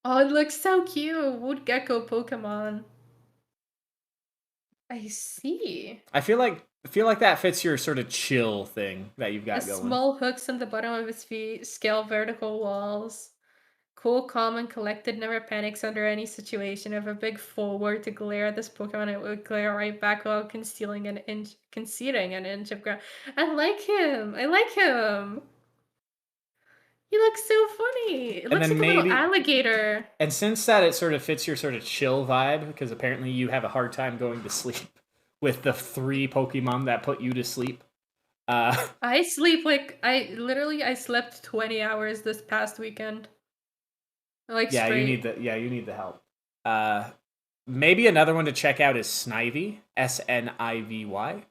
Oh, it looks so cute. Wood Gecko Pokemon. I see. I feel like that fits your sort of chill thing that you've got going. Small hooks on the bottom of his feet, scale vertical walls. Cool, calm, and collected, never panics under any situation. If a big foe were to glare at this Pokemon, it would glare right back while conceding an inch of ground. I like him. I like him. He looks so funny. It looks like a little alligator. And since that it sort of fits your sort of chill vibe, because apparently you have a hard time going to sleep with the 3 Pokemon that put you to sleep. I sleep like I slept 20 hours this past weekend. Like yeah, straight. you need the help. Maybe another one to check out is Snivy, Snivy.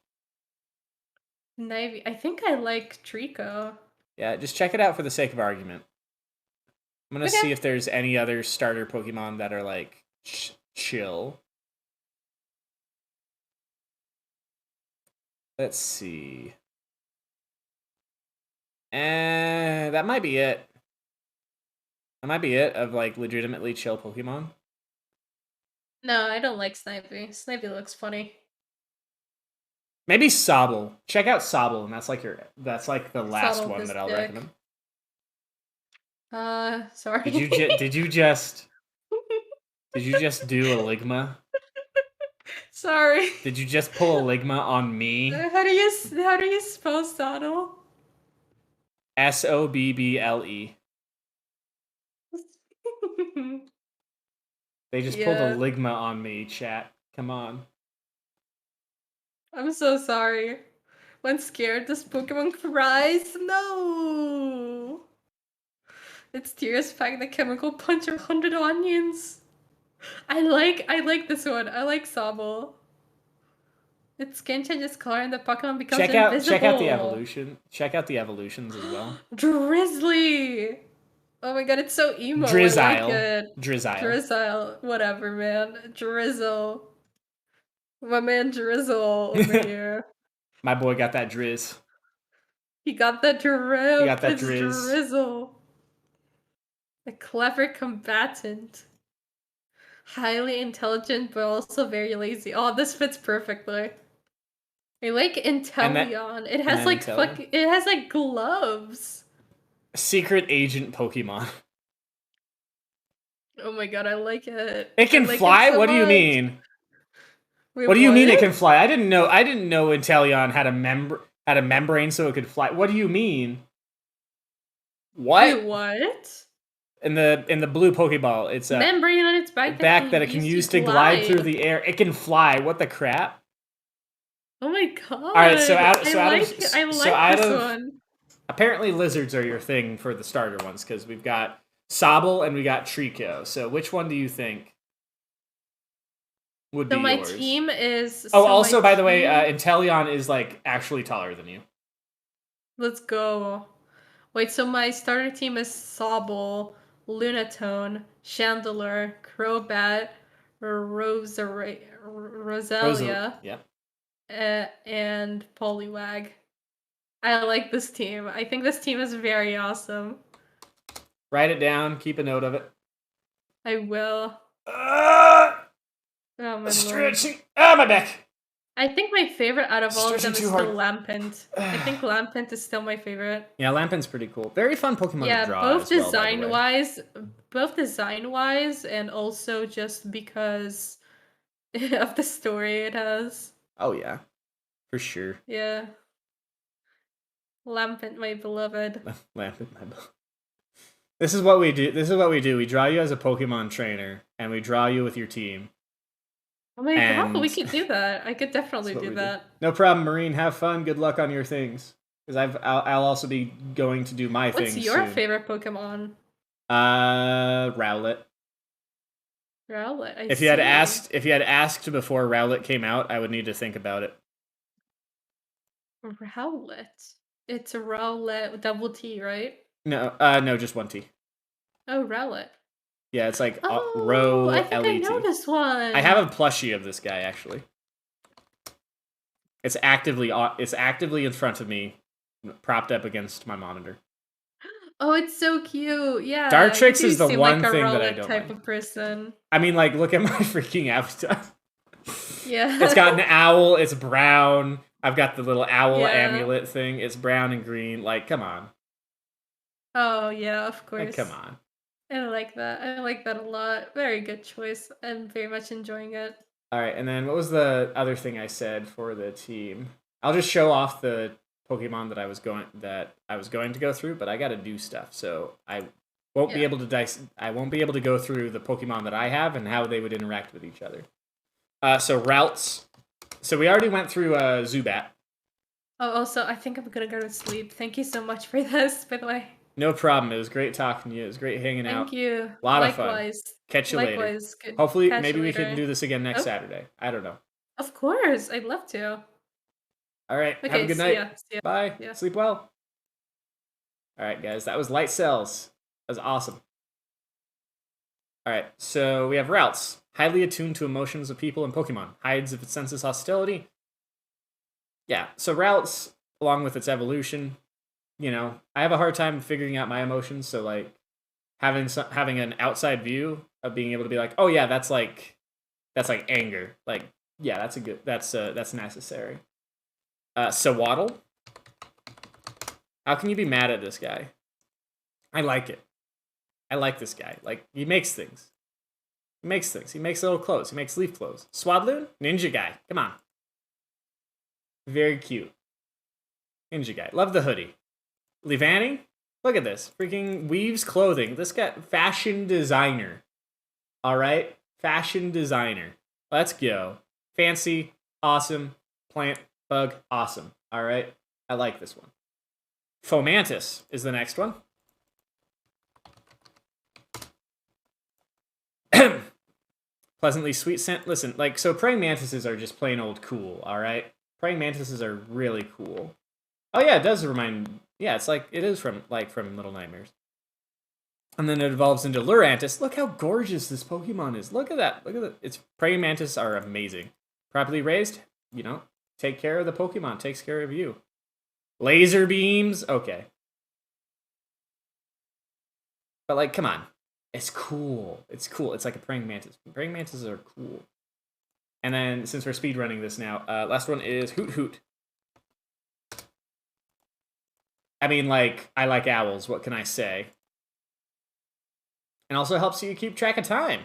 Snivy. I think I like Trico. Yeah, just check it out for the sake of argument. I'm gonna see if there's any other starter Pokemon that are like chill. Let's see. That might be it. That might be it of like legitimately chill Pokemon. No, I don't like Snivy. Snivy looks funny. Maybe Sobble. Check out Sobble, and that's like the last Sobble one that I'll recommend. Sorry. Did you just do a Ligma? Sorry. Did you just pull a Ligma on me? How do you spell Sobble? Sobble. They just pulled a Ligma on me, chat. Come on. I'm so sorry. When scared, this Pokemon cries. No! Its tears pack the chemical punch of 100 onions. I like this one. I like Sobble. Its skin changes color and the Pokemon becomes invisible. Check out the evolution. Check out the evolutions as well. Drizzly! Oh my god, it's so emo. Drizzile. I like it. Drizzile. Whatever, man. Drizzle. My man Drizzle over here. My boy got that drizz. He got that drip. He got that it's drizz. Drizzle. A clever combatant. Highly intelligent, but also very lazy. Oh, this fits perfectly. I like Inteleon. It has like it has like gloves. Secret agent Pokemon. Oh my god, I like it. It can I like fly? it so What do you much. mean? Wait, What do you mean it what? can fly? I didn't know Inteleon had a membrane so it could fly. What do you mean? What? Wait, what? In the blue Pokeball, it's a Membrane on its back that back can that be it can used use to to glide through glide. the air. It can fly. What the crap? Oh my god. All right, so I like out this of one. apparently lizards are your thing for the starter ones because we've got Sobble and we got Trico. So which one do you think would be So my yours? team is Oh, so also, my by the way, team- Inteleon is like actually taller than you. Let's go. Wait, so my starter team is Sobble, Lunatone, Chandelure, Crobat, Rosalia, Yeah. and Poliwag. I like this team. I think this team is very awesome. Write it down. Keep a note of it. I will. Oh my lord. Stretching. Ah, my back. I think my favorite out of all of them Stretching is too still hard. Lampent. I think Lampent is still my favorite. Yeah, Lampent's pretty cool. Very fun Pokemon Yeah, to draw both as well, by the way. design wise, and also just because of the story it has. Oh yeah, for sure. Yeah. Lampent, my beloved. Lampent, my book. This is what we do. We draw you as a Pokemon trainer, and we draw you with your team. Oh my And- god, we could do that. I could definitely That's what do we that. No problem, Marine. Have fun. Good luck on your things. Because I'll also be going to do my What's things your soon. favorite Pokemon? Rowlet. Rowlet. If you had asked before Rowlet came out, I would need to think about it. Rowlet. It's a Rowlet double T, right? No, just one T. Oh, Rowlet. Yeah, it's like Oh, Row I think I L-E-T. know this one. I have a plushie of this guy actually. It's actively in front of me, propped up against my monitor. Oh, it's so cute. Yeah. Dartrix you is the seem one like a thing that I Rowlet don't type like. of person. I mean, like, look at my freaking avatar. Yeah. It's got an owl. It's brown. I've got the little owl Yeah. amulet thing. It's brown and green. Like, come on. Oh, yeah, of course. Like, come on. I like that. I like that a lot. Very good choice. I'm very much enjoying it. All right, and then what was the other thing I said for the team? I'll just show off the Pokemon that I was going to go through, but I got to do stuff, so I won't be able to I won't be able to go through the Pokemon that I have and how they would interact with each other. So routes. So we already went through Zubat. Oh, also, I think I'm gonna go to sleep. Thank you so much for this, by the way. No problem. It was great talking to you. It was great hanging out. Thank you. A lot of Likewise. fun. Catch you later. Likewise. Hopefully, Catch maybe you we later. can do this again next Oh. Saturday. I don't know. Of course. I'd love to. All right. Okay, have a good see night. ya. See ya. Bye. Yeah. Sleep well. All right, guys. That was Light Cells. That was awesome. All right. So we have routes. Highly attuned to emotions of people and Pokemon. Hides if it senses hostility. Yeah. So routes, along with its evolution, you know, I have a hard time figuring out my emotions. So like having an outside view of being able to be like, oh yeah, that's like anger. Like, yeah, that's necessary. Sawaddle. How can you be mad at this guy? I like it. I like this guy. Like, he makes things. He makes little clothes. He makes leaf clothes. Swadloon? Ninja guy. Come on. Very cute. Ninja guy. Love the hoodie. Leavanny? Look at this. Freaking weaves clothing. This guy, fashion designer. Alright? Fashion designer. Let's go. Fancy. Awesome. Plant. Bug. Awesome. Alright? I like this one. Fomantis is the next one. Pleasantly sweet scent. Listen, like, so praying mantises are just plain old cool, alright? Praying mantises are really cool. Oh yeah, it does remind... Yeah, it's like, it is from Little Nightmares. And then it evolves into Lurantis. Look how gorgeous this Pokemon is. Look at that. Look at that. Its praying mantis are amazing. Properly raised, you know, take care of the Pokemon. Takes care of you. Laser beams. Okay. But, like, come on. It's cool. It's cool. It's like a praying mantis. Praying mantises are cool. And then, since we're speedrunning this now, last one is Hoot Hoot. I mean, like, I like owls. What can I say? and also helps you keep track of time.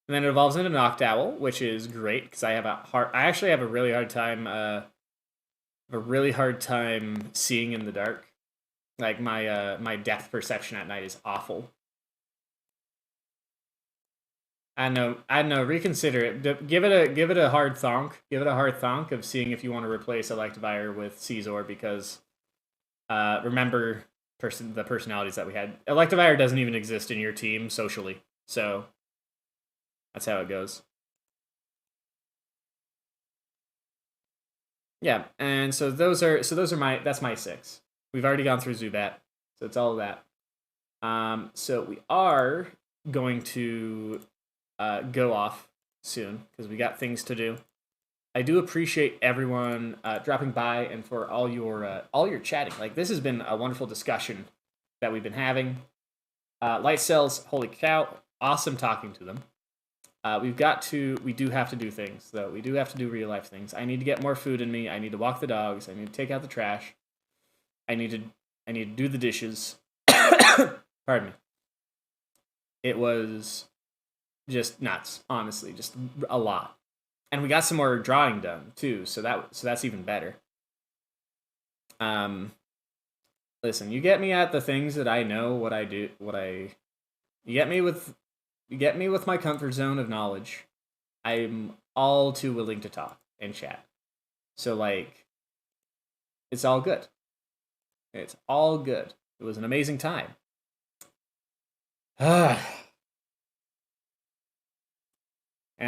And then it evolves into Noctowl, which is great because I actually have a really hard time seeing in the dark. Like my depth perception at night is awful. I know. Reconsider it. Give it a hard thonk. Give it a hard thonk of seeing if you want to replace Electivire with Caesar because, remember the personalities that we had. Electivire doesn't even exist in your team socially, so that's how it goes. Yeah, and that's my 6. We've already gone through Zubat, so it's all of that. So we are going to go off soon because we got things to do. I do appreciate everyone dropping by and for all your chatting. Like, this has been a wonderful discussion that we've been having. Light cells, holy cow, awesome talking to them. We do have to do things though. We do have to do real life things. I need to get more food in me. I need to walk the dogs. I need to take out the trash. I need to do the dishes. Pardon me. It was just nuts, honestly, just a lot. And we got some more drawing done too, so that's even better. Listen, you get me at the things that I know what I do, you get me with my comfort zone of knowledge. I'm all too willing to talk and chat. So like, it's all good. It's all good. It was an amazing time. And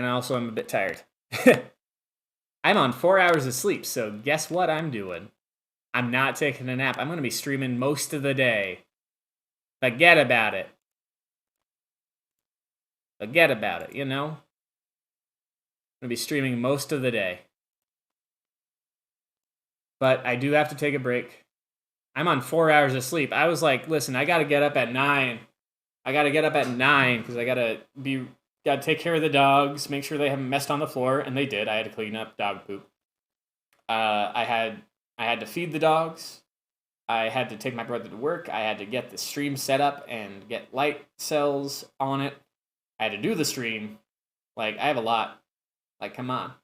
also, I'm a bit tired. I'm on 4 hours of sleep, so guess what I'm doing? I'm not taking a nap. I'm going to be streaming most of the day. Forget about it. Forget about it, you know? I'm going to be streaming most of the day. But I do have to take a break. I'm on 4 hours of sleep. I was like, listen, I got to get up at 9. I got to get up at 9 because I got to take care of the dogs, make sure they haven't messed on the floor, and they did. I had to clean up dog poop. I had to feed the dogs. I had to take my brother to work. I had to get the stream set up and get light cells on it. I had to do the stream. Like, I have a lot. Like, come on.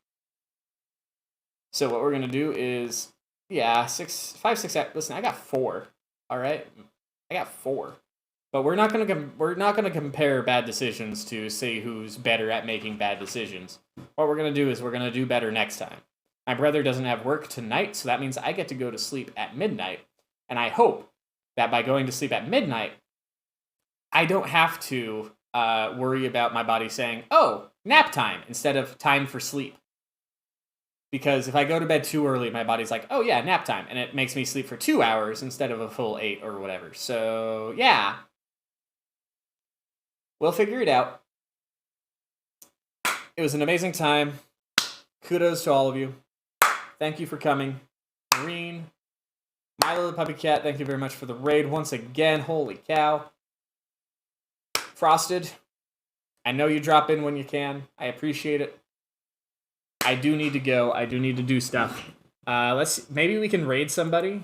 So what we're gonna do is, yeah, 6. Listen, I got 4. All right, I got 4. But we're not gonna compare bad decisions to see who's better at making bad decisions. What we're gonna do is we're gonna do better next time. My brother doesn't have work tonight, so that means I get to go to sleep at midnight. And I hope that by going to sleep at midnight, I don't have to worry about my body saying, "Oh, nap time," instead of time for sleep. Because if I go to bed too early, my body's like, "Oh yeah, nap time," and it makes me sleep for 2 hours instead of a full 8 or whatever. So yeah. We'll figure it out. It was an amazing time. Kudos to all of you. Thank you for coming. Green, Milo the Puppy Cat, thank you very much for the raid once again. Holy cow. Frosted, I know you drop in when you can. I appreciate it. I do need to go. I do need to do stuff. Maybe we can raid somebody.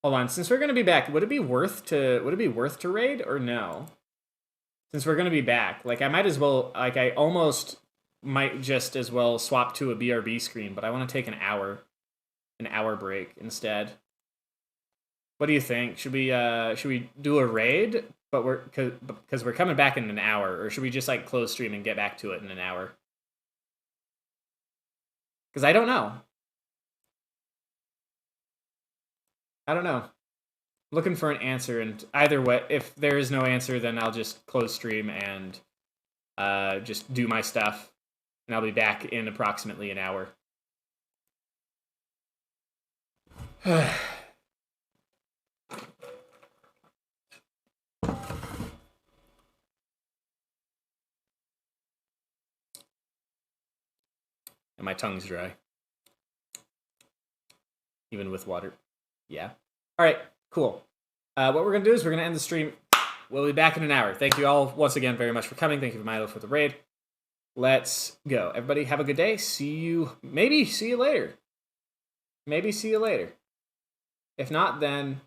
Hold on, since we're gonna be back, would it be worth to raid or no? Since we're gonna be back, like I almost might just as well swap to a BRB screen, but I want to take an hour break instead. What do you think? Should we do a raid? But because we're coming back in an hour, or should we just like close stream and get back to it in an hour? Because I don't know. Looking for an answer, and either way, if there is no answer, then I'll just close stream and just do my stuff, and I'll be back in approximately an hour. And my tongue's dry. Even with water. Yeah. Alright, cool. What we're going to do is we're going to end the stream. We'll be back in an hour. Thank you all once again very much for coming. Thank you, Milo, for the raid. Let's go. Everybody have a good day. Maybe see you later. If not, then